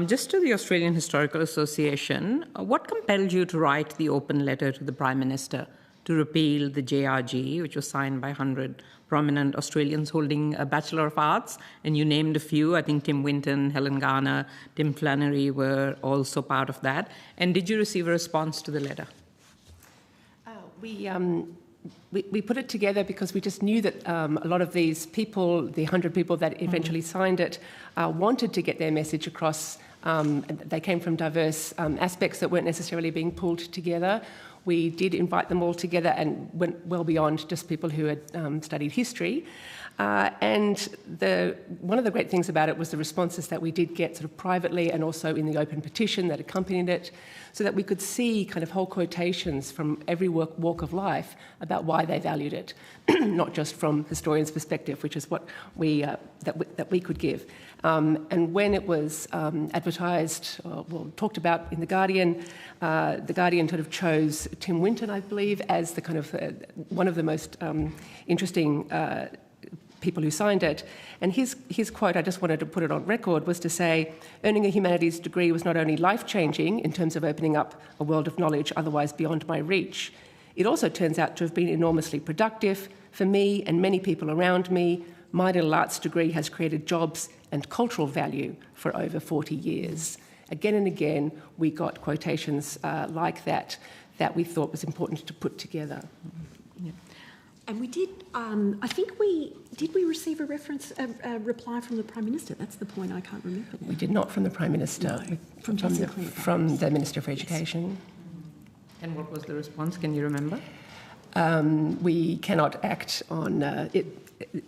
Speaker 7: Just to the Australian Historical Association, what compelled you to write the open letter to the Prime Minister to repeal the JRG, which was signed by 100 prominent Australians holding a Bachelor of Arts, and you named a few. I think Tim Winton, Helen Garner, Tim Flannery were also part of that. And did you receive a response to the letter?
Speaker 10: We put it together because we just knew that a lot of these people, the 100 people that eventually signed it, wanted to get their message across. They came from diverse aspects that weren't necessarily being pulled together. We did invite them all together and went well beyond just people who had studied history. And one of the great things about it was the responses that we did get sort of privately and also in the open petition that accompanied it, so that we could see kind of whole quotations from every walk of life about why they valued it, not just from historians' perspective, which is what that we could give. And when it was advertised, talked about in The Guardian sort of chose Tim Winton, I believe, as the kind of one of the most interesting people who signed it. And his quote, I just wanted to put it on record, was to say, earning a humanities degree was not only life-changing in terms of opening up a world of knowledge otherwise beyond my reach, it also turns out to have been enormously productive for me and many people around me. My little arts degree has created jobs and cultural value for over 40 years. Again and again, we got quotations like that we thought was important to put together.
Speaker 5: Yeah. And we did, I think did we receive a reply from the Prime Minister? That's the point I can't remember now.
Speaker 10: We did not from the Prime Minister.
Speaker 5: No,
Speaker 10: from the Minister for Education.
Speaker 7: Yes. And what was the response? Can you remember?
Speaker 10: We cannot act on it.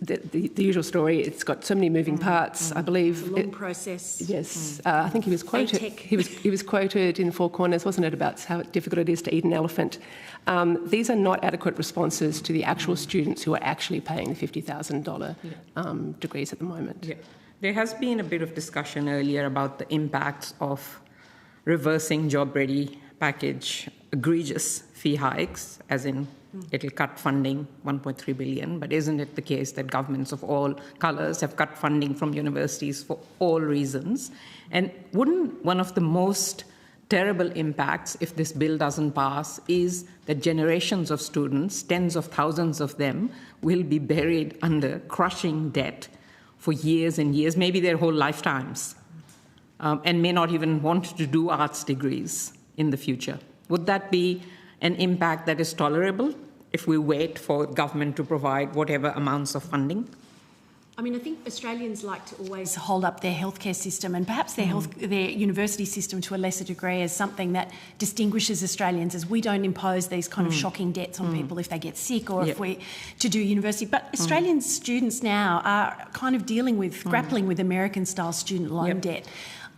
Speaker 10: The usual story. It's got so many moving parts. I believe
Speaker 5: it's a long process.
Speaker 10: Yes, I think he was quoted. He was quoted in Four Corners, wasn't it, about how difficult it is to eat an elephant. These are not adequate responses to the actual students who are actually paying the $50,000 degrees at the moment.
Speaker 7: Yeah. There has been a bit of discussion earlier about the impacts of reversing Job Ready package egregious fee hikes, as in it'll cut funding, 1.3 billion, but isn't it the case that governments of all colours have cut funding from universities for all reasons? And wouldn't one of the most terrible impacts, if this bill doesn't pass, is that generations of students, tens of thousands of them, will be buried under crushing debt for years and years, maybe their whole lifetimes, and may not even want to do arts degrees in the future? Would that be an impact that is tolerable if we wait for government to provide whatever amounts of funding?
Speaker 5: I mean, I think Australians like to always hold up their healthcare system and perhaps their university system to a lesser degree as something that distinguishes Australians, as we don't impose these kind of shocking debts on people if they get sick or if we to do university. But Australian students now are kind of grappling with American-style student loan debt.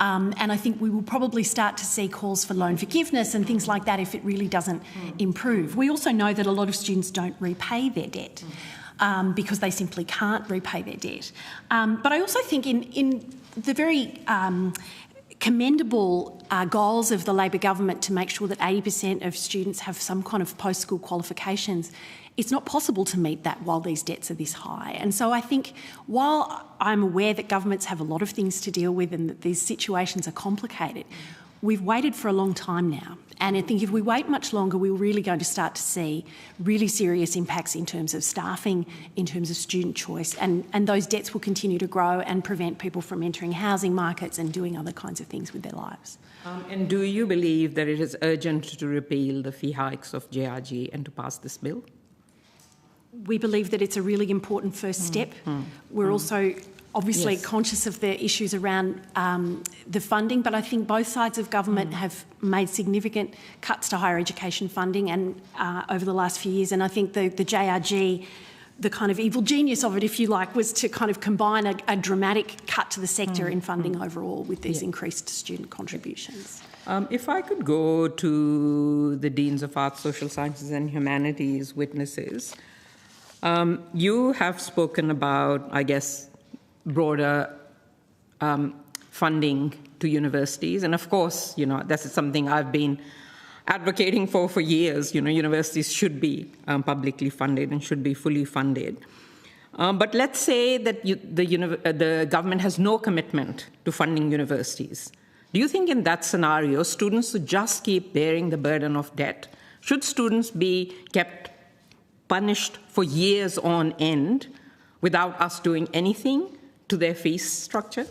Speaker 5: And I think we will probably start to see calls for loan forgiveness and things like that if it really doesn't improve. We also know that a lot of students don't repay their debt because they simply can't repay their debt. But I also think in the very commendable goals of the Labor government to make sure that 80% of students have some kind of post-school qualifications, it's not possible to meet that while these debts are this high. And so I think while I'm aware that governments have a lot of things to deal with and that these situations are complicated, we've waited for a long time now. And I think if we wait much longer, we're really going to start to see really serious impacts in terms of staffing, in terms of student choice, and those debts will continue to grow and prevent people from entering housing markets and doing other kinds of things with their lives.
Speaker 7: And do you believe that it is urgent to repeal the fee hikes of JRG and to pass this bill?
Speaker 5: We believe that it's a really important first step. We're also obviously conscious of the issues around the funding, but I think both sides of government have made significant cuts to higher education funding and over the last few years. And I think the JRG, the kind of evil genius of it, if you like, was to kind of combine a dramatic cut to the sector in funding overall with these increased student contributions.
Speaker 7: If I could go to the Deans of Arts, Social Sciences and Humanities witnesses, you have spoken about, I guess, broader funding to universities. And of course, that's something I've been advocating for years. Universities should be publicly funded and should be fully funded. But let's say that the government has no commitment to funding universities. Do you think in that scenario, students should just keep bearing the burden of debt? Should students be kept punished for years on end without us doing anything to their fee structure?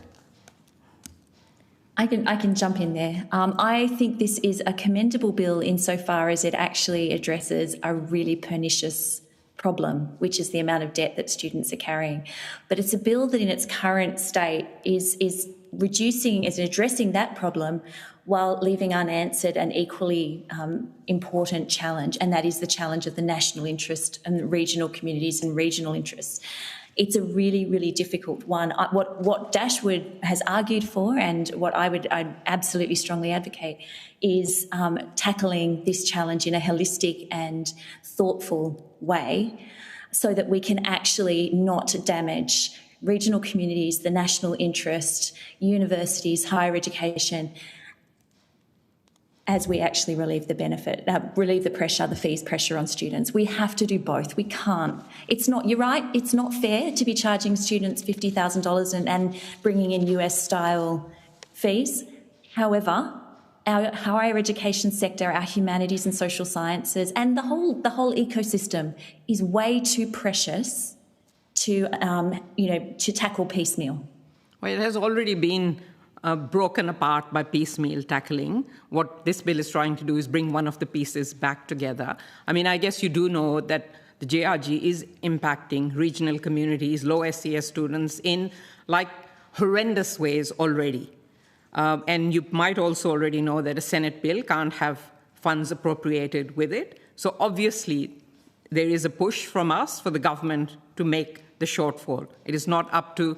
Speaker 4: I can jump in there. I think this is a commendable bill insofar as it actually addresses a really pernicious problem, which is the amount of debt that students are carrying. But it's a bill that in its current state is addressing that problem while leaving unanswered an equally important challenge, and that is the challenge of the national interest and regional communities and regional interests. It's a really, really difficult one. What Dashwood has argued for, and what I'd absolutely strongly advocate, is tackling this challenge in a holistic and thoughtful way so that we can actually not damage regional communities, the national interest, universities, higher education, as we actually relieve the pressure, the fees pressure on students. We have to do both. We can't. You're right, it's not fair to be charging students $50,000 and bringing in US-style fees. However, our higher education sector, our humanities and social sciences, and the whole ecosystem is way too precious to tackle piecemeal.
Speaker 7: Well, it has already been broken apart by piecemeal tackling. What this bill is trying to do is bring one of the pieces back together. I mean, I guess you do know that the JRG is impacting regional communities, low SES students in horrendous ways already. And you might also already know that a Senate bill can't have funds appropriated with it. So obviously, there is a push from us for the government to make the shortfall. It is not up to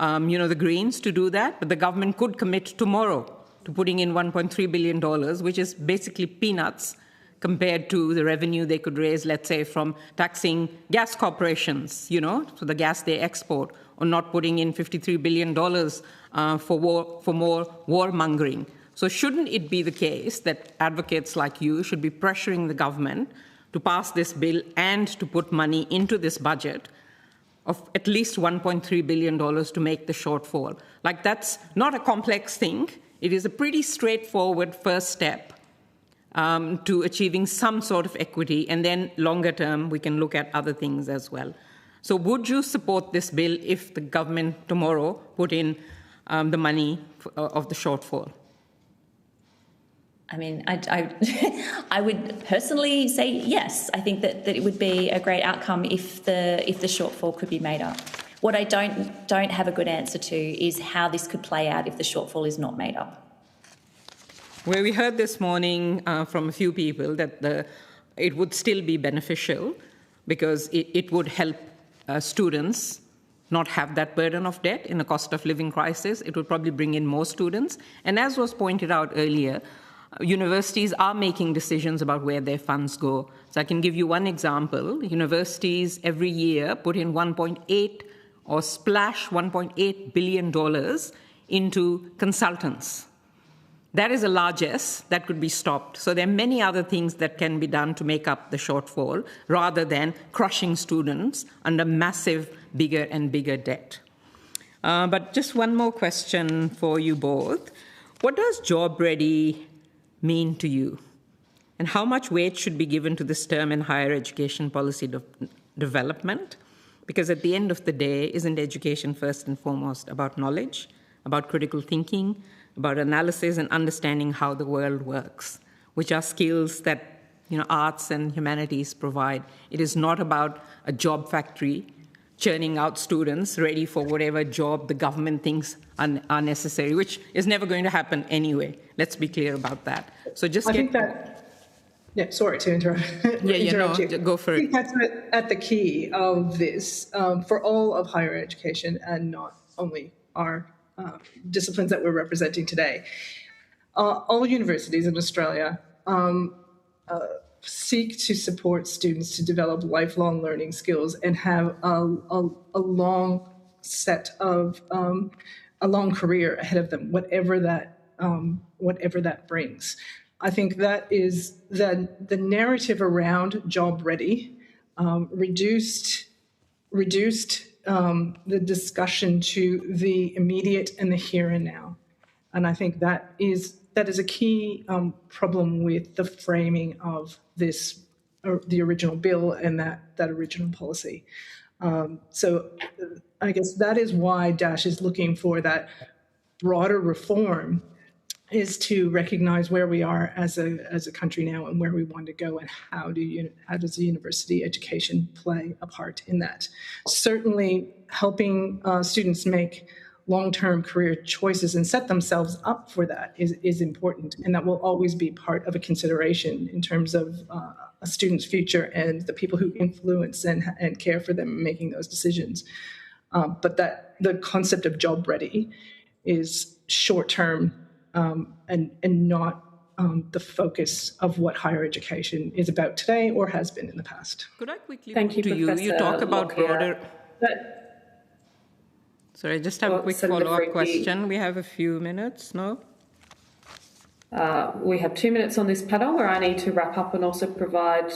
Speaker 7: the Greens to do that, but the government could commit tomorrow to putting in $1.3 billion, which is basically peanuts compared to the revenue they could raise, let's say, from taxing gas corporations, for the gas they export, or not putting in $53 billion for more warmongering. So shouldn't it be the case that advocates like you should be pressuring the government to pass this bill and to put money into this budget of at least $1.3 billion to make the shortfall? That's not a complex thing. It is a pretty straightforward first step to achieving some sort of equity, and then longer term, we can look at other things as well. So would you support this bill if the government tomorrow put in the money of the shortfall?
Speaker 4: I mean, I would personally say yes. I think that it would be a great outcome if the shortfall could be made up. What I don't have a good answer to is how this could play out if the shortfall is not made up.
Speaker 7: Well, we heard this morning from a few people that it would still be beneficial because it would help students not have that burden of debt in a cost of living crisis. It would probably bring in more students. And as was pointed out earlier, universities are making decisions about where their funds go. So I can give you one example. Universities every year put in splash $1.8 billion into consultants. That is a largesse that could be stopped. So there are many other things that can be done to make up the shortfall rather than crushing students under massive, bigger and bigger debt. But just one more question for you both. What does job ready mean to you? And how much weight should be given to this term in higher education policy development? Because at the end of the day, isn't education first and foremost about knowledge, about critical thinking, about analysis and understanding how the world works, which are skills that arts and humanities provide. It is not about a job factory churning out students ready for whatever job the government thinks are necessary, which is never going to happen anyway. Let's be clear about that. So
Speaker 3: sorry to interrupt. You.
Speaker 7: Go for it.
Speaker 3: I think that's at the key of this for all of higher education and not only our disciplines that we're representing today. All universities in Australia seek to support students to develop lifelong learning skills and have a long set of a long career ahead of them, whatever that brings. I think that is the narrative around job ready reduced the discussion to the immediate and the here and now, and I think that is a key problem with the framing of this the original bill and that original policy. So I guess that is why Dash is looking for that broader reform, is to recognize where we are as a country now and where we want to go, and how does the university education play a part in that. Certainly helping students make long-term career choices and set themselves up for that is important, and that will always be part of a consideration in terms of a student's future and the people who influence and care for them making those decisions. But that the concept of job ready is short-term and not the focus of what higher education is about today or has been in the past.
Speaker 7: Could I quickly
Speaker 1: Thank you,
Speaker 7: to you?
Speaker 1: Professor
Speaker 7: You talk about
Speaker 1: Lockyer.
Speaker 7: broader. Sorry, I just have a quick follow-up question. We have a few minutes, no?
Speaker 1: We have 2 minutes on this panel where I need to wrap up and also provide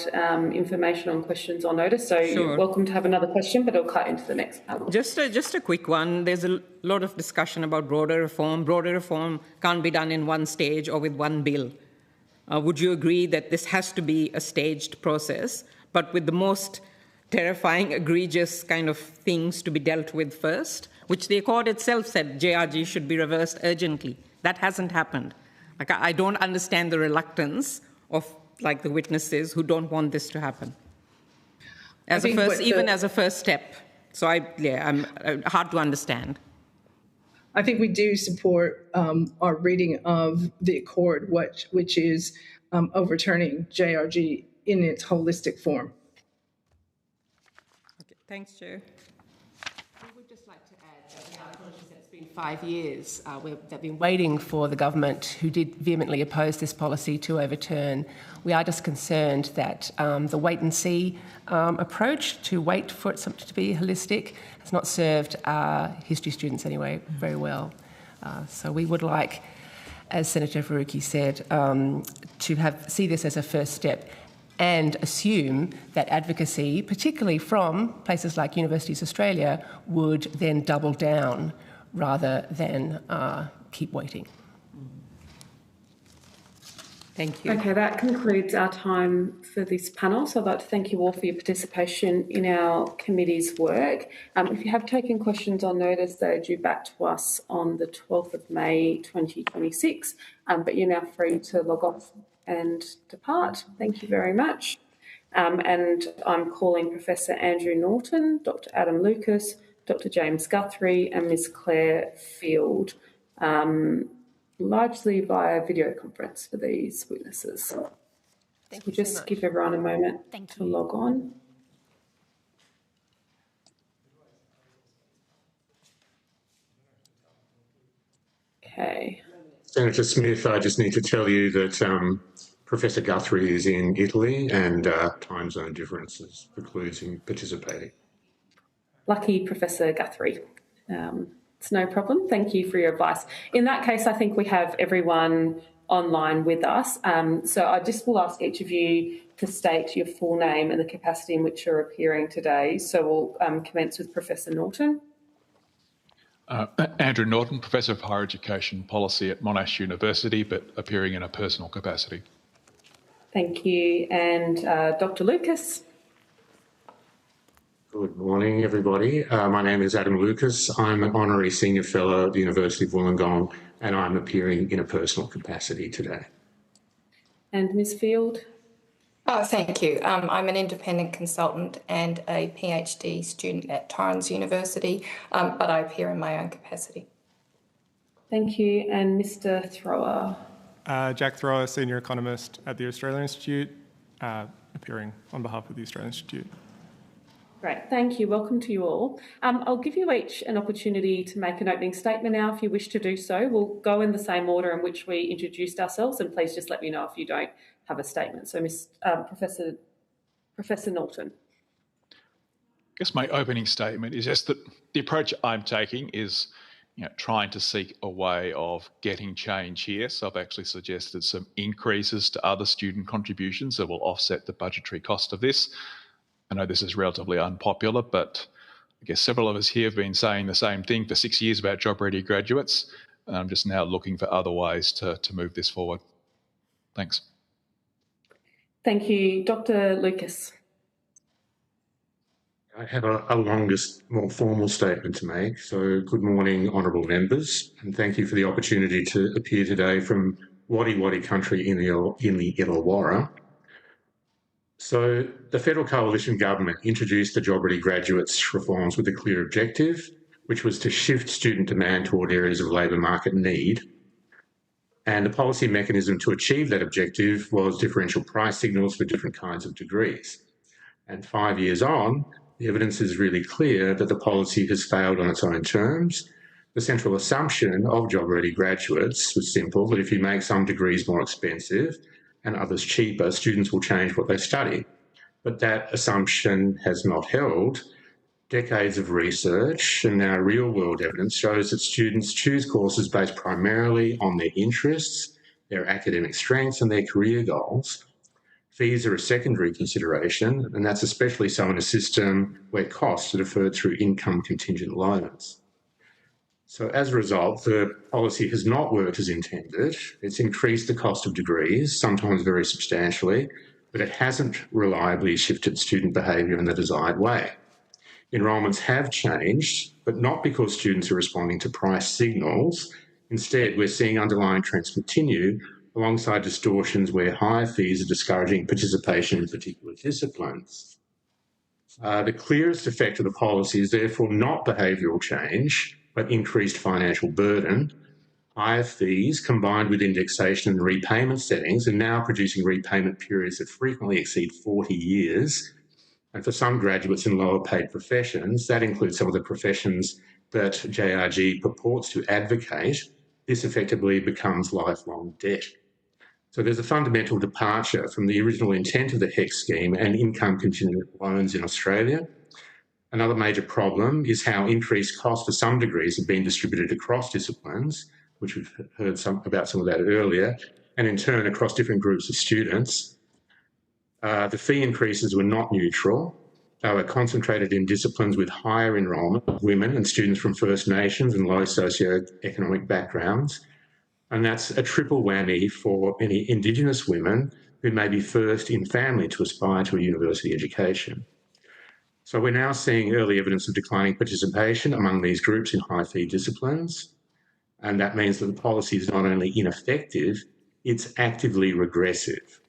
Speaker 1: information on questions or notice. So you're welcome to have another question, but it'll cut into the next panel.
Speaker 7: Just a quick one. There's a lot of discussion about broader reform. Broader reform can't be done in one stage or with one bill. Would you agree that this has to be a staged process, but with the most terrifying, egregious kind of things to be dealt with first, which the Accord itself said JRG should be reversed urgently? That hasn't happened. Like, I don't understand the reluctance of the witnesses who don't want this to happen as a first step. So I'm hard to understand.
Speaker 3: I think we do support our reading of the Accord, which is overturning JRG in its holistic form.
Speaker 7: Okay, thanks, Chair.
Speaker 10: We would just like to add that our apologies that it's been 5 years. They've been waiting for the government, who did vehemently oppose this policy, to overturn. We are just concerned that the wait-and-see approach, to wait for it to be holistic, has not served our history students anyway very well. So we would like, as Senator Faruqi said, to see this as a first step, and assume that advocacy, particularly from places like Universities Australia, would then double down rather than keep waiting.
Speaker 7: Thank you.
Speaker 1: Okay, that concludes our time for this panel. So I'd like to thank you all for your participation in our committee's work. If you have taken questions on notice, they're due back to us on the 12th of May 2026, but you're now free to log off and depart. Thank you very much. And I'm calling Professor Andrew Norton, Dr. Adam Lucas, Dr. James Guthrie and Ms. Claire Field, largely via video conference for these witnesses.
Speaker 5: Thank
Speaker 1: you
Speaker 5: so
Speaker 1: just
Speaker 5: much.
Speaker 1: give everyone a moment to log on. Okay.
Speaker 8: Senator Smith, I just need to tell you that Professor Guthrie is in Italy and time zone differences precludes him participating.
Speaker 1: Lucky Professor Guthrie. It's no problem. Thank you for your advice. In that case, I think we have everyone online with us. So I just will ask each of you to state your full name and the capacity in which you're appearing today. So we'll commence with Professor Norton.
Speaker 9: Andrew Norton, Professor of Higher Education Policy at Monash University, but appearing in a personal capacity.
Speaker 1: Thank you. And Dr. Lucas.
Speaker 8: Good morning, everybody. My name is Adam Lucas. I'm an Honorary Senior Fellow at the University of Wollongong, and I'm appearing in a personal capacity today.
Speaker 1: And Ms. Field.
Speaker 11: Thank you. I'm an independent consultant and a PhD student at Torrens University, but I appear in my own capacity.
Speaker 1: Thank you. And Mr. Thrower.
Speaker 13: Jack Thrower, Senior Economist at the Australian Institute, appearing on behalf of the Australian Institute.
Speaker 1: Great, thank you. Welcome to you all. I'll give you each an opportunity to make an opening statement now if you wish to do so. We'll go in the same order in which we introduced ourselves, and please just let me know if you don't have a statement. So, Professor Norton.
Speaker 9: I guess my opening statement is just that the approach I'm taking is trying to seek a way of getting change here. So I've actually suggested some increases to other student contributions that will offset the budgetary cost of this. I know this is relatively unpopular, but I guess several of us here have been saying the same thing for 6 years about job-ready graduates, and I'm just now looking for other ways to move this forward. Thanks.
Speaker 1: Thank you. Dr. Lucas.
Speaker 8: I have a longest, more formal statement to make. So good morning, honourable members, and thank you for the opportunity to appear today from Wadi Wadi country in the Illawarra. So the federal coalition government introduced the Job Ready Graduates reforms with a clear objective, which was to shift student demand toward areas of labour market need. And the policy mechanism to achieve that objective was differential price signals for different kinds of degrees. And 5 years on, the evidence is really clear that the policy has failed on its own terms. The central assumption of job-ready graduates was simple, that if you make some degrees more expensive and others cheaper, students will change what they study. But that assumption has not held. Decades of research and now real-world evidence shows that students choose courses based primarily on their interests, their academic strengths and their career goals. Fees are a secondary consideration, and that's especially so in a system where costs are deferred through income-contingent loans. So as a result, the policy has not worked as intended. It's increased the cost of degrees, sometimes very substantially, but it hasn't reliably shifted student behaviour in the desired way. Enrolments have changed, but not because students are responding to price signals. Instead, we're seeing underlying trends continue alongside distortions where higher fees are discouraging participation in particular disciplines. The clearest effect of the policy is therefore not behavioural change, but increased financial burden. Higher fees combined with indexation and repayment settings are now producing repayment periods that frequently exceed 40 years. And for some graduates in lower paid professions, that includes some of the professions that JRG purports to advocate, this effectively becomes lifelong debt. So there's a fundamental departure from the original intent of the HEC scheme and income-contingent loans in Australia. Another major problem is how increased costs for some degrees have been distributed across disciplines, which we've heard about some of that earlier, and in turn across different groups of students. The fee increases were not neutral. They were concentrated in disciplines with higher enrolment of women and students from First Nations and low socioeconomic backgrounds. And that's a triple whammy for many Indigenous women who may be first in family to aspire to a university education. So we're now seeing early evidence of declining participation among these groups in high-fee disciplines. And that means that the policy is not only ineffective, it's actively regressive.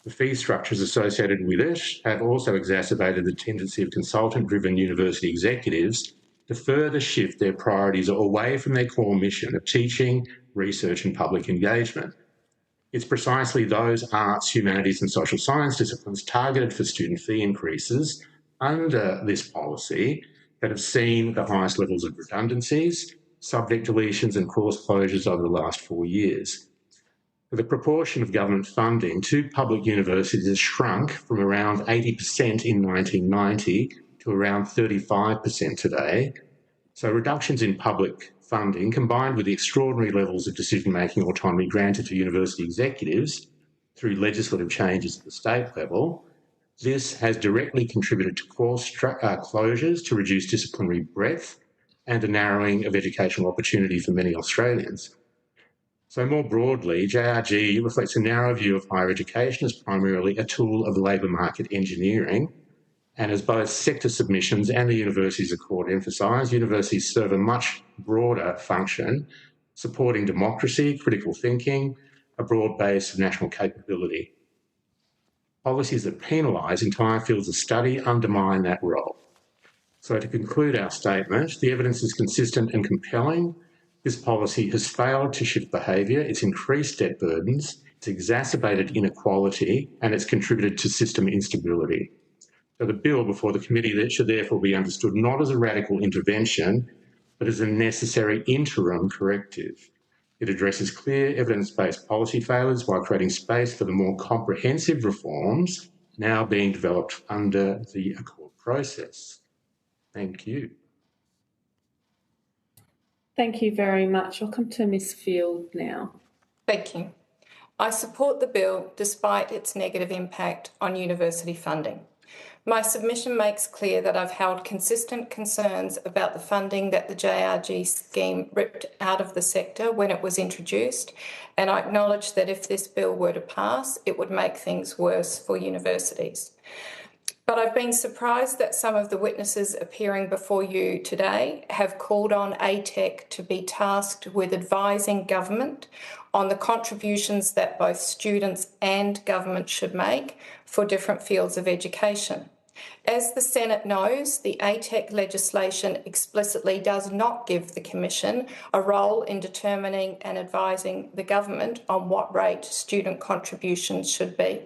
Speaker 8: The fee structures associated with it have also exacerbated the tendency of consultant-driven university executives to further shift their priorities away from their core mission of teaching, research and public engagement. It's precisely those arts, humanities and social science disciplines targeted for student fee increases under this policy that have seen the highest levels of redundancies, subject deletions and course closures over the last 4 years. The proportion of government funding to public universities has shrunk from around 80% in 1990 to around 35% today. So reductions in public funding, combined with the extraordinary levels of decision-making autonomy granted to university executives through legislative changes at the state level, this has directly contributed to course closures to reduce disciplinary breadth and a narrowing of educational opportunity for many Australians. So more broadly, JRG reflects a narrow view of higher education as primarily a tool of labour market engineering. And as both sector submissions and the Universities Accord emphasise, universities serve a much broader function, supporting democracy, critical thinking, a broad base of national capability. Policies that penalise entire fields of study undermine that role. So to conclude our statement, the evidence is consistent and compelling. This policy has failed to shift behaviour, it's increased debt burdens, it's exacerbated inequality, and it's contributed to system instability. So the bill before the committee should therefore be understood not as a radical intervention, but as a necessary interim corrective. It addresses clear evidence-based policy failures while creating space for the more comprehensive reforms now being developed under the Accord process. Thank you.
Speaker 1: Thank you very much. I'll come to Ms Field now.
Speaker 11: Thank you. I support the bill despite its negative impact on university funding. My submission makes clear that I've held consistent concerns about the funding that the JRG scheme ripped out of the sector when it was introduced, and I acknowledge that if this bill were to pass, it would make things worse for universities. But I've been surprised that some of the witnesses appearing before you today have called on ATEC to be tasked with advising government on the contributions that both students and government should make for different fields of education. As the Senate knows, the ATEC legislation explicitly does not give the Commission a role in determining and advising the government on what rate student contributions should be.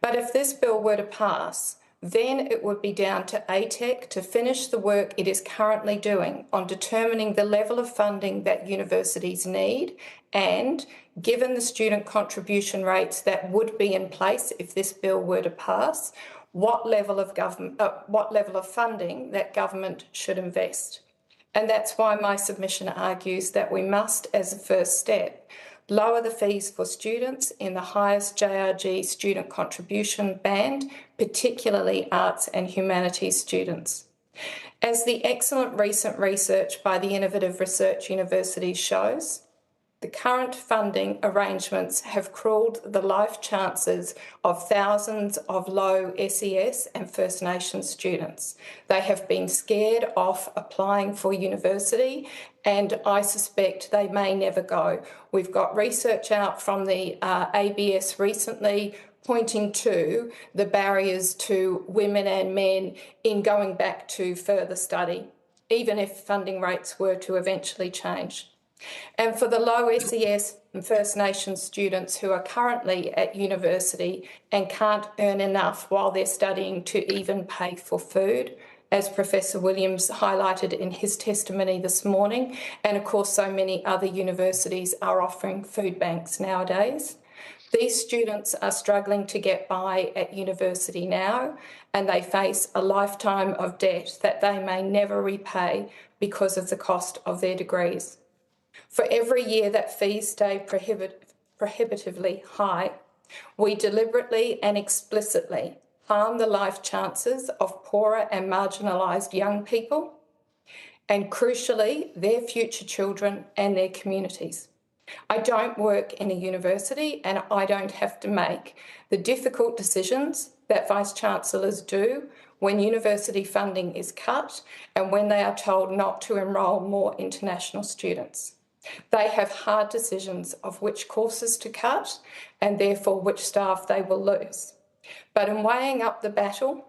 Speaker 11: But if this bill were to pass, then it would be down to ATEC to finish the work it is currently doing on determining the level of funding that universities need and, given the student contribution rates that would be in place if this bill were to pass, what level of funding that government should invest. And that's why my submission argues that we must, as a first step, lower the fees for students in the highest JRG student contribution band, particularly arts and humanities students. As the excellent recent research by the Innovative Research University shows, the current funding arrangements have cruelled the life chances of thousands of low SES and First Nations students. They have been scared off applying for university, and I suspect they may never go. We've got research out from the ABS recently pointing to the barriers to women and men in going back to further study, even if funding rates were to eventually change. And for the low SES and First Nations students who are currently at university and can't earn enough while they're studying to even pay for food, as Professor Williams highlighted in his testimony this morning, and of course so many other universities are offering food banks nowadays. These students are struggling to get by at university now, and they face a lifetime of debt that they may never repay because of the cost of their degrees. For every year that fees stay prohibitively high, we deliberately and explicitly harm the life chances of poorer and marginalised young people, and crucially, their future children and their communities. I don't work in a university and I don't have to make the difficult decisions that Vice-Chancellors do when university funding is cut and when they are told not to enrol more international students. They have hard decisions of which courses to cut and therefore which staff they will lose. But in weighing up the battle,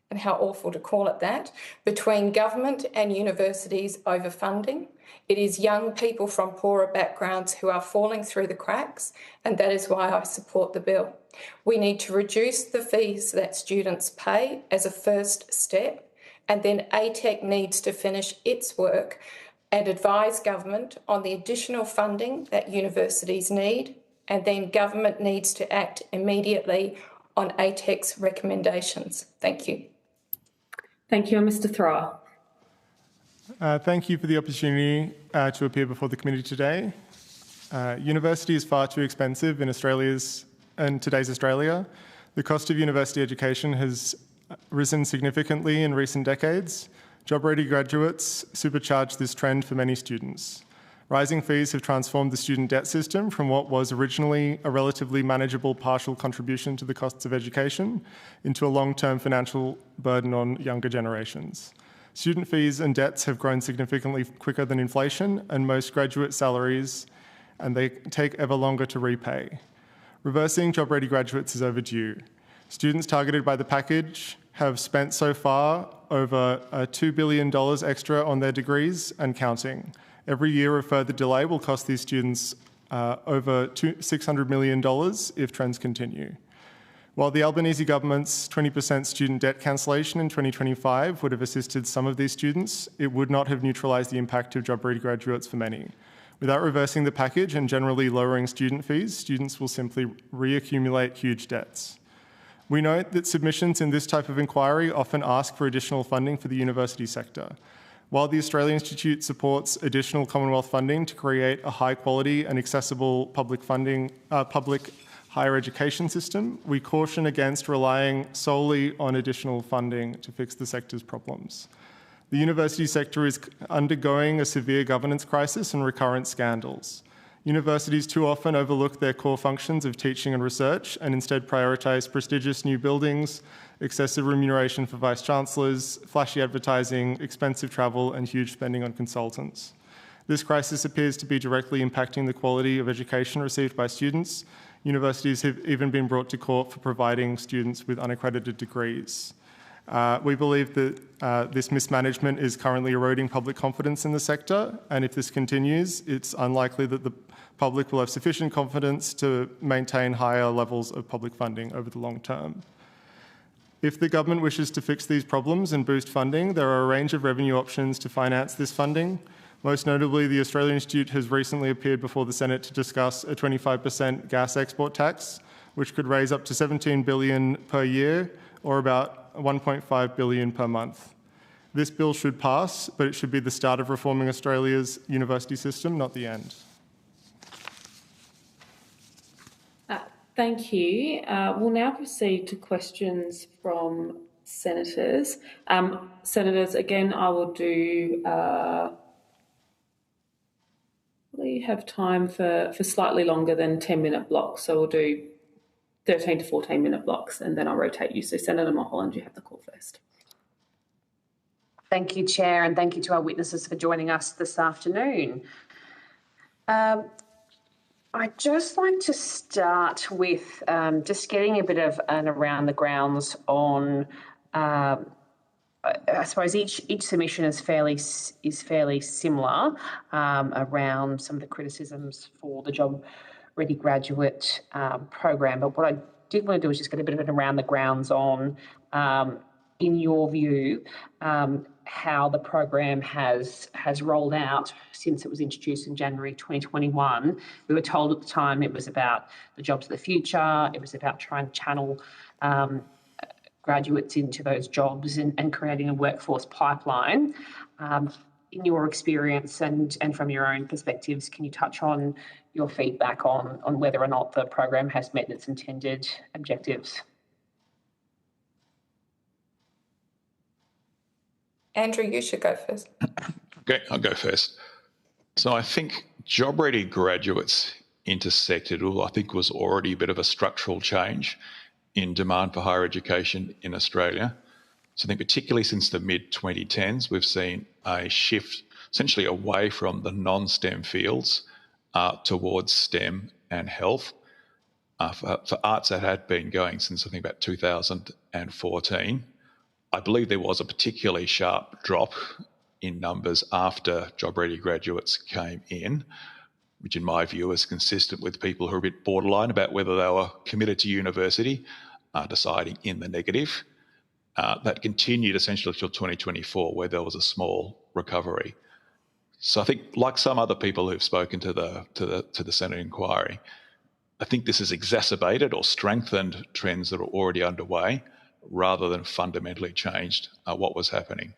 Speaker 11: and how awful to call it that, between government and universities over funding, it is young people from poorer backgrounds who are falling through the cracks, and that is why I support the bill. We need to reduce the fees that students pay as a first step, and then ATEC needs to finish its work and advise government on the additional funding that universities need, and then government needs to act immediately on ATEC's recommendations. Thank you.
Speaker 1: Thank you, Mr. Thrower.
Speaker 13: Thank you for the opportunity to appear before the committee today. University is far too expensive in today's Australia. The cost of university education has risen significantly in recent decades. Job-ready graduates supercharge this trend for many students. Rising fees have transformed the student debt system from what was originally a relatively manageable partial contribution to the costs of education into a long-term financial burden on younger generations. Student fees and debts have grown significantly quicker than inflation and most graduate salaries, and they take ever longer to repay. Reversing job-ready graduates is overdue. Students targeted by the package have spent so far over $2 billion extra on their degrees and counting. Every year of further delay will cost these students over $600 million if trends continue. While the Albanese government's 20% student debt cancellation in 2025 would have assisted some of these students, it would not have neutralised the impact of job-ready graduates for many. Without reversing the package and generally lowering student fees, students will simply reaccumulate huge debts. We note that submissions in this type of inquiry often ask for additional funding for the university sector. While the Australian Institute supports additional Commonwealth funding to create a high-quality and accessible public higher education system, we caution against relying solely on additional funding to fix the sector's problems. The university sector is undergoing a severe governance crisis and recurrent scandals. Universities too often overlook their core functions of teaching and research and instead prioritise prestigious new buildings, excessive remuneration for vice-chancellors, flashy advertising, expensive travel and huge spending on consultants. This crisis appears to be directly impacting the quality of education received by students. Universities have even been brought to court for providing students with unaccredited degrees. We believe that this mismanagement is currently eroding public confidence in the sector, and if this continues, it's unlikely that the public will have sufficient confidence to maintain higher levels of public funding over the long term. If the government wishes to fix these problems and boost funding, there are a range of revenue options to finance this funding. Most notably, the Australian Institute has recently appeared before the Senate to discuss a 25% gas export tax, which could raise up to $17 billion per year, or about $1.5 billion per month. This bill should pass, but it should be the start of reforming Australia's university system, not the end.
Speaker 1: Thank you. We'll now proceed to questions from senators. Senators, again, I will do... we have time for slightly longer than 10-minute blocks, so we'll do 13 to 14-minute blocks, and then I'll rotate you. So Senator Mulholland, you have the call first.
Speaker 2: Thank you, Chair, and thank you to our witnesses for joining us this afternoon. I'd just like to start with just getting a bit of an around the grounds on, I suppose each submission is fairly similar around some of the criticisms for the Job Ready Graduate program. But what I did want to do is just get a bit of an around the grounds on, in your view, how the program has rolled out since it was introduced in January 2021. We were told at the time it was about the jobs of the future. It was about trying to channel graduates into those jobs and creating a workforce pipeline. In your experience and from your own perspectives, can you touch on your feedback on whether or not the program has met its intended objectives?
Speaker 11: Andrew, you should go first.
Speaker 9: Okay, I'll go first. So I think job-ready graduates intersected, I think, was already a bit of a structural change in demand for higher education in Australia. So I think particularly since the mid-2010s, we've seen a shift essentially away from the non-STEM fields towards STEM and health. For arts, that had been going since I think about 2014. I believe there was a particularly sharp drop in numbers after job-ready graduates came in, which in my view is consistent with people who are a bit borderline about whether they were committed to university, deciding in the negative. That continued essentially till 2024, where there was a small recovery. So I think, like some other people who've spoken to the Senate inquiry, I think this has exacerbated or strengthened trends that are already underway, rather than fundamentally changed what was happening.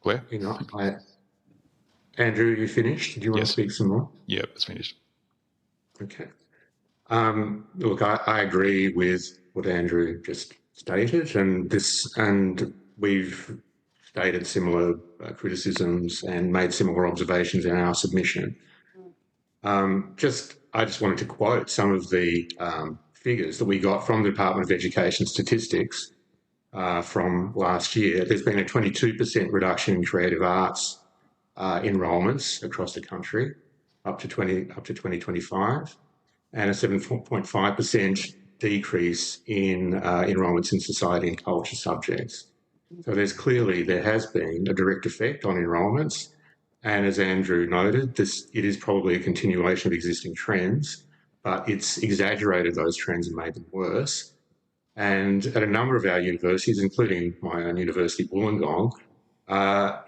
Speaker 9: Claire?
Speaker 8: Andrew, you finished? Do you want to speak some more?
Speaker 9: Yeah, it's finished.
Speaker 8: Okay. Look, I agree with what Andrew just stated, and we've stated similar criticisms and made similar observations in our submission. I just wanted to quote some of the figures that we got from the Department of Education statistics from last year. There's been a 22% reduction in creative arts enrolments across the country up to 2025, and a 7.5% decrease in enrolments in society and culture subjects. So there has been a direct effect on enrolments. And as Andrew noted, it is probably a continuation of existing trends, but it's exaggerated those trends and made them worse. And at a number of our universities, including my own university, Wollongong,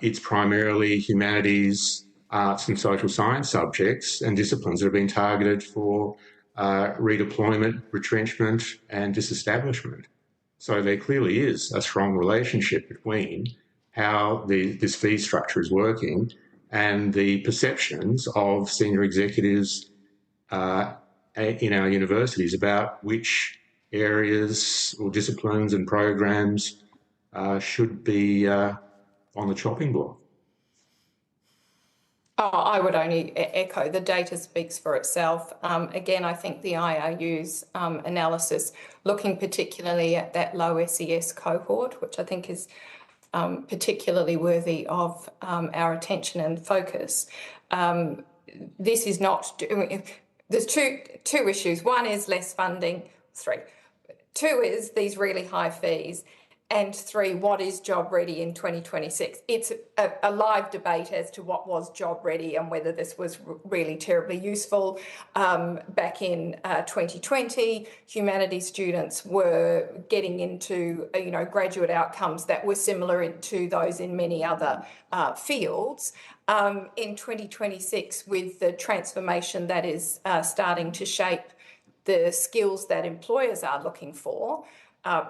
Speaker 8: it's primarily humanities, arts and social science subjects and disciplines that have been targeted for redeployment, retrenchment and disestablishment. So there clearly is a strong relationship between how this fee structure is working and the perceptions of senior executives in our universities about which areas or disciplines and programs should be on the chopping block?
Speaker 11: Oh, I would only echo the data speaks for itself. Again, I think the IRU's analysis, looking particularly at that low SES cohort, which I think is particularly worthy of our attention and focus. This is not doing. There's two issues. One is less funding. 3. 2 is these really high fees. And 3, what is job ready in 2026? It's a live debate as to what was job ready and whether this was really terribly useful. Back in 2020, humanities students were getting into graduate outcomes that were similar to those in many other fields. In 2026, with the transformation that is starting to shape the skills that employers are looking for,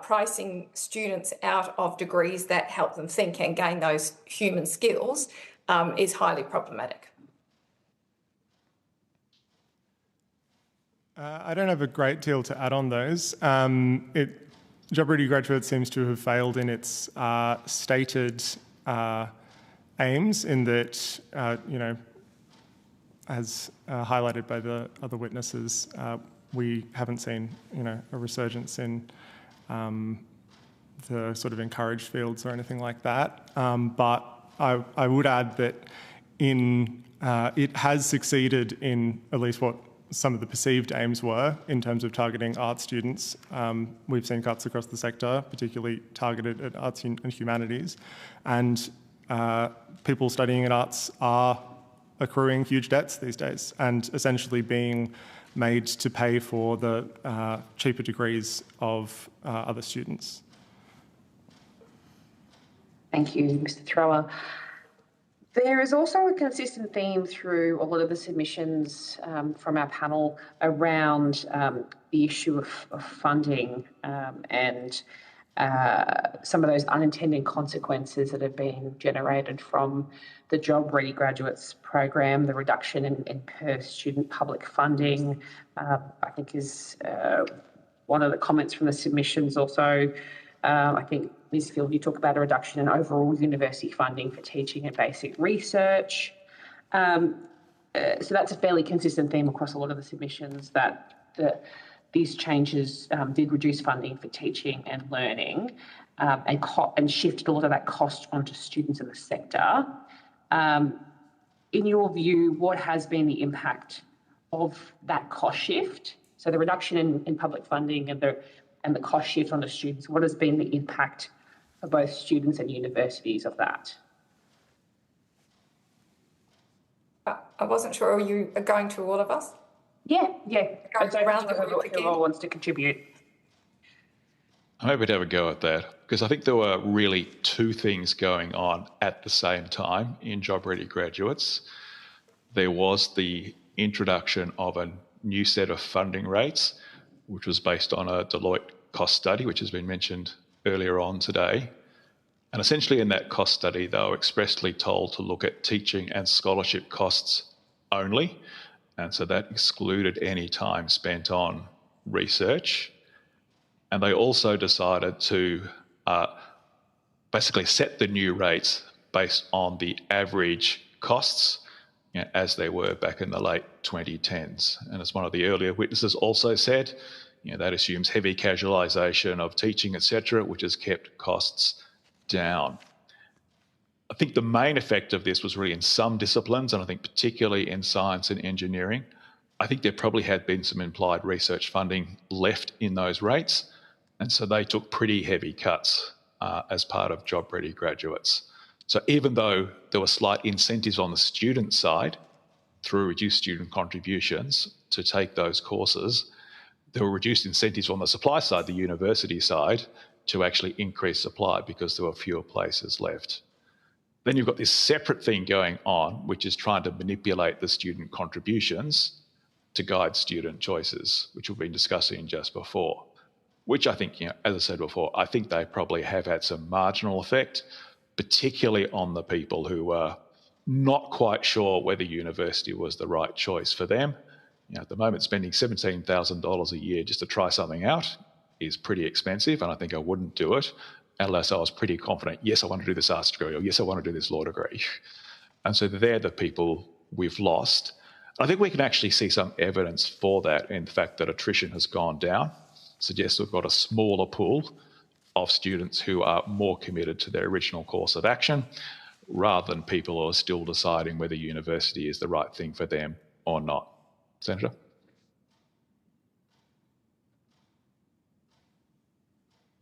Speaker 11: pricing students out of degrees that help them think and gain those human skills is highly problematic.
Speaker 13: I don't have a great deal to add on those. Job Ready Graduate seems to have failed in its stated aims, in that, as highlighted by the other witnesses, we haven't seen, a resurgence in the sort of encouraged fields or anything like that. But I would add that it has succeeded in at least what some of the perceived aims were in terms of targeting arts students. We've seen cuts across the sector, particularly targeted at arts and humanities. And people studying at arts are accruing huge debts these days and essentially being made to pay for the cheaper degrees of other students.
Speaker 2: Thank you, Mr. Thrower. There is also a consistent theme through a lot of the submissions from our panel around the issue of funding and some of those unintended consequences that have been generated from the Job Ready Graduates program. The reduction in per student public funding, I think, is one of the comments from the submissions. Also, I think, Ms. Field, you talk about a reduction in overall university funding for teaching and basic research. So that's a fairly consistent theme across a lot of the submissions, that these changes did reduce funding for teaching and learning and shifted a lot of that cost onto students in the sector. In your view, what has been the impact of that cost shift? So the reduction in public funding and the cost shift onto students, what has been the impact for both students and universities of that?
Speaker 11: I wasn't sure, are you going to all of us?
Speaker 2: Yeah.
Speaker 11: Around
Speaker 2: whoever wants to contribute.
Speaker 9: I'm happy to have a go at that, because I think there were really two things going on at the same time in Job Ready Graduates. There was the introduction of a new set of funding rates, which was based on a Deloitte cost study, which has been mentioned earlier on today. And essentially in that cost study, they were expressly told to look at teaching and scholarship costs only. And so that excluded any time spent on research. And they also decided to basically set the new rates based on the average costs as they were back in the late 2010s. And as one of the earlier witnesses also said, that assumes heavy casualisation of teaching, etc., which has kept costs down. I think the main effect of this was really in some disciplines, and I think particularly in science and engineering. I think there probably had been some implied research funding left in those rates, and so they took pretty heavy cuts as part of Job Ready Graduates. So even though there were slight incentives on the student side through reduced student contributions to take those courses, there were reduced incentives on the supply side, the university side, to actually increase supply because there were fewer places left. Then you've got this separate thing going on, which is trying to manipulate the student contributions to guide student choices, which we've been discussing just before, which I think, as I said before, I think they probably have had some marginal effect, particularly on the people who are not quite sure whether university was the right choice for them. At the moment, spending $17,000 a year just to try something out is pretty expensive, and I think I wouldn't do it unless I was pretty confident, yes, I want to do this arts degree, or yes, I want to do this law degree. And so they're the people we've lost. I think we can actually see some evidence for that in the fact that attrition has gone down, suggests we've got a smaller pool of students who are more committed to their original course of action, rather than people who are still deciding whether university is the right thing for them or not. Senator?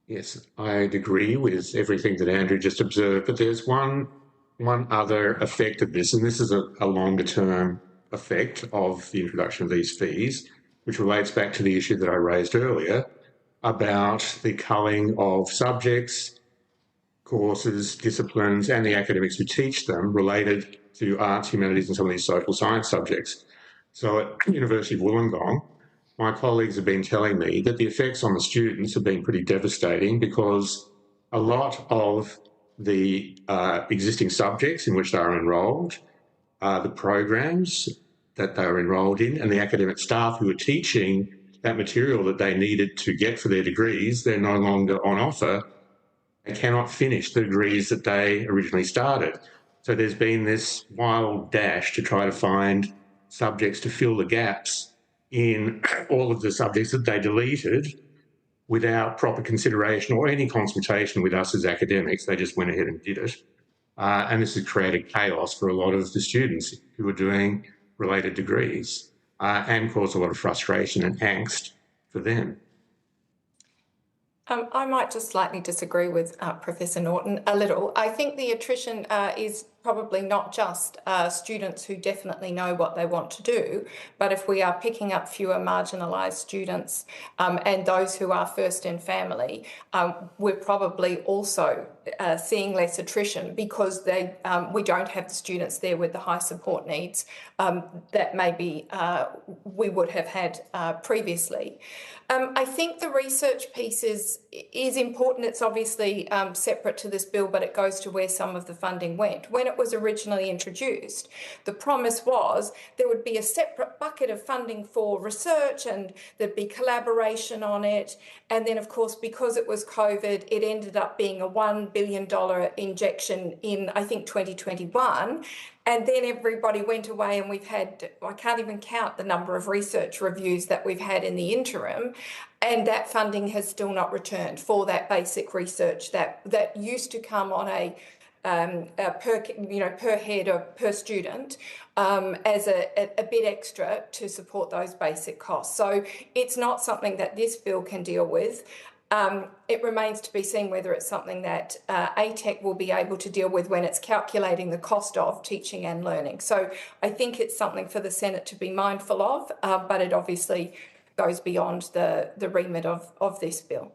Speaker 8: Yes, I'd agree with everything that Andrew just observed, but there's one other effect of this, and this is a longer-term effect of the introduction of these fees, which relates back to the issue that I raised earlier about the culling of subjects, courses, disciplines, and the academics who teach them related to arts, humanities, and some of these social science subjects. So at University of Wollongong, my colleagues have been telling me that the effects on the students have been pretty devastating because a lot of the existing subjects in which they are enrolled, the programs that they are enrolled in, and the academic staff who are teaching that material that they needed to get for their degrees, they're no longer on offer. They cannot finish the degrees that they originally started. So there's been this wild dash to try to find subjects to fill the gaps in all of the subjects that they deleted without proper consideration or any consultation with us as academics. They just went ahead and did it. And this has created chaos for a lot of the students who are doing related degrees and caused a lot of frustration and angst for them.
Speaker 11: I might just slightly disagree with Professor Norton a little. I think the attrition is probably not just students who definitely know what they want to do, but if we are picking up fewer marginalised students and those who are first in family, we're probably also seeing less attrition because we don't have the students there with the high support needs that maybe we would have had previously. I think the research piece is important. It's obviously separate to this bill, but it goes to where some of the funding went. When it was originally introduced, the promise was there would be a separate bucket of funding for research and there'd be collaboration on it. And then, of course, because it was COVID, it ended up being a $1 billion injection in, I think, 2021. And then everybody went away and we've had, I can't even count the number of research reviews that we've had in the interim. And that funding has still not returned for that basic research that used to come on a per head or per student as a bit extra to support those basic costs. So it's not something that this bill can deal with. It remains to be seen whether it's something that ATEC will be able to deal with when it's calculating the cost of teaching and learning. So I think it's something for the Senate to be mindful of, but it obviously goes beyond the remit of this bill.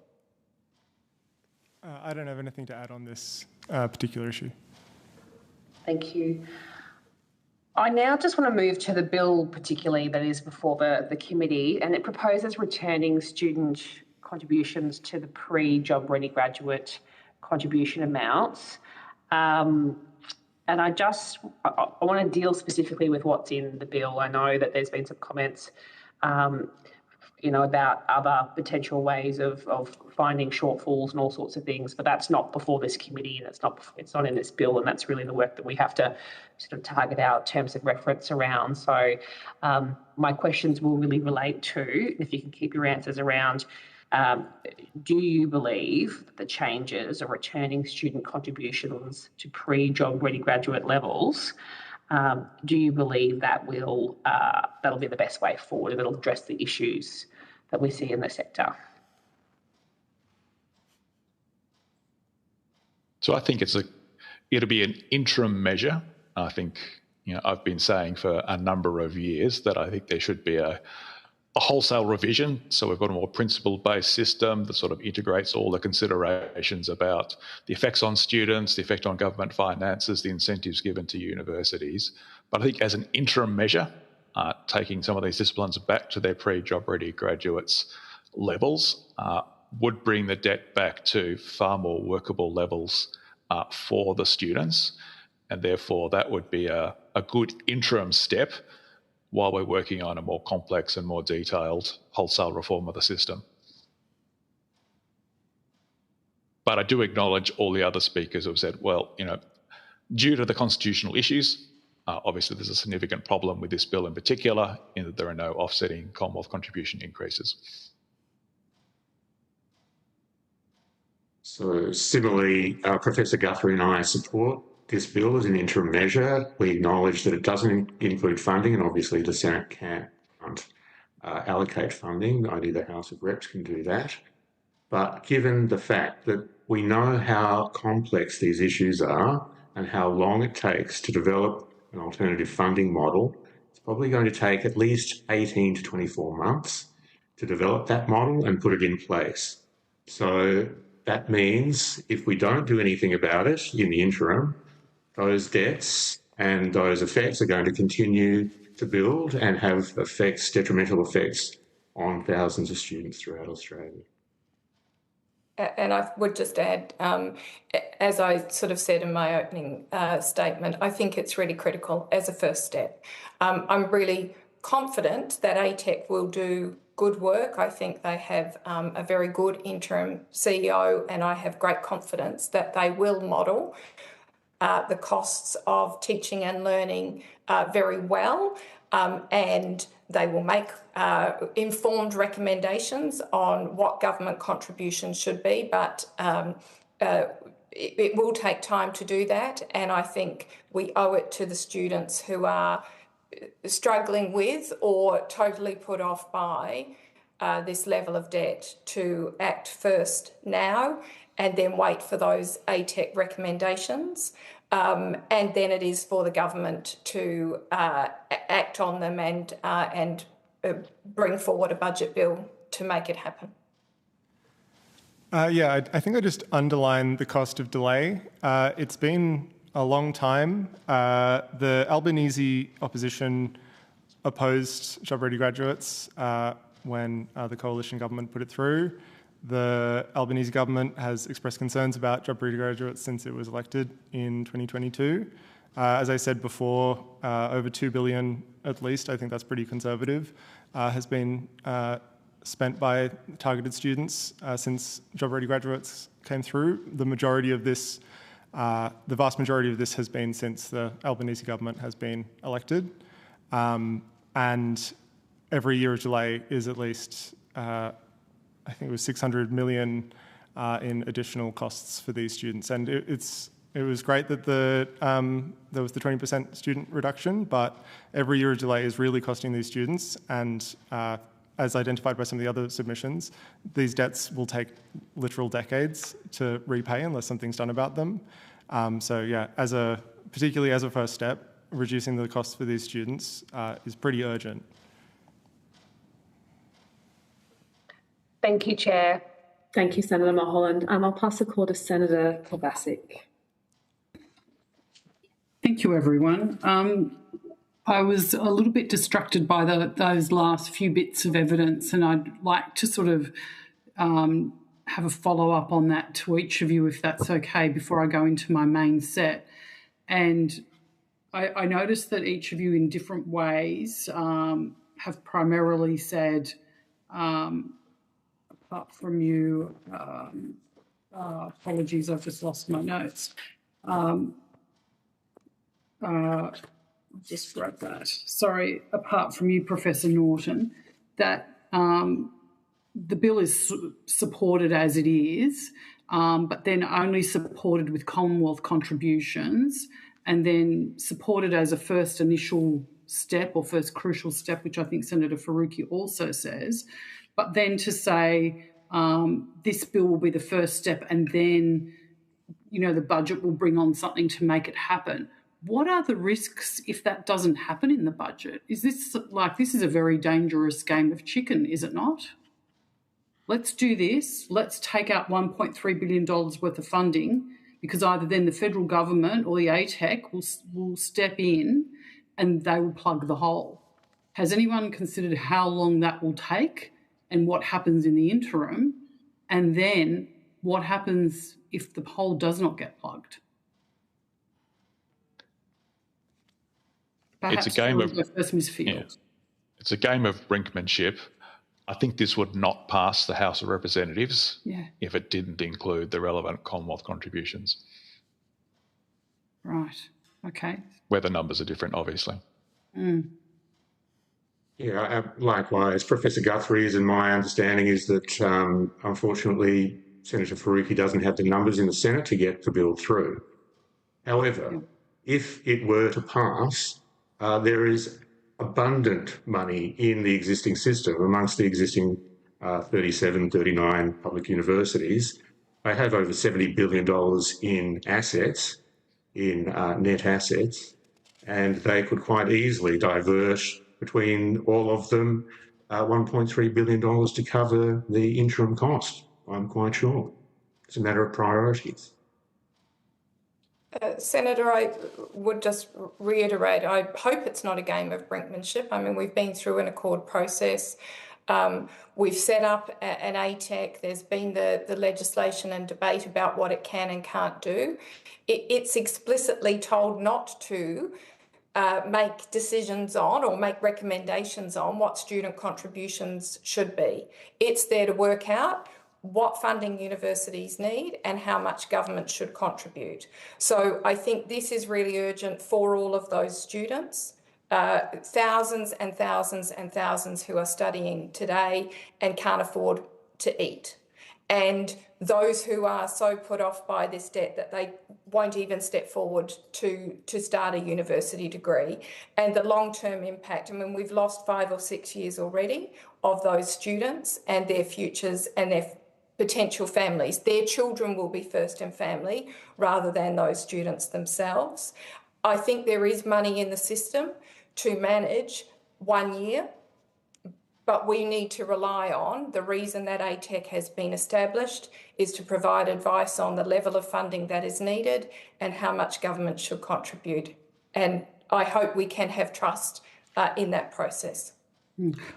Speaker 13: I don't have anything to add on this particular issue.
Speaker 2: Thank you. I now just want to move to the bill particularly that is before the committee, and it proposes returning student contributions to the pre-job ready graduate contribution amounts. And I want to deal specifically with what's in the bill. I know that there's been some comments about other potential ways of finding shortfalls and all sorts of things, but that's not before this committee and it's not in this bill, and that's really the work that we have to sort of target our terms of reference around. So my questions will really relate to, if you can keep your answers around, do you believe that the changes are returning student contributions to pre-job ready graduate levels? Do you believe that that'll be the best way forward and it'll address the issues that we see in the sector?
Speaker 9: So I think it'll be an interim measure. I think I've been saying for a number of years that I think there should be a wholesale revision, so we've got a more principle-based system that sort of integrates all the considerations about the effects on students, the effect on government finances, the incentives given to universities. But I think as an interim measure, taking some of these disciplines back to their pre-job ready graduates levels would bring the debt back to far more workable levels for the students. and therefore that would be a good interim step while we're working on a more complex and more detailed wholesale reform of the system. But I do acknowledge all the other speakers who have said, well, due to the constitutional issues, obviously there's a significant problem with this bill in particular, in that there are no offsetting Commonwealth contribution increases.
Speaker 8: So similarly, Professor Guthrie and I support this bill as an interim measure. We acknowledge that it doesn't include funding, and obviously the Senate can't allocate funding. Only the House of Reps can do that. But given the fact that we know how complex these issues are and how long it takes to develop an alternative funding model, it's probably going to take at least 18 to 24 months to develop that model and put it in place. So that means if we don't do anything about it in the interim, those debts and those effects are going to continue to build and have effects, detrimental effects on thousands of students throughout Australia.
Speaker 11: And I would just add, as I sort of said in my opening statement, I think it's really critical as a first step. I'm really confident that ATEC will do good work. I think they have a very good interim CEO, and I have great confidence that they will model the costs of teaching and learning very well, and they will make informed recommendations on what government contributions should be, but it will take time to do that, and I think we owe it to the students who are struggling with or totally put off by this level of debt to act first now and then wait for those ATEC recommendations. And then it is for the government to act on them and bring forward a budget bill to make it happen.
Speaker 13: I think I just underline the cost of delay. It's been a long time. The Albanese opposition opposed job-ready graduates when the coalition government put it through. The Albanese government has expressed concerns about job-ready graduates since it was elected in 2022. As I said before, over $2 billion at least, I think that's pretty conservative, has been spent by targeted students since job-ready graduates came through. The majority of this, the vast majority of this has been since the Albanese government has been elected. And every year of delay is at least, I think it was 600 million in additional costs for these students. And it was great that there was the 20% student reduction, but every year of delay is really costing these students. And as identified by some of the other submissions, these debts will take literal decades to repay unless something's done about them. So yeah, particularly as a first step, reducing the costs for these students is pretty urgent.
Speaker 2: Thank you, Chair.
Speaker 1: Thank you, Senator Mulholland. I'll pass the call to Senator Kovacic.
Speaker 12: Thank you, everyone. I was a little bit distracted by those last few bits of evidence, and I'd like to sort of have a follow-up on that to each of you, if that's okay, before I go into my main set. And I noticed that each of you in different ways have primarily said, apart from you, apologies, I've just lost my notes. Just wrote that. Sorry, apart from you, Professor Norton, that the bill is supported as it is, but then only supported with Commonwealth contributions, and then supported as a first initial step or first crucial step, which I think Senator Faruqi also says, but then to say this bill will be the first step and then, the budget will bring on something to make it happen. What are the risks if that doesn't happen in the budget? Is this is a very dangerous game of chicken, is it not? Let's do this. Let's take out $1.3 billion worth of funding, because either then the federal government or the ATEC will step in and they will plug the hole. Has anyone considered how long that will take and what happens in the interim? And then what happens if the hole does not get plugged? Perhaps
Speaker 9: it's a game of
Speaker 12: Ms. Field.
Speaker 9: Yeah, it's a game of brinkmanship. I think this would not pass the House of Representatives if it didn't include the relevant Commonwealth contributions.
Speaker 12: Right. Okay.
Speaker 9: Where the numbers are different, obviously.
Speaker 12: Mm.
Speaker 8: Yeah, likewise. Professor Guthrie's and my understanding is that, unfortunately, Senator Faruqi doesn't have the numbers in the Senate to get the bill through. However, if it were to pass, there is abundant money in the existing system amongst the existing 37, 39 public universities. They have over $70 billion in assets, in net assets, and they could quite easily divert between all of them $1.3 billion to cover the interim cost, I'm quite sure. It's a matter of priorities.
Speaker 11: Senator, I would just reiterate, I hope it's not a game of brinkmanship. I mean, we've been through an accord process. We've set up an ATEC. There's been the legislation and debate about what it can and can't do. It's explicitly told not to make decisions on or make recommendations on what student contributions should be. It's there to work out what funding universities need and how much government should contribute. So I think this is really urgent for all of those students, thousands and thousands and thousands who are studying today and can't afford to eat. And those who are so put off by this debt that they won't even step forward to start a university degree. And the long-term impact, I mean, we've lost 5 or 6 years already of those students and their futures and their potential families. Their children will be first in family rather than those students themselves. I think there is money in the system to manage 1 year, but we need to rely on the reason that ATEC has been established is to provide advice on the level of funding that is needed and how much government should contribute. And I hope we can have trust in that process.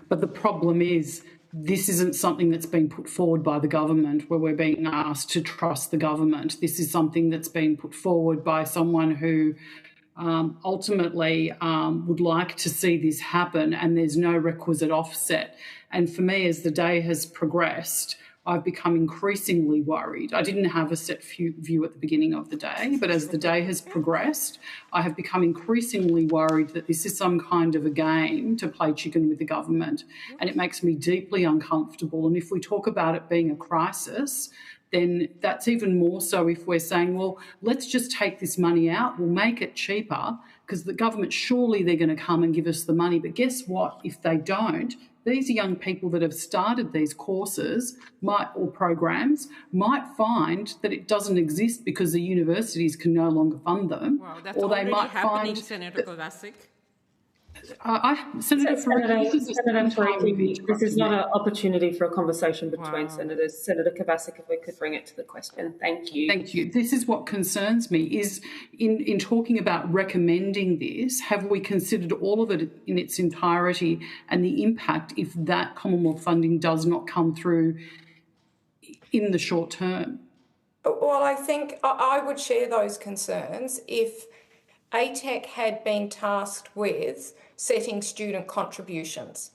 Speaker 12: But the problem is, this isn't something that's been put forward by the government where we're being asked to trust the government. This is something that's been put forward by someone who ultimately would like to see this happen, and there's no requisite offset. And for me, as the day has progressed, I've become increasingly worried. I didn't have a set view at the beginning of the day, but as the day has progressed, I have become increasingly worried that this is some kind of a game to play chicken with the government, and it makes me deeply uncomfortable. And if we talk about it being a crisis, then that's even more so if we're saying, well, let's just take this money out, we'll make it cheaper, because the government, surely they're going to come and give us the money. But guess what? If they don't, these young people that have started these courses or programs might find that it doesn't exist because the universities can no longer fund them.
Speaker 7: Wow, that's
Speaker 12: or they
Speaker 7: already
Speaker 12: might
Speaker 7: happening,
Speaker 12: find
Speaker 7: Senator Kovacic.
Speaker 12: Senator Faruqi,
Speaker 1: this is not an opportunity for a conversation between senators. Senator Kovacic, if we could bring it to the question. Thank you.
Speaker 12: Thank you. This is what concerns me, is in talking about recommending this, have we considered all of it in its entirety and the impact if that Commonwealth funding does not come through in the short term?
Speaker 11: Well, I think I would share those concerns if ATEC had been tasked with setting student contributions.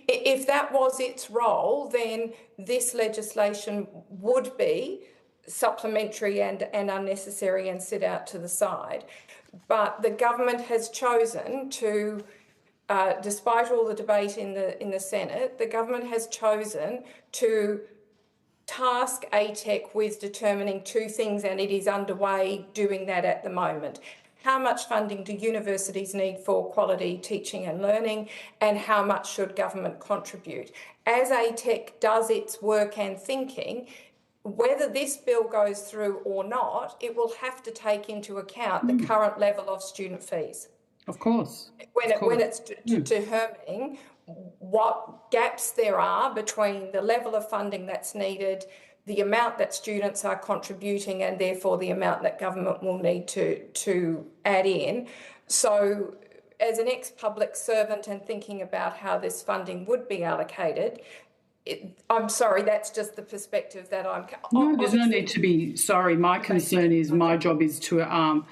Speaker 11: If that was its role, then this legislation would be supplementary and unnecessary and sit out to the side. But the government has chosen to, despite all the debate in the Senate, the government has chosen to task ATEC with determining two things, and it is underway doing that at the moment. How much funding do universities need for quality teaching and learning, and how much should government contribute? As ATEC does its work and thinking, whether this bill goes through or not, it will have to take into account the current level of student fees.
Speaker 12: Of course.
Speaker 11: When it's determining what gaps there are between the level of funding that's needed, the amount that students are contributing, and therefore the amount that government will need to add in. So as an ex-public servant and thinking about how this funding would be allocated, I'm sorry, that's just the perspective that I'm...
Speaker 12: No, there's no need to be sorry. My concern is my job is to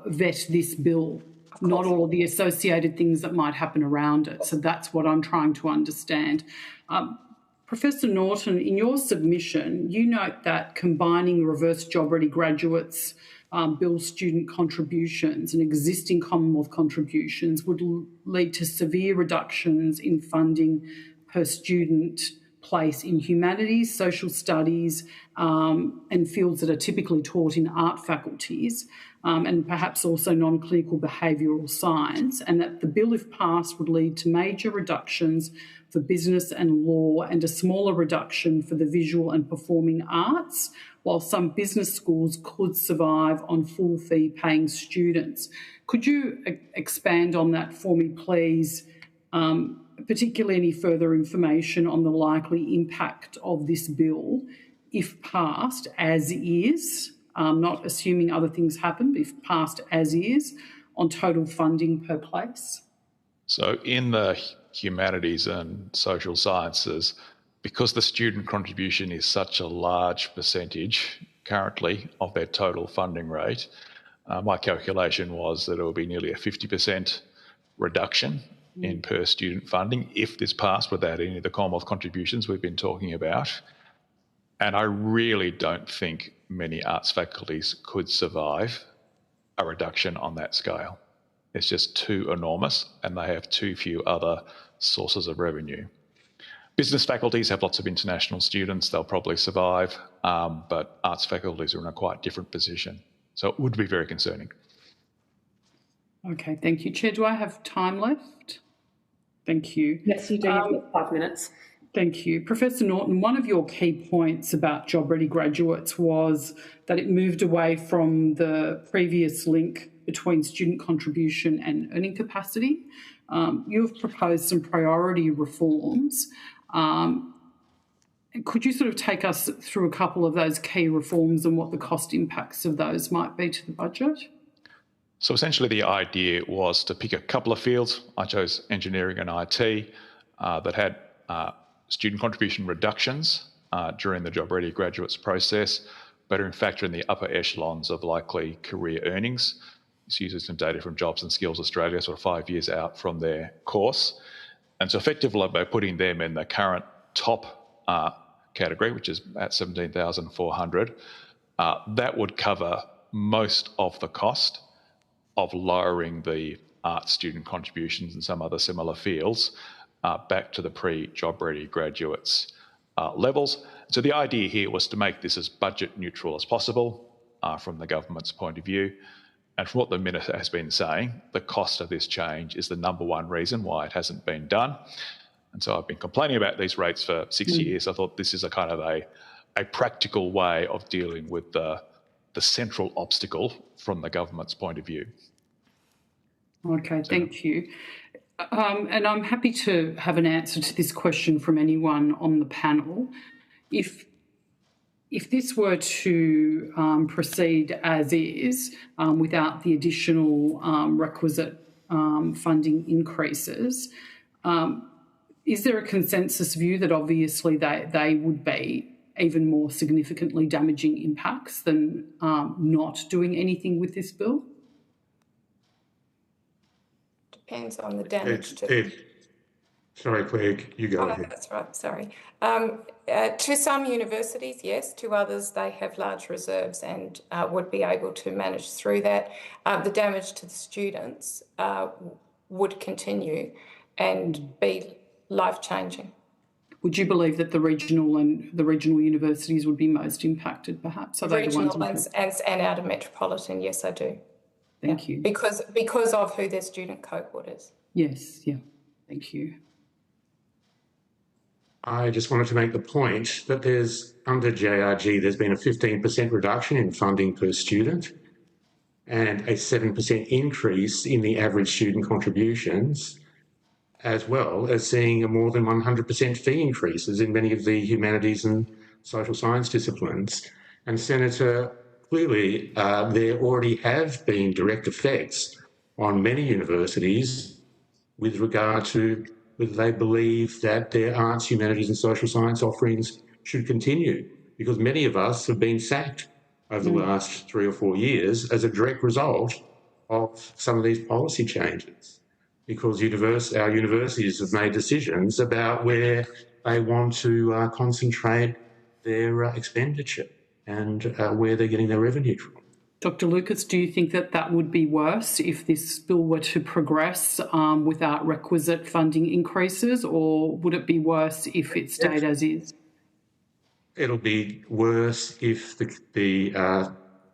Speaker 12: vet this bill not all of the associated things that might happen around it. So that's what I'm trying to understand. Professor Norton, in your submission, you note that combining reverse job-ready graduates' bill student contributions and existing Commonwealth contributions would lead to severe reductions in funding per student place in humanities, social studies, and fields that are typically taught in art faculties, and perhaps also non-clinical behavioural science, and that the bill, if passed, would lead to major reductions for business and law and a smaller reduction for the visual and performing arts, while some business schools could survive on full fee paying students. Could you expand on that for me, please? Particularly any further information on the likely impact of this bill, if passed as is, not assuming other things happen, but if passed as is, on total funding per place?
Speaker 9: So in the humanities and social sciences, because the student contribution is such a large percentage currently of their total funding rate, my calculation was that it will be nearly a 50% reduction in per student funding if this passed without any of the Commonwealth contributions we've been talking about. And I really don't think many arts faculties could survive a reduction on that scale. It's just too enormous, and they have too few other sources of revenue. Business faculties have lots of international students, they'll probably survive, but arts faculties are in a quite different position. So it would be very concerning.
Speaker 12: Okay, thank you. Chair, do I have time left? Thank you.
Speaker 1: Yes, you do. You've got 5 minutes.
Speaker 12: Thank you. Professor Norton, one of your key points about job-ready graduates was that it moved away from the previous link between student contribution and earning capacity. You've proposed some priority reforms. Could you sort of take us through a couple of those key reforms and what the cost impacts of those might be to the budget?
Speaker 9: So essentially the idea was to pick a couple of fields. I chose engineering and IT that had student contribution reductions during the job ready graduates process, but in fact are in the upper echelons of likely career earnings. This uses some data from Jobs and Skills Australia, sort of 5 years out from their course. And so effectively by putting them in the current top category, which is at 17,400, that would cover most of the cost of lowering the art student contributions and some other similar fields back to the pre-job ready graduates levels. So the idea here was to make this as budget neutral as possible from the government's point of view. And from what the Minister has been saying, the cost of this change is the number one reason why it hasn't been done. And so I've been complaining about these rates for 6 years. I thought this is a kind of a practical way of dealing with the central obstacle from the government's point of view.
Speaker 12: Okay, thank you. And I'm happy to have an answer to this question from anyone on the panel. If this were to proceed as is, without the additional requisite funding increases, is there a consensus view that obviously they would be even more significantly damaging impacts than not doing anything with this bill?
Speaker 11: Depends on the damage to...
Speaker 8: Sorry, Claire, you go ahead.
Speaker 11: That's right, sorry. To some universities, yes. To others, they have large reserves and would be able to manage through that. The damage to the students would continue and be life-changing.
Speaker 12: Would you believe that the regional universities would be most impacted, perhaps? Are they the ones
Speaker 11: and out of metropolitan, yes, I do.
Speaker 12: Thank you.
Speaker 11: Because of who their student cohort is.
Speaker 12: Yes, yeah. Thank you.
Speaker 8: I just wanted to make the point that under JRG, there's been a 15% reduction in funding per student and a 7% increase in the average student contributions, as well as seeing a more than 100% fee increases in many of the humanities and social science disciplines. And Senator, clearly there already have been direct effects on many universities with regard to whether they believe that their arts, humanities and social science offerings should continue, because many of us have been sacked over the last 3 or 4 years as a direct result of some of these policy changes, because our universities have made decisions about where they want to concentrate their expenditure and where they're getting their revenue from.
Speaker 12: Dr. Lucas, do you think that that would be worse if this bill were to progress without requisite funding increases, or would it be worse if it stayed as is?
Speaker 8: It'll be worse if the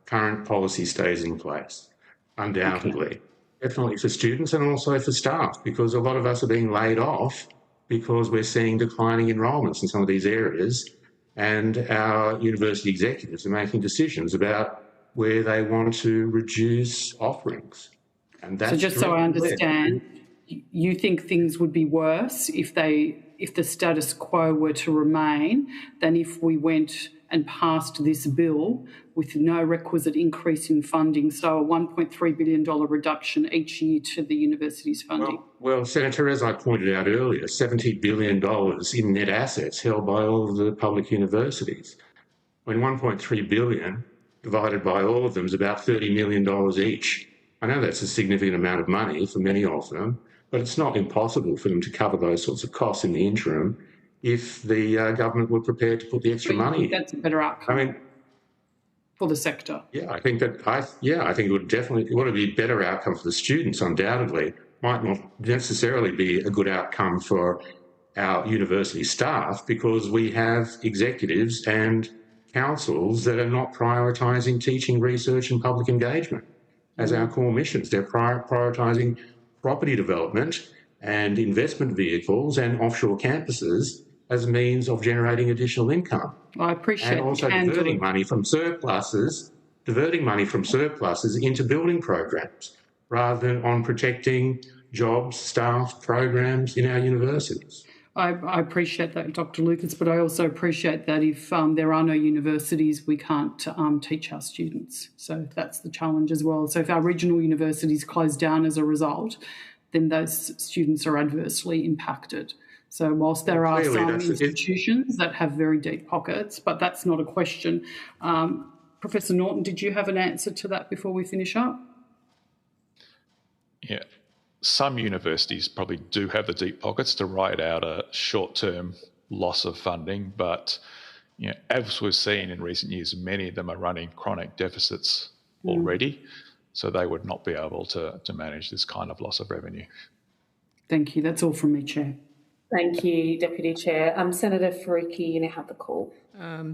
Speaker 8: current policy stays in place, undoubtedly. Okay. Definitely for students and also for staff, because a lot of us are being laid off because we're seeing declining enrolments in some of these areas, and our university executives are making decisions about where they want to reduce offerings. And that's
Speaker 12: so just so I understand, you think things would be worse if the status quo were to remain than if we went and passed this bill with no requisite increase in funding, so a $1.3 billion reduction each year to the university's funding?
Speaker 8: Well, Senator, as I pointed out earlier, $70 billion in net assets held by all of the public universities. When $1.3 billion divided by all of them is about $30 million each. I know that's a significant amount of money for many of them, but it's not impossible for them to cover those sorts of costs in the interim if the government were prepared to put the extra money in.
Speaker 12: That's a better outcome for the sector.
Speaker 8: Yeah, I think it would be a better outcome for the students, undoubtedly. Might not necessarily be a good outcome for our university staff, because we have executives and councils that are not prioritising teaching, research and public engagement as our core missions. They're prioritising property development and investment vehicles and offshore campuses as a means of generating additional income.
Speaker 12: I appreciate
Speaker 8: and also diverting money from surpluses into building programs rather than on protecting jobs, staff, programs in our universities.
Speaker 12: I appreciate that, Dr. Lucas, but I also appreciate that if there are no universities, we can't teach our students. So that's the challenge as well. So if our regional universities close down as a result, then those students are adversely impacted. So whilst there are some institutions that have very deep pockets, but that's not a question. Professor Norton, did you have an answer to that before we finish up?
Speaker 9: Yeah. Some universities probably do have the deep pockets to ride out a short-term loss of funding, but as we've seen in recent years, many of them are running chronic deficits already, so they would not be able to manage this kind of loss of revenue.
Speaker 12: Thank you. That's all from me, Chair.
Speaker 1: Thank you, Deputy Chair. Senator Faruqi, you now have the call.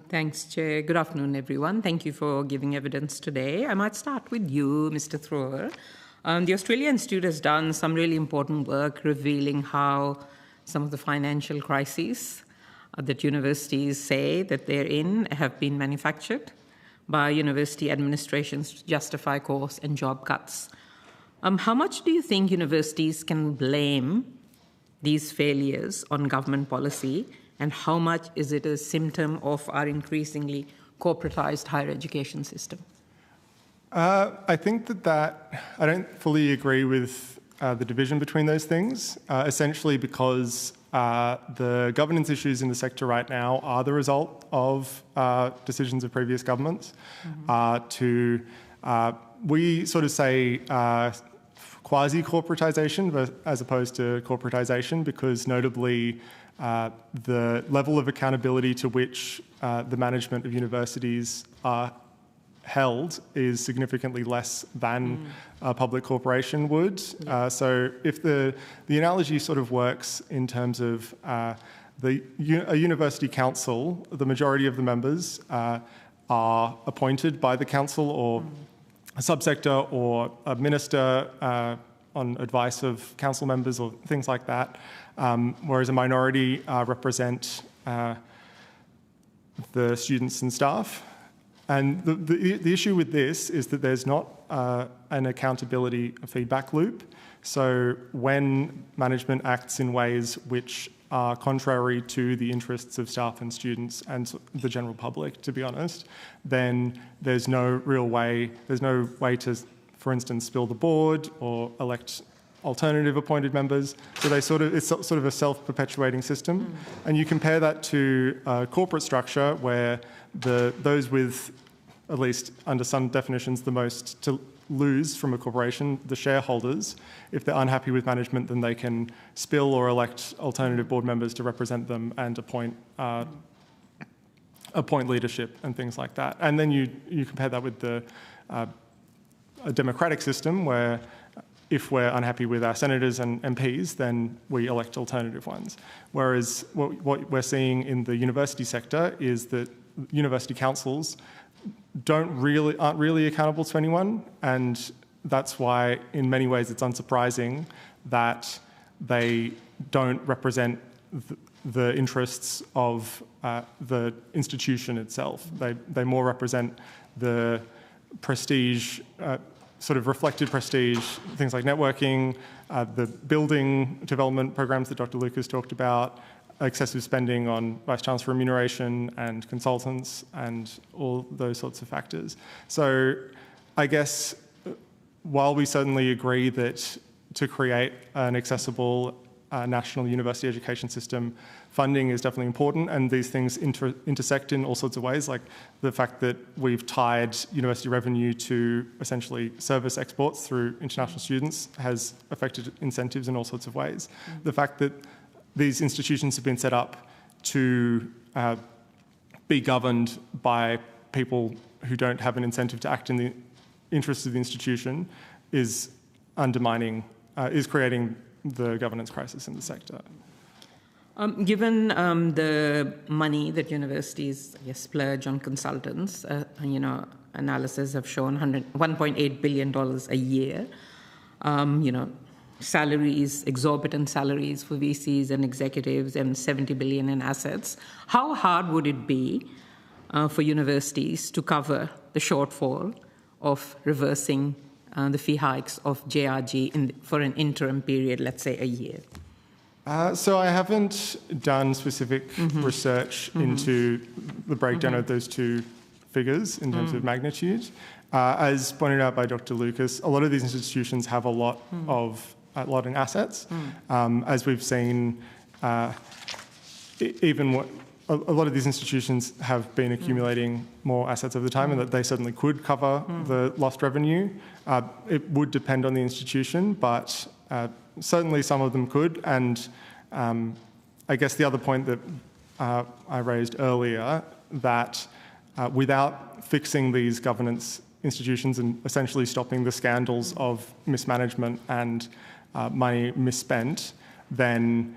Speaker 7: Thanks, Chair. Good afternoon, everyone. Thank you for giving evidence today. I might start with you, Mr. Thrower. The Australian Institute has done some really important work revealing how some of the financial crises that universities say that they're in have been manufactured by university administrations to justify course and job cuts. How much do you think universities can blame these failures on government policy, and how much is it a symptom of our increasingly corporatized higher education system?
Speaker 13: I think that I don't fully agree with the division between those things, essentially because the governance issues in the sector right now are the result of decisions of previous governments. We sort of say quasi-corporatisation as opposed to corporatisation, because notably the level of accountability to which the management of universities are held is significantly less than a public corporation would. So if the analogy sort of works in terms of a university council, the majority of the members are appointed by the council or a subsector or a minister on advice of council members or things like that, whereas a minority represent the students and staff. And the issue with this is that there's not an accountability feedback loop. So when management acts in ways which are contrary to the interests of staff and students and the general public, to be honest, then there's no way to, for instance, spill the board or elect alternative appointed members. So it's sort of a self-perpetuating system. And you compare that to a corporate structure where those with at least under some definitions, the most to lose from a corporation, the shareholders. If they're unhappy with management, then they can spill or elect alternative board members to represent them and appoint leadership and things like that. And then you compare that with a democratic system where if we're unhappy with our senators and MPs, then we elect alternative ones. Whereas what we're seeing in the university sector is that university councils aren't really accountable to anyone, and that's why in many ways it's unsurprising that they don't represent the interests of the institution itself. They more represent the prestige, sort of reflected prestige, things like networking, the building development programs that Dr. Lucas talked about, excessive spending on Vice-Chancellor remuneration and consultants and all those sorts of factors. So I guess while we certainly agree that to create an accessible national university education system, funding is definitely important, and these things intersect in all sorts of ways, like the fact that we've tied university revenue to essentially service exports through international students has affected incentives in all sorts of ways. The fact that these institutions have been set up to be governed by people who don't have an incentive to act in the interests of the institution is undermining, is creating the governance crisis in the sector.
Speaker 7: Given the money that universities, I guess, splurge on consultants, analysis have shown $1.8 billion a year. Salaries, exorbitant salaries for VCs and executives, and $70 billion in assets. How hard would it be for universities to cover the shortfall of reversing the fee hikes of JRG for an interim period, let's say a year?
Speaker 13: So I haven't done specific research into the breakdown of those two figures in terms of magnitude. As pointed out by Dr. Lucas, a lot of these institutions have a lot in assets. As we've seen, a lot of these institutions have been accumulating more assets over the time, and that they certainly could cover the lost revenue. It would depend on the institution, but certainly some of them could. And I guess the other point that I raised earlier, that without fixing these governance institutions and essentially stopping the scandals of mismanagement and money misspent, then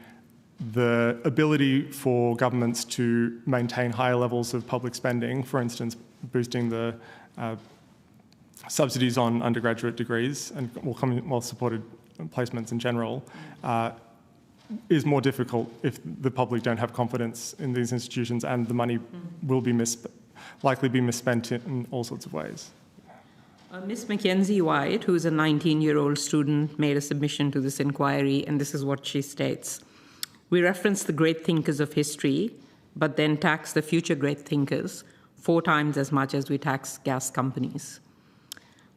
Speaker 13: the ability for governments to maintain higher levels of public spending, for instance, boosting the subsidies on undergraduate degrees and well-supported placements in general, is more difficult if the public don't have confidence in these institutions, and the money will be likely be misspent in all sorts of ways.
Speaker 7: Ms. Mackenzie White, who's a 19-year-old student, made a submission to this inquiry, and this is what she states. We reference the great thinkers of history, but then tax the future great thinkers 4 times as much as we tax gas companies.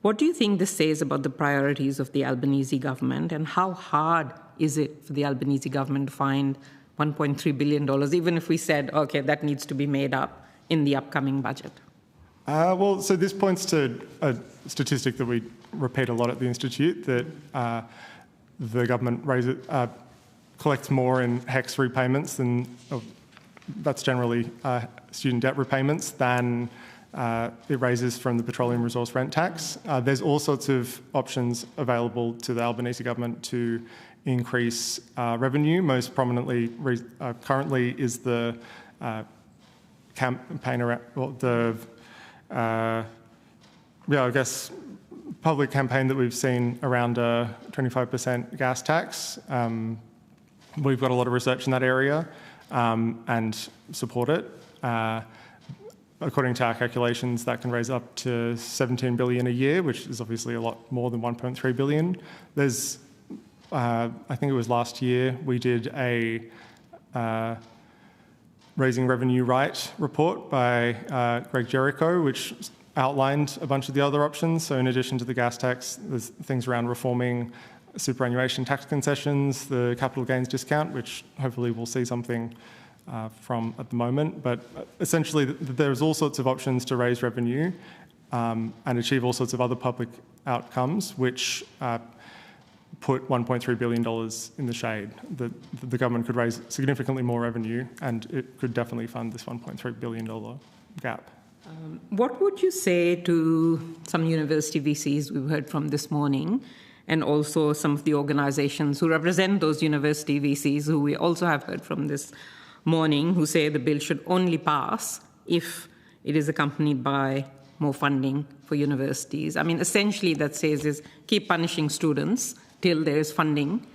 Speaker 7: What do you think this says about the priorities of the Albanese government, and how hard is it for the Albanese government to find $1.3 billion, even if we said, okay, that needs to be made up in the upcoming budget?
Speaker 13: So this points to a statistic that we repeat a lot at the Institute, that the government collects more in HECS repayments that's generally student debt repayments, than it raises from the petroleum resource rent tax. There's all sorts of options available to the Albanese government to increase revenue. Most prominently currently is the campaign around, I guess, public campaign that we've seen around a 25% gas tax. We've got a lot of research in that area and support it. According to our calculations, that can raise up to $17 billion a year, which is obviously a lot more than $1.3 billion. There's, I think it was last year, we did a Raising Revenue Right report by Greg Jericho, which outlined a bunch of the other options. So in addition to the gas tax, there's things around reforming superannuation tax concessions, the capital gains discount, which hopefully we'll see something from at the moment. But essentially, there's all sorts of options to raise revenue. and achieve all sorts of other public outcomes, which put $1.3 billion in the shade. The government could raise significantly more revenue, and it could definitely fund this $1.3 billion gap.
Speaker 7: What would you say to some university VCs we've heard from this morning, and also some of the organisations who represent those university VCs who we also have heard from this morning, who say the bill should only pass if it is accompanied by more funding for universities? I mean, essentially that says is keep punishing students till there is funding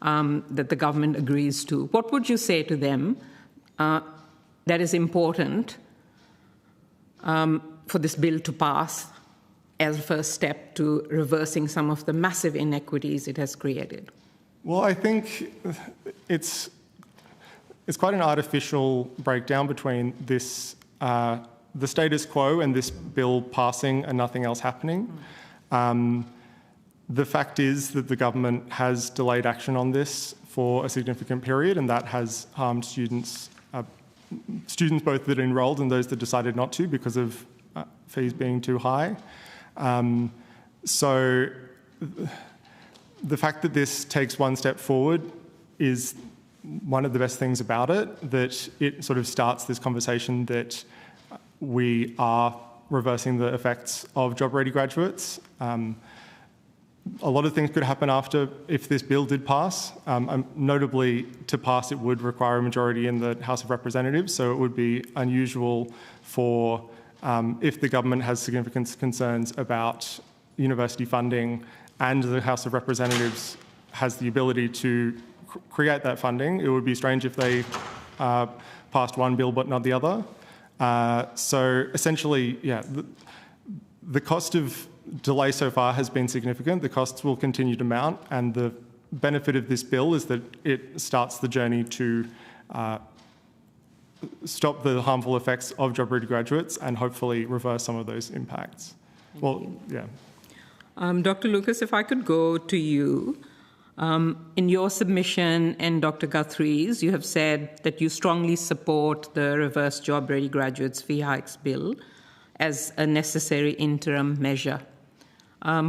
Speaker 7: that the government agrees to. What would you say to them that is important for this bill to pass as a first step to reversing some of the massive inequities it has created?
Speaker 13: Well, I think it's quite an artificial breakdown between this, the status quo and this bill passing and nothing else happening. The fact is that the government has delayed action on this for a significant period, and that has harmed students both that enrolled and those that decided not to because of fees being too high. So the fact that this takes one step forward is one of the best things about it, that it sort of starts this conversation that we are reversing the effects of job-ready graduates. A lot of things could happen after if this bill did pass. Notably, to pass, it would require a majority in the House of Representatives, so it would be unusual for, if the government has significant concerns about university funding and the House of Representatives has the ability to create that funding, it would be strange if they passed one bill but not the other. So essentially, yeah, the cost of delay so far has been significant. The costs will continue to mount, and the benefit of this bill is that it starts the journey to stop the harmful effects of job-ready graduates and hopefully reverse some of those impacts. Yeah.
Speaker 7: Dr. Lucas, if I could go to you. In your submission and Dr. Guthrie's, you have said that you strongly support the reverse job-ready graduates fee hikes bill as a necessary interim measure.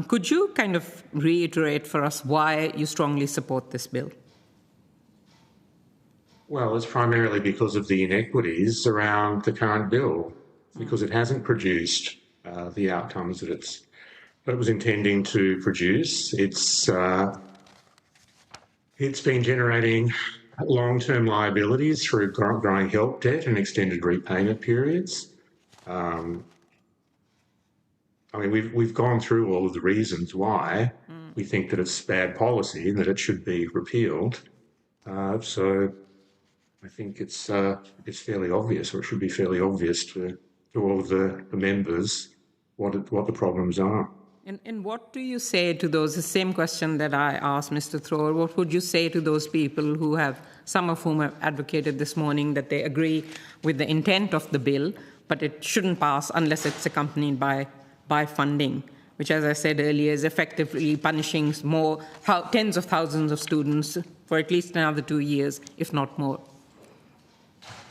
Speaker 7: Could you kind of reiterate for us why you strongly support this bill?
Speaker 8: Well, it's primarily because of the inequities around the current bill, because it hasn't produced the outcomes that it was intending to produce. It's been generating long-term liabilities through growing help debt and extended repayment periods. I mean, we've gone through all of the reasons why we think that it's bad policy and that it should be repealed. So I think it's fairly obvious, or it should be fairly obvious to all of the members what the problems are.
Speaker 7: And what do you say to those, the same question that I asked Mr. Thrower, what would you say to those people who have, some of whom have advocated this morning that they agree with the intent of the bill, but it shouldn't pass unless it's accompanied by funding, which, as I said earlier, is effectively punishing tens of thousands of students for at least another 2 years, if not more?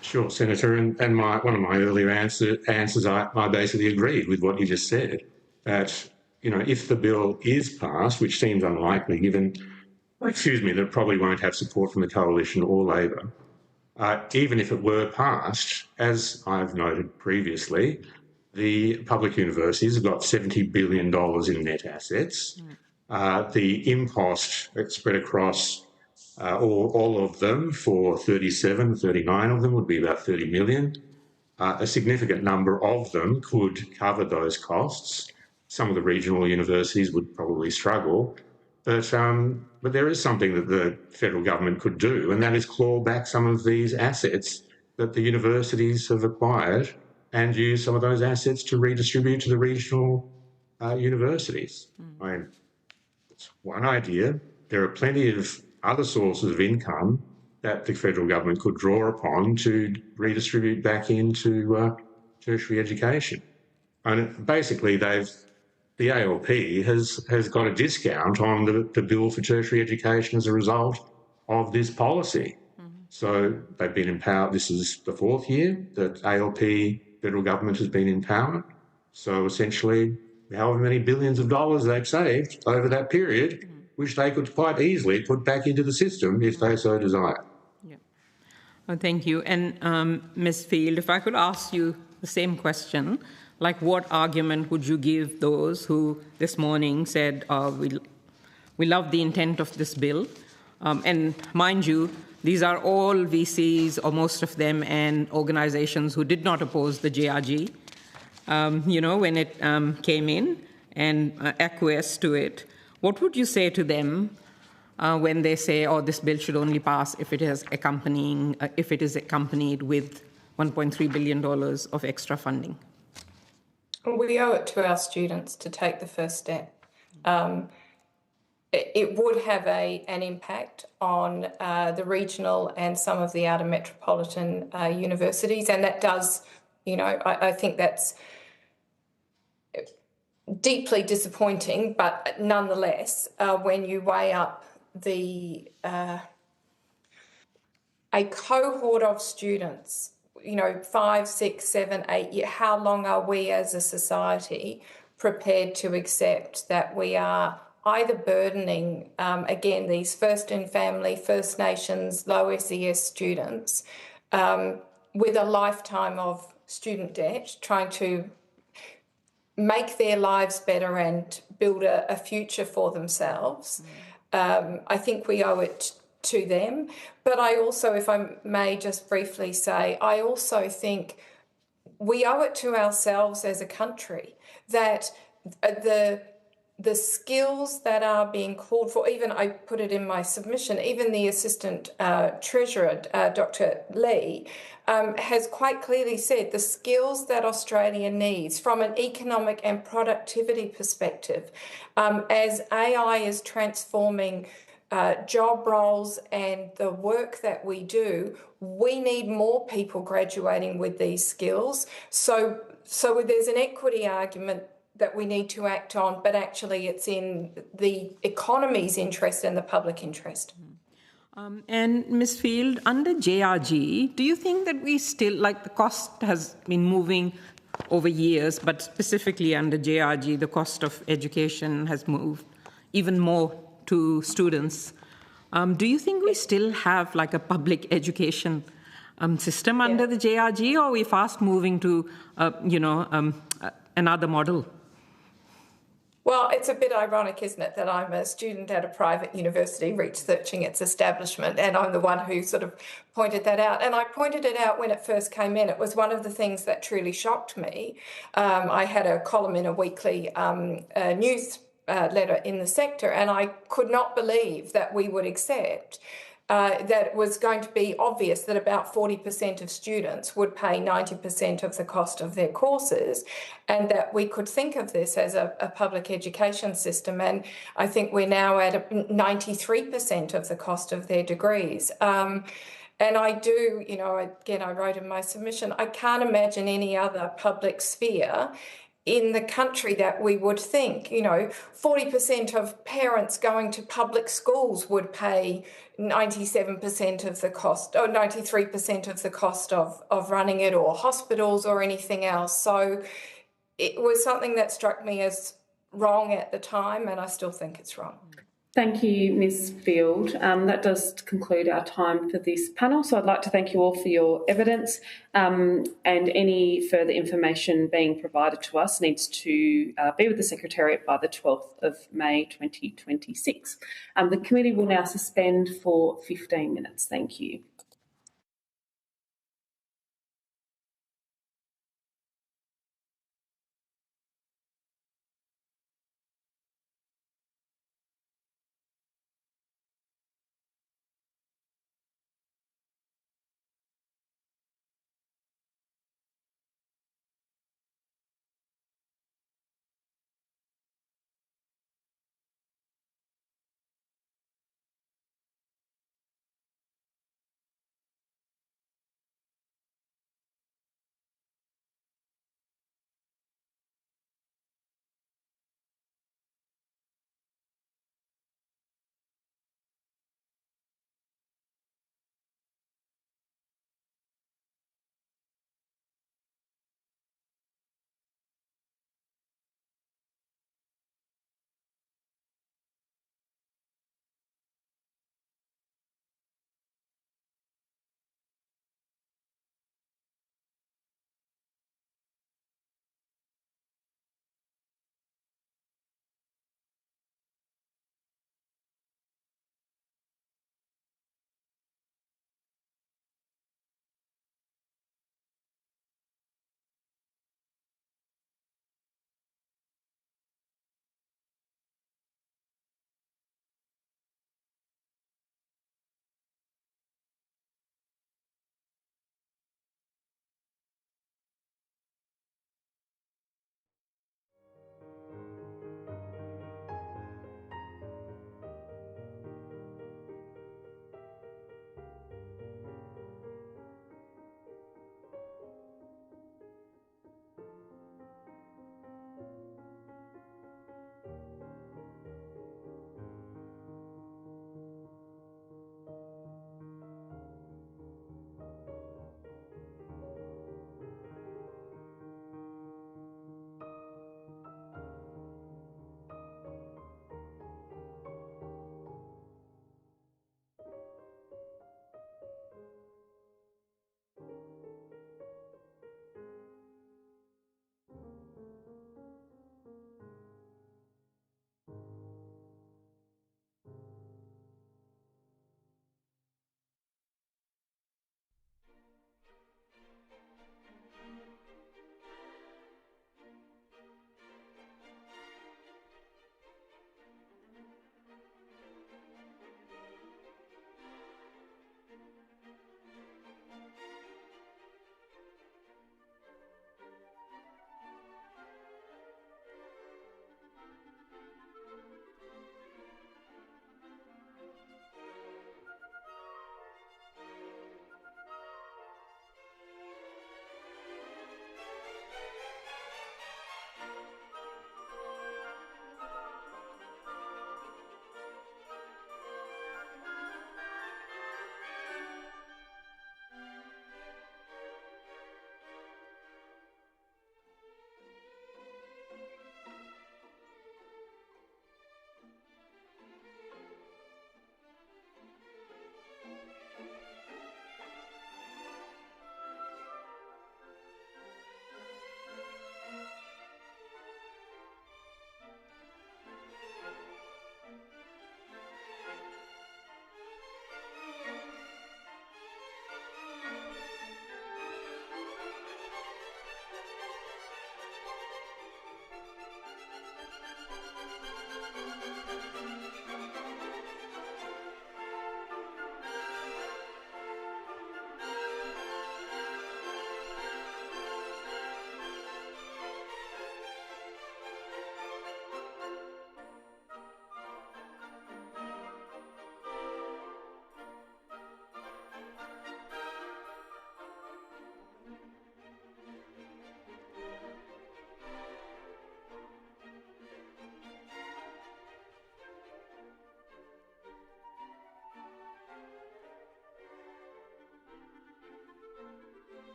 Speaker 8: Sure, Senator, and one of my earlier answers, I basically agreed with what you just said, that if the bill is passed, which seems unlikely given, that it probably won't have support from the Coalition or Labor, even if it were passed, as I've noted previously, the public universities have got $70 billion in net assets. The impost spread across all of them for 39 of them would be about 30 million. A significant number of them could cover those costs. Some of the regional universities would probably struggle, but there is something that the federal government could do, and that is claw back some of these assets that the universities have acquired and use some of those assets to redistribute to the regional universities. I mean, it's one idea. There are plenty of other sources of income that the federal government could draw upon to redistribute back into tertiary education. And basically, the ALP has got a discount on the bill for tertiary education as a result of this policy. So they've been empowered. This is the 4th year that ALP federal government has been in power. So essentially, however many billions of dollars they've saved over that period, which they could quite easily put back into the system if they so desire.
Speaker 7: Yeah. Oh, thank you. And Ms. Field, if I could ask you the same question, like what argument would you give those who this morning said, we love the intent of this bill, and mind you, these are all VCs, or most of them, and organizations who did not oppose the JRG, when it came in and acquiesced to it. What would you say to them when they say, oh, this bill should only pass if it is accompanied with $1.3 billion of extra funding?
Speaker 11: We owe it to our students to take the first step. It would have an impact on the regional and some of the outer metropolitan universities, and that does, I think that's deeply disappointing, but nonetheless, when you weigh up a cohort of students, 5, 6, 7, 8 years, how long are we as a society prepared to accept that we are either burdening, again, these first in family, First Nations, low SES students with a lifetime of student debt, trying to make their lives better and build a future for themselves. I think we owe it to them. But I also, if I may just briefly say, I also think we owe it to ourselves as a country that the skills that are being called for, even I put it in my submission, even the Assistant Treasurer, Dr. Lee, has quite clearly said the skills that Australia needs from an economic and productivity perspective, as AI is transforming job roles and the work that we do, we need more people graduating with these skills. So there's an equity argument that we need to act on, but actually it's in the economy's interest and the public interest.
Speaker 7: And Ms. Field, under JRG, do you think that we still, the cost has been moving over years, but specifically under JRG, the cost of education has moved even more to students. Do you think we still have a public education system under the JRG, or are we fast moving to, another model?
Speaker 11: Well, it's a bit ironic, isn't it, that I'm a student at a private university researching its establishment, and I'm the one who sort of pointed that out. And I pointed it out when it first came in. It was one of the things that truly shocked me. I had a column in a weekly news letter in the sector, and I could not believe that we would accept that it was going to be obvious that about 40% of students would pay 90% of the cost of their courses, and that we could think of this as a public education system. And I think we're now at 93% of the cost of their degrees. And I do, again, I wrote in my submission, I can't imagine any other public sphere in the country that we would think, 40% of parents going to public schools would pay 97% of the cost, or 93% of the cost of running it, or hospitals or anything else. So it was something that struck me as wrong at the time, and I still think it's wrong.
Speaker 1: Thank you, Ms. Field. That does conclude our time for this panel. So I'd like to thank you all for your evidence, and any further information being provided to us needs to be with the Secretariat by the 12th of May 2026. The committee will now suspend for 15 minutes. Thank you.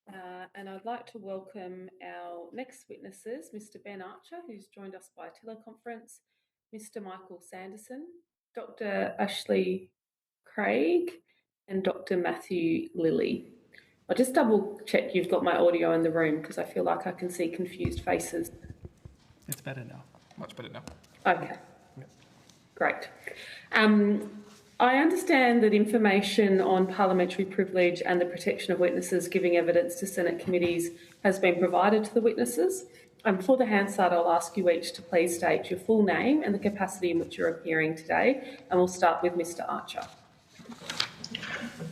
Speaker 1: And I'd like to welcome our next witnesses, Mr. Ben Archer, who's joined us by teleconference, Mr. Michael Sanderson, Dr. Ashley Craig, and Dr. Matthew Lilly. I'll just double check you've got my audio in the room because I feel like I can see confused faces.
Speaker 16: It's better now. Much better now.
Speaker 1: Okay, great. I understand that information on parliamentary privilege and the protection of witnesses giving evidence to Senate committees has been provided to the witnesses. For the Hansard, I'll ask you each to please state your full name and the capacity in which you're appearing today, and we'll start with Mr. Archer.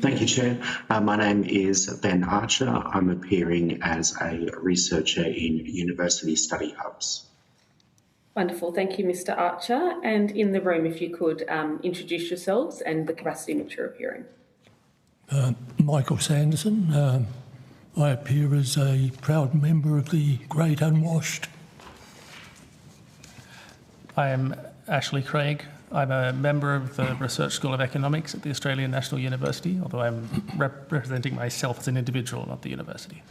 Speaker 14: Thank you, Chair. My name is Ben Archer. I'm appearing as a researcher in University Study Hubs.
Speaker 1: Wonderful. Thank you, Mr. Archer. And in the room, if you could introduce yourselves and the capacity in which you're appearing.
Speaker 17: Michael Sanderson. I appear as a proud member of the Great Unwashed.
Speaker 18: I am Ashley Craig. I'm a member of the Research School of Economics at the Australian National University, although I'm representing myself as an individual, not the university.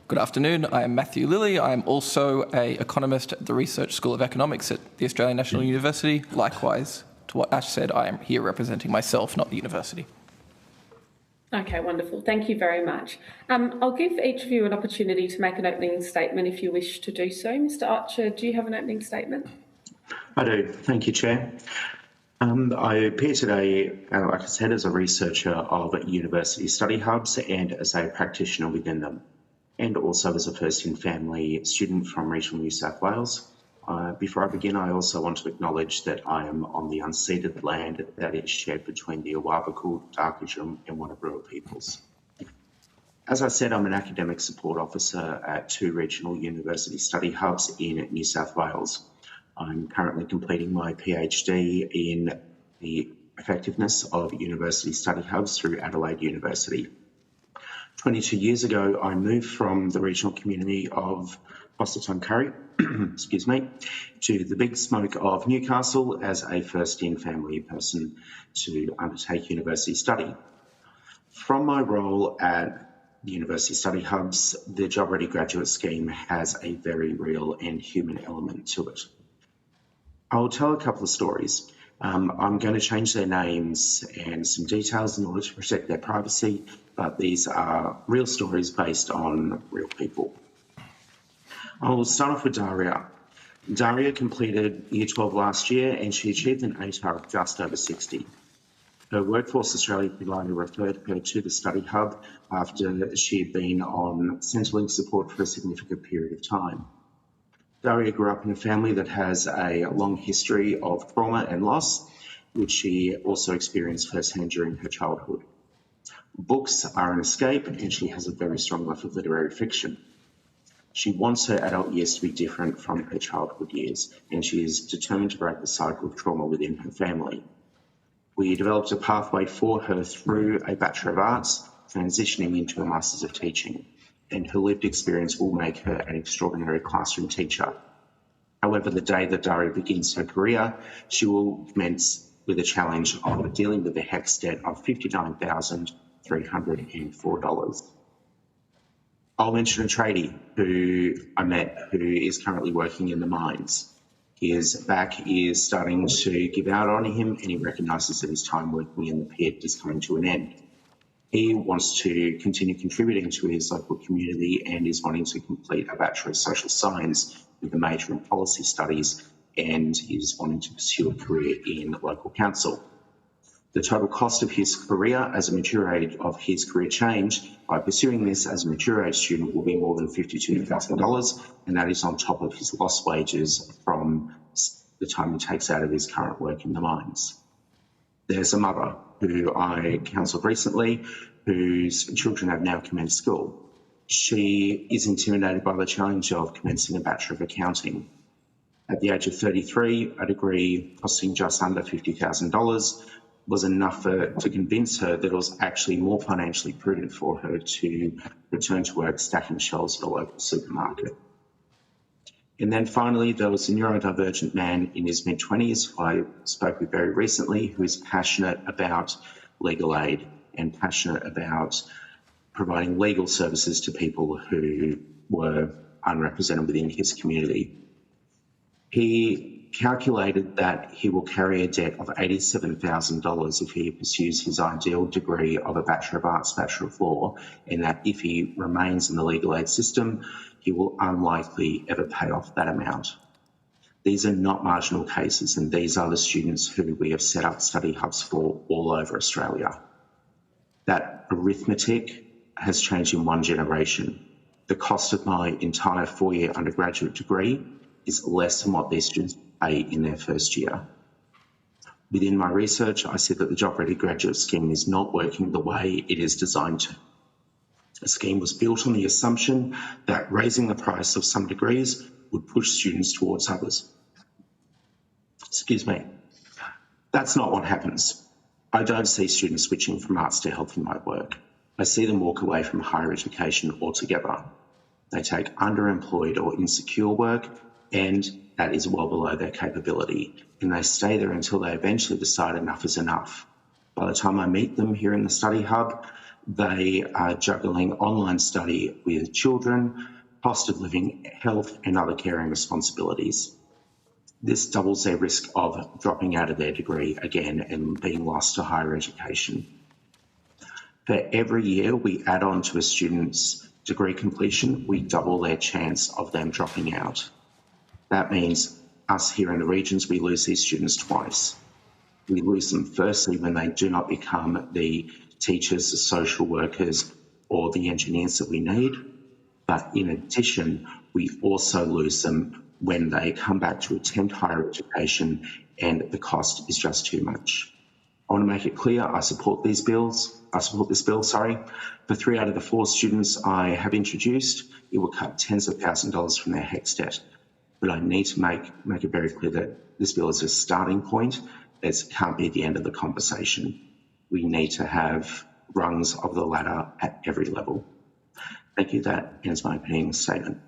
Speaker 20: Good afternoon. I am Matthew Lilly. I am also an economist at the Research School of Economics at the Australian National University. Likewise, to what Ash said, I am here representing myself, not the university.
Speaker 1: Okay, wonderful. Thank you very much. I'll give each of you an opportunity to make an opening statement if you wish to do so. Mr. Archer, do you have an opening statement?
Speaker 14: I do. Thank you, Chair. I appear today, like I said, as a researcher of university study hubs and as a practitioner within them, and also as a first-in-family student from regional New South Wales. Before I begin, I also want to acknowledge that I am on the unceded land that is shared between the Awabakal, Darkajum and Wanabrewa peoples. As I said, I'm an academic support officer at 2 regional university study hubs in New South Wales. I'm currently completing my PhD in the effectiveness of university study hubs through Adelaide University. 22 years ago, I moved from the regional community of Boston-Curry, excuse me, to the big smoke of Newcastle as a first-in-family person to undertake university study. From my role at the University Study Hubs, the Job Ready Graduate Scheme has a very real and human element to it. I'll tell a couple of stories. I'm going to change their names and some details in order to protect their privacy, but these are real stories based on real people. I'll start off with Daria. Daria completed Year 12 last year and she achieved an ATAR of just over 60. Her Workforce Australia provider referred her to the study hub after she had been on Centrelink support for a significant period of time. Daria grew up in a family that has a long history of trauma and loss, which she also experienced firsthand during her childhood. Books are an escape, and she has a very strong love of literary fiction. She wants her adult years to be different from her childhood years, and she is determined to break the cycle of trauma within her family. We developed a pathway for her through a Bachelor of Arts, transitioning into a Masters of Teaching, and her lived experience will make her an extraordinary classroom teacher. However, the day that Daria begins her career, she will commence with a challenge of dealing with the HECS debt of $59,304. I'll mention a tradie who I met who is currently working in the mines. His back is starting to give out on him and he recognises that his time working in the pit is coming to an end. He wants to continue contributing to his local community and is wanting to complete a Bachelor of Social Science with a major in policy studies and is wanting to pursue a career in local council. The total cost of his career as a mature age of his career change by pursuing this as a mature age student will be more than $52,000, and that is on top of his lost wages from the time he takes out of his current work in the mines. There's a mother who I counselled recently whose children have now commenced school. She is intimidated by the challenge of commencing a Bachelor of Accounting. At the age of 33, a degree costing just under $50,000 was enough to convince her that it was actually more financially prudent for her to return to work stacking shelves at a local supermarket. And then finally, there was a neurodivergent man in his mid-20s who I spoke with very recently who is passionate about legal aid and passionate about providing legal services to people who were unrepresented within his community. He calculated that he will carry a debt of $87,000 if he pursues his ideal degree of a Bachelor of Arts, Bachelor of Law, and that if he remains in the legal aid system, he will unlikely ever pay off that amount. These are not marginal cases, and these are the students who we have set up study hubs for all over Australia. That arithmetic has changed in one generation. The cost of my entire four-year undergraduate degree is less than what these students pay in their first year. Within my research, I said that the Job Ready Graduate Scheme is not working the way it is designed to. The scheme was built on the assumption that raising the price of some degrees would push students towards others. Excuse me. That's not what happens. I don't see students switching from arts to health in my work. I see them walk away from higher education altogether. They take underemployed or insecure work, and that is well below their capability, and they stay there until they eventually decide enough is enough. By the time I meet them here in the study hub, they are juggling online study with children, cost of living, health, and other caring responsibilities. This doubles their risk of dropping out of their degree again and being lost to higher education. For every year we add on to a student's degree completion, we double their chance of them dropping out. That means us here in the regions, we lose these students twice. We lose them firstly when they do not become the teachers, the social workers, or the engineers that we need. But in addition, we also lose them when they come back to attempt higher education and the cost is just too much. I want to make it clear, I support this bill, For 3 out of the 4 students I have introduced, it will cut tens of thousands of dollars from their HECS debt. But I need to make it very clear that this bill is a starting point. It can't be the end of the conversation. We need to have rungs of the ladder at every level. Thank you. That ends my opening statement.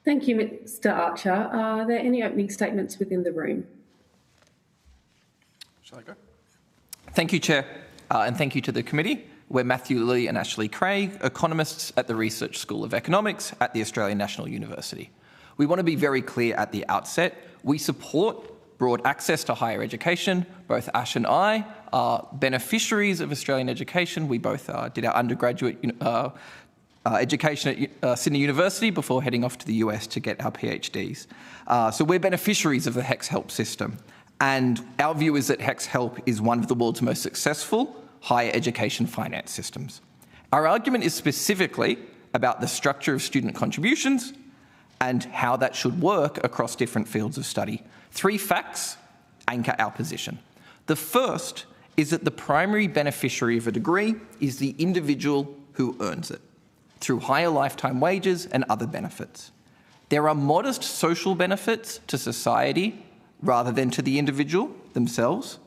Speaker 1: Thank you, Mr. Archer. Are there any opening statements within the room?
Speaker 9: Shall I go?
Speaker 20: Thank you, Chair, and thank you to the committee. We're Matthew Lilly and Ashley Craig, economists at the Research School of Economics at the Australian National University. We want to be very clear at the outset. We support broad access to higher education. Both Ash and I are beneficiaries of Australian education. We both did our undergraduate education at Sydney University before heading off to the US to get our PhDs. So we're beneficiaries of the HECS Help system. And our view is that HECS Help is one of the world's most successful higher education finance systems. Our argument is specifically about the structure of student contributions and how that should work across different fields of study. 3 facts anchor our position. The first is that the primary beneficiary of a degree is the individual who earns it, through higher lifetime wages and other benefits. There are modest social benefits to society rather than to the individual themselves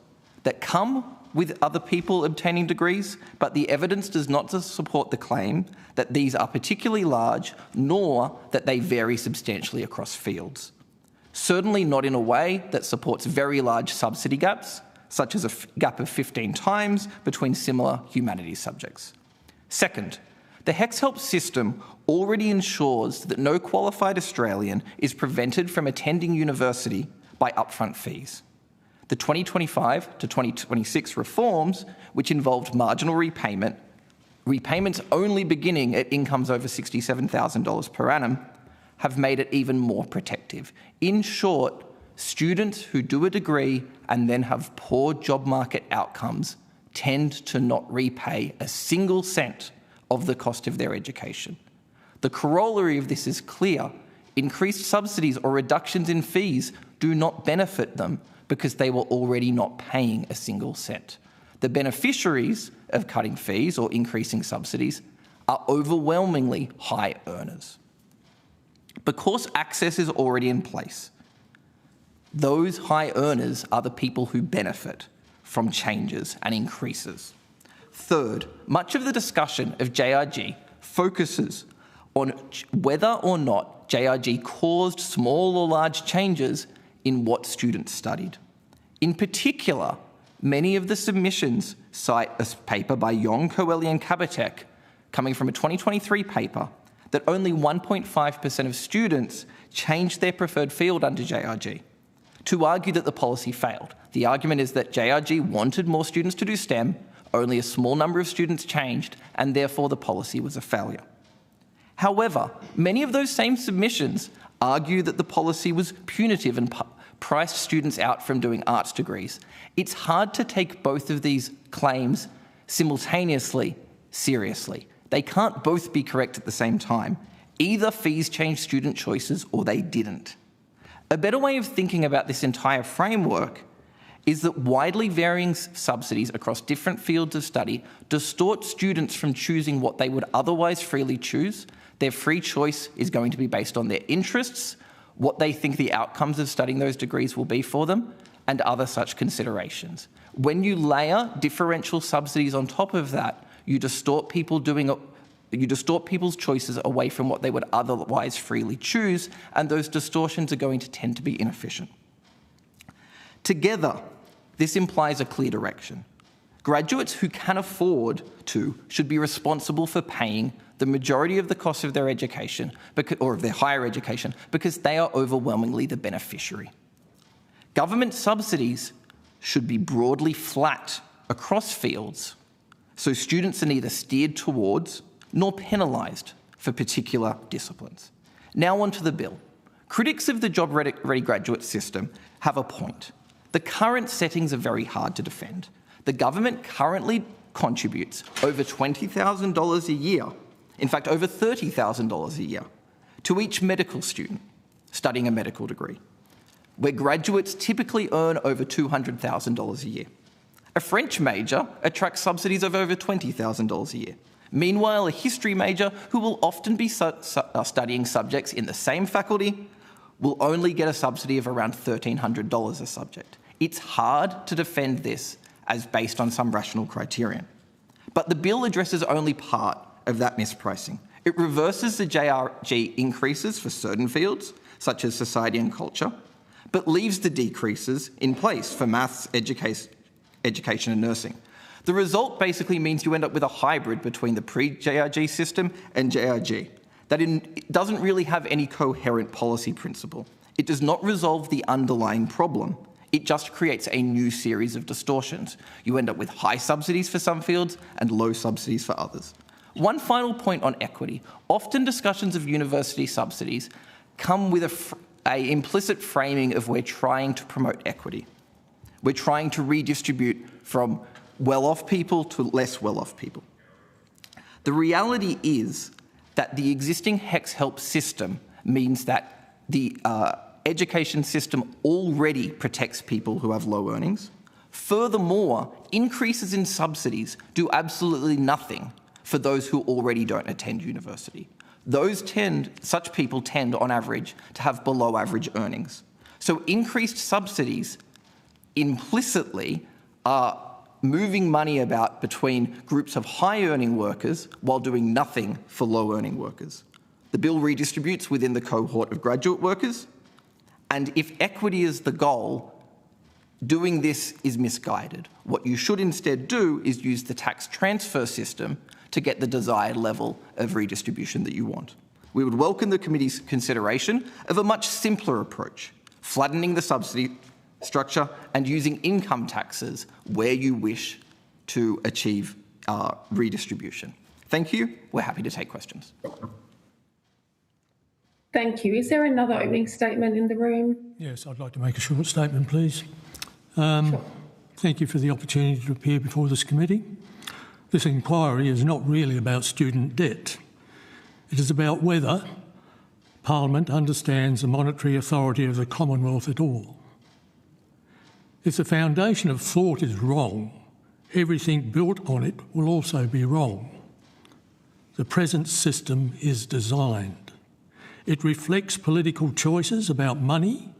Speaker 20: that come with other people obtaining degrees, but the evidence does not support the claim that these are particularly large, nor that they vary substantially across fields. Certainly not in a way that supports very large subsidy gaps, such as a gap of 15 times between similar humanities subjects. Second, the HECS Help system already ensures that no qualified Australian is prevented from attending university by upfront fees. The 2025 to 2026 reforms, which involved marginal repayment, repayments only beginning at incomes over $67,000 per annum, have made it even more protective. In short, students who do a degree and then have poor job market outcomes tend to not repay a single cent of the cost of their education. The corollary of this is clear. Increased subsidies or reductions in fees do not benefit them because they were already not paying a single cent. The beneficiaries of cutting fees or increasing subsidies are overwhelmingly high earners. Because access is already in place, those high earners are the people who benefit from changes and increases. Third, much of the discussion of JRG focuses on whether or not JRG caused small or large changes in what students studied. In particular, many of the submissions cite a paper by Yong, Coeli and Kabatek coming from a 2023 paper, that only 1.5% of students changed their preferred field under JRG, to argue that the policy failed. The argument is that JRG wanted more students to do STEM, only a small number of students changed, and therefore the policy was a failure. However, many of those same submissions argue that the policy was punitive and priced students out from doing arts degrees. It's hard to take both of these claims simultaneously seriously. They can't both be correct at the same time. Either fees changed student choices or they didn't. A better way of thinking about this entire framework is that widely varying subsidies across different fields of study distort students from choosing what they would otherwise freely choose. Their free choice is going to be based on their interests, what they think the outcomes of studying those degrees will be for them, and other such considerations. When you layer differential subsidies on top of that, you distort people's choices away from what they would otherwise freely choose, and those distortions are going to tend to be inefficient. Together, this implies a clear direction. Graduates who can afford to should be responsible for paying the majority of the cost of their education, or of their higher education, because they are overwhelmingly the beneficiary. Government subsidies should be broadly flat across fields, so students are neither steered towards nor penalised for particular disciplines. Now on to the bill. Critics of the Job Ready Graduate system have a point. The current settings are very hard to defend. The government currently contributes over $20,000 a year, in fact over $30,000 a year, to each medical student studying a medical degree, where graduates typically earn over $200,000 a year. A French major attracts subsidies of over $20,000 a year. Meanwhile, a history major, who will often be studying subjects in the same faculty, will only get a subsidy of around $1,300 a subject. It's hard to defend this as based on some rational criterion. But the bill addresses only part of that mispricing. It reverses the JRG increases for certain fields, such as society and culture, but leaves the decreases in place for maths, education and nursing. The result basically means you end up with a hybrid between the pre-JRG system and JRG. It doesn't really have any coherent policy principle. It does not resolve the underlying problem. It just creates a new series of distortions. You end up with high subsidies for some fields and low subsidies for others. One final point on equity. Often discussions of university subsidies come with an implicit framing of we're trying to promote equity. We're trying to redistribute from well-off people to less well-off people. The reality is that the existing HECS Help system means that the education system already protects people who have low earnings. Furthermore, increases in subsidies do absolutely nothing for those who already don't attend university. Such people tend, on average, to have below average earnings. So increased subsidies implicitly are moving money about between groups of high-earning workers while doing nothing for low-earning workers. The bill redistributes within the cohort of graduate workers, and if equity is the goal, doing this is misguided. What you should instead do is use the tax transfer system to get the desired level of redistribution that you want. We would welcome the committee's consideration of a much simpler approach, flattening the subsidy structure and using income taxes where you wish to achieve redistribution. Thank you. We're happy to take questions.
Speaker 1: Thank you. Is there another opening statement in the room?
Speaker 17: Yes, I'd like to make a short statement, please.
Speaker 1: Sure.
Speaker 17: Thank you for the opportunity to appear before this committee. This inquiry is not really about student debt. It is about whether Parliament understands the monetary authority of the Commonwealth at all. If the foundation of thought is wrong, everything built on it will also be wrong. The present system is designed. It reflects political choices about money,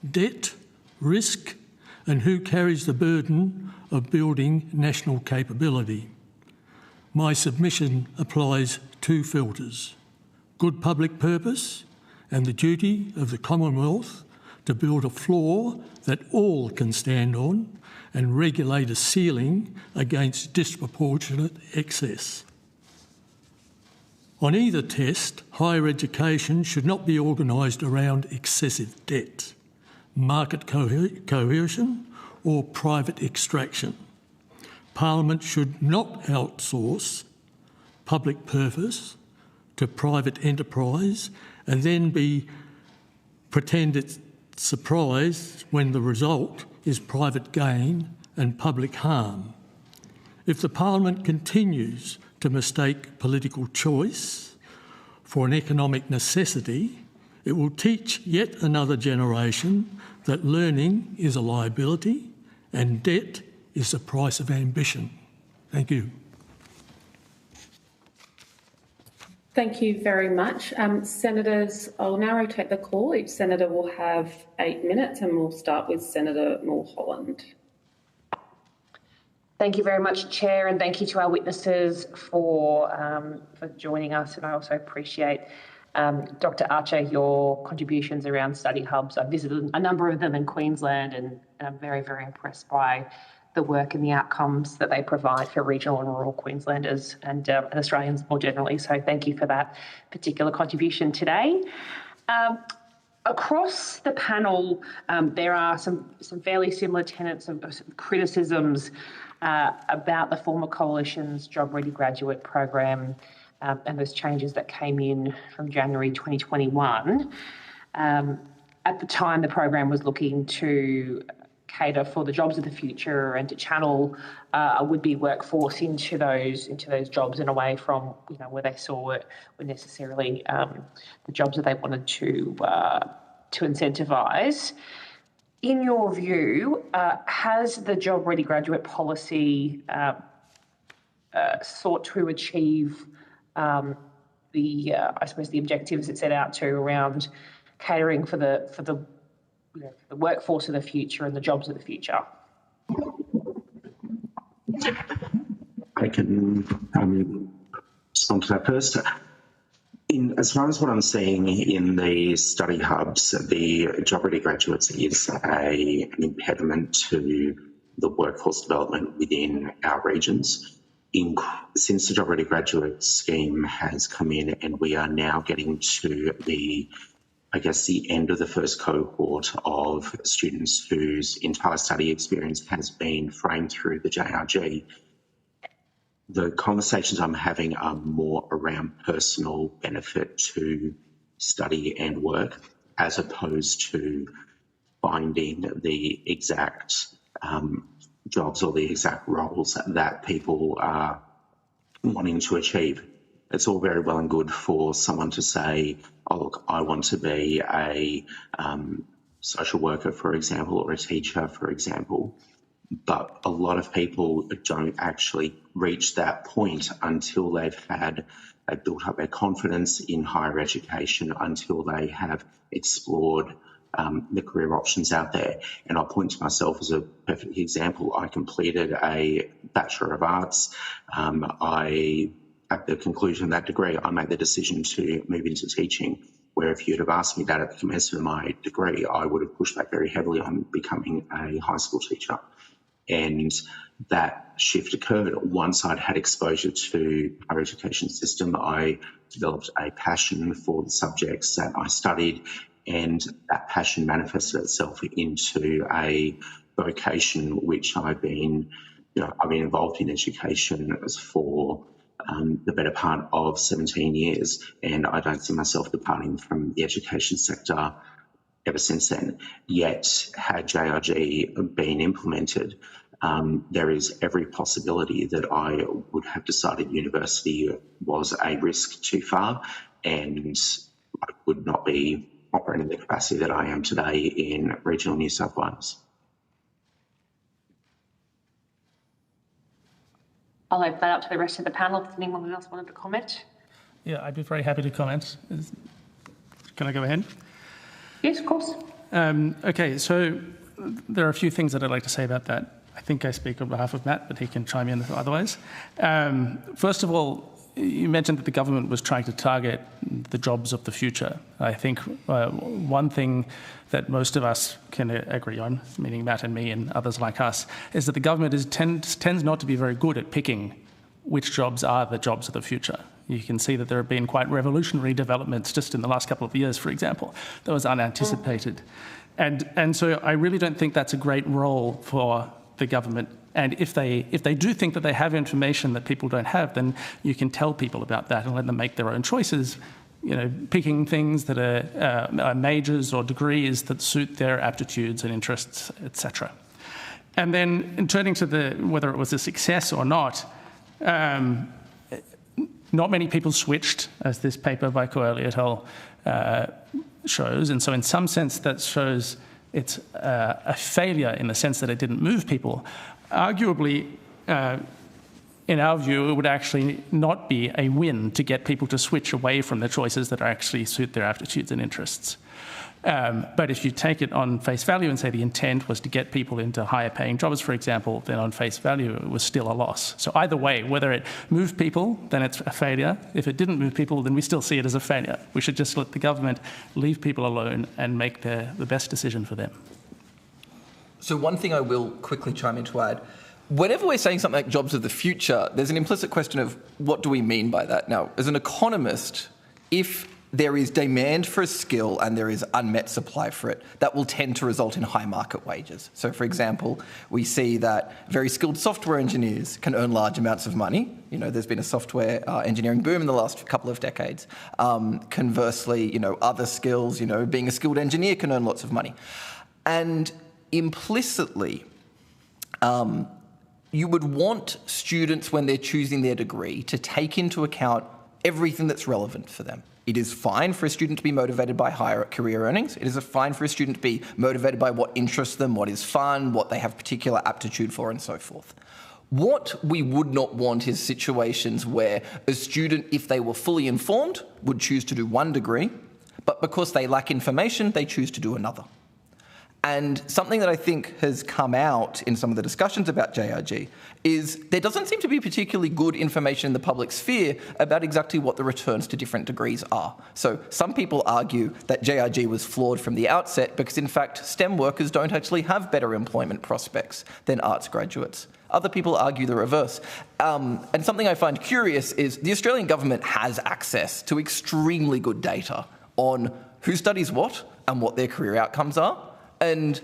Speaker 17: debt, risk, and who carries the burden of building national capability. My submission applies two filters: good public purpose and the duty of the Commonwealth to build a floor that all can stand on and regulate a ceiling against disproportionate excess. On either test, higher education should not be organised around excessive debt, market coercion or private extraction. Parliament should not outsource public purpose to private enterprise and then pretend it's surprised when the result is private gain and public harm. If the Parliament continues to mistake political choice for an economic necessity, it will teach yet another generation that learning is a liability and debt is the price of ambition. Thank you.
Speaker 1: Thank you very much. Senators, I'll now rotate the call. Each senator will have 8 minutes and we'll start with Senator Mulholland.
Speaker 2: Thank you very much, Chair, and thank you to our witnesses for joining us. And I also appreciate, Dr. Archer, your contributions around study hubs. I've visited a number of them in Queensland and I'm very, very impressed by the work and the outcomes that they provide for regional and rural Queenslanders and Australians more generally. So thank you for that particular contribution today. Across the panel, there are some fairly similar tenets of criticisms about the former Coalition's Job Ready Graduate Program and those changes that came in from January 2021. At the time, the program was looking to cater for the jobs of the future and to channel a would-be workforce into those jobs and away from where they saw were necessarily the jobs that they wanted to incentivise. In your view, has the Job Ready Graduate policy sought to achieve I suppose the objectives it set out to around catering for the workforce of the future and the jobs of the future?
Speaker 14: I can respond to that first. As far as what I'm seeing in the study hubs, the Job Ready Graduates is an impediment to the workforce development within our regions. Since the Job Ready Graduate scheme has come in and we are now getting to the end of the first cohort of students whose entire study experience has been framed through the JRG, the conversations I'm having are more around personal benefit to study and work as opposed to finding the exact jobs or the exact roles that people are wanting to achieve. It's all very well and good for someone to say, oh, look, I want to be a social worker, for example, or a teacher, for example. But a lot of people don't actually reach that point until they've built up their confidence in higher education, until they have explored the career options out there. And I'll point to myself as a perfect example. I completed a Bachelor of Arts. At the conclusion of that degree, I made the decision to move into teaching, where if you'd have asked me that at the commencement of my degree, I would have pushed back very heavily on becoming a high school teacher. And that shift occurred once I'd had exposure to our education system. I developed a passion for the subjects that I studied, and that passion manifested itself into a vocation which I've been involved in education for the better part of 17 years, and I don't see myself departing from the education sector ever since then. Yet, had JRG been implemented, there is every possibility that I would have decided university was a risk too far, and I would not be operating the capacity that I am today in regional New South Wales.
Speaker 2: I'll open that up to the rest of the panel if anyone else wanted to comment.
Speaker 18: Yeah, I'd be very happy to comment. Can I go ahead?
Speaker 2: Yes, of course.
Speaker 18: Okay, so there are a few things that I'd like to say about that. I think I speak on behalf of Matt, but he can chime in otherwise. First of all, you mentioned that the government was trying to target the jobs of the future. I think one thing that most of us can agree on, meaning Matt and me and others like us, is that the government tends not to be very good at picking which jobs are the jobs of the future. You can see that there have been quite revolutionary developments just in the last couple of years, for example, that was unanticipated. And so I really don't think that's a great role for the government. And if they do think that they have information that people don't have, then you can tell people about that and let them make their own choices, picking things that are majors or degrees that suit their aptitudes and interests, etc. And then in turning to whether it was a success or not, not many people switched, as this paper by Coelho et al. Shows. And so in some sense that shows it's a failure in the sense that it didn't move people. Arguably, in our view, it would actually not be a win to get people to switch away from the choices that actually suit their aptitudes and interests. But if you take it on face value and say the intent was to get people into higher paying jobs, for example, then on face value it was still a loss. So either way, whether it moved people, then it's a failure. If it didn't move people, then we still see it as a failure. We should just let the government leave people alone and make the best decision for them.
Speaker 20: So one thing I will quickly chime in to add, whenever we're saying something like jobs of the future, there's an implicit question of what do we mean by that? Now, as an economist, if there is demand for a skill and there is unmet supply for it, that will tend to result in high market wages. So, for example, we see that very skilled software engineers can earn large amounts of money. There's been a software engineering boom in the last couple of decades. Conversely, other skills, being a skilled engineer can earn lots of money. And implicitly, you would want students, when they're choosing their degree, to take into account everything that's relevant for them. It is fine for a student to be motivated by higher career earnings. It is fine for a student to be motivated by what interests them, what is fun, what they have particular aptitude for, and so forth. What we would not want is situations where a student, if they were fully informed, would choose to do one degree, but because they lack information, they choose to do another. And something that I think has come out in some of the discussions about JRG is there doesn't seem to be particularly good information in the public sphere about exactly what the returns to different degrees are. So some people argue that JRG was flawed from the outset because, in fact, STEM workers don't actually have better employment prospects than arts graduates. Other people argue the reverse. And something I find curious is the Australian government has access to extremely good data on who studies what and what their career outcomes are. And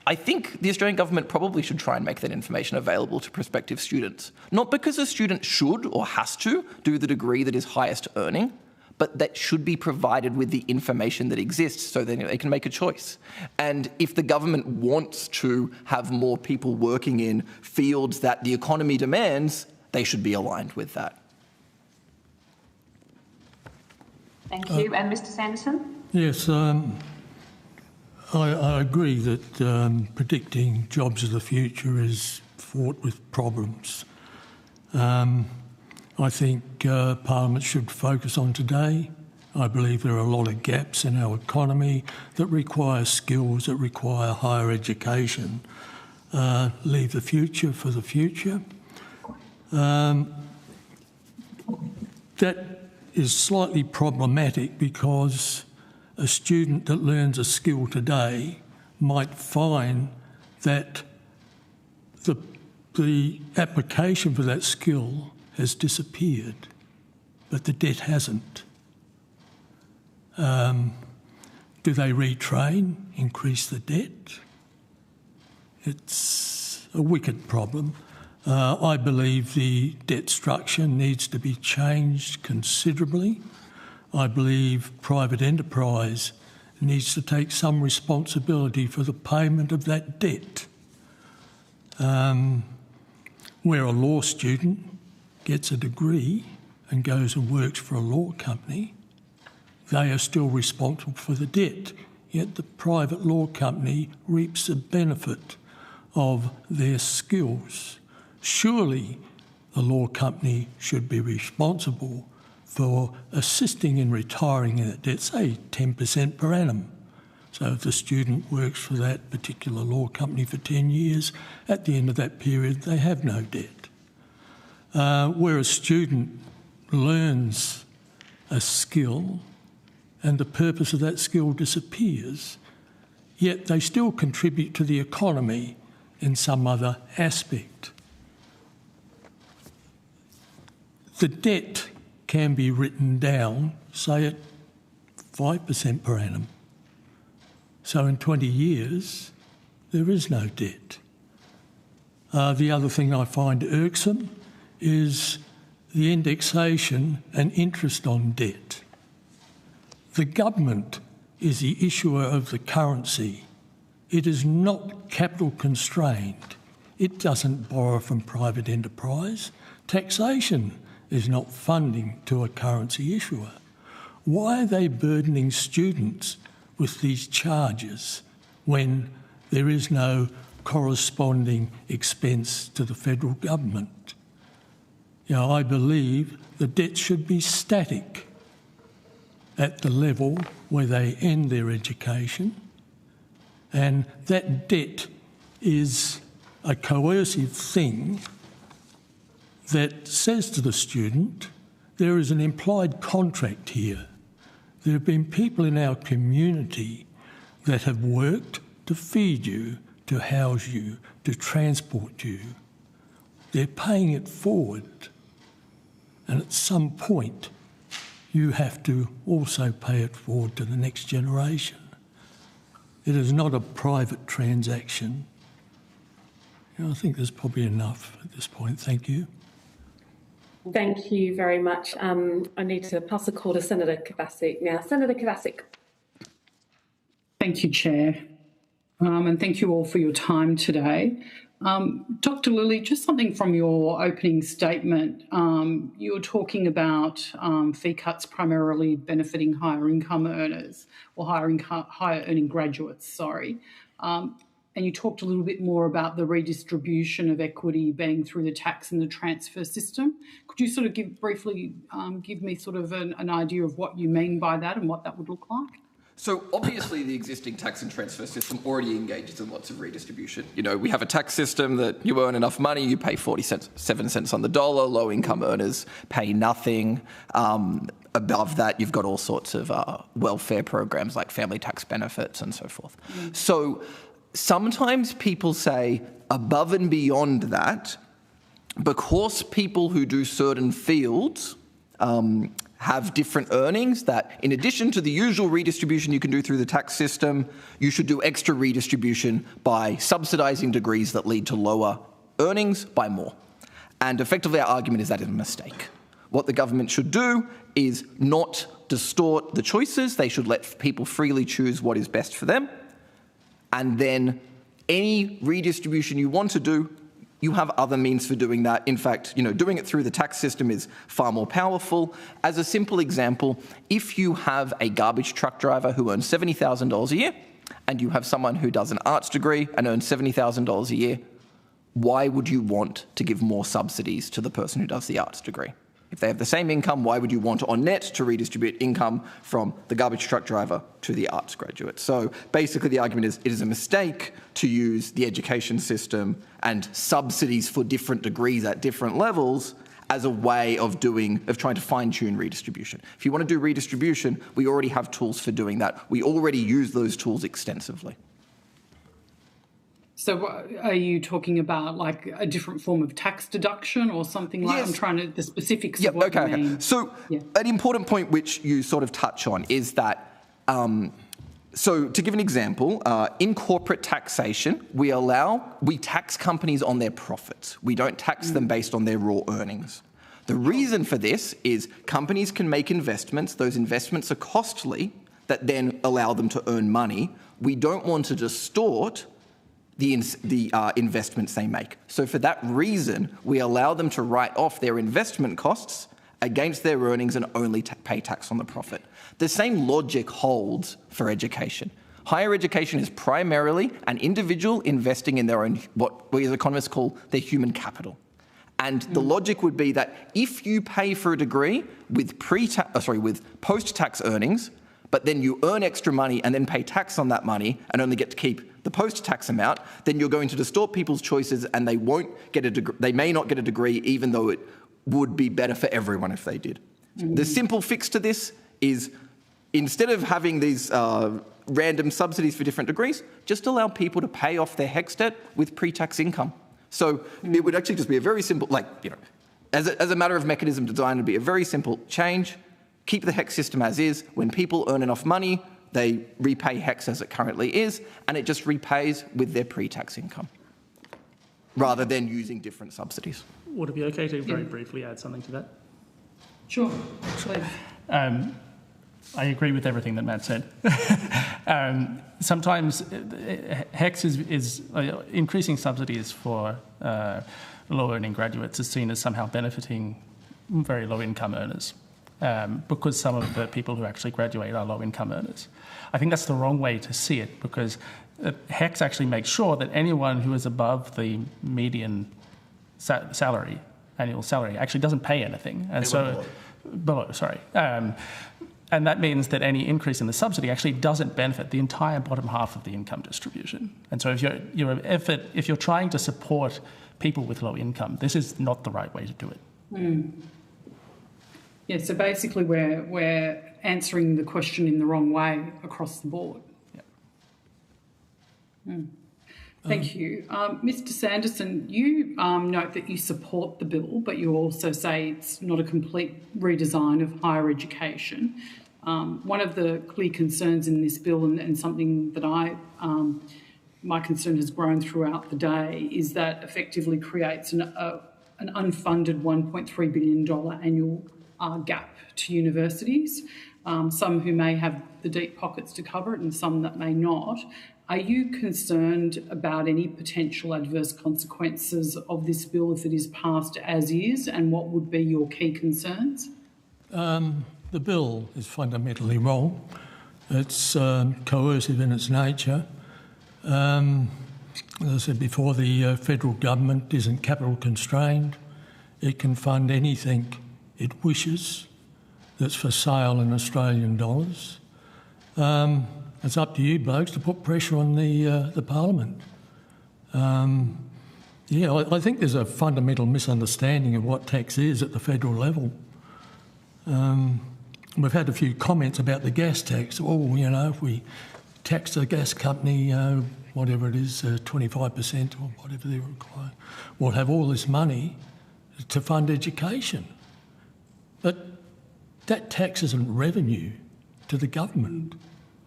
Speaker 20: I think the Australian government probably should try and make that information available to prospective students. Not because a student should or has to do the degree that is highest earning, but that should be provided with the information that exists so that they can make a choice. And if the government wants to have more people working in fields that the economy demands, they should be aligned with that.
Speaker 2: Thank you. And Mr. Sanderson?
Speaker 17: Yes, I agree that predicting jobs of the future is fraught with problems. I think Parliament should focus on today. I believe there are a lot of gaps in our economy that require skills, that require higher education. Leave the future for the future. That is slightly problematic because a student that learns a skill today might find that the application for that skill has disappeared, but the debt hasn't. Do they retrain, increase the debt? It's a wicked problem. I believe the debt structure needs to be changed considerably. I believe private enterprise needs to take some responsibility for the payment of that debt. Where a law student gets a degree and goes and works for a law company, they are still responsible for the debt, yet the private law company reaps the benefit of their skills. Surely the law company should be responsible for assisting in retiring that debt, say 10% per annum. So if the student works for that particular law company for 10 years, at the end of that period they have no debt. Where a student learns a skill and the purpose of that skill disappears, yet they still contribute to the economy in some other aspect. the debt can be written down, say at 5% per annum. So in 20 years, there is no debt. The other thing I find irksome is the indexation and interest on debt. The government is the issuer of the currency. It is not capital constrained. It doesn't borrow from private enterprise. Taxation is not funding to a currency issuer. Why are they burdening students with these charges when there is no corresponding expense to the federal government? You know, I believe the debt should be static at the level where they end their education, and that debt is a coercive thing that says to the student, there is an implied contract here. There have been people in our community that have worked to feed you, to house you, to transport you. They're paying it forward. And at some point, you have to also pay it forward to the next generation. It is not a private transaction. You know, I think there's probably enough at this point. Thank you.
Speaker 1: Thank you very much. I need to pass the call to Senator Kovacic now. Senator Kovacic.
Speaker 12: Thank you, Chair. And thank you all for your time today. Dr. Lilly, just something from your opening statement. You were talking about fee cuts primarily benefiting higher income earners or higher earning graduates, sorry. And you talked a little bit more about the redistribution of equity being through the tax and the transfer system. Could you sort of briefly give me sort of an idea of what you mean by that and what that would look like?
Speaker 20: So obviously the existing tax and transfer system already engages in lots of redistribution. You know, we have a tax system that you earn enough money, you pay 7 cents on the dollar, low income earners pay nothing. Above that, you've got all sorts of welfare programs like family tax benefits and so forth. So sometimes people say above and beyond that, because people who do certain fields have different earnings, that in addition to the usual redistribution you can do through the tax system, you should do extra redistribution by subsidising degrees that lead to lower earnings by more. And effectively our argument is that is a mistake. What the government should do is not distort the choices. They should let people freely choose what is best for them. And then any redistribution you want to do, you have other means for doing that. In fact, you know, doing it through the tax system is far more powerful. As a simple example, if you have a garbage truck driver who earns $70,000 a year and you have someone who does an arts degree and earns $70,000 a year, why would you want to give more subsidies to the person who does the arts degree? If they have the same income, why would you want on net to redistribute income from the garbage truck driver to the arts graduate? So basically the argument is it is a mistake to use the education system and subsidies for different degrees at different levels as a way of trying to fine-tune redistribution. If you want to do redistribution, we already have tools for doing that. We already use those tools extensively.
Speaker 12: So are you talking about like a different form of tax deduction or something like
Speaker 20: Yes.
Speaker 12: I'm trying to, the specifics of what you mean.
Speaker 20: Okay. So an important point which you sort of touch on is that, so to give an example, in corporate taxation, we tax companies on their profits. We don't tax them based on their raw earnings. The reason for this is companies can make investments. Those investments are costly that then allow them to earn money. We don't want to distort the investments they make. So for that reason, we allow them to write off their investment costs against their earnings and only pay tax on the profit. The same logic holds for education. Higher education is primarily an individual investing in their own, what we as economists call their human capital. And the logic would be that if you pay for a degree with post-tax earnings, but then you earn extra money and then pay tax on that money and only get to keep the post-tax amount, then you're going to distort people's choices and they won't get a degree. They may not get a degree, even though it would be better for everyone if they did. The simple fix to this is, instead of having these random subsidies for different degrees, just allow people to pay off their HECS debt with pre-tax income. So it would actually just be a very simple, as a matter of mechanism designed to be a very simple change, keep the HECS system as is. When people earn enough money, they repay HECS as it currently is, and it just repays with their pre-tax income, rather than using different subsidies.
Speaker 18: Would it be okay to very briefly add something to that?
Speaker 12: Sure, please.
Speaker 18: I agree with everything that Matt said. Sometimes HECS is increasing subsidies for low-earning graduates is seen as somehow benefiting very low-income earners, because some of the people who actually graduate are low-income earners. I think that's the wrong way to see it, because HECS actually makes sure that anyone who is above the median salary, annual salary, actually doesn't pay anything. And below, sorry. And that means that any increase in the subsidy actually doesn't benefit the entire bottom half of the income distribution. And so if you're trying to support people with low income, this is not the right way to do it.
Speaker 12: Mm. Yeah, so basically we're answering the question in the wrong way across the board.
Speaker 18: Yeah.
Speaker 12: Mm. Thank you. Mr Sanderson, you note that you support the bill, but you also say it's not a complete redesign of higher education. One of the clear concerns in this bill, and something that my concern has grown throughout the day, is that effectively creates an unfunded $1.3 billion annual gap to universities, some who may have the deep pockets to cover it and some that may not. Are you concerned about any potential adverse consequences of this bill if it is passed as is, and what would be your key concerns?
Speaker 17: The bill is fundamentally wrong. It's coercive in its nature. As I said before, the federal government isn't capital constrained. It can fund anything it wishes that's for sale in Australian dollars. It's up to you blokes to put pressure on the Parliament. I think there's a fundamental misunderstanding of what tax is at the federal level. We've had a few comments about the gas tax. If we tax the gas company, whatever it is, 25% or whatever they require, we'll have all this money to fund education. But that tax isn't revenue to the government.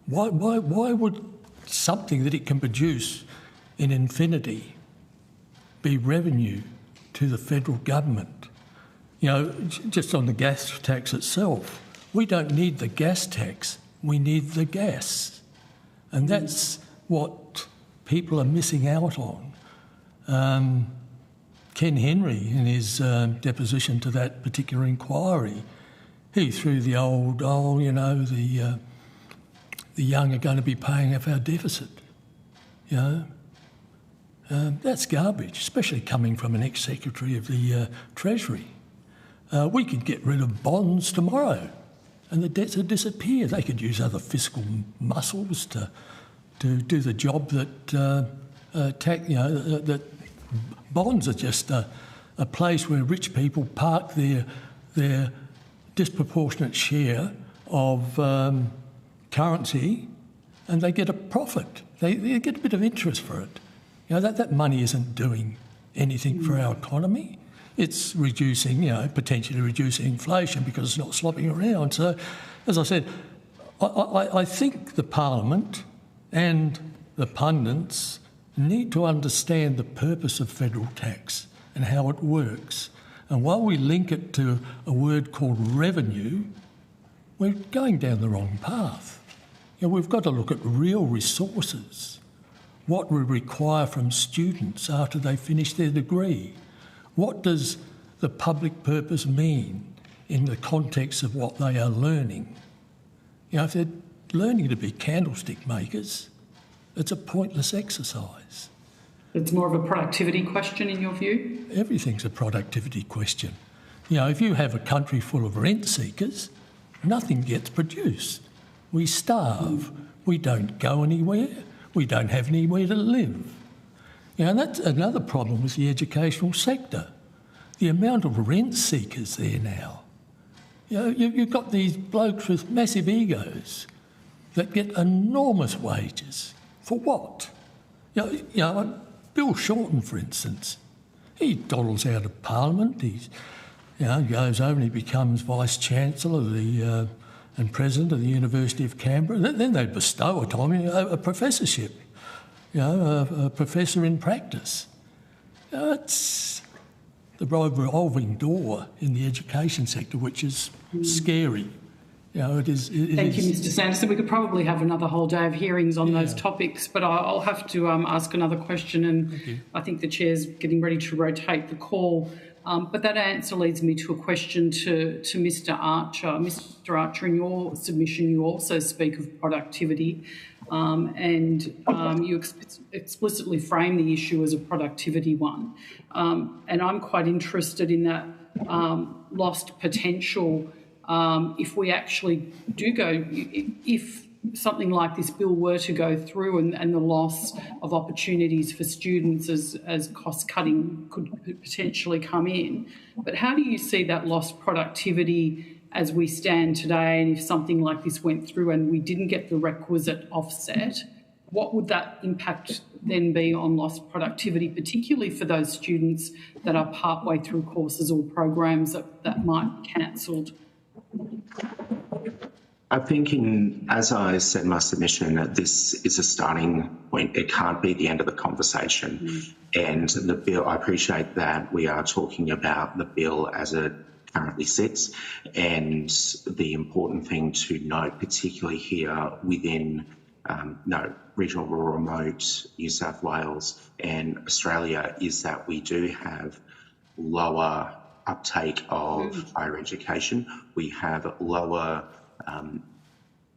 Speaker 17: Why would something that it can produce in infinity be revenue to the federal government? Just on the gas tax itself, we don't need the gas tax, we need the gas. And that's what people are missing out on. Ken Henry, in his deposition to that particular inquiry, he threw the old, the young are going to be paying off our deficit. That's garbage, especially coming from an ex-secretary of the Treasury. We could get rid of bonds tomorrow and the debts would disappear. They could use other fiscal muscles to do the job that bonds are just a place where rich people park their disproportionate share of currency and they get a profit. They get a bit of interest for it. That money isn't doing anything for our economy. It's reducing, potentially reducing inflation because it's not slopping around. So, as I said, I think the Parliament and the pundits need to understand the purpose of federal tax and how it works. And while we link it to a word called revenue, we're going down the wrong path. We've got to look at real resources, what we require from students after they finish their degree. What does the public purpose mean in the context of what they are learning? If they're learning to be candlestick makers, it's a pointless exercise.
Speaker 12: It's more of a productivity question in your view?
Speaker 17: Everything's a productivity question. If you have a country full of rent seekers, nothing gets produced. We starve. We don't go anywhere. We don't have anywhere to live. And that's another problem with the educational sector. The amount of rent seekers there now. You've got these blokes with massive egos that get enormous wages. For what? Bill Shorten, for instance, he dawdles out of Parliament. He's goes over and he becomes Vice-Chancellor and President of the University of Canberra. Then they bestow upon him a professorship, a professor in practice. It's the revolving door in the education sector, which is scary. It is.
Speaker 12: Thank you, Mr. Sanderson. We could probably have another whole day of hearings on those topics, but I'll have to ask another question, and I think the Chair's getting ready to rotate the call. But that answer leads me to a question to Mr. Archer. Mr. Archer, in your submission, you also speak of productivity, and you explicitly frame the issue as a productivity one. And I'm quite interested in that lost potential. If we actually do go, if something like this bill were to go through and the loss of opportunities for students as cost cutting could potentially come in, but how do you see that lost productivity as we stand today? And if something like this went through and we didn't get the requisite offset, what would that impact then be on lost productivity, particularly for those students that are partway through courses or programs that might be cancelled?
Speaker 14: I think, as I said in my submission, that this is a starting point. It can't be the end of the conversation. And the bill, I appreciate that we are talking about the bill as it currently sits. And the important thing to note, particularly here within regional, rural, remote New South Wales and Australia, is that we do have lower uptake of higher education. We have lower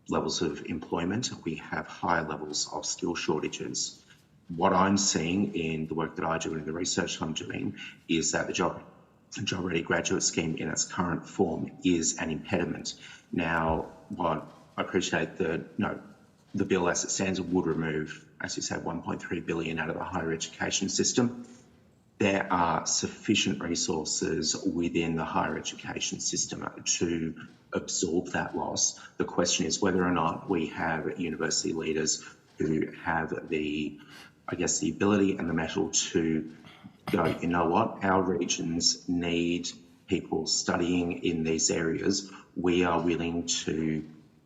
Speaker 14: levels of employment. We have higher levels of skill shortages. What I'm seeing in the work that I do and the research I'm doing is that the Job Ready Graduate Scheme in its current form is an impediment. Now, what I appreciate the bill as it stands would remove, as you said, $1.3 billion out of the higher education system. There are sufficient resources within the higher education system to absorb that loss. The question is whether or not we have university leaders who have the ability and the mettle to go, you know what, our regions need people studying in these areas. We are willing to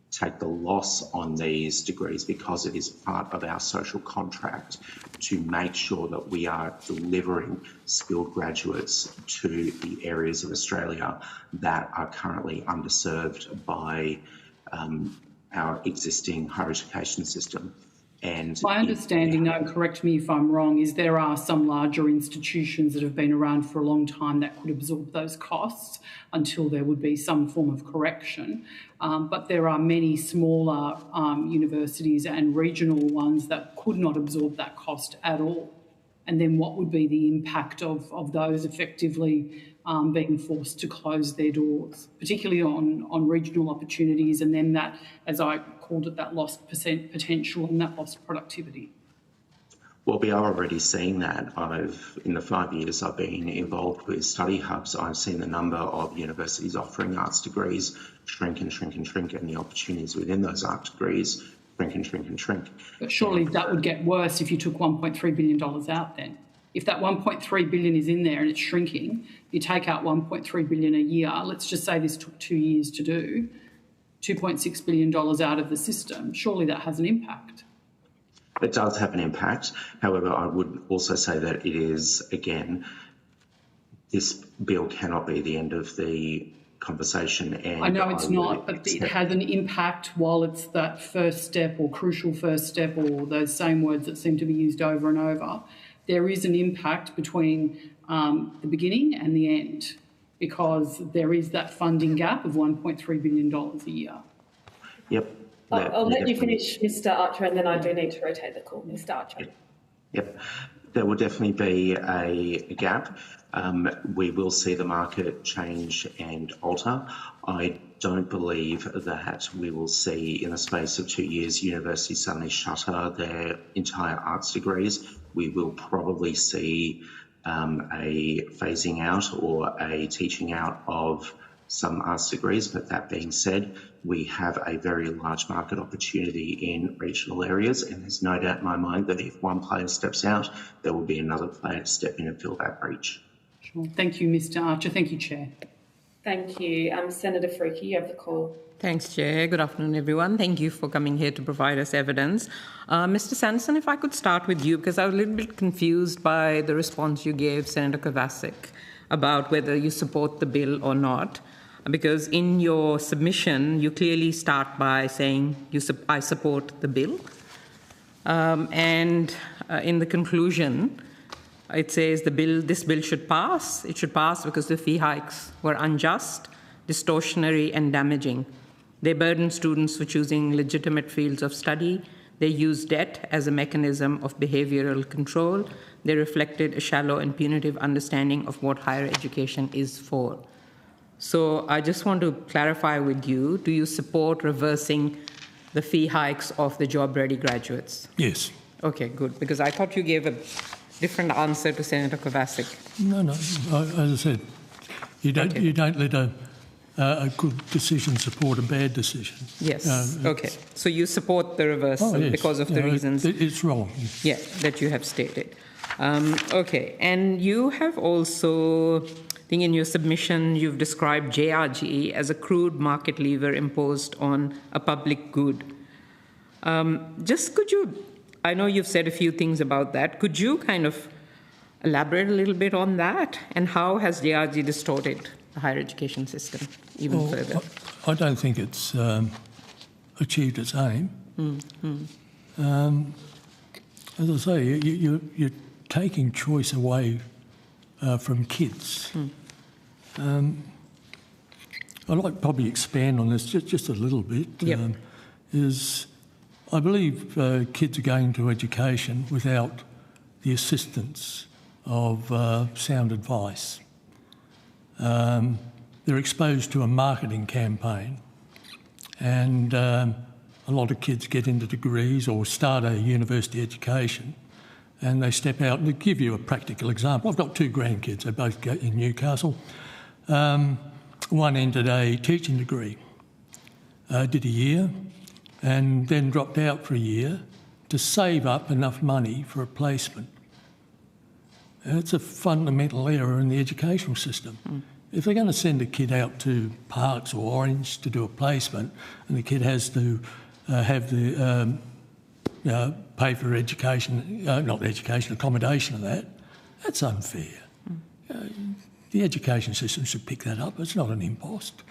Speaker 14: take the loss on these degrees because it is part of our social contract to make sure that we are delivering skilled graduates to the areas of Australia that are currently underserved by our existing higher education system. And
Speaker 12: my understanding, though, correct me if I'm wrong, is there are some larger institutions that have been around for a long time that could absorb those costs until there would be some form of correction. But there are many smaller universities and regional ones that could not absorb that cost at all. And then what would be the impact of those effectively being forced to close their doors, particularly on regional opportunities, and then that, as I called it, that lost potential and that lost productivity?
Speaker 14: Well, we are already seeing that. In the 5 years I've been involved with study hubs, I've seen the number of universities offering arts degrees shrink and shrink and shrink, and the opportunities within those arts degrees shrink and shrink and shrink.
Speaker 12: But surely that would get worse if you took $1.3 billion out then. If that $1.3 billion is in there and it's shrinking, you take out $1.3 billion a year. Let's just say this took 2 years to do, $2.6 billion out of the system. Surely that has an impact.
Speaker 14: It does have an impact. However, I would also say that it is, again, this bill cannot be the end of the conversation. And
Speaker 12: I know it's not, but it has an impact while it's that first step or crucial first step, or those same words that seem to be used over and over. There is an impact between the beginning and the end, because there is that funding gap of $1.3 billion a year.
Speaker 14: Yep.
Speaker 1: I'll let you finish, Mr. Archer, and then I do need to rotate the call. Mr. Archer.
Speaker 14: Yep. There will definitely be a gap. We will see the market change and alter. I don't believe that we will see in the space of 2 years universities suddenly shutter their entire arts degrees. We will probably see a phasing out or a teaching out of some arts degrees, but that being said, we have a very large market opportunity in regional areas, and there's no doubt in my mind that if one player steps out, there will be another player to step in and fill that breach.
Speaker 12: Sure. Thank you, Mr. Archer. Thank you, Chair.
Speaker 1: Thank you. Senator Freaky, you have the call.
Speaker 7: Thanks, Chair. Good afternoon, everyone. Thank you for coming here to provide us evidence. Mr. Sanderson, if I could start with you, because I was a little bit confused by the response you gave Senator Kovacic about whether you support the bill or not. Because in your submission, you clearly start by saying I support the bill. And in the conclusion, it says this bill should pass. It should pass because the fee hikes were unjust, distortionary, and damaging. They burden students for choosing legitimate fields of study. They use debt as a mechanism of behavioral control. They reflected a shallow and punitive understanding of what higher education is for. So I just want to clarify with you, do you support reversing the fee hikes of the job-ready graduates?
Speaker 17: Yes.
Speaker 7: Okay, good, because I thought you gave a different answer to Senator Kovacic.
Speaker 17: No. As I said, you don't let a good decision support a bad decision.
Speaker 7: Yes. Okay. So you support the reversal
Speaker 17: yes.
Speaker 7: because of the reasons.
Speaker 17: It's wrong.
Speaker 7: Yeah, that you have stated. Okay. And you have also, I think in your submission, you've described JRG as a crude market lever imposed on a public good. I know you've said a few things about that. Could you kind of elaborate a little bit on that? And how has JRG distorted the higher education system even further?
Speaker 17: I don't think it's achieved its aim. As I say, you're taking choice away from kids. I'd like to probably expand on this just a little bit.
Speaker 7: Yep.
Speaker 17: I believe kids are going to education without the assistance of sound advice. They're exposed to a marketing campaign, and a lot of kids get into degrees or start a university education, and they step out. And to give you a practical example, I've got two grandkids. They both go in Newcastle. One entered a teaching degree, did a year, and then dropped out for a year to save up enough money for a placement. And it's a fundamental error in the educational system. If they're going to send a kid out to Parkes or Orange to do a placement, and the kid has to pay for education, accommodation of that, that's unfair. The education system should pick that up. It's not an impost.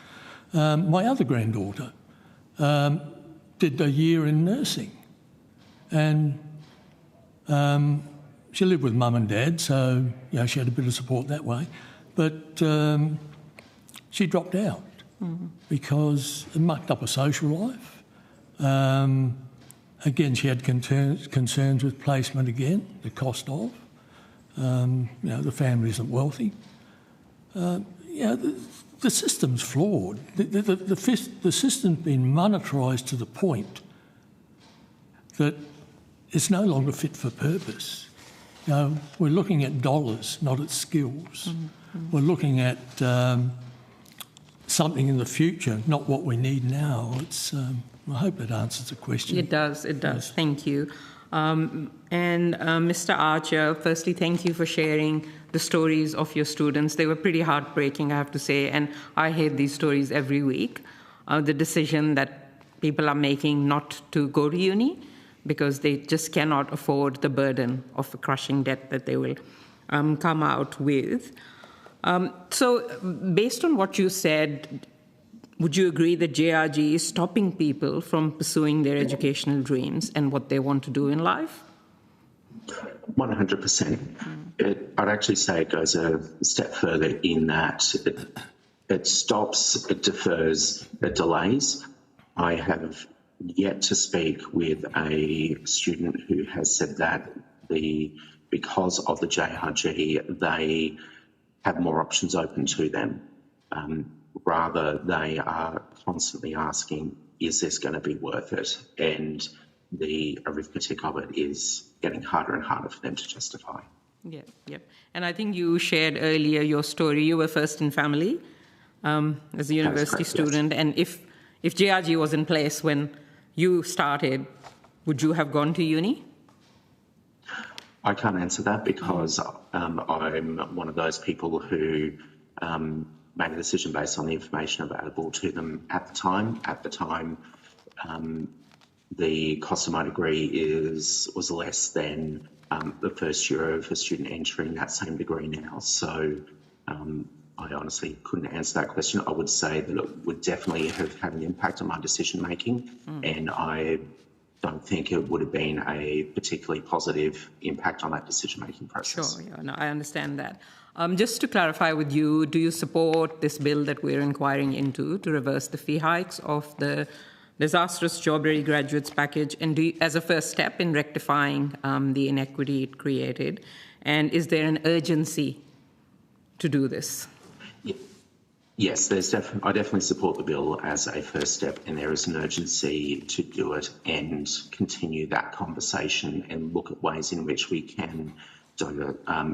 Speaker 17: My other granddaughter did a year in nursing, and she lived with mum and dad, so she had a bit of support that way. But she dropped out because it mucked up her social life. Again, she had concerns with placement again, the cost of. The family isn't wealthy. The system's flawed. The system's been monetarised to the point that it's no longer fit for purpose. We're looking at dollars, not at skills. We're looking at something in the future, not what we need now. I hope that answers the question.
Speaker 7: It does. Yes. Thank you. And Mr. Archer, firstly, thank you for sharing the stories of your students. They were pretty heartbreaking, I have to say, and I hear these stories every week. The decision that people are making not to go to uni because they just cannot afford the burden of the crushing debt that they will come out with. So based on what you said, would you agree that JRG is stopping people from pursuing their educational dreams and what they want to do in life?
Speaker 14: 100%. I'd actually say it goes a step further in that it stops, it defers, it delays. I have yet to speak with a student who has said that because of the JRG, they have more options open to them. Rather, they are constantly asking, is this going to be worth it? And the arithmetic of it is getting harder and harder for them to justify.
Speaker 7: Yeah. And I think you shared earlier your story. You were first in family as a university student. Yes. And if JRG was in place when you started, would you have gone to uni?
Speaker 14: I can't answer that because I'm one of those people who made a decision based on the information available to them at the time. At the time, the cost of my degree was less than the first year of a student entering that same degree now. So I honestly couldn't answer that question. I would say that it would definitely have had an impact on my decision making, and I don't think it would have been a particularly positive impact on that decision making process.
Speaker 7: Sure, yeah, no, I understand that. Just to clarify with you, do you support this bill that we're inquiring into to reverse the fee hikes of the disastrous job-ready graduates package, and as a first step in rectifying the inequity it created? And is there an urgency to do this?
Speaker 14: Yes, I definitely support the bill as a first step, and there is an urgency to do it and continue that conversation and look at ways in which we can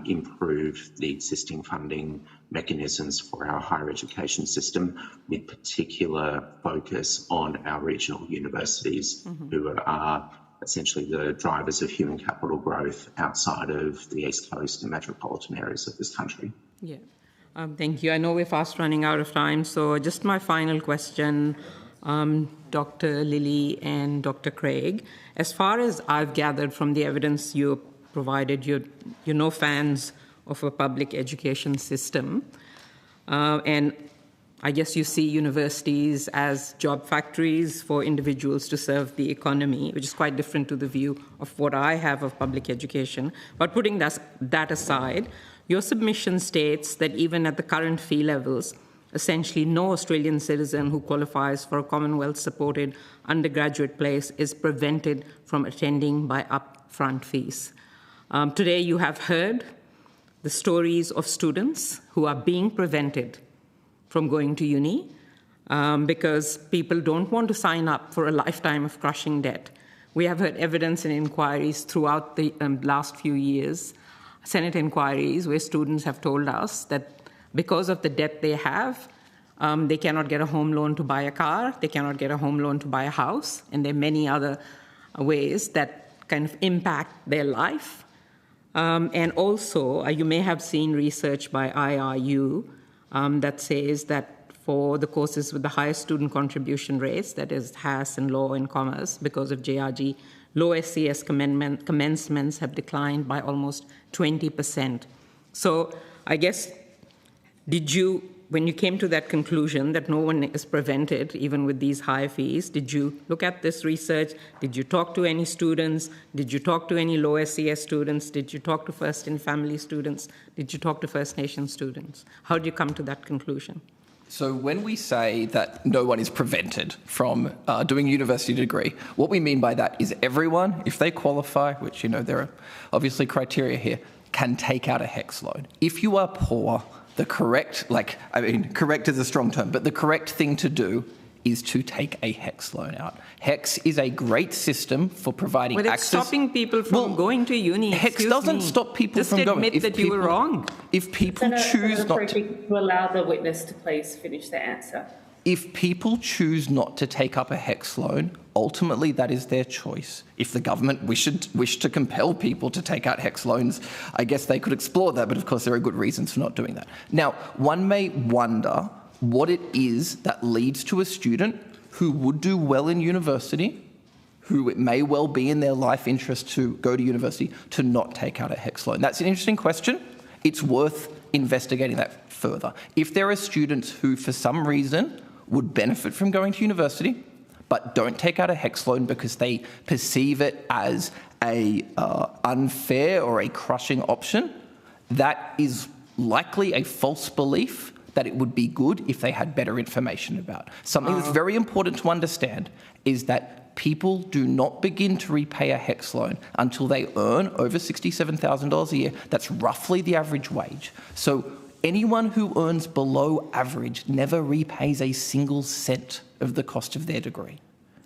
Speaker 14: improve the existing funding mechanisms for our higher education system, with particular focus on our regional universities, who are essentially the drivers of human capital growth outside of the East Coast and metropolitan areas of this country.
Speaker 7: Yeah. Thank you. I know we're fast running out of time, so just my final question, Dr. Lilly and Dr. Craig. As far as I've gathered from the evidence you provided, you're no fans of a public education system, and I guess you see universities as job factories for individuals to serve the economy, which is quite different to the view of what I have of public education. But putting that aside, your submission states that even at the current fee levels, essentially no Australian citizen who qualifies for a Commonwealth-supported undergraduate place is prevented from attending by upfront fees. Today you have heard the stories of students who are being prevented from going to uni because people don't want to sign up for a lifetime of crushing debt. We have heard evidence and inquiries throughout the last few years, Senate inquiries, where students have told us that because of the debt they have, they cannot get a home loan to buy a car, they cannot get a home loan to buy a house, and there are many other ways that kind of impact their life. And also, you may have seen research by IRU that says that for the courses with the highest student contribution rates, that is HAS and Law and Commerce, because of JRG, low SES commencements have declined by almost 20%. So I guess, when you came to that conclusion that no one is prevented, even with these high fees, did you look at this research? Did you talk to any students? Did you talk to any low SES students? Did you talk to First in Family students? Did you talk to First Nation students? How did you come to that conclusion?
Speaker 20: So when we say that no one is prevented from doing a university degree, what we mean by that is everyone, if they qualify, which, there are obviously criteria here, can take out a HECS loan. If you are poor, the correct, correct is a strong term, but the correct thing to do is to take a HECS loan out. HECS is a great system for providing access.
Speaker 7: But it's stopping people from going to uni.
Speaker 20: HECS doesn't stop people from going.
Speaker 7: Just admit that you were wrong.
Speaker 20: If people choose not
Speaker 1: to allow the witness to please finish their answer.
Speaker 20: If people choose not to take up a HECS loan, ultimately that is their choice. If the government wish to compel people to take out HECS loans, I guess they could explore that, but of course there are good reasons for not doing that. Now, one may wonder what it is that leads to a student who would do well in university, who it may well be in their life interest to go to university, to not take out a HECS loan. That's an interesting question. It's worth investigating that further. If there are students who, for some reason, would benefit from going to university, but don't take out a HECS loan because they perceive it as a unfair or a crushing option, that is likely a false belief that it would be good if they had better information about. Something that's very important to understand is that people do not begin to repay a HECS loan until they earn over $67,000 a year. That's roughly the average wage. So anyone who earns below average never repays a single cent of the cost of their degree.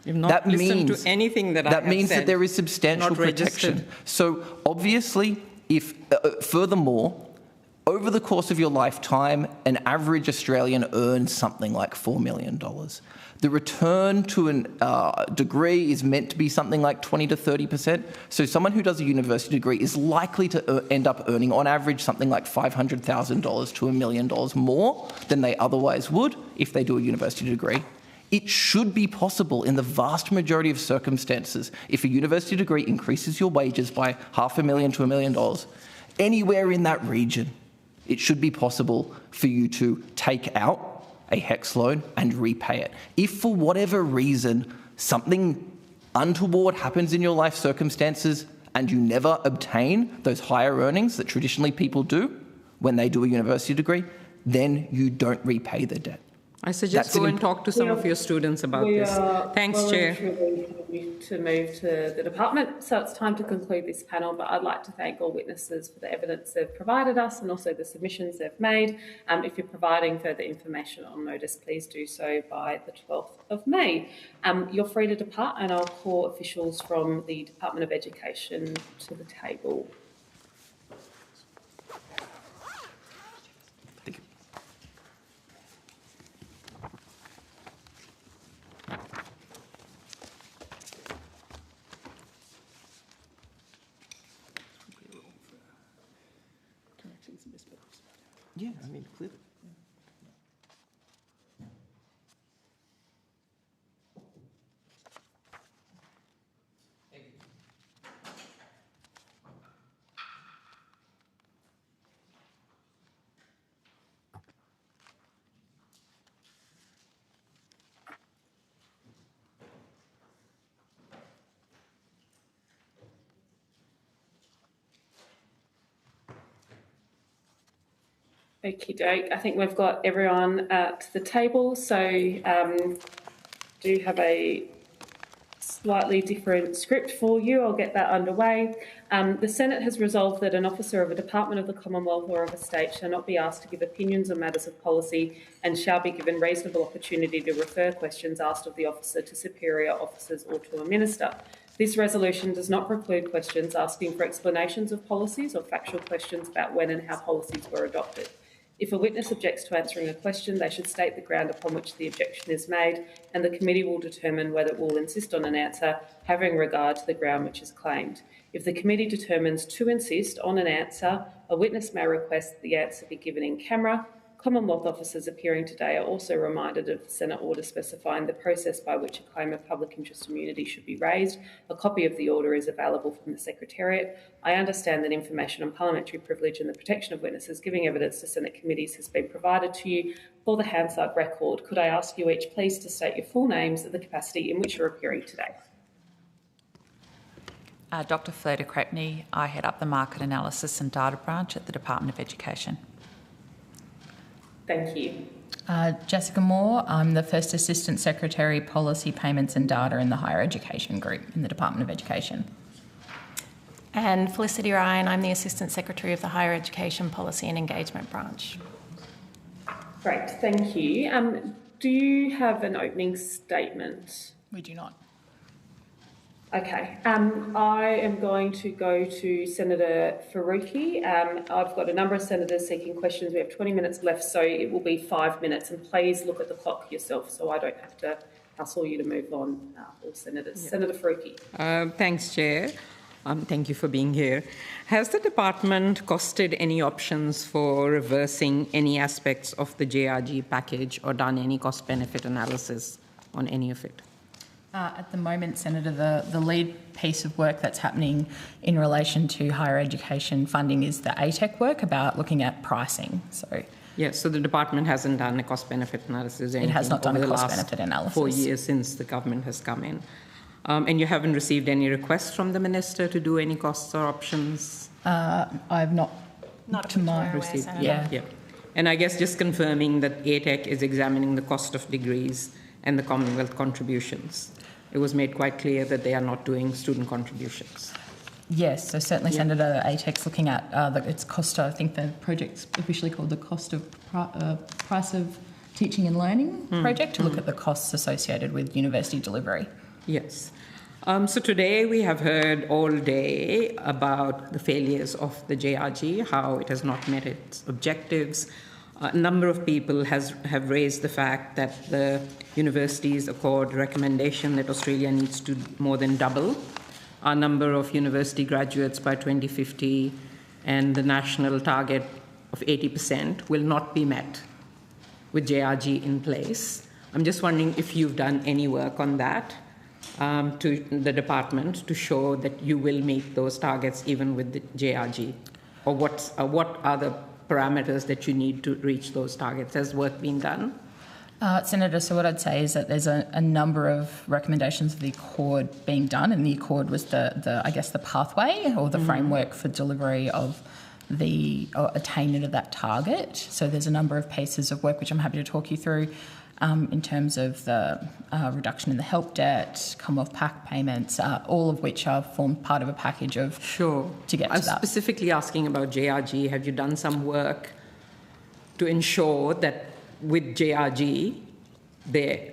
Speaker 7: You've not listened to anything that I have said.
Speaker 20: That means that there is substantial protection. So obviously, if furthermore, over over the course of your lifetime, an average Australian earns something like $4 million. The return to a degree is meant to be something like 20 to 30%. So someone who does a university degree is likely to end up earning, on average, something like $500,000 to $1 million more than they otherwise would if they do a university degree. It should be possible in the vast majority of circumstances, if a university degree increases your wages by $500,000 to $1 million, anywhere in that region, it should be possible for you to take out a HECS loan and repay it. If for whatever reason something untoward happens in your life circumstances and you never obtain those higher earnings that traditionally people do when they do a university degree, then you don't repay the debt.
Speaker 7: I suggest go and talk to some of your students about this. Thanks, Chair.
Speaker 1: To move to the department, so it's time to conclude this panel, but I'd like to thank all witnesses for the evidence they've provided us and also the submissions they've made. If you're providing further information on notice, please do so by the 12th of May. You're free to depart, and I'll call officials from the Department of Education to the table.
Speaker 20: Yeah, I mean, clearly.
Speaker 1: Okie doke. I think we've got everyone at the table, so do have a slightly different script for you. I'll get that underway. The Senate has resolved that an officer of a department of the Commonwealth or of a state shall not be asked to give opinions on matters of policy and shall be given reasonable opportunity to refer questions asked of the officer to superior officers or to a minister. This resolution does not preclude questions asking for explanations of policies or factual questions about when and how policies were adopted. If a witness objects to answering a question, they should state the ground upon which the objection is made, and the committee will determine whether it will insist on an answer, having regard to the ground which is claimed. If the committee determines to insist on an answer, a witness may request that the answer be given in camera. Commonwealth officers appearing today are also reminded of the Senate order specifying the process by which a claim of public interest immunity should be raised. A copy of the order is available from the Secretariat. I understand that information on parliamentary privilege and the protection of witnesses giving evidence to Senate committees has been provided to you. For the Hansard record, could I ask you each please to state your full names and the capacity in which you're appearing today?
Speaker 15: Dr. Fleur de Crepney. I head up the Market Analysis and Data Branch at the Department of Education.
Speaker 1: Thank you.
Speaker 19: Jessica Moore. I'm the First Assistant Secretary, Policy, Payments and Data in the Higher Education Group in the Department of Education.
Speaker 22: And Felicity Ryan. I'm the Assistant Secretary of the Higher Education Policy and Engagement Branch.
Speaker 1: Great, thank you. Do you have an opening statement?
Speaker 19: We do not.
Speaker 1: Okay, I am going to go to Senator Faruqi. I've got a number of senators seeking questions. We have 20 minutes left, so it will be 5 minutes. And please look at the clock yourself so I don't have to hustle you to move on, all senators. Yeah. Senator Faruqi.
Speaker 7: Thanks, Chair. Thank you for being here. Has the department costed any options for reversing any aspects of the JRG package or done any cost-benefit analysis on any of it?
Speaker 19: At the moment, Senator, the lead piece of work that's happening in relation to higher education funding is the ATEC work about looking at pricing. So,
Speaker 7: yes, so the department hasn't done a cost-benefit analysis.
Speaker 19: It has not done a cost-benefit analysis. 4
Speaker 7: years since the government has come in. And you haven't received any requests from the minister to do any costs or options?
Speaker 19: I've not to my
Speaker 7: received. Yeah. And I guess just confirming that ATEC is examining the cost of degrees and the Commonwealth contributions. It was made quite clear that they are not doing student contributions.
Speaker 19: Yes, so certainly, yeah. Senator, ATEC's looking at its cost. I think the project's officially called the cost of price of teaching and learning project to look at the costs associated with university delivery.
Speaker 7: Yes. So today we have heard all day about the failures of the JRG, how it has not met its objectives. A number of people have raised the fact that the universities accord recommendation that Australia needs to more than double our number of university graduates by 2050, and the national target of 80% will not be met with JRG in place. I'm just wondering if you've done any work on that to the department to show that you will meet those targets even with the JRG, or what are the parameters that you need to reach those targets? Has work been done?
Speaker 19: Senator, so what I'd say is that there's a number of recommendations of the Accord being done, and the Accord was the pathway or the framework for delivery of the attainment of that target. So there's a number of pieces of work which I'm happy to talk you through in terms of the reduction in the help debt, Commonwealth PAC payments, all of which are formed part of a package of to get to that.
Speaker 7: I'm specifically asking about JRG. Have you done some work to ensure that with JRG, they're,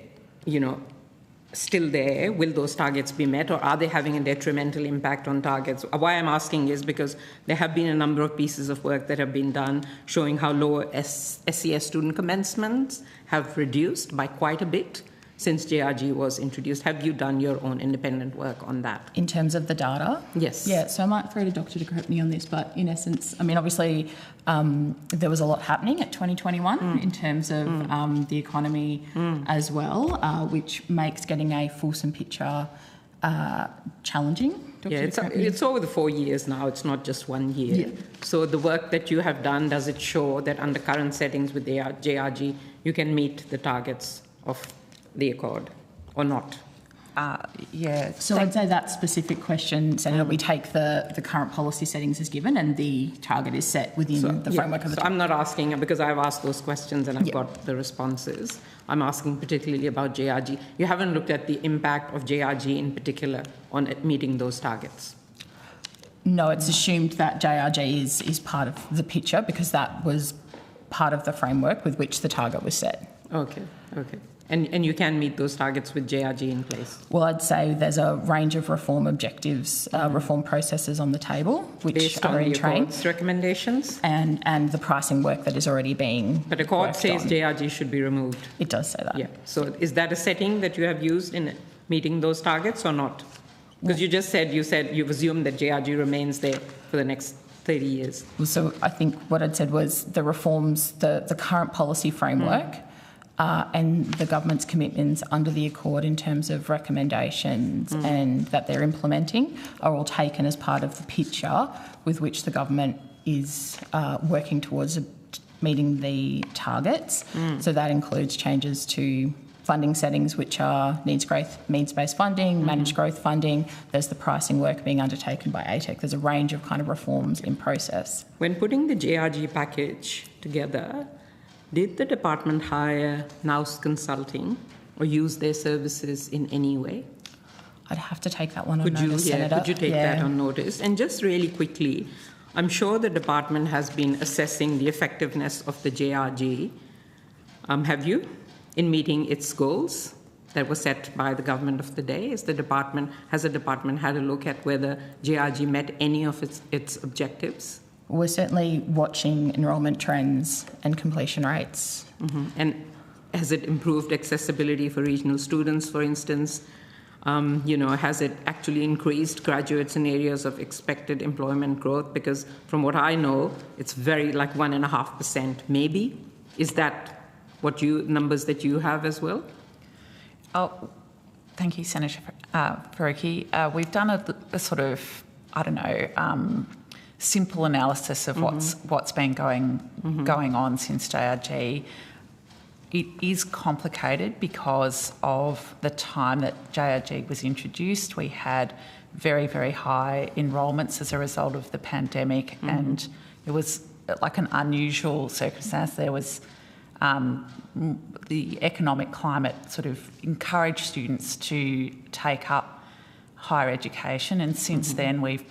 Speaker 7: still there? Will those targets be met, or are they having a detrimental impact on targets? Why I'm asking is because there have been a number of pieces of work that have been done showing how lower SES student commencements have reduced by quite a bit since JRG was introduced. Have you done your own independent work on that?
Speaker 19: In terms of the data?
Speaker 7: Yes.
Speaker 19: Yeah, so I might throw to Dr. de correct me on this, but in essence, I mean, obviously there was a lot happening at 2021 in terms of the economy as well, which makes getting a fulsome picture challenging.
Speaker 7: It's over the 4 years now. It's not just 1 year. Yeah. So the work that you have done, does it show that under current settings with the JRG, you can meet the targets of the Accord or not?
Speaker 19: So I'd say that specific question, Senator, we take the current policy settings as given, and the target is set within the framework of the.
Speaker 7: So I'm not asking because I've asked those questions and I've got the responses. I'm asking particularly about JRG. You haven't looked at the impact of JRG in particular on meeting those targets.
Speaker 19: No, it's assumed that JRG is part of the picture because that was part of the framework with which the target was set.
Speaker 7: Okay. And you can meet those targets with JRG in place?
Speaker 19: Well, I'd say there's a range of reform objectives, reform processes on the table, which
Speaker 7: based
Speaker 19: are
Speaker 7: on
Speaker 19: in
Speaker 7: the
Speaker 19: train.
Speaker 7: Accord's recommendations?
Speaker 19: And the pricing work that is already being
Speaker 7: But Accord
Speaker 19: worked
Speaker 7: says
Speaker 19: on.
Speaker 7: JRG should be removed.
Speaker 19: It does say that.
Speaker 7: Yeah. So is that a setting that you have used in meeting those targets or not? Because you said you've assumed that JRG remains there for the next 30 years.
Speaker 19: So I think what I'd said was the reforms, the current policy framework and the government's commitments under the Accord in terms of recommendations and that they're implementing are all taken as part of the picture with which the government is working towards meeting the targets. So that includes changes to funding settings, which are needs-based funding, managed growth funding. There's the pricing work being undertaken by ATEC. There's a range of kind of reforms in process.
Speaker 7: When putting the JRG package together, did the department hire Nous Consulting or use their services in any way?
Speaker 19: I'd have to take that one on notice, Senator.
Speaker 7: Could you take that on notice? And just really quickly, I'm sure the department has been assessing the effectiveness of the JRG. Have you? In meeting its goals that were set by the government of the day? Has the department had a look at whether JRG met any of its objectives?
Speaker 19: We're certainly watching enrolment trends and completion rates.
Speaker 7: And has it improved accessibility for regional students, for instance? Has it actually increased graduates in areas of expected employment growth? Because from what I know, it's very like 1.5%, maybe. Is that numbers that you have as well?
Speaker 15: Oh, thank you, Senator Faruqi. We've done a sort of, simple analysis of what's been going on since JRG. It is complicated because of the time that JRG was introduced. We had very, very high enrolments as a result of the pandemic, and it was like an unusual circumstance. There was the economic climate sort of encouraged students to take up higher education, and since then we've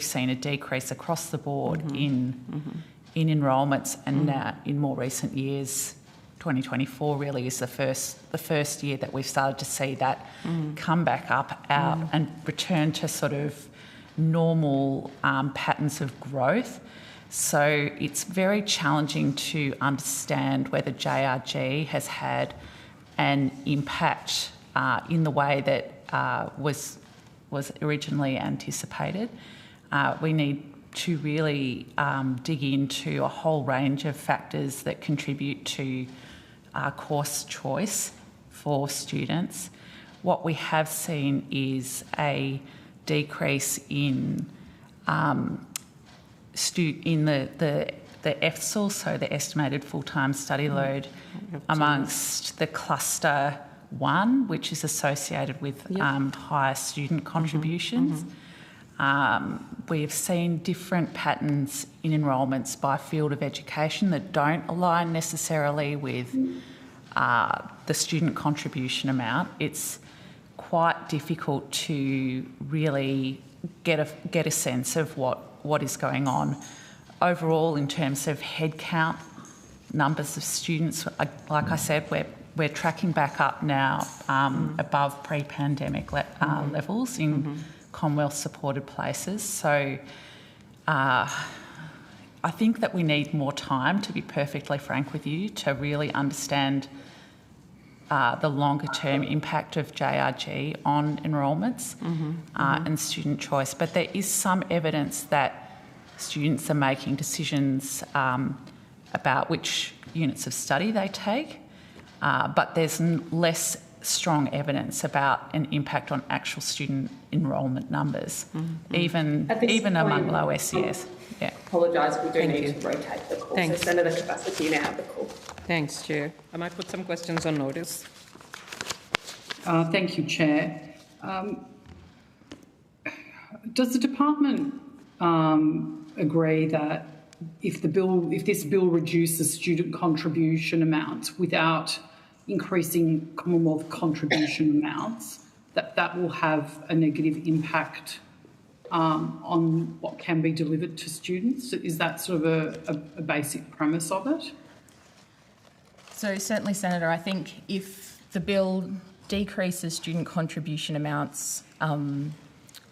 Speaker 15: seen a decrease across the board in enrolments, and in more recent years 2024 really is the first year that we've started to see that come back up out and return to sort of normal patterns of growth. So it's very challenging to understand whether JRG has had an impact in the way that was originally anticipated. We need to really dig into a whole range of factors that contribute to course choice for students. What we have seen is a decrease in the EFSL, so the estimated full-time study load, amongst the cluster 1, which is associated with higher student contributions. We've seen different patterns in enrolments by field of education that don't align necessarily with the student contribution amount. It's quite difficult to really get a sense of what is going on. Overall, in terms of headcount, numbers of students, like I said, we're tracking back up now above pre-pandemic levels in Commonwealth-supported places. So I think that we need more time, to be perfectly frank with you, to really understand the longer-term impact of JRG on enrolments and student choice. But there is some evidence that students are making decisions about which units of study they take, but there's less strong evidence about an impact on actual student enrolment numbers, even among low SES.
Speaker 1: Apologise, we do need to rotate the call.
Speaker 7: Thanks.
Speaker 1: So Senator Capacity, you now have the call.
Speaker 7: Thanks, Chair. I might put some questions on notice.
Speaker 12: Thank you, Chair. Does the department agree that if this bill reduces student contribution amounts without increasing Commonwealth contribution amounts, that will have a negative impact on what can be delivered to students? Is that sort of a basic premise of it?
Speaker 19: So certainly, Senator, I think if the bill decreases student contribution amounts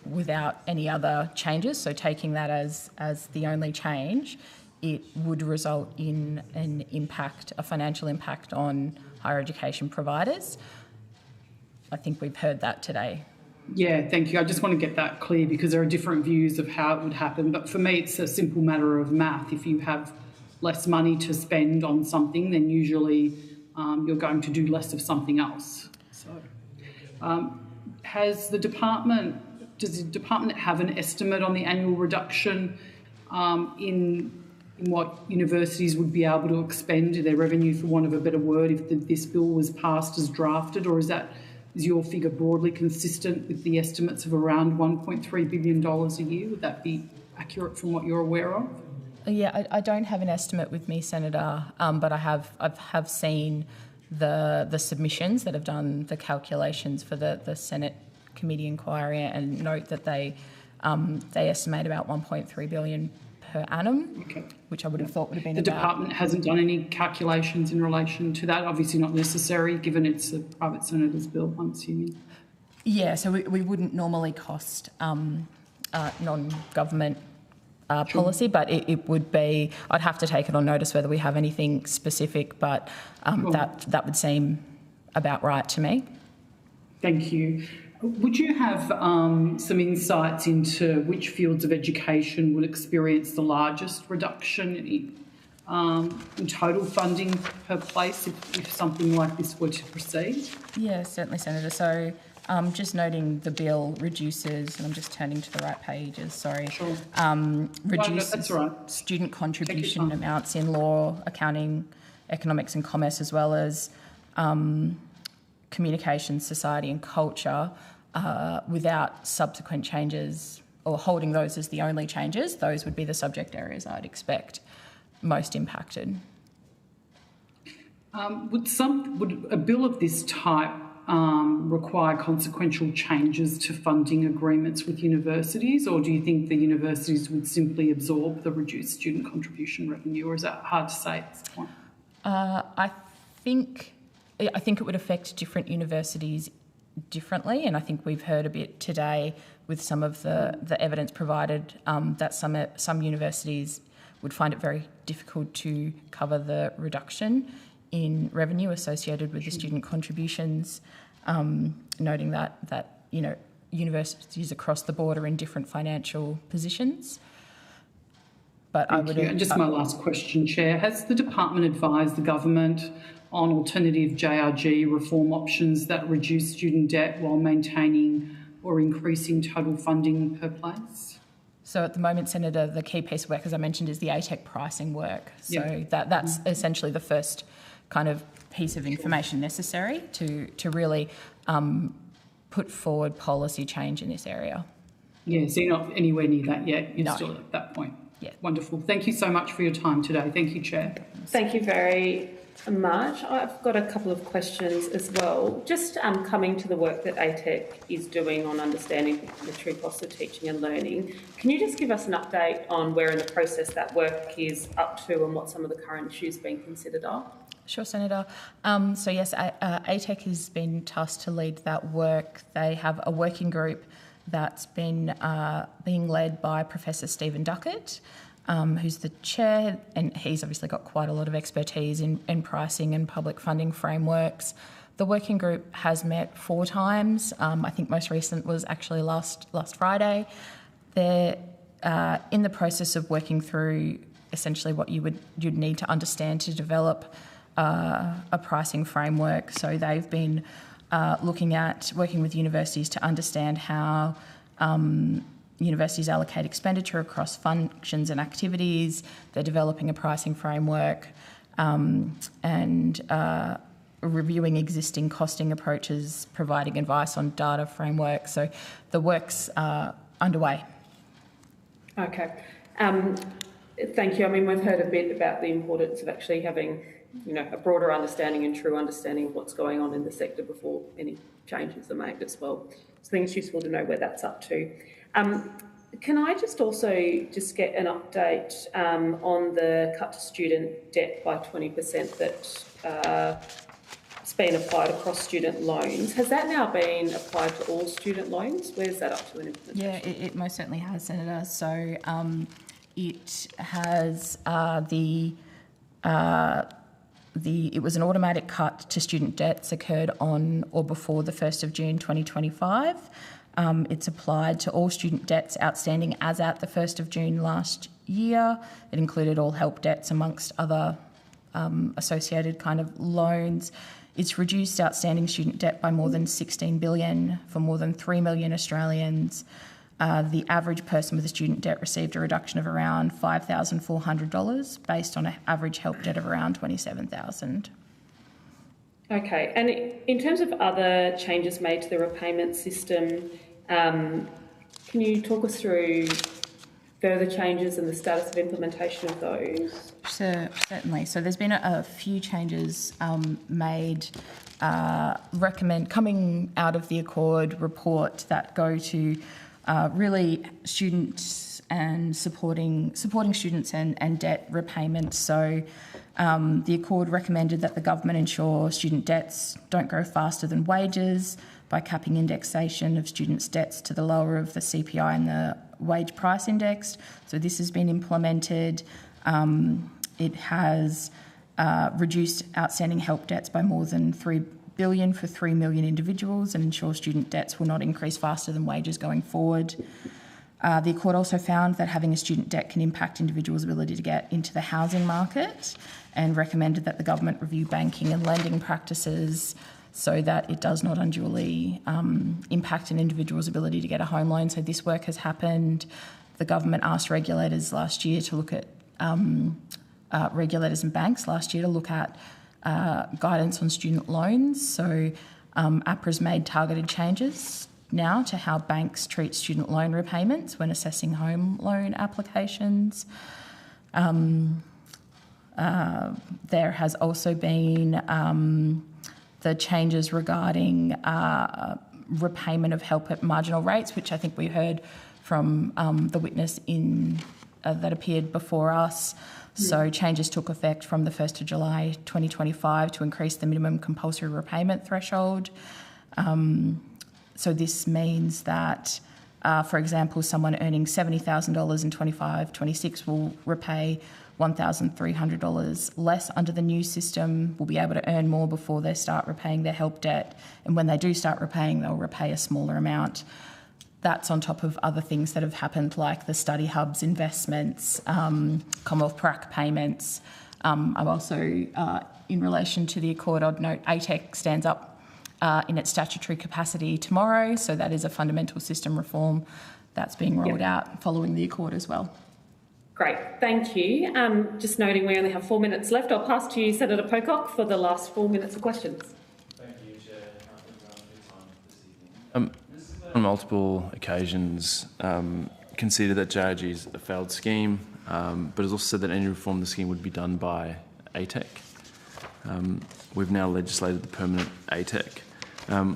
Speaker 19: without any other changes, so taking that as the only change, it would result in an impact, a financial impact on higher education providers. I think we've heard that today.
Speaker 12: Yeah, thank you. I just want to get that clear because there are different views of how it would happen. But for me, it's a simple matter of math. If you have less money to spend on something, then usually you're going to do less of something else. So, does the department have an estimate on the annual reduction in what universities would be able to expend their revenue, for want of a better word, if this bill was passed as drafted, or is your figure broadly consistent with the estimates of around $1.3 billion a year? Would that be accurate from what you're aware of?
Speaker 19: Yeah, I don't have an estimate with me, Senator, but I have seen the submissions that have done the calculations for the Senate committee inquiry, and note that they estimate about $1.3 billion per annum, which I would have thought would have been
Speaker 12: the department hasn't done any calculations in relation to that. Obviously not necessary, given it's a private senator's bill, I'm assuming.
Speaker 19: Yeah, so we wouldn't normally cost non-government policy, but it would be, I'd have to take it on notice whether we have anything specific, but that would seem about right to me. Thank you.
Speaker 12: Would you have some insights into which fields of education would experience the largest reduction in total funding per place if something like this were to proceed?
Speaker 19: Yeah, certainly, Senator. So just noting the bill reduces, and I'm just turning to the right pages, sorry. Sure. Reduces that's right. Student contribution amounts in law, accounting, economics and commerce, as well as communications, society and culture, without subsequent changes, or holding those as the only changes. Those would be the subject areas I'd expect most impacted.
Speaker 12: Would a bill of this type require consequential changes to funding agreements with universities, or do you think the universities would simply absorb the reduced student contribution revenue, or is that hard to say at this point?
Speaker 19: I think it would affect different universities differently, and I think we've heard a bit today with some of the evidence provided that some universities would find it very difficult to cover the reduction in revenue associated with the student contributions, noting that universities across the board are in different financial positions. But
Speaker 12: Thank you. And just my last question, Chair. Has the department advised the government on alternative JRG reform options that reduce student debt while maintaining or increasing total funding per place?
Speaker 19: So at the moment, Senator, the key piece of work, as I mentioned, is the ATEC pricing work. So that's essentially the first kind of piece of information necessary to really put forward policy change in this area.
Speaker 12: Yeah, so you're not anywhere near that yet. You're still at that point.
Speaker 19: Yeah.
Speaker 12: Wonderful. Thank you so much for your time today. Thank you, Chair.
Speaker 1: Thank you very much. I've got a couple of questions as well. Just coming to the work that ATEC is doing on understanding the true cost of teaching and learning, can you just give us an update on where in the process that work is up to and what some of the current issues being considered are?
Speaker 19: Sure, Senator. So yes, ATEC has been tasked to lead that work. They have a working group that's been being led by Professor Stephen Duckett, who's the chair, and he's obviously got quite a lot of expertise in pricing and public funding frameworks. The working group has met 4 times. I think most recent was actually last Friday. They're in the process of working through essentially what you'd need to understand to develop a pricing framework. So they've been working with universities to understand how universities allocate expenditure across functions and activities. They're developing a pricing framework and reviewing existing costing approaches, providing advice on data frameworks. So the work's underway.
Speaker 1: Okay. Thank you. I mean, we've heard a bit about the importance of actually having a broader understanding and true understanding of what's going on in the sector before any changes are made as well. So I think it's useful to know where that's up to. Can I just also get an update on the cut to student debt by 20% that's been applied across student loans? Has that now been applied to all student loans? Where's that up to in implementation?
Speaker 19: Yeah, it most certainly has, Senator. So it has it was an automatic cut to student debts occurred on or before the 1st of June 2025. It's applied to all student debts outstanding as at the 1st of June last year. It included all help debts amongst other associated kind of loans. It's reduced outstanding student debt by more than $16 billion for more than 3 million Australians. The average person with a student debt received a reduction of around $5,400 based on an average help debt of around $27,000.
Speaker 1: Okay, and in terms of other changes made to the repayment system, can you talk us through further changes and the status of implementation of those?
Speaker 19: Certainly. So there's been a few changes made coming out of the Accord report that go to really students and supporting students and debt repayment. So the Accord recommended that the government ensure student debts don't grow faster than wages by capping indexation of students' debts to the lower of the CPI and the wage price index. So this has been implemented. It has reduced outstanding help debts by more than $3 billion for 3 million individuals and ensure student debts will not increase faster than wages going forward. The Accord also found that having a student debt can impact individuals' ability to get into the housing market and recommended that the government review banking and lending practices so that it does not unduly impact an individual's ability to get a home loan. So this work has happened. The government asked regulators last year to look at, regulators and banks last year to look at guidance on student loans. So APRA's made targeted changes now to how banks treat student loan repayments when assessing home loan applications. There has also been the changes regarding repayment of help at marginal rates, which I think we heard from the witness that appeared before us. So changes took effect from the 1st of July 2025 to increase the minimum compulsory repayment threshold. So this means that, for example, someone earning $70,000 in 25-26 will repay $1,300 less under the new system, will be able to earn more before they start repaying their help debt. And when they do start repaying, they'll repay a smaller amount. That's on top of other things that have happened, like the study hubs investments, Commonwealth PRAC payments. I'm also, in relation to the Accord, I'd note ATEC stands up in its statutory capacity tomorrow, so that is a fundamental system reform that's being rolled out following the Accord as well.
Speaker 1: Great, thank you. Just noting we only have 4 minutes left. I'll pass to you, Senator Pocock, for the last 4 minutes of questions.
Speaker 6: Thank you, Chair. On multiple occasions, conceded that JRG is a failed scheme, but has also said that any reform of the scheme would be done by ATEC. We've now legislated the permanent ATEC.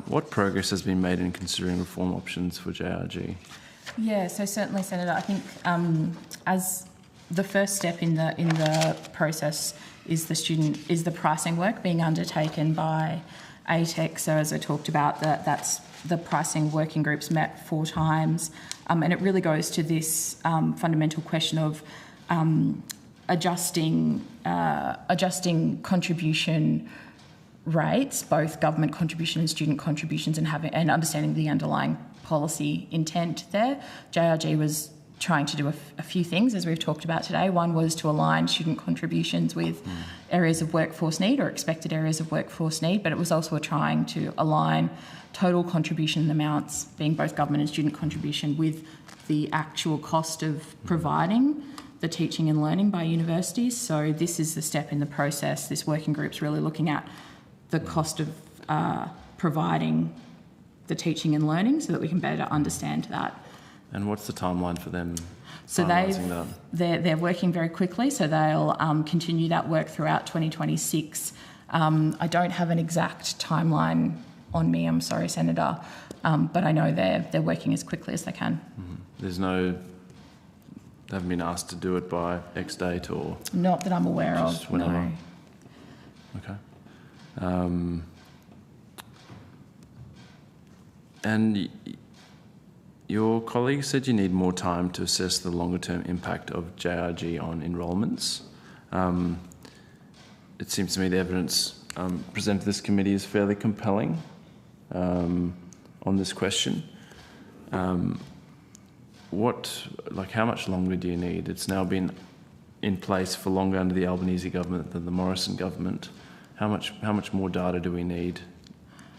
Speaker 6: What progress has been made in considering reform options for JRG?
Speaker 19: Yeah, so certainly, Senator, I think as the first step in the process is the pricing work being undertaken by ATEC. So as I talked about, that's the pricing working groups met 4 times, and it really goes to this fundamental question of adjusting contribution rates, both government contribution and student contributions, and understanding the underlying policy intent there. JRG was trying to do a few things, as we've talked about today. One was to align student contributions with areas of workforce need or expected areas of workforce need, but it was also trying to align total contribution amounts, being both government and student contribution, with the actual cost of providing the teaching and learning by universities. So this is the step in the process. This working group's really looking at the cost of providing the teaching and learning so that we can better understand that.
Speaker 6: And what's the timeline for them?
Speaker 19: So they're working very quickly, so they'll continue that work throughout 2026. I don't have an exact timeline on me, I'm sorry, Senator, but I know they're working as quickly as they can.
Speaker 6: Mm-hmm. They haven't been asked to do it by X date or?
Speaker 19: Not that I'm aware
Speaker 6: just
Speaker 19: of,
Speaker 6: whenever.
Speaker 19: no.
Speaker 6: Okay. And your colleague said you need more time to assess the longer-term impact of JRG on enrolments. It seems to me the evidence presented to this committee is fairly compelling on this question. How much longer do you need? It's now been in place for longer under the Albanese government than the Morrison government. How much more data do we need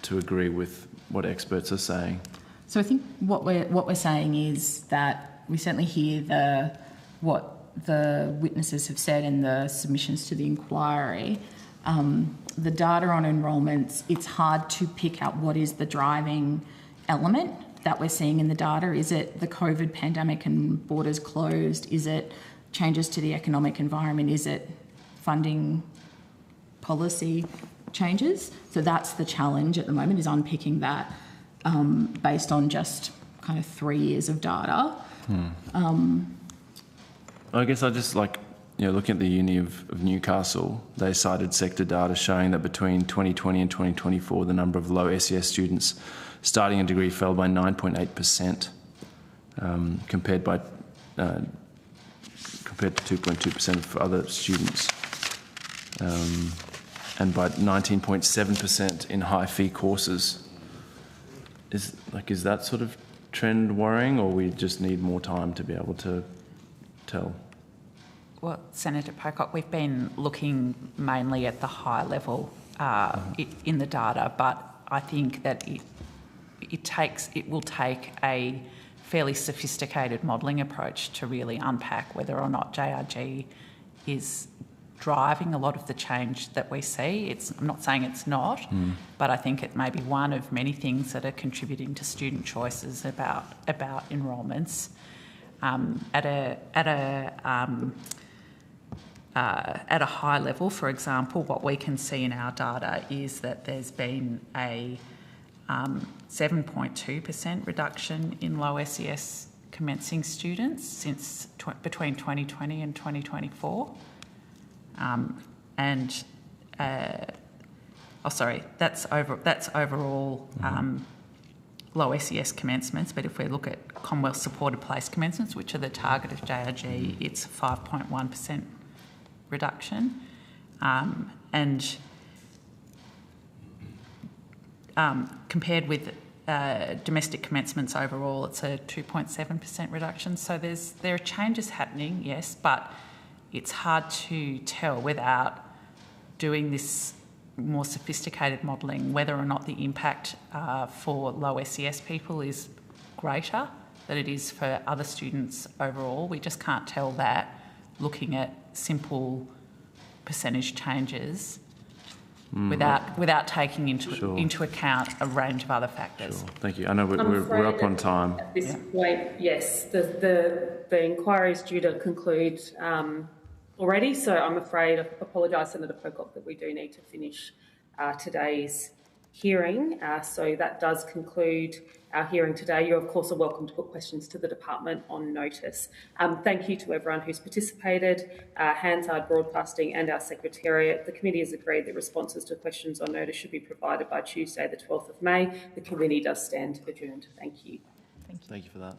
Speaker 6: to agree with what experts are saying?
Speaker 19: So I think what we're saying is that we certainly hear what the witnesses have said in the submissions to the inquiry. The data on enrolments, it's hard to pick out what is the driving element that we're seeing in the data. Is it the COVID pandemic and borders closed? Is it changes to the economic environment? Is it funding policy changes? So that's the challenge at the moment, is unpicking that based on just kind of 3 years of data.
Speaker 6: I guess I just looking at the Uni of Newcastle, they cited sector data showing that between 2020 and 2024, the number of low SES students starting a degree fell by 9.8%, compared to 2.2% for other students, and by 19.7% in high fee courses. Is that sort of trend worrying, or we just need more time to be able to tell?
Speaker 15: Well, Senator Pocock, we've been looking mainly at the high level in the data, but I think that it will take a fairly sophisticated modelling approach to really unpack whether or not JRG is driving a lot of the change that we see. I'm not saying it's not, but I think it may be one of many things that are contributing to student choices about enrolments. At a high level, for example, what we can see in our data is that there's been a 7.2% reduction in low SES commencing students between 2020 and 2024. That's overall low SES commencements, but if we look at Commonwealth supported place commencements, which are the target of JRG, it's 5.1% reduction. Compared with domestic commencements overall, it's a 2.7% reduction. So there are changes happening, yes, but it's hard to tell without doing this more sophisticated modelling whether or not the impact for low SES people is greater than it is for other students overall. We just can't tell that looking at simple percentage changes without taking into account a range of other factors.
Speaker 6: Sure. Thank you. I know we're up on time.
Speaker 1: At this point, yes, the inquiry is due to conclude already, so I'm afraid, I apologise, Senator Pocock, that we do need to finish today's hearing. So that does conclude our hearing today. You, of course, are welcome to put questions to the department on notice. Thank you to everyone who's participated, Hansard Broadcasting and our Secretariat. The committee has agreed that responses to questions on notice should be provided by Tuesday, the 12th of May. The committee does stand adjourned. Thank you.
Speaker 6: Thank you for that.